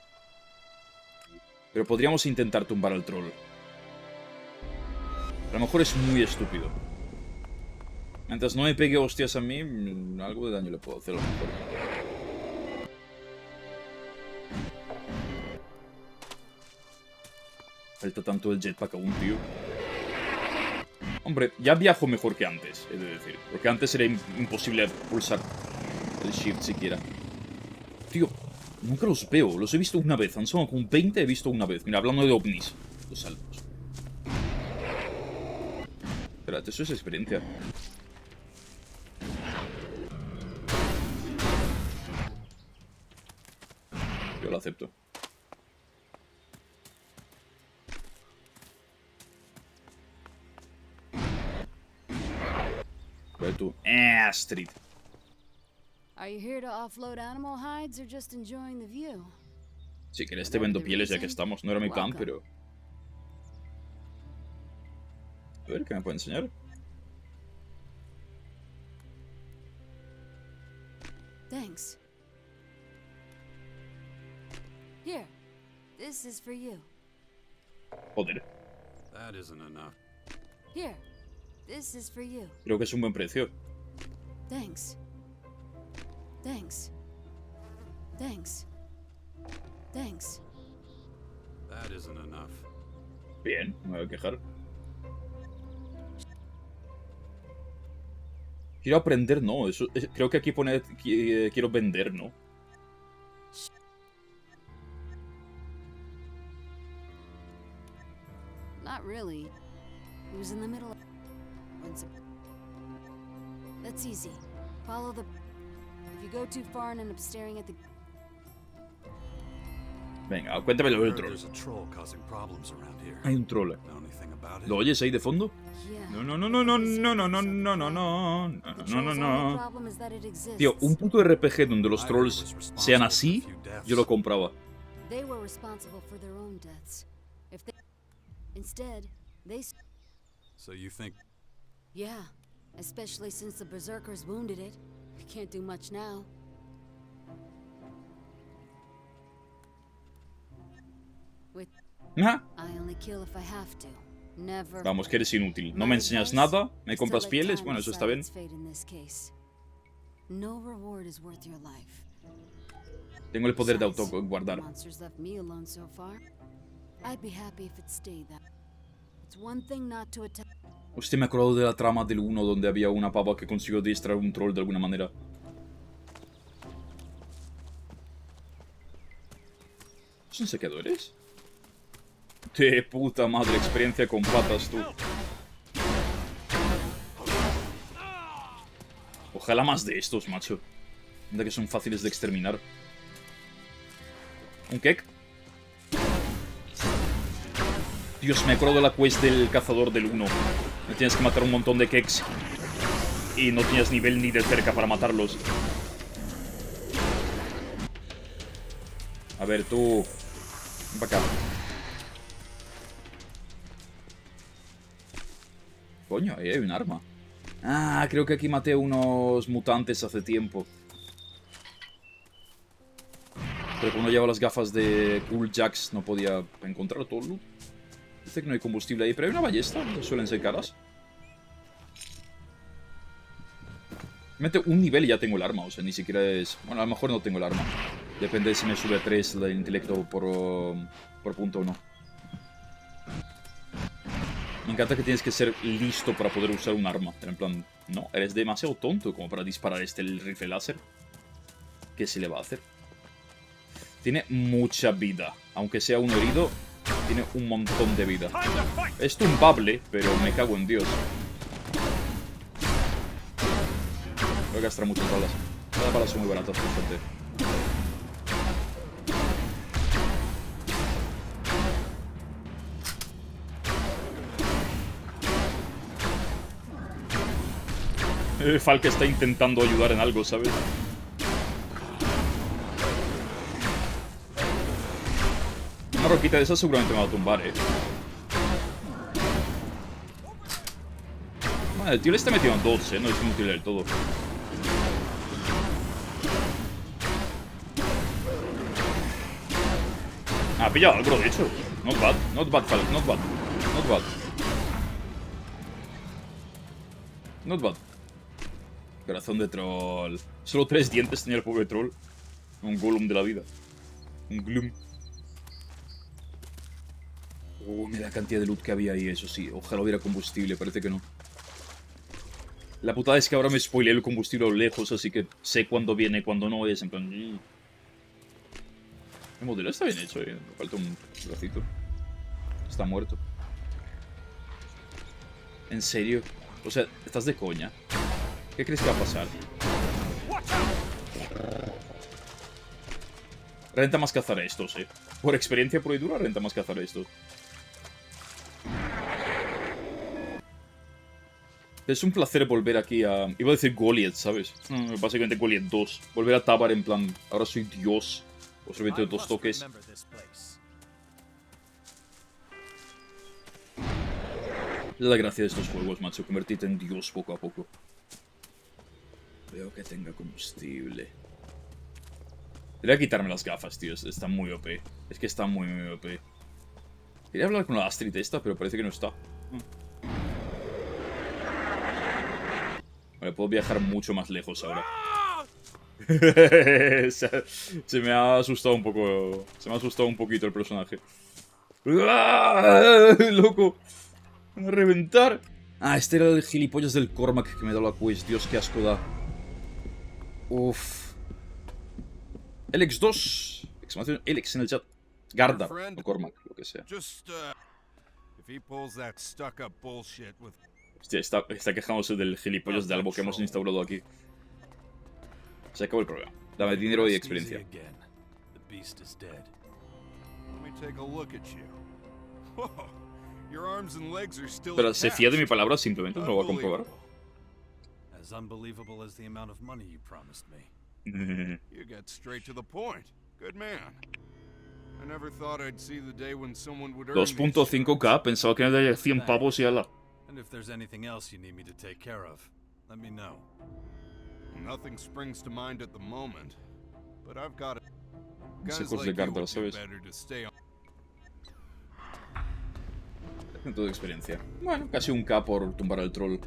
Pero podríamos intentar tumbar al troll. A lo mejor es muy estúpido. Mientras no me pegue hostias a mí, algo de daño le puedo hacer a lo mejor. Falta tanto el jetpack aún, tío. Hombre, ya viajo mejor que antes, he de decir. Porque antes era imposible pulsar el shift siquiera. Tío, nunca los veo. Los he visto una vez. Han sonado con 20, he visto una vez. Mira, hablando de ovnis. Los saltos. Espérate, eso es experiencia. Yo lo acepto. Ve tú. Astrid. Are you here to offload animal hides or just enjoying the view? Si querés te vendo pieles ya que estamos. No era mi plan, pero... A ver, ¿qué me puede enseñar? Thanks. Here, this is for you. Joder. That isn't enough. Here, this is for you. Creo que es un buen precio. Thanks. Thanks. Thanks. Thanks. That isn't enough. Bien, no me voy a quejar. Quiero aprender, no. Eso, creo que aquí pone quiero vender, ¿no? Not really. He was in the middle of... That's easy. Follow the... If you go too far and end up staring at the... Venga, cuéntame lo del troll. Hay un troll. ¿Lo oyes ahí de fondo? No, no, no, no, no, no, no, no, no, no, no, no, no, no. Tío, un puto RPG donde los trolls sean así, yo lo compraba. They were responsible for their own deaths. If they... Instead, they... So you think... Yeah, especially since the Berserkers wounded it. We can't do much now. With... ¿Ah? I only kill if I have to. Never... Vamos, que eres inútil. No me enseñas nada, me compras pieles, bueno, eso está bien. No reward is worth your life. Tengo el poder de autoguardar. Monsters left me alone so far. I'd be happy if it stayed that. It's one thing not to attack. Hostia, me he acordado de la trama del 1 donde había una pava que consiguió distraer un troll de alguna manera. ¿Son sequedores? ¡De puta madre! Experiencia con patas, tú. Ojalá más de estos, macho. Mira que son fáciles de exterminar. ¿Un kek? Dios, me acuerdo de la quest del cazador del 1. Me tienes que matar un montón de keks. Y no tienes nivel ni de cerca para matarlos. A ver, tú... Ven para acá. Coño, ahí hay un arma. Ah, creo que aquí maté unos mutantes hace tiempo. Pero cuando llevaba las gafas de Cool Jacks no podía encontrar todo el loot. Dice que no hay combustible ahí, pero hay una ballesta. No suelen ser caras. Mete un nivel y ya tengo el arma. O sea, ni siquiera es... Bueno, a lo mejor no tengo el arma. Depende de si me sube a 3 el intelecto por punto o no. Me encanta que tienes que ser listo para poder usar un arma. En plan, no, eres demasiado tonto como para disparar el rifle láser. ¿Qué se le va a hacer? Tiene mucha vida. Aunque sea uno herido, tiene un montón de vida. Es tumbable, pero me cago en Dios. Voy a gastar muchas balas. Las balas son muy baratas, por suerte. Falk está intentando ayudar en algo, ¿sabes? Una roquita de esas seguramente me va a tumbar, Vale, el tío le está metido en dots, no es inútil del todo. Ha pillado algo, de hecho. Not bad, Falk, not bad. Not bad. Corazón de troll. Solo 3 dientes tenía el pobre troll. Un golem de la vida. Un gloom. Oh, mira la cantidad de loot que había ahí, eso sí. Ojalá hubiera combustible, parece que no. La putada es que ahora me spoileé el combustible a lo lejos, así que sé cuándo viene y cuándo no. Es en plan... El modelo está bien hecho, Me falta un bracito. Está muerto. ¿En serio? O sea, ¿estás de coña? ¿Qué crees que va a pasar? Renta más cazar a estos, Por experiencia pura y dura, renta más cazar a estos. Es un placer volver aquí a... Iba a decir Goliath, ¿sabes? Básicamente Goliath 2. Volver a Tabar en plan... Ahora soy Dios. Os repito 2 toques. Es la gracia de estos juegos, macho. Convertirte en Dios poco a poco. Veo que tenga combustible. Quería quitarme las gafas, tío. Está muy OP. Es que está muy OP. Quería hablar con la Astrid esta, pero parece que no está. Vale, puedo viajar mucho más lejos ahora. Se me ha asustado un poco. Se me ha asustado un poquito el personaje. ¡Loco! ¡Van a reventar! Ah, este era el gilipollas del Cormac que me da la quest. Dios, qué asco da. Uff. Elex II. Exclamación Elex en el chat. Garda o Cormac, lo que sea. If he pulls that stuck-up bullshit with... Hostia, está quejándose del gilipollas de algo que hemos instaurado aquí. Se acabó el problema. Dame dinero y experiencia. Pero se fía de mi palabra, simplemente no lo va a comprobar. As unbelievable as the amount of money you promised me. You get straight to the point. Good man. I never thought I'd see the day when someone would earn 2.5k, pensaba que era de 100 pavos y ala. And if there's anything else you need me to take care of, let me know. Nothing springs to mind at the moment, but I've got it. Guys like you would do better to stay on. Punto de experiencia. Bueno, casi un K por tumbar al troll.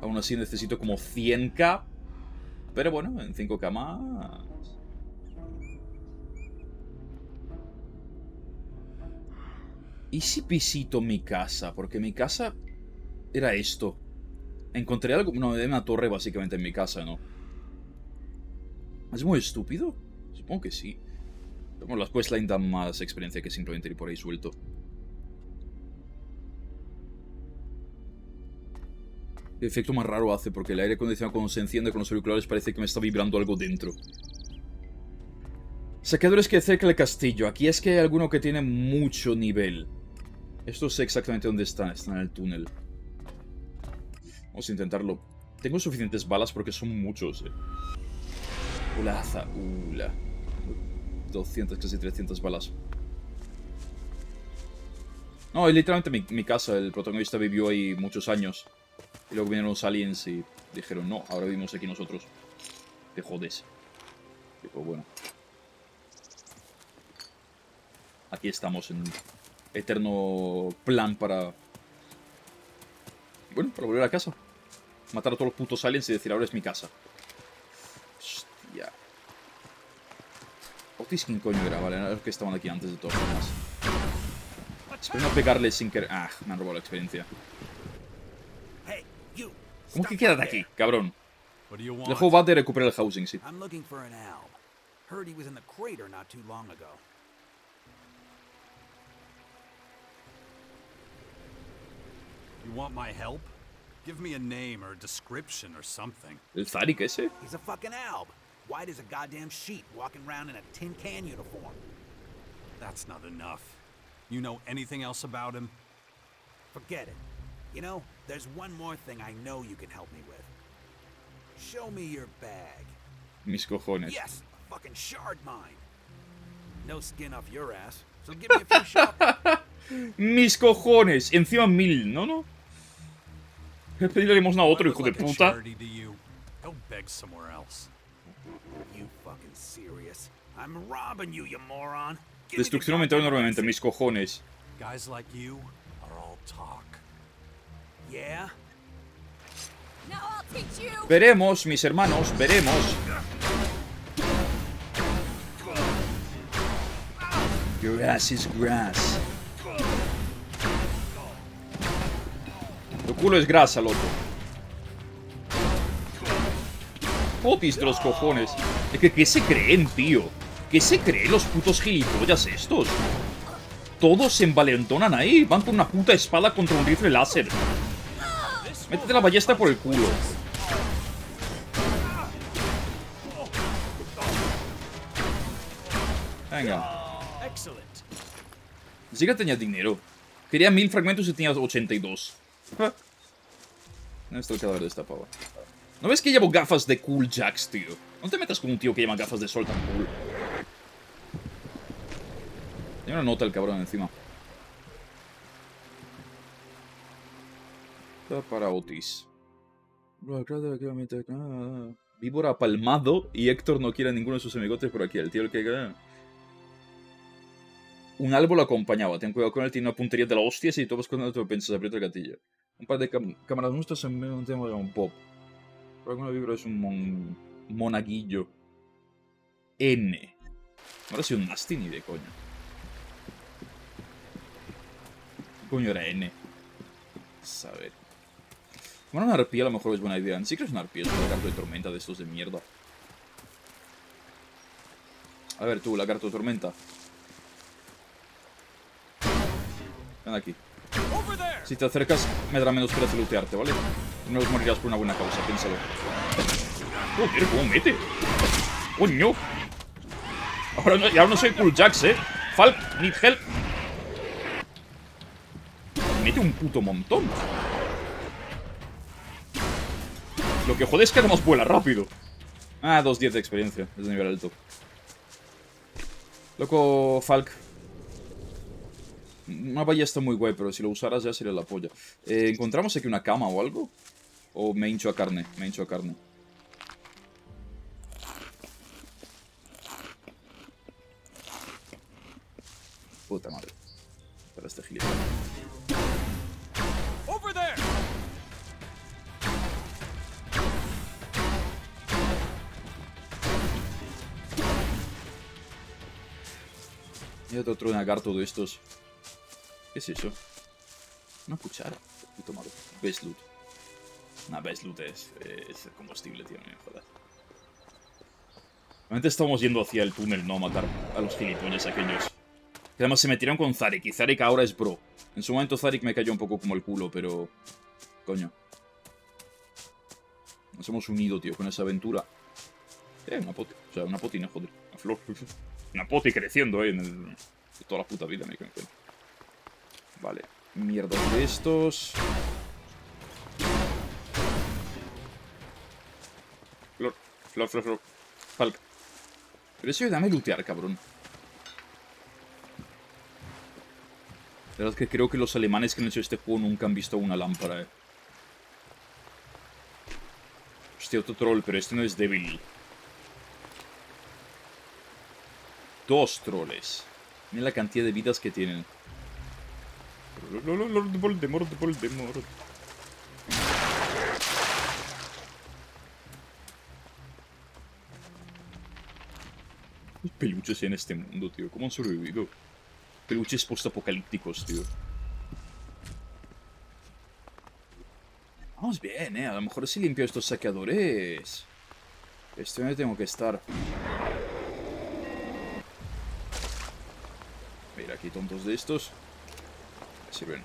Aún así necesito como 100k. Pero bueno, en 5k más. ¿Y si visito mi casa? Porque mi casa era esto. Encontré algo. No, era una torre básicamente en mi casa, ¿no? ¿Es muy estúpido? Supongo que sí. Pero las questlines dan más experiencia que simplemente ir por ahí suelto. ¿Qué efecto más raro hace? Porque el aire acondicionado cuando se enciende con los auriculares parece que me está vibrando algo dentro. Saqueadores que cerca del castillo. Aquí es que hay alguno que tiene mucho nivel. Esto sé exactamente dónde está. Está en el túnel. Vamos a intentarlo. Tengo suficientes balas porque son muchos, Ulaza. 200, casi 300 balas. No, es literalmente mi casa. El protagonista vivió ahí muchos años. Y luego vinieron los aliens y dijeron, no, ahora vivimos aquí nosotros. Te jodes. Y pues bueno. Aquí estamos en eterno plan para... Bueno, para volver a casa. Matar a todos los putos aliens y decir, ahora es mi casa. Hostia. Otis, ¿quién coño era? Vale, eran los que estaban aquí antes de todos los demás. Espero no pegarle sin querer... Ah, me han robado la experiencia. ¿Cómo que quédate aquí, cabrón? El juego va de recuperar el housing, sí. I'm looking for an alb. Heard he was in the crater not too long ago. You want my help? Give me a name or a description or something. ¿El Zarik ese? He's a fucking alb. White as a goddamn sheet, walking around in a tin can uniform. That's not enough. You know anything else about him? Forget it. You know, there's one more thing I know you can help me with. Show me your bag. Mis cojones. Yes, a fucking shard mine. No skin off your ass, so give me a few shots. Mis cojones. Encima 1000, ¿no? Le pediremos a otro hijo de puta. Go beg somewhere else. You fucking serious? I'm robbing you, you moron. Destrucción aumentó enormemente, mis cojones. Guys like you are all talk. Yeah. Now I'll teach you. Veremos, mis hermanos, veremos. Grass is grass. Tu culo es grasa, loco. Otis de los cojones. Es que, ¿qué se creen, tío? ¿Qué se creen los putos gilipollas estos? Todos se envalentonan ahí. Van con una puta espada contra un rifle láser. Métete la ballesta por el culo. Venga. Sí que tenía dinero. Quería 1000 fragmentos y tenía 82. ¿Dónde está el cadáver de esta pava? ¿No ves que llevo gafas de cool jacks, tío? No te metas con un tío que lleva gafas de sol tan cool. Tiene una nota el cabrón encima. Para Otis. Víbora palmado y Héctor no quiere a ninguno de sus amigotes por aquí. El tío el que... Un árbol lo acompañaba. Ten cuidado con él, tiene una puntería de la hostia. Si tú vas con él, te piensas, aprieta el gatillo. Un par de cámaras nuestras en un tema de un pop. Por alguna vibra es un monaguillo. N. Ahora sí un nasty ni de coño. ¿Qué coño era N? A ver. Bueno, una arpía a lo mejor es buena idea. Sí que es una arpía, es un lagarto de tormenta de estos de mierda. A ver tú, lagarto de tormenta. Ven aquí. Over there. Si te acercas, me dará menos pereza lootearte, ¿vale? No morirás por una buena causa, piénsalo. Joder, ¿cómo mete? ¡Coño! Ahora no soy Cool Jax, Falk, need help. Mete un puto montón. Lo que jode es que además vuela rápido. Ah, 210 de experiencia. Es de nivel alto. Loco, Falk. Una ballesta muy guay, pero si lo usaras ya sería la polla. ¿Encontramos aquí una cama o algo? ¿O me hincho a carne? Me hincho a carne. Puta madre. Para este gilipollas. Over there. Y otro lagarto de estos. ¿Qué es eso? Una cuchara. Puta madre. Best loot. Nah, best loot es combustible, tío. No me jodas. Realmente estamos yendo hacia el túnel, no a matar a los gilipollas aquellos. Que además se metieron con Zarik. Y Zarik ahora es bro. En su momento Zarik me cayó un poco como el culo, pero... Coño. Nos hemos unido, tío, con esa aventura. Una poti. O sea, una potina, joder. Una flor. Una poti creciendo, en toda la puta vida, me cago en cuenta. Vale. Mierdas de estos. Flor. Falk. Pero eso dame lootear, cabrón. La verdad es que creo que los alemanes que han hecho este juego nunca han visto una lámpara, Hostia, otro troll, pero este no es débil. 2 troles. Mira la cantidad de vidas que tienen. Voldemort. Los peluches en este mundo, tío. ¿Cómo han sobrevivido? Peluches postapocalípticos, tío. Vamos bien, A lo mejor si limpio estos saqueadores. Esto donde tengo que estar. Mira, aquí tontos de estos. Me sirven.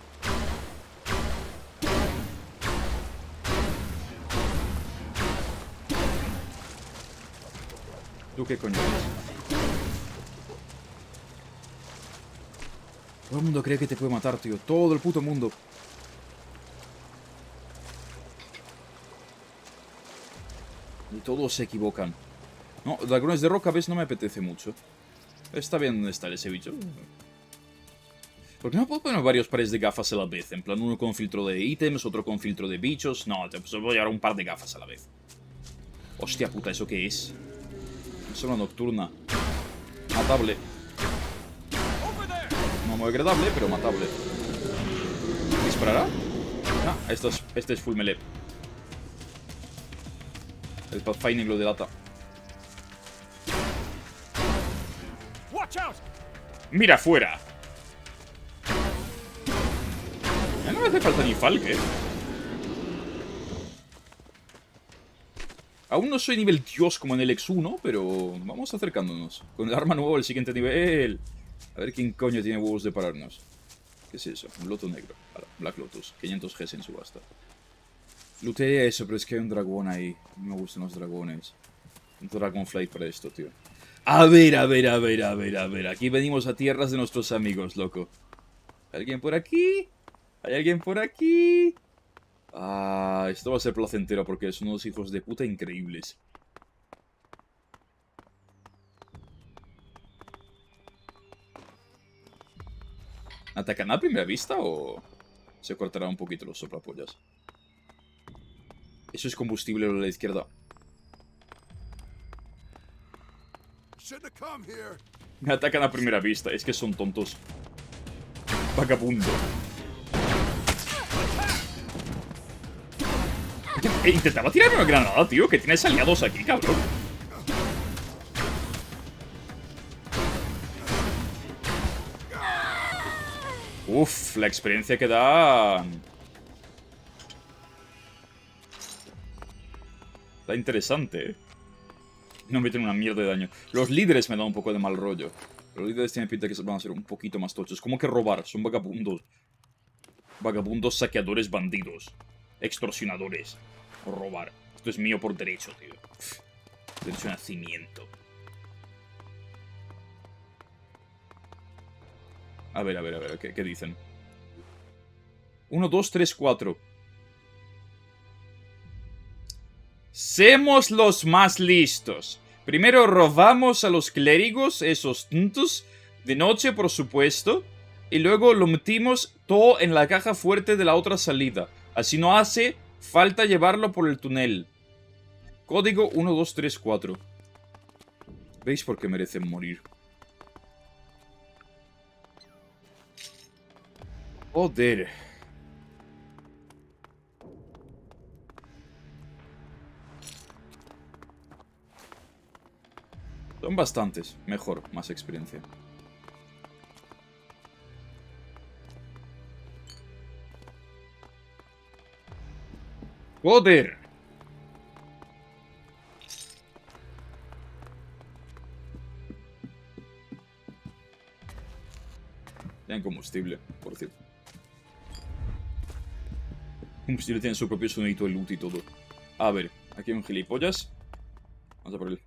¿Tú qué coño eres? Todo el mundo cree que te puede matar, tío. Todo el puto mundo. Y todos se equivocan. No, dragones de roca, ¿ves? No me apetece mucho. Está bien dónde está ese bicho. ¿Por qué no puedo poner varios pares de gafas a la vez? En plan, uno con filtro de ítems, otro con filtro de bichos. No, pues voy a llevar un par de gafas a la vez. Hostia puta, ¿eso qué es? Es una nocturna. Matable. No muy agradable, pero matable. ¿Disparará? Ah, este es full melee. El pathfinding lo delata. ¡Mira afuera! Ya no me hace falta ni Falk, Aún no soy nivel Dios como en Elex II, pero vamos acercándonos. Con el arma nueva, el siguiente nivel. A ver quién coño tiene huevos de pararnos. ¿Qué es eso? Un loto negro. Black Lotus. 500 Gs en subasta. Looteé eso, pero es que hay un dragón ahí. No me gustan los dragones. Un Dragonflight para esto, tío. A ver. Aquí venimos a tierras de nuestros amigos, loco. ¿Hay alguien por aquí? ¿Hay alguien por aquí? Ah, esto va a ser placentero porque son unos hijos de puta increíbles. ¿Atacan a primera vista o se cortará un poquito los soplapollas? Eso es combustible a la izquierda. Me atacan a primera vista, es que son tontos. Vagabundo. Intentaba tirarme una granada, tío, que tienes aliados aquí, cabrón. Uf, la experiencia que dan. Está interesante, No meten una mierda de daño. Los líderes me dan un poco de mal rollo. Los líderes tienen pinta que van a ser un poquito más tochos. ¿Cómo que robar? Son vagabundos. Vagabundos, saqueadores, bandidos. Extorsionadores. O robar. Esto es mío por derecho, tío. Derecho de nacimiento. A ver, ¿qué dicen? 1, 2, 3, 4. Seamos los más listos. Primero robamos a los clérigos, esos tontos, de noche, por supuesto. Y luego lo metimos todo en la caja fuerte de la otra salida. Así no hace falta llevarlo por el túnel. Código 1, 2, 3, 4. ¿Veis por qué merecen morir? Joder. Son bastantes. Mejor, más experiencia. ¡Joder! Tienen combustible, por cierto. Combustible tiene su propio sonidito, el loot y todo. A ver, aquí hay un gilipollas. Vamos a por él.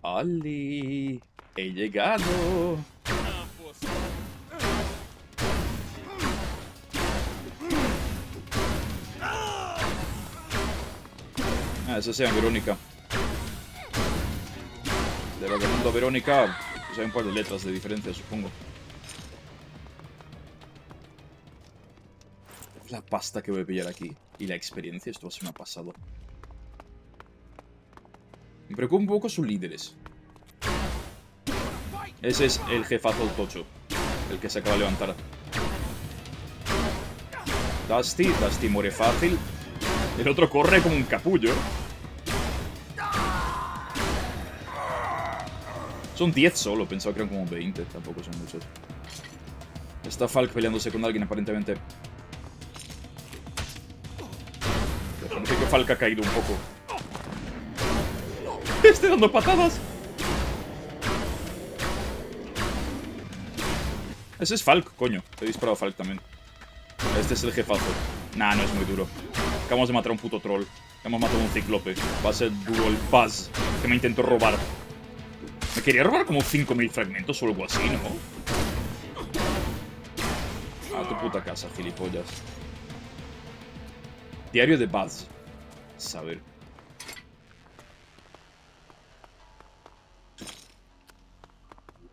¡Ali! ¡He llegado! Ah, esa sea Verónica. De Vagabundo a Verónica, pues hay un par de letras de diferencia, supongo. La pasta que voy a pillar aquí. Y la experiencia, esto va a ser una pasada. Me preocupa un poco sus líderes. Ese es el jefazo del tocho. El que se acaba de levantar. Dusty muere fácil. El otro corre como un capullo. Son 10 solo, pensaba que eran como 20. Tampoco son muchos. Está Falk peleándose con alguien aparentemente. Parece que Falk ha caído un poco. ¡Estoy dando patadas! Ese es Falk, coño. He disparado a Falk también. Este es el jefazo. Nah, no es muy duro. Acabamos de matar a un puto troll. Hemos matado a un cíclope. Va a ser duro el Buzz que me intentó robar. Me quería robar como 5000 fragmentos o algo así, ¿no? A tu puta casa, gilipollas. Diario de Buzz. Saber.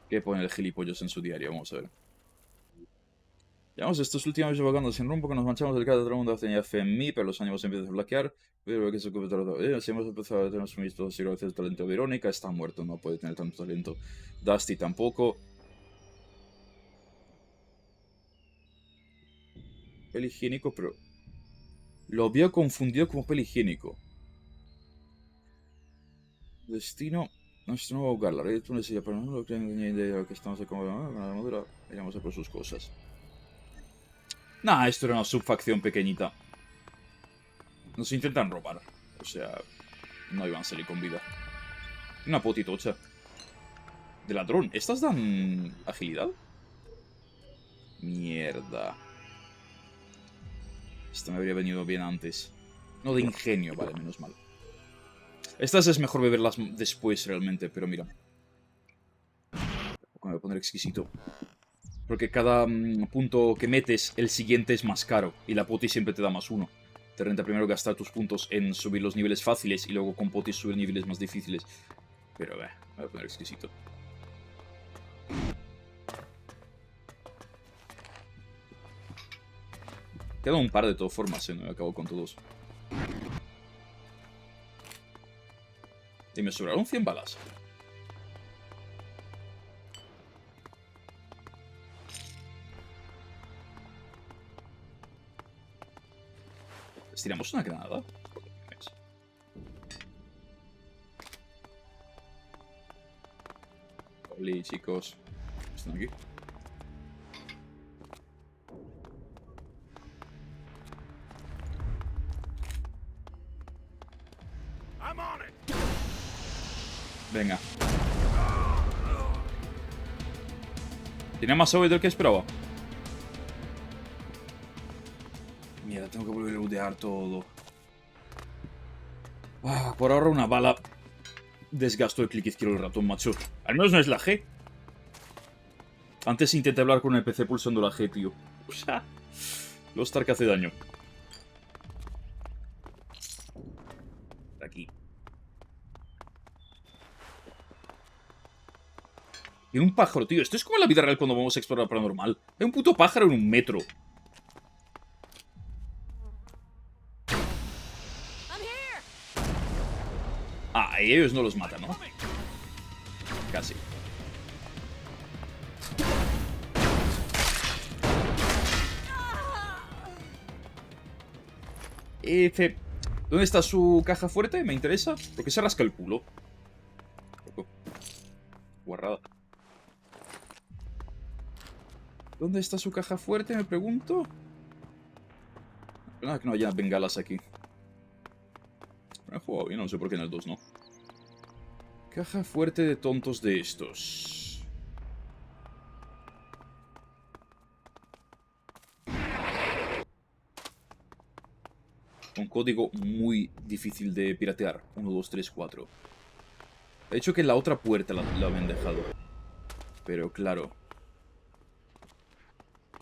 ¿Qué pone el gilipollas en su diario? Vamos a ver. Llevamos estos últimos años vagando sin rumbo, que nos manchamos del cara de todo el mundo tenía fe en mí, pero los ánimos empiezan a flaquear. Pero que se ocupe todo. Si hemos empezado a tener suministros y gracias al talento de Verónica, está muerto, no puede tener tanto talento. Dusty tampoco. Papel higiénico, pero lo había confundido como papel higiénico. Destino. Nuestro nuevo hogar, la red de túneles y para no lo creen ni idea de lo que estamos acomodando con la armadura. Iremos a por sus cosas. Nah, esto era una subfacción pequeñita. Nos intentan robar. O sea, no iban a salir con vida. Una potitocha. De ladrón. ¿Estas dan agilidad? Mierda. Esta me habría venido bien antes. No de ingenio, vale, menos mal. Estas es mejor beberlas después realmente, pero mira. Me voy a poner exquisito. Porque cada punto que metes, el siguiente es más caro. Y la poti siempre te da +1. Te renta primero gastar tus puntos en subir los niveles fáciles y luego con potis subir niveles más difíciles. Pero me voy a poner exquisito. Quedan un par de todas formas, no acabo con todos. Y me sobraron 100 balas. ¿Les tiramos una granada? Hola, chicos. ¿Están aquí? Venga. Tiene más sobre del que esperaba. lootear todo. Por ahora una bala desgastó el clic izquierdo del ratón, macho. Al menos no es la G. Antes intenté hablar con el PC pulsando la G, tío. O sea, lo Star que hace daño. Aquí. Y un pájaro, tío. Esto es como en la vida real cuando vamos a explorar paranormal. Hay un puto pájaro en un metro. Ah, y ellos no los matan, ¿no? Casi. ¿Dónde está su caja fuerte? Me interesa. ¿Por qué se rasca el culo? Guarrada. ¿Dónde está su caja fuerte? Me pregunto. Nada que no haya bengalas aquí. Me he jugado bien, no sé por qué en el 2 no. Caja fuerte de tontos de estos. Un código muy difícil de piratear. 1, 2, 3, 4. De hecho que la otra puerta la habían dejado. Pero claro.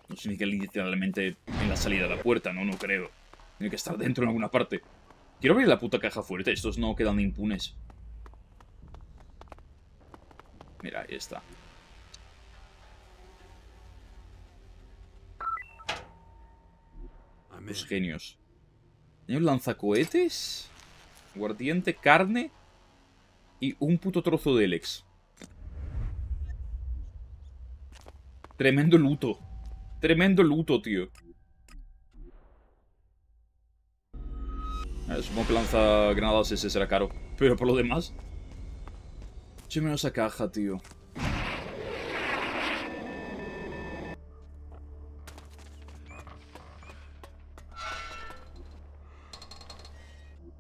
No significa literalmente en la salida de la puerta, ¿no? No creo. Tiene que estar dentro en alguna parte. Quiero abrir la puta caja fuerte. Estos no quedan impunes. Mira, ahí está. Los genios. Hay un lanzacohetes, guardiente, carne y un puto trozo de Elex. Tremendo luto. Tremendo luto, tío. Supongo que lanza granadas ese será caro. Pero por lo demás... Échame esa caja, tío.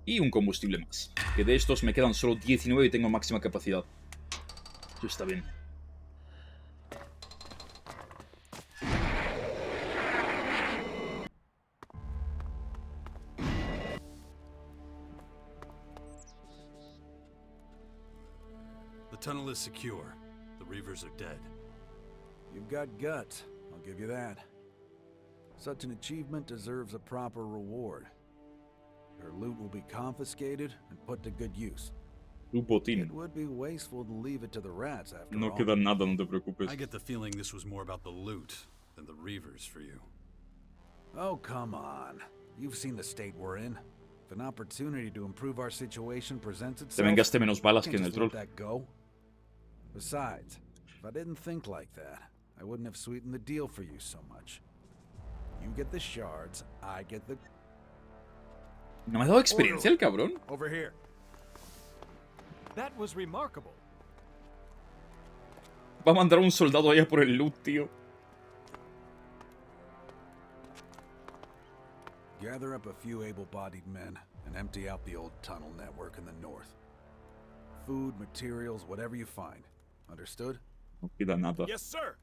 Y un combustible más. Que de estos me quedan solo 19 y tengo máxima capacidad. Eso está bien. The tunnel is secure. The Reavers are dead. You've got guts, I'll give you that. Such an achievement deserves a proper reward. Your loot will be confiscated and put to good use. Tu botín. It would be wasteful to leave it to the rats after No all. queda nada, no te preocupes. I get the feeling this was more about the loot than the Reavers for you. Oh, come on. You've seen the state we're in. If an opportunity to improve our situation presents Te itself, vengaste menos balas you que en can't el just troll. let that go. Besides, if I didn't think like that, I wouldn't have sweetened the deal for you so much. You get the shards, I get the... ¿No me ha dado experiencia el cabrón? Over here. That was remarkable. Va a mandar a un soldado allá por el loot, tío. Gather up a few able-bodied men and empty out the old tunnel network in the north. Food, materials, whatever you find. Understood? No queda nada. Yes, sir.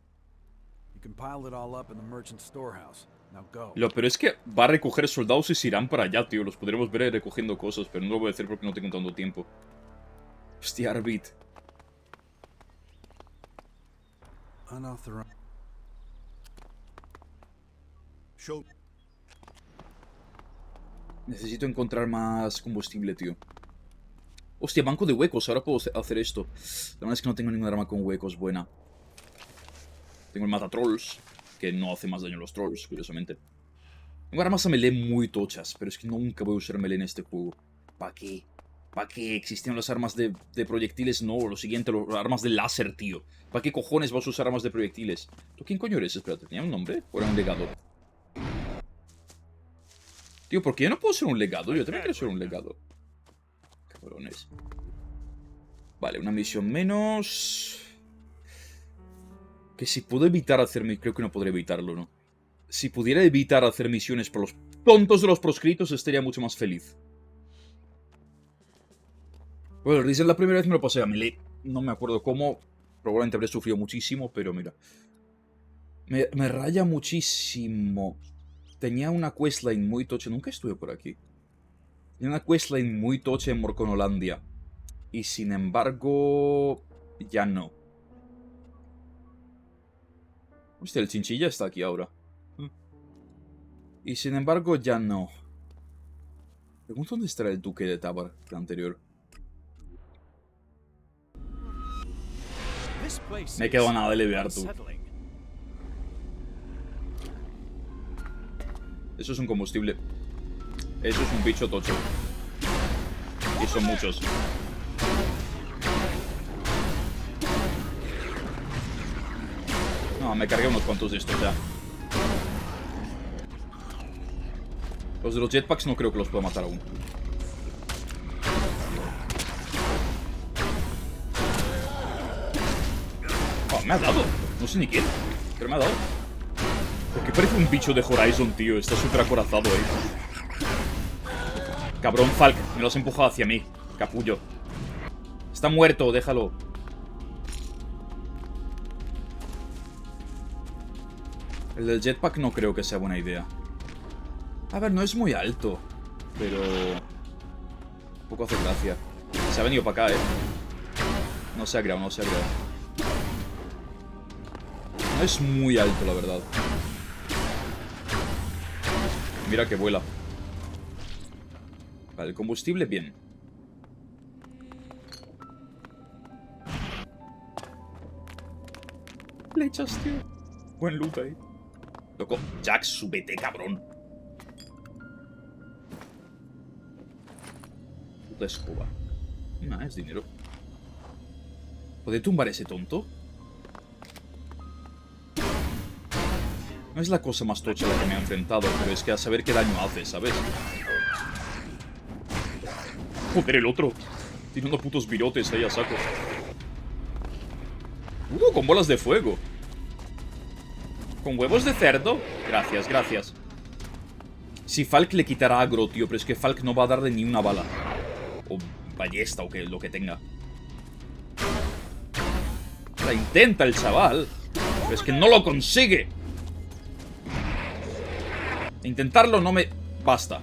You can pile it all up in the merchant storehouse. Now go. Lo peor es que va a recoger soldados y se irán para allá, tío. Los podremos ver ahí recogiendo cosas, pero no lo voy a hacer porque no tengo tanto tiempo. Hostia, Arbit. Unauthorized. Show. Necesito encontrar más combustible, tío. Hostia, banco de huecos. Ahora puedo hacer esto. La verdad es que no tengo ninguna arma con huecos buena. Tengo el matatrolls, que no hace más daño a los trolls, curiosamente. Tengo armas a melee muy tochas, pero es que nunca voy a usar melee en este juego. ¿Para qué? ¿Para qué? Existían las armas de proyectiles, no. Lo siguiente, las armas de láser, tío. ¿Para qué cojones vas a usar armas de proyectiles? ¿Tú quién coño eres? Espérate, ¿tenía un nombre? ¿O era un legado? Tío, ¿por qué yo no puedo ser un legado? Yo también quiero ser un legado. Cabrones. Vale, una misión menos. Que si puedo evitar hacer... Creo que no podré evitarlo, ¿no? Si pudiera evitar hacer misiones por los tontos de los proscritos, estaría mucho más feliz. Bueno, el Risen la primera vez me lo pasé a melee. No me acuerdo cómo. Probablemente habré sufrido muchísimo, pero mira. Me raya muchísimo tenía una questline muy tocha. Nunca estuve por aquí. Tenía una questline muy tocha en Morconolandia. Y sin embargo... ya no. Hostia, el chinchilla está aquí ahora. Y sin embargo ya no. Pregunto dónde estará el duque de Tabar, el anterior. Me he quedado a nada de levear, tú. Eso es un combustible. Eso es un bicho tocho. Y son muchos. No, me cargué unos cuantos de estos ya. Los de los jetpacks no creo que los pueda matar aún. Oh, me ha dado. No sé ni quién, pero me ha dado. ¿Por qué parece un bicho de Horizon, tío? Está súper acorazado ahí. Cabrón, Falk, me lo has empujado hacia mí. Capullo. Está muerto, déjalo. El del jetpack no creo que sea buena idea. A ver, no es muy alto, pero... un poco hace gracia. Se ha venido para acá, No se ha creado, no se ha creado. No es muy alto, la verdad. Mira que vuela. Vale, el combustible, bien. Flechas, tío. Buen loot ahí. Loco, Jack, súbete, cabrón. Puta escoba. Nah, es dinero. ¿Puede tumbar ese tonto? No es la cosa más tocha a la que me he enfrentado, pero es que a saber qué daño hace, ¿sabes? Joder, el otro. Tiene unos putos virotes ahí a saco. Con bolas de fuego. ¿Con huevos de cerdo? Gracias, gracias. Si Falk le quitará agro, tío, pero es que Falk no va a darle ni una bala. O ballesta, o que, lo que tenga. La intenta el chaval, pero es que no lo consigue. Intentarlo no me basta.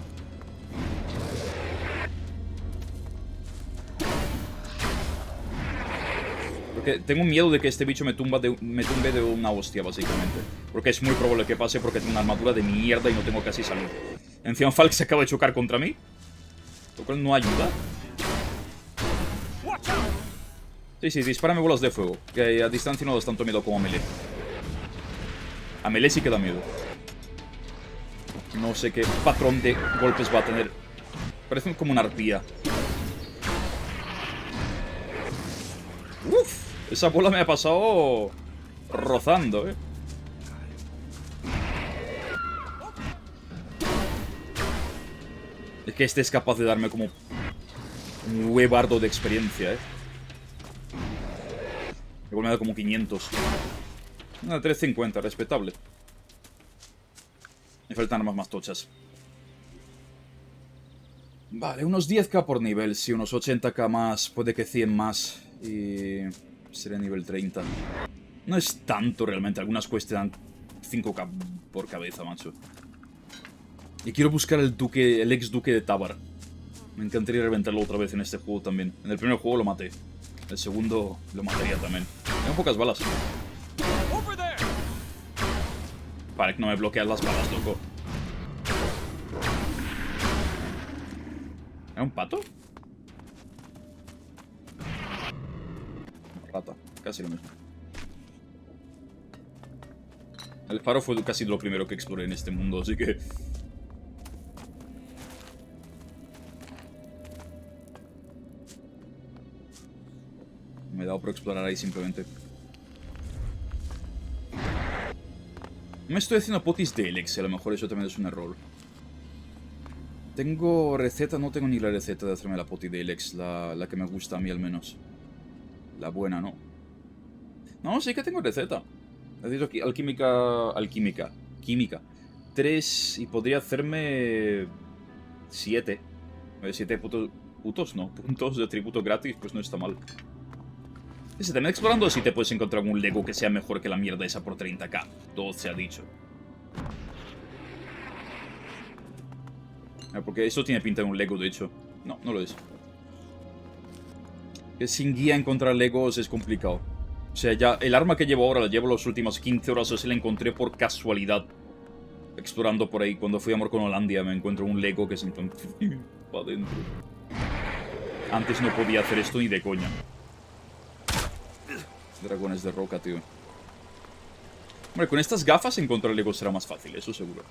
Porque tengo miedo de que este bicho me tumbe de una hostia, básicamente. Porque es muy probable que pase porque tengo una armadura de mierda y no tengo casi salud. Encima Falk se acaba de chocar contra mí, lo cual no ayuda. Sí, sí, dispárame bolas de fuego. Que a distancia no das tanto miedo como a melee. A melee sí que da miedo. No sé qué patrón de golpes va a tener. Parece como una arpía. Uf, esa bola me ha pasado rozando, Es que este es capaz de darme como un huevardo de experiencia, Igual me da como 500. Una 350, respetable. Me faltan armas más tochas. Vale, unos 10k por nivel, sí, unos 80k más, puede que 100 más. Y sería nivel 30. No es tanto realmente, algunas cuestan 5k por cabeza, macho. Y quiero buscar el ex duque de Tabar. Me encantaría reventarlo otra vez en este juego también. En el primer juego lo maté. El segundo lo mataría también. Tengo pocas balas. Para que no me bloquean las balas, loco. ¿Era un pato? Rata, casi lo mismo. El faro fue casi lo primero que exploré en este mundo, así que... me he dado por explorar ahí simplemente. Me estoy haciendo potis de Elex, a lo mejor eso también es un error. Tengo receta, no tengo ni la receta de hacerme la poti de Elex, la que me gusta a mí al menos. La buena, ¿no? No, sí que tengo receta. Necesito aquí química. 3 y podría hacerme 7. 7 puntos de tributo gratis, pues no está mal. Si también explorando así te puedes encontrar un Lego que sea mejor que la mierda esa por 30k. Todo se ha dicho. Porque eso tiene pinta de un Lego, de hecho. No, no lo es. Que sin guía encontrar Legos es complicado. O sea, ya el arma que llevo ahora la llevo las últimas 15 horas, o sea, la encontré por casualidad. Explorando por ahí. Cuando fui a Morconolandia me encuentro un Lego que se me para adentro. Antes no podía hacer esto ni de coña. Dragones de roca, tío. Hombre, con estas gafas encontrar Legos será más fácil, eso seguro.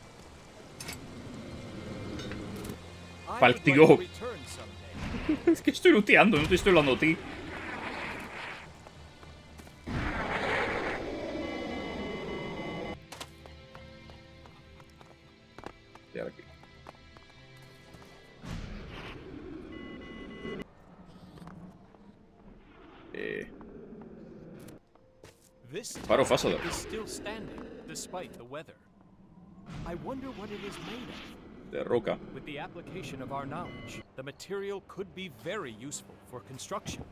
Falk, tío. Es que estoy looteando, no te estoy hablando a ti. Y ahora aquí. Paro fácil. De roca. With the application of our knowledge, the material could be very useful for construction.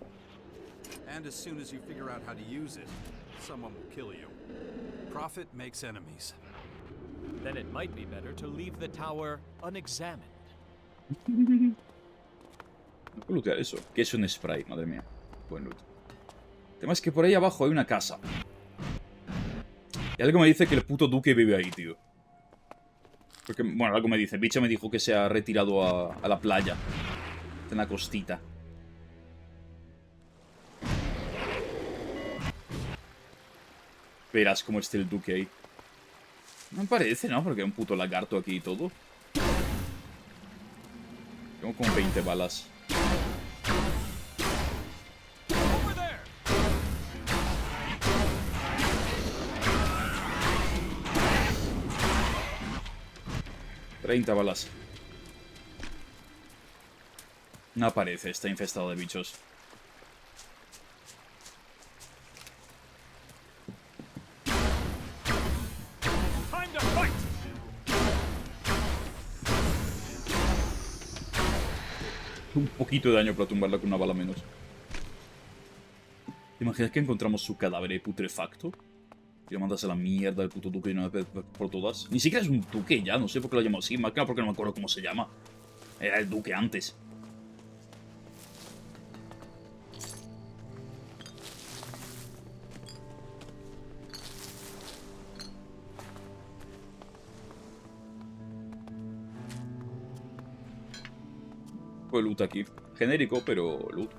And as soon as you figure out how to use it, someone will kill you. Profit makes enemies. Then it might be better to leave the tower unexamined. No puedo lootear eso. ¿Qué es un spray? Madre mía. Buen loot. El tema es que por ahí abajo hay una casa. Y algo me dice que el puto duque vive ahí, tío. Porque, bueno, algo me dice. Bicha me dijo que se ha retirado a la playa. En la costita. Verás cómo esté el duque ahí. No me parece, ¿no? Porque hay un puto lagarto aquí y todo. Tengo como 20 balas. ...30 balas. No aparece, está infestado de bichos. Un poquito de daño para tumbarla con una bala menos. ¿Te imaginas que encontramos su cadáver putrefacto? Y lo mandas a la mierda del puto duque de una vez por todas. Ni siquiera es un duque ya, no sé por qué lo llamo así. Más que nada porque no me acuerdo cómo se llama. Era el duque antes. Pues loot aquí. Genérico, pero loot.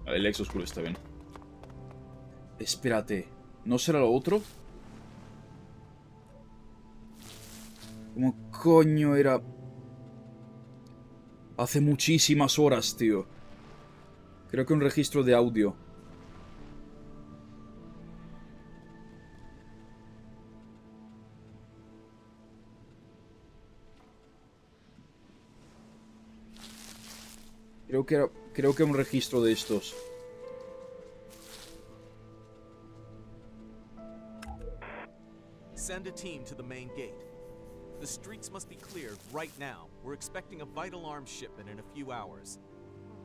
El Elex II está bien. Espérate. ¿No será lo otro? ¿Cómo coño era? Hace muchísimas horas, tío. Creo que un registro de audio. Creo que un registro de estos. Send a team to the main gate. The streets must be cleared right now. We're expecting a vital arms shipment in a few hours.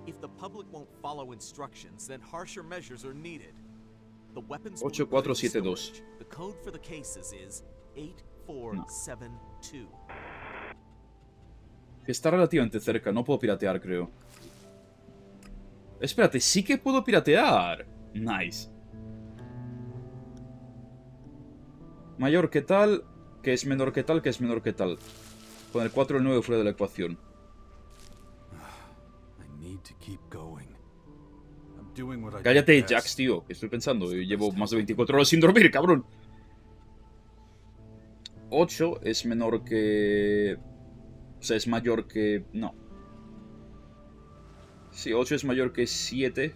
If the public won't follow instructions, then harsher measures are needed. The weapons will be put in storage. The code for the cases is 8472. Está relativamente cerca, no puedo piratear, creo. Espérate, sí que puedo piratear. Nice. Mayor que tal, que es menor que tal, que es menor que tal. Con el 4 y el 9 fuera de la ecuación. Cállate, Jax, tío, que estoy pensando. Yo llevo más de 24 horas sin dormir, cabrón. 8 es menor que... O sea, es mayor que... No. Sí, 8 es mayor que 7.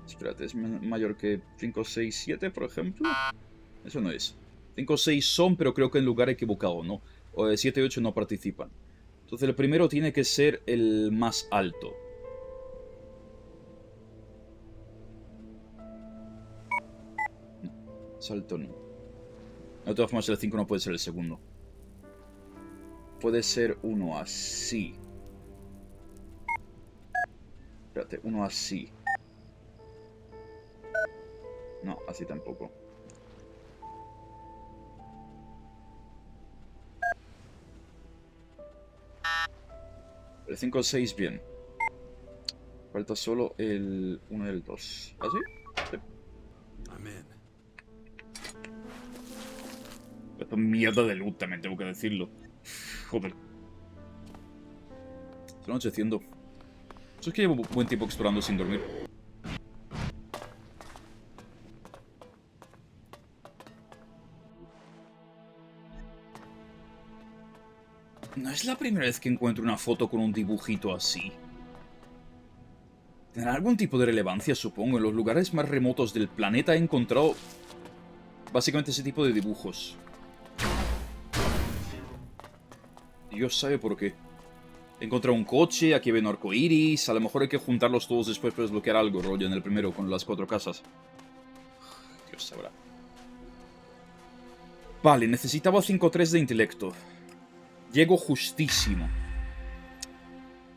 Espérate, es mayor que 5, 6, 7, por ejemplo. Eso no es. 5, 6 son, pero creo que en lugar equivocado, ¿no? O 7 y 8 no participan. Entonces el primero tiene que ser el más alto. No, salto no. De todas formas, el 5 no puede ser el segundo. Puede ser uno así. Espérate, uno así. No, así tampoco. El 5 o 6, bien. Falta solo el 1 y el 2. ¿Ah, sí? Sí. Esta mierda de loot también tengo que decirlo. Joder. Está anocheciendo. Eso es que llevo buen tiempo explorando sin dormir. No es la primera vez que encuentro una foto con un dibujito así. Tendrá algún tipo de relevancia, supongo. En los lugares más remotos del planeta he encontrado básicamente ese tipo de dibujos. Dios sabe por qué. He encontrado un coche, aquí ven arcoiris. A lo mejor hay que juntarlos todos después para desbloquear algo, rollo, en el primero, con las 4 casas. Dios sabrá. Vale, necesitaba 5-3 de intelecto. Llego justísimo.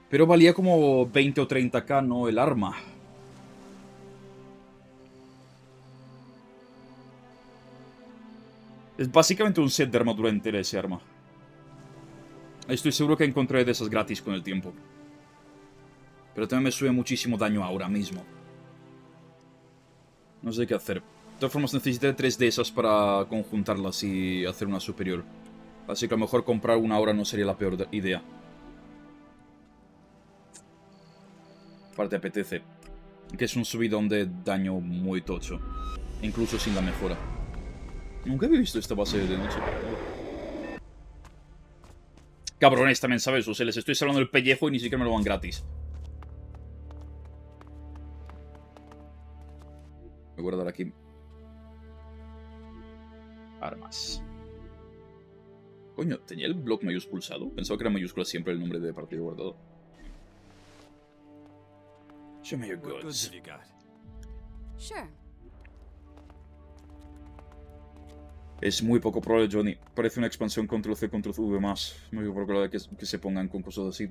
Pero valía como 20 o 30k, ¿no? El arma. Es básicamente un set de armadura entera ese arma. Estoy seguro que encontraré de esas gratis con el tiempo. Pero también me sube muchísimo daño ahora mismo. No sé qué hacer. De todas formas necesité 3 de esas para conjuntarlas y hacer una superior. Así que a lo mejor comprar una ahora no sería la peor idea. Aparte apetece. Que es un subidón de daño muy tocho. Incluso sin la mejora. Nunca había visto esta base de noche. Cabrones también, ¿sabes? O sea, les estoy salvando el pellejo y ni siquiera me lo dan gratis. Voy a guardar aquí. Armas. Coño, ¿tenía el block mayúsculo pulsado? Pensaba que era mayúscula siempre el nombre de partido guardado. Show me your goods. Sure. Es muy poco probable, Johnny. Parece una expansión Ctrl-C, Ctrl-V más. Muy poco probable que se pongan con cosas así.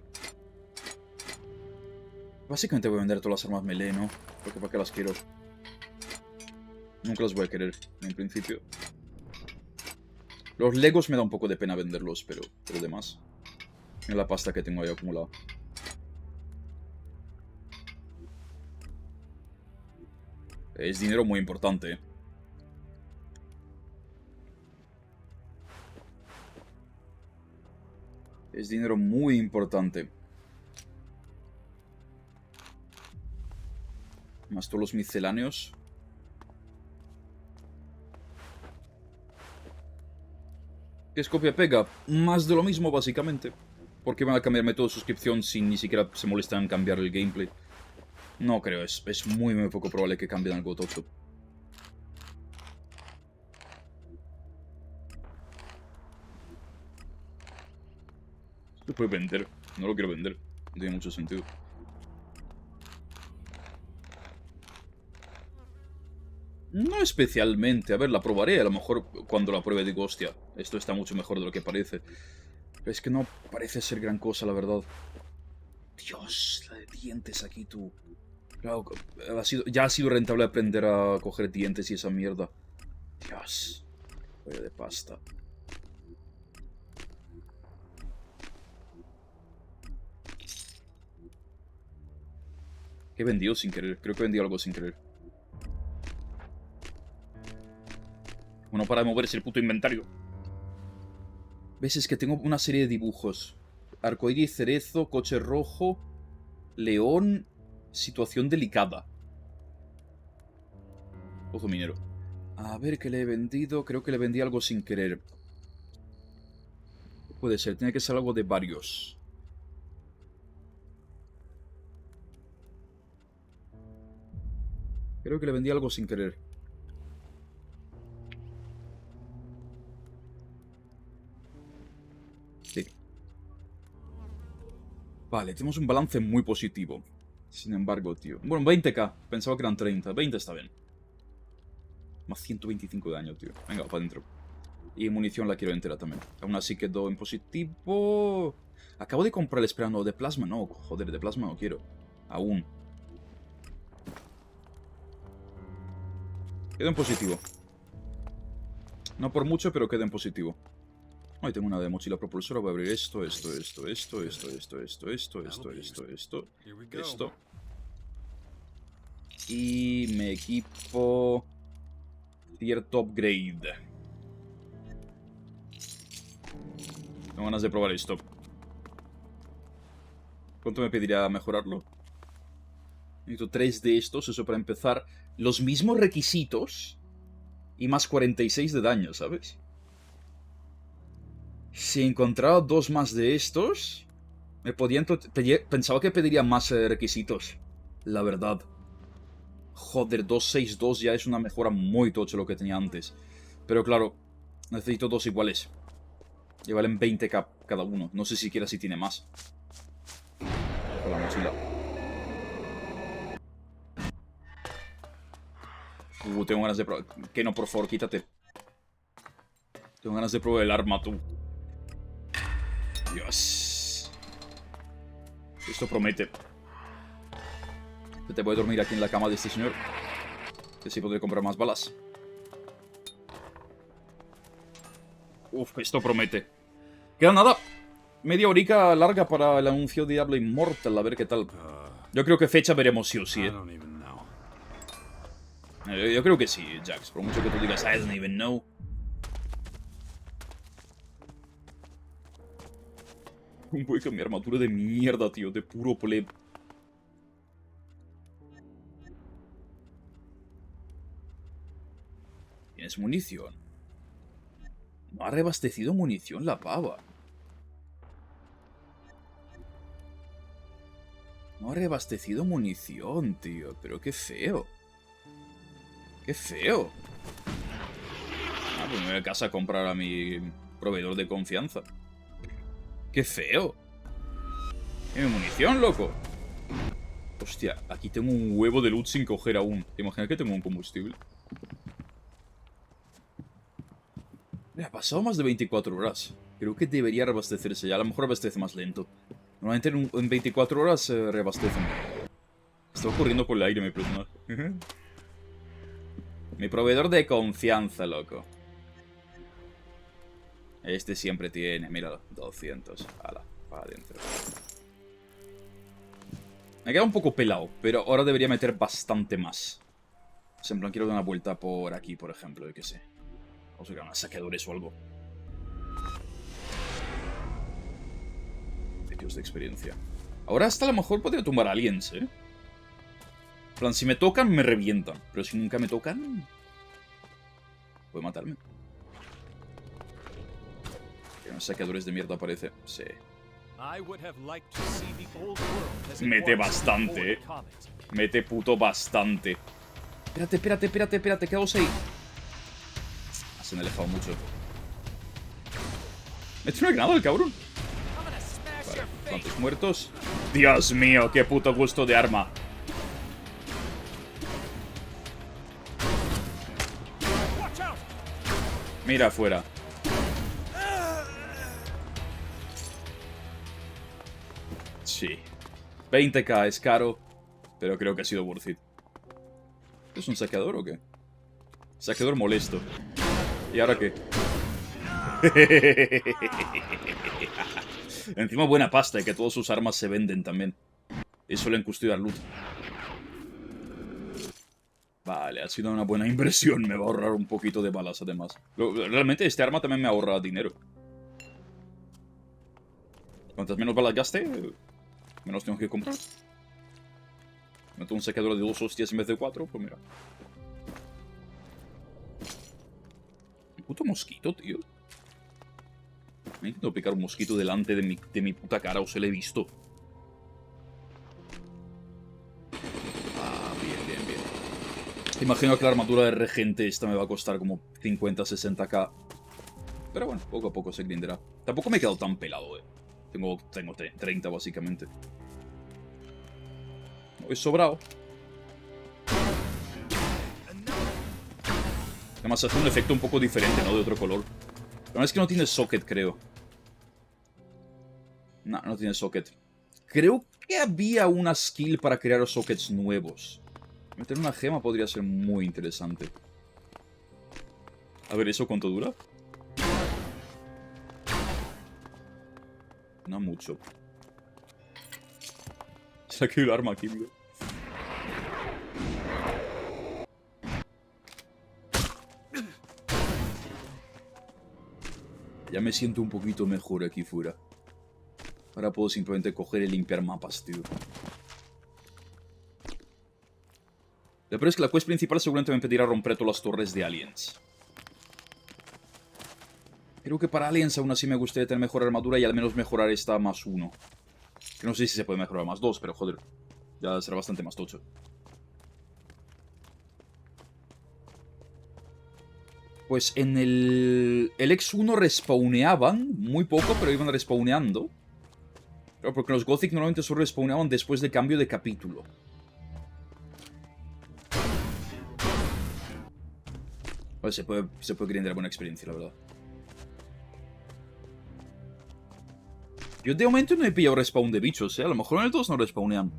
Básicamente voy a vender todas las armas melee, ¿no? Porque ¿para qué las quiero? Nunca las voy a querer, en principio. Los Legos me da un poco de pena venderlos, pero demás. Mira la pasta que tengo ahí acumulada. Es dinero muy importante, ¿eh? Es dinero muy importante. Más todos los misceláneos. ¿Qué es copia-pega? Más de lo mismo, básicamente. ¿Por qué van a cambiar método de suscripción si ni siquiera se molestan en cambiar el gameplay? No creo, es muy poco probable que cambien algo tocho. Se puede vender. No lo quiero vender. No tiene mucho sentido. No especialmente. A ver, la probaré. A lo mejor cuando la pruebe digo, hostia, esto está mucho mejor de lo que parece. Pero es que no parece ser gran cosa, la verdad. Dios, la de dientes aquí, tú. Claro, ya ha sido rentable aprender a coger dientes y esa mierda. Dios. Vaya de pasta. ¿Qué he vendido sin querer? Creo que he vendido algo sin querer. Bueno, para de moverse el puto inventario. ¿Ves? Es que tengo una serie de dibujos. Arcoíris, cerezo, coche rojo, león, situación delicada. Ojo minero. A ver qué le he vendido. Creo que le vendí algo sin querer. Puede ser, tiene que ser algo de varios. Creo que le vendí algo sin querer. Sí. Vale, tenemos un balance muy positivo. Sin embargo, tío. Bueno, 20k. Pensaba que eran 30. 20 está bien. Más 125 de daño, tío. Venga, para adentro. Y munición la quiero entera también. Aún así quedó en positivo. Acabo de comprar el esperando de plasma. No, joder, de plasma no quiero. Aún. Queda en positivo. No por mucho, pero queda en positivo. Ahí tengo una de mochila propulsora. Voy a abrir esto. Y me equipo cierto upgrade. Tengo ganas de probar esto. ¿Cuánto me pediría mejorarlo? Necesito 3 de estos, eso para empezar. Los mismos requisitos y más 46 de daño, ¿sabes? Si encontraba 2 más de estos, me podían... Pensaba que pediría más requisitos, la verdad. Joder, 262 ya es una mejora muy tocha lo que tenía antes. Pero claro, necesito 2 iguales. Y valen 20k cada uno. No sé siquiera si tiene más. Con la mochila. Tengo ganas de probar. Que no, por favor, quítate. Tengo ganas de probar el arma, tú. Dios. Esto promete. Te voy a dormir aquí en la cama de este señor. Que sí podré comprar más balas. Uf, esto promete. Queda nada. Media horica larga para el anuncio de Diablo Immortal. A ver qué tal. Yo creo que fecha veremos sí o sí, ¿eh? Yo creo que sí, Jax. Por mucho que tú digas, I don't even know. Voy con mi armadura de mierda, tío. De puro pleb. ¿Tienes munición? No ha reabastecido munición la pava. No ha reabastecido munición, tío. Pero qué feo. ¡Qué feo! Ah, pues me voy a casa a comprar a mi proveedor de confianza. ¡Qué feo! ¡Tiene munición, loco! Hostia, aquí tengo un huevo de loot sin coger aún. ¿Te imaginas que tengo un combustible? Me ha pasado más de 24 horas. Creo que debería reabastecerse ya. A lo mejor abastece más lento. Normalmente en 24 horas reabastecen. Estoy corriendo por el aire mi personaje. Mi proveedor de confianza, loco. Este siempre tiene, míralo, 200. Hala, para adentro. Me queda un poco pelado, pero ahora debería meter bastante más. O sea, en plan, quiero dar una vuelta por aquí, por ejemplo, yo qué sé. Vamos a sacar unas saqueadores o algo. Dios de experiencia. Ahora hasta a lo mejor podría tumbar a aliens, ¿eh? En plan, si me tocan, me revientan. Pero si nunca me tocan... puede matarme. Que unos saqueadores de mierda aparece. Sí. Mete bastante, Mete puto bastante. Espérate. Quedaos ahí. Se me ha alejado mucho. Me tiene una granada el cabrón. Vale, ¿cuántos muertos? Dios mío, qué puto gusto de arma. Mira afuera. Sí. 20k es caro, pero creo que ha sido worth it. ¿Es un saqueador o qué? Saqueador molesto. ¿Y ahora qué? Encima buena pasta y que todas sus armas se venden también. Y suelen custodiar loot. Vale, ha sido una buena inversión. Me va a ahorrar un poquito de balas además. Realmente este arma también me ahorra dinero. Cuantas menos balas gaste, menos tengo que comprar. Meto un saqueador de 2 hostias en vez de 4, pues mira. Un puto mosquito, tío. Me intento picar un mosquito delante de mi puta cara, o se lo he visto. Ah, bien. Imagino que la armadura de regente esta me va a costar como 50-60k. Pero bueno, poco a poco se grinderá. Tampoco me he quedado tan pelado, Tengo 30 básicamente. He sobrado. Además hace un efecto un poco diferente, ¿no? De otro color. Pero es que no tiene socket, creo. No tiene socket. Creo que había una skill para crear sockets nuevos. Meter una gema podría ser muy interesante. A ver, ¿eso cuánto dura? No mucho. Saqué el arma aquí, tío. Ya me siento un poquito mejor aquí fuera. Ahora puedo simplemente coger y limpiar mapas, tío. Lo peor es que la quest principal seguramente me impedirá romper todas las torres de aliens. Creo que para aliens aún así me gustaría tener mejor armadura y al menos mejorar esta +1. Que no sé si se puede mejorar +2, pero joder. Ya será bastante más tocho. Pues en el Elex II respawneaban muy poco, pero iban respawneando. Claro, porque los Gothic normalmente solo respawneaban después del cambio de capítulo. Vale, se puede grindar buena experiencia, la verdad. Yo de momento no he pillado respawn de bichos, ¿eh? A lo mejor en el 2 no respawnean.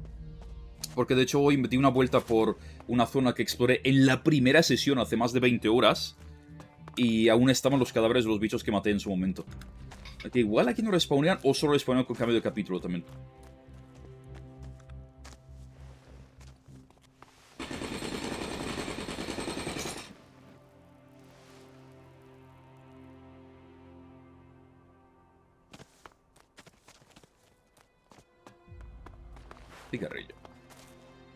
Porque de hecho hoy me di una vuelta por una zona que exploré en la primera sesión hace más de 20 horas. Y aún estaban los cadáveres de los bichos que maté en su momento. Que igual aquí no respawnean o solo respawnean con cambio de capítulo también. Cigarrillo.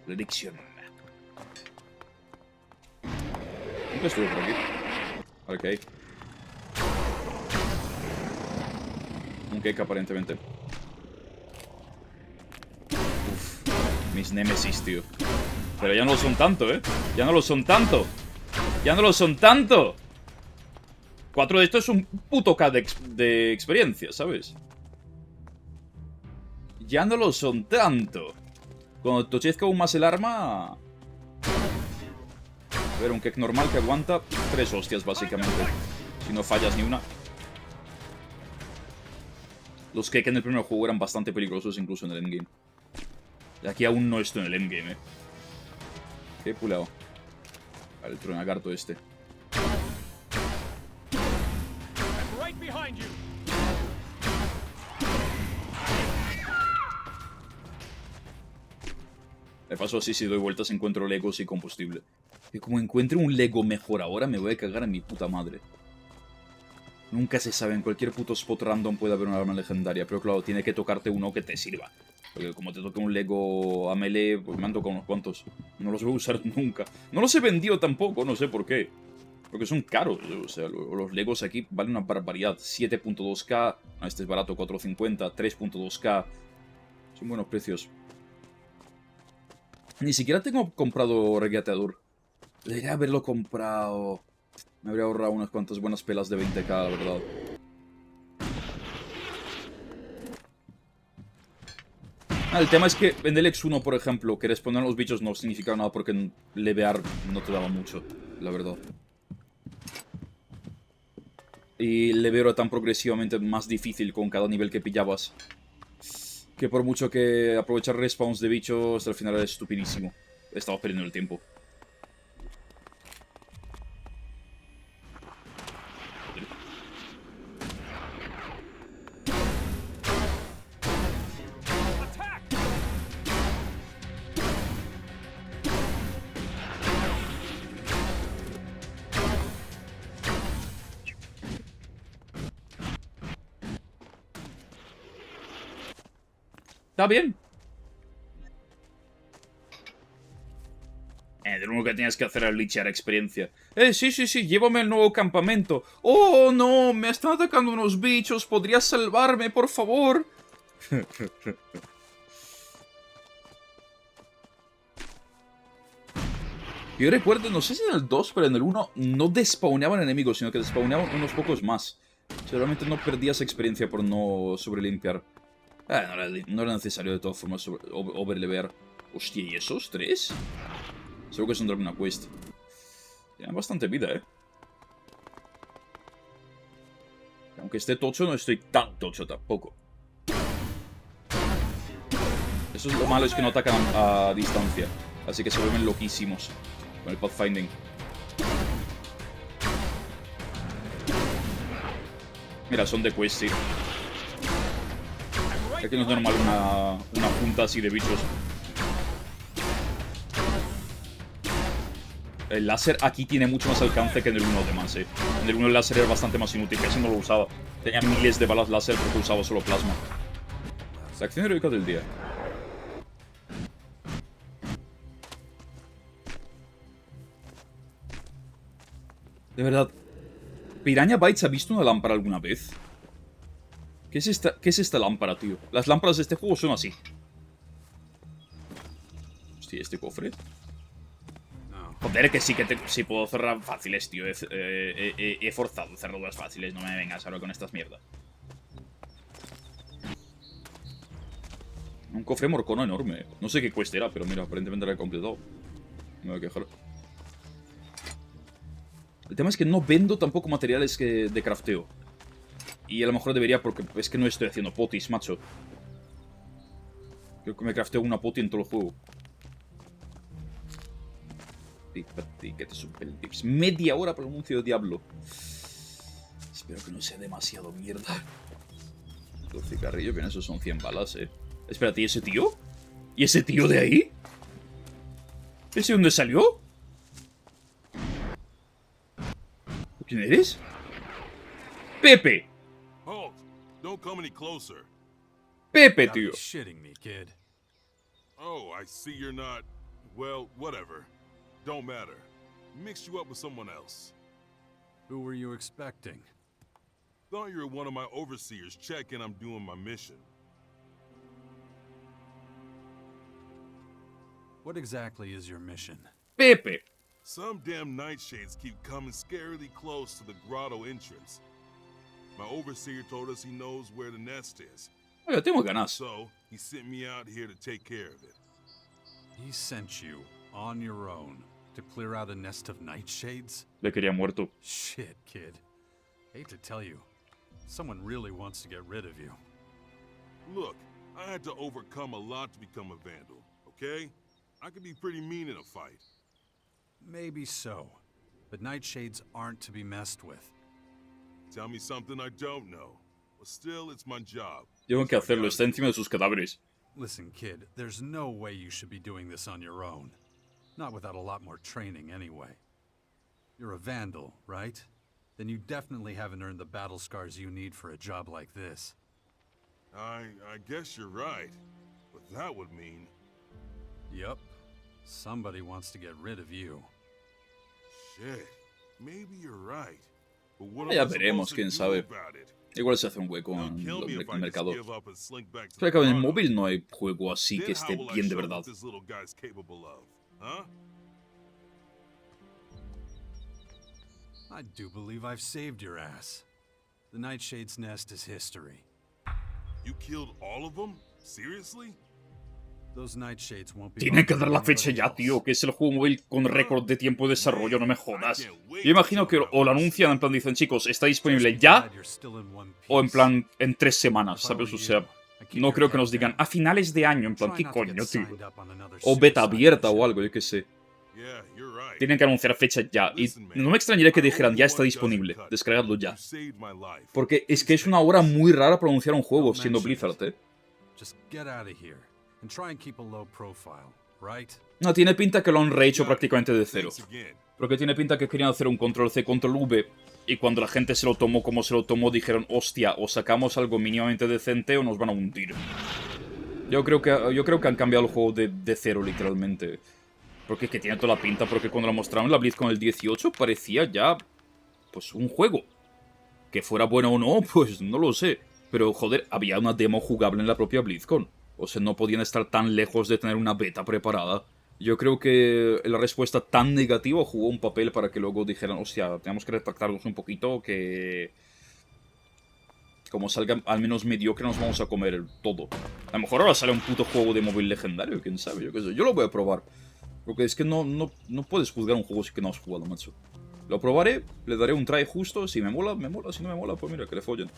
La adicción. Nunca estuve por aquí. Ok. Un cake aparentemente. Uf. Mis némesis, tío. Pero ya no lo son tanto, ¿eh? Ya no lo son tanto. Ya no lo son tanto. 4 de esto es un puto K de experiencia, ¿sabes? Ya no lo son tanto. Cuando tochezca aún más el arma... A ver, un cake normal que aguanta 3 hostias, básicamente. Si no fallas ni una. Los cake en el primer juego eran bastante peligrosos, incluso en el endgame. Y aquí aún no estoy en el endgame, eh. Qué pulado. Vale, el tronagarto este. Me paso así, si doy vueltas encuentro legos y combustible. Que como encuentre un lego mejor ahora me voy a cagar en mi puta madre. Nunca se sabe, en cualquier puto spot random puede haber una arma legendaria. Pero claro, tiene que tocarte uno que te sirva. Porque como te toque un lego a melee, pues me han tocado unos cuantos. No los voy a usar nunca. No los he vendido tampoco, no sé por qué. Porque son caros, o sea, los legos aquí valen una barbaridad. 7.2k, este es barato, 4.50, 3.2k. Son buenos precios. Ni siquiera tengo comprado regateador. Debería haberlo comprado. Me habría ahorrado unas cuantas buenas pelas de 20k, la verdad. El tema es que en Elex 1, por ejemplo, que responder a los bichos no significaba nada porque levear no te daba mucho, la verdad. Y el leveo era tan progresivamente más difícil con cada nivel que pillabas, que por mucho que aprovechar respawns de bichos, al final era estupidísimo. Estaba perdiendo el tiempo. Está bien. De lo único que tenías que hacer era lichear experiencia. Sí, llévame al nuevo campamento. ¡Oh, no! Me están atacando unos bichos. ¿Podrías salvarme, por favor? Yo recuerdo, no sé si en el 2, pero en el 1 no despawneaban enemigos, sino que despawneaban unos pocos más. Seguramente no perdías experiencia por no sobrelimpiar. No era necesario de todas formas overlevear. Hostia, ¿y esos 3? Seguro que son de alguna quest. Tienen bastante vida, ¿eh? Aunque esté tocho, no estoy tan tocho tampoco. Eso es lo malo, es que no atacan a distancia. Así que se vuelven loquísimos con el pathfinding. Mira, son de quest, sí. Es que no es normal una junta así de bichos. El láser aquí tiene mucho más alcance que en el 1 además, En el 1 el láser era bastante más inútil, que ese no lo usaba. Tenía miles de balas láser porque usaba solo plasma. La acción heroica del día. De verdad. ¿Piranha Bytes ha visto una lámpara alguna vez? ¿Qué es esta lámpara, tío? Las lámparas de este juego son así. Hostia, ¿este cofre? Joder, que sí puedo cerrar fáciles, tío. He forzado cerraduras fáciles. No me vengas ahora con estas mierdas. Un cofre morcono enorme. No sé qué cuesta era, pero mira, aparentemente lo he completado. Me voy a quejar. El tema es que no vendo tampoco materiales de crafteo. Y a lo mejor debería porque es que no estoy haciendo potis, macho. Creo que me crafteo una poti en todo el juego. Que te supe el tips. Media hora para el anuncio de Diablo. Espero que no sea demasiado mierda. 12 carrillo, bien, esos son 100 balas, Espérate, ¿y ese tío? ¿Y ese tío de ahí? ¿Ese dónde salió? ¿Quién eres? ¡Pepe! Halt! Don't come any closer. Pepe, tío. Shitting me, kid. Oh, I see you're not. Well, whatever. Don't matter. Mixed you up with someone else. Who were you expecting? Thought you were one of my overseers checking I'm doing my mission. What exactly is your mission? Pepe. Some damn nightshades keep coming scarily close to the grotto entrance. My overseer told us he knows where the nest is. Oye, tengo ganas. So, he sent me out here to take care of it. He sent you on your own to clear out a nest of nightshades? Le quería muerto. Shit, kid. Hate to tell you, someone really wants to get rid of you. Look, I had to overcome a lot to become a vandal, okay? I can be pretty mean in a fight. Maybe so, but nightshades aren't to be messed with. Tell me something I don't know. But still, it's my job. Tengo que hacerlo, está encima de sus cadáveres. Listen, kid, there's no way you should be doing this on your own. Not without a lot more training, anyway. You're a vandal, right? Then you definitely haven't earned the battle scars you need for a job like this. I guess you're right. But that would mean... Yup. Somebody wants to get rid of you. Shit. Maybe you're right. But what Ya am I veremos, supposed to quién do sabe. about it? Igual se hace un hueco Now en kill me if el I mercado. just give up and slink back to Pero the que en el grotto. móvil no hay juego así que Then esté how will I bien de show verdad. what this little guy's capable of? Huh? I do believe I've saved your ass. The Nightshade's nest is history. You killed all of them? Seriously? Those Nightshades won't be Tienen que bothered dar la by fecha anybody ya, else. tío, que es el juego móvil con récord de tiempo de desarrollo, no me jodas. Yo imagino que o lo anuncian, en plan dicen, chicos, está disponible ya, o en plan en 3 semanas, ¿sabes? O sea, no creo que nos digan a finales de año, en plan, ¿qué coño, tío? O beta abierta o algo, yo qué sé. Tienen que anunciar fecha ya, y no me extrañaría que dijeran, ya está disponible, descargadlo ya. Porque es que es una hora muy rara para anunciar un juego siendo Blizzard, Just get out of here and try and keep a low profile, right? No, tiene pinta que lo han rehecho prácticamente de cero. Porque tiene pinta que querían hacer un control C, control V, y cuando la gente se lo tomó como se lo tomó, dijeron, hostia, o sacamos algo mínimamente decente o nos van a hundir. Yo creo que han cambiado el juego de cero, literalmente. Porque es que tiene toda la pinta, porque cuando lo mostraron en la BlizzCon el 18 parecía ya, pues, un juego. Que fuera bueno o no, pues no lo sé. Pero, joder, había una demo jugable en la propia BlizzCon. O sea, no podían estar tan lejos de tener una beta preparada. Yo creo que la respuesta tan negativa jugó un papel para que luego dijeran, hostia, tenemos que retractarnos un poquito, que... como salga al menos mediocre nos vamos a comer todo. A lo mejor ahora sale un puto juego de móvil legendario, quién sabe, yo qué sé. Yo lo voy a probar. Porque es que no puedes juzgar un juego si que no has jugado, macho. Lo probaré, le daré un try justo, si me mola, me mola, si no me mola, pues mira, que le follen.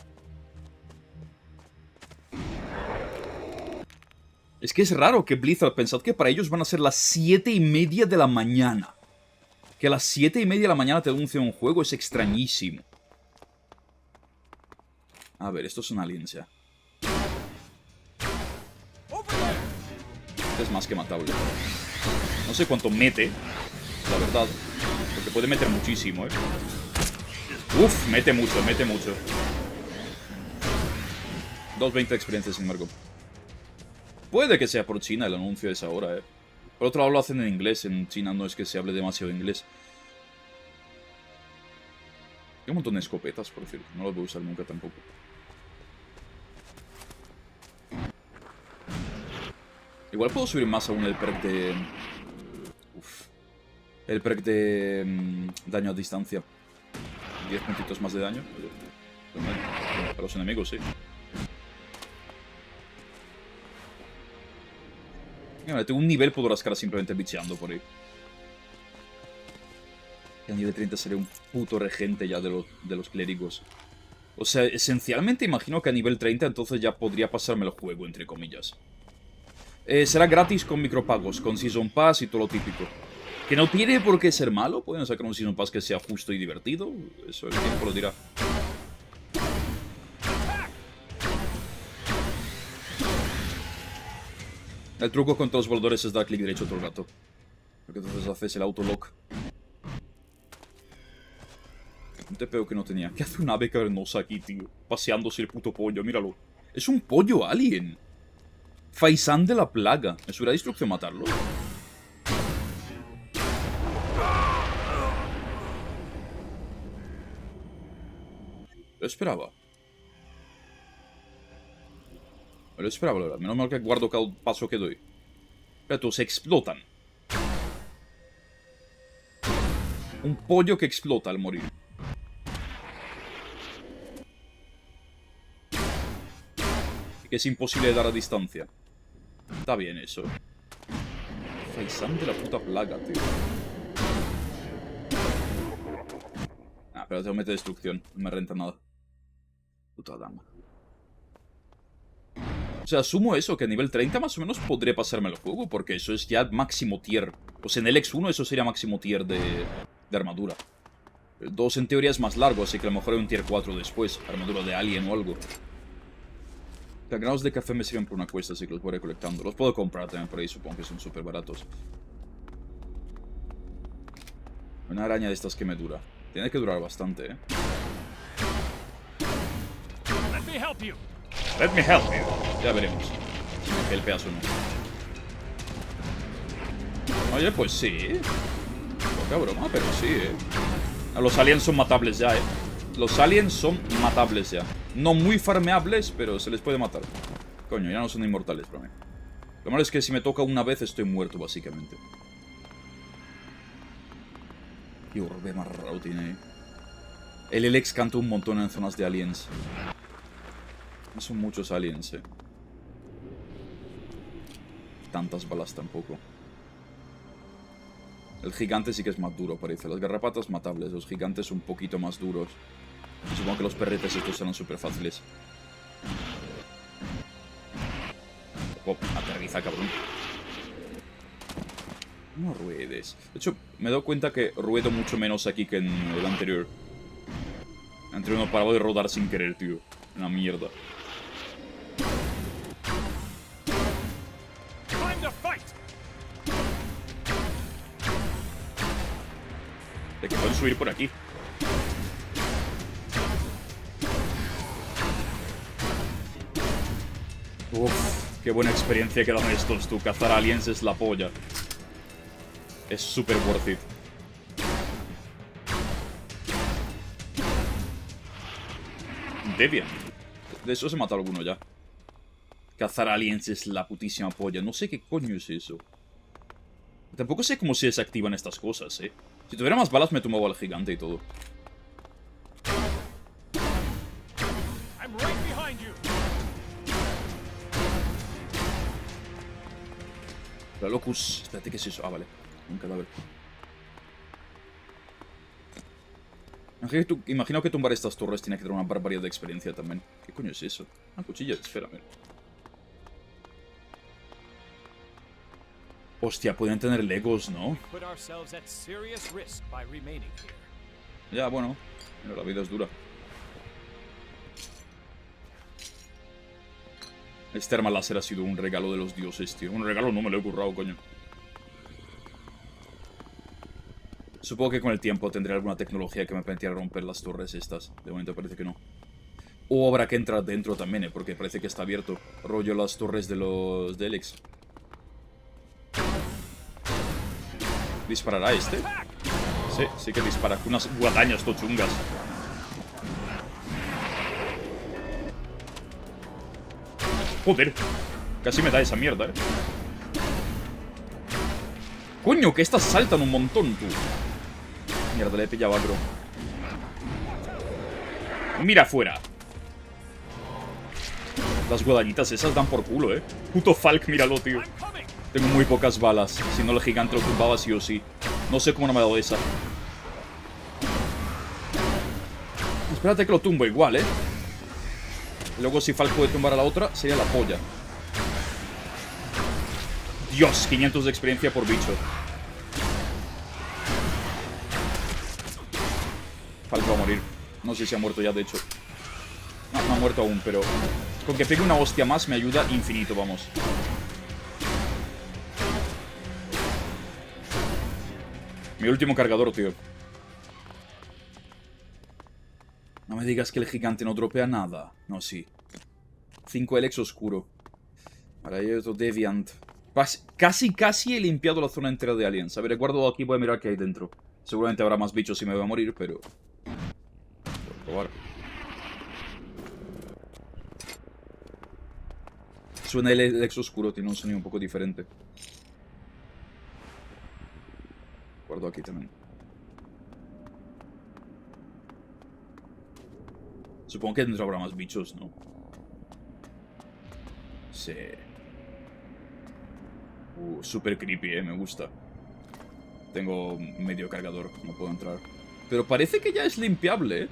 Es que es raro que Blizzard, pensad que para ellos van a ser las 7:30 de la mañana. Que a las 7:30 de la mañana te anuncien un juego es extrañísimo. A ver, estos son aliens ya. Este es más que matable. No sé cuánto mete, la verdad. Porque puede meter muchísimo, ¿eh? Uf, mete mucho, mete mucho. 220 de experiencia, sin embargo. Puede que sea por China el anuncio de esa hora, ¿eh? Por otro lado lo hacen en inglés. En China no es que se hable demasiado inglés. Hay un montón de escopetas, por cierto. No las voy a usar nunca tampoco. Igual puedo subir más aún el perk de... Uf. El perk de daño a distancia. 10 puntitos más de daño. A los enemigos, sí. Mira, tengo un nivel, puedo rascar simplemente bicheando por ahí. Y a nivel 30 sería un puto regente ya de los clérigos. O sea, esencialmente imagino que a nivel 30 entonces ya podría pasarme el juego, entre comillas. Será gratis con micropagos, con Season Pass y todo lo típico. Que no tiene por qué ser malo, pueden sacar un Season Pass que sea justo y divertido. Eso el tiempo lo dirá. El truco contra los voladores es dar clic derecho todo el rato. Porque entonces haces el autolock. Un TPO que no tenía. ¿Qué hace un ave cavernosa aquí, tío? Paseándose el puto pollo, míralo. Es un pollo alien. Faisán de la plaga. ¿Me subirá destrucción matarlo? Lo esperaba. Me lo esperaba, la verdad. Menos mal que guardo cada paso que doy. Pero se explotan. Un pollo que explota al morir. Y que es imposible de dar a distancia. Está bien eso. Faisán de la puta plaga, tío. Ah, pero tengo que meter destrucción. No me renta nada. Puta dama. O sea, asumo eso, que a nivel 30 más o menos podré pasarme el juego, porque eso es ya máximo tier. O sea, en Elex II eso sería máximo tier de armadura. El 2 en teoría es más largo, así que a lo mejor hay un tier 4 después. Armadura de alien o algo. Los granos de café me sirven por una cuesta, así que los voy recolectando. Los puedo comprar también por ahí, supongo que son súper baratos. Una araña de estas que me dura. Tiene que durar bastante, ¿eh? Let me help you. Let me help you. Ya veremos. Si me helpeas o no. Oye, pues sí. Poca broma, pero sí, ¿eh? Los aliens son matables ya, ¿eh? Los aliens son matables ya. No muy farmeables, pero se les puede matar. Coño, ya no son inmortales para mí. Lo malo es que si me toca una vez estoy muerto, básicamente. Qué orbe más raro tiene ahí. El Elex canta un montón en zonas de aliens. No son muchos aliens, Tantas balas tampoco. El gigante sí que es más duro, parece. Las garrapatas matables. Los gigantes un poquito más duros. Supongo que los perretes estos serán súper fáciles. Oh, aterriza, cabrón. No ruedes. De hecho, me he dado cuenta que ruedo mucho menos aquí que en el anterior. El anterior no paraba de rodar sin querer, tío. Una mierda. De que pueden subir por aquí. Uff, qué buena experiencia que dan estos, tú. Cazar aliens es la polla. Es súper worth it. Debian. De eso se mata alguno ya. Cazar aliens es la putísima polla. No sé qué coño es eso. Tampoco sé cómo se desactivan estas cosas, Si tuviera más balas me tumbaba al gigante y todo. La locus. Espérate, ¿qué es eso? Ah, vale. Un cadáver. Imagino que tumbar estas torres tiene que dar una barbaridad de experiencia también. ¿Qué coño es eso? Una cuchilla de esfera, mira. Hostia, pueden tener legos, ¿no? Ya, bueno. Pero la vida es dura. Este arma láser ha sido un regalo de los dioses, tío. Un regalo no me lo he currado, coño. Supongo que con el tiempo tendré alguna tecnología que me permita romper las torres estas. De momento parece que no. O habrá que entrar dentro también, porque parece que está abierto. Rollo las torres de los de Elex. ¿Disparará este? Sí, sí que dispara. Unas guadañas tochungas. Joder. Casi me da esa mierda, Coño, que estas saltan un montón, tú. Mierda, le he pillado agro. Mira afuera. Las guadañitas esas dan por culo, Puto Falk, míralo, tío. Tengo muy pocas balas. Si no, el gigante lo tumbaba sí o sí. No sé cómo no me ha dado esa. Espérate que lo tumbo igual, Luego si Falk puede tumbar a la otra, sería la polla. Dios, 500 de experiencia por bicho. Falk va a morir. No sé si ha muerto ya, de hecho. No ha muerto aún, pero... Con que pegue una hostia más me ayuda infinito, vamos. Mi último cargador, tío. No me digas que el gigante no dropea nada. No, sí. 5 Elex oscuro. Ahora hay otro Deviant. Casi he limpiado la zona entera de aliens. A ver, guardo aquí, voy a mirar qué hay dentro. Seguramente habrá más bichos y me voy a morir, pero... Voy a probar. Suena el Elex oscuro, tiene un sonido un poco diferente. Guardo aquí también. Supongo que dentro habrá más bichos, ¿no? Sí. Super creepy, me gusta. Tengo medio cargador, no puedo entrar. Pero parece que ya es limpiable,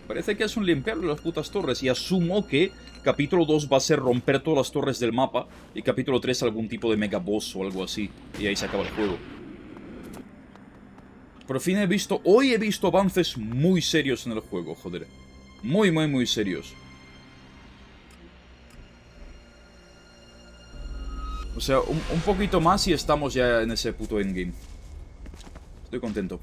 Parece que es un limpiable las putas torres. Y asumo que capítulo 2 va a ser romper todas las torres del mapa. Y capítulo 3 algún tipo de mega boss o algo así. Y ahí se acaba el juego. Por fin hoy he visto avances muy serios en el juego, joder. Muy serios. O sea, un poquito más y estamos ya en ese puto endgame. Estoy contento.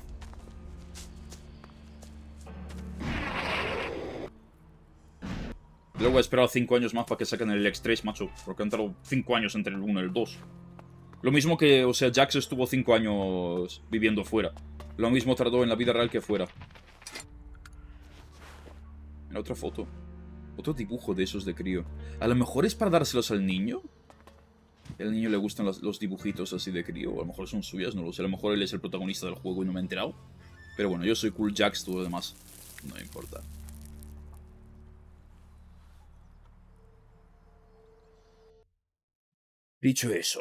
Luego he esperado 5 años más para que saquen el Elex 3, macho. Porque han tardado 5 años entre el 1 y el 2. Lo mismo que, o sea, Jax estuvo 5 años viviendo fuera. Lo mismo tardó en la vida real que fuera. Mira, otra foto. Otro dibujo de esos de crío. A lo mejor es para dárselos al niño. Al niño le gustan los dibujitos así de crío. O a lo mejor son suyas, no lo sé. A lo mejor él es el protagonista del juego y no me he enterado. Pero bueno, yo soy Cool Jax, todo lo demás no me importa. Dicho eso,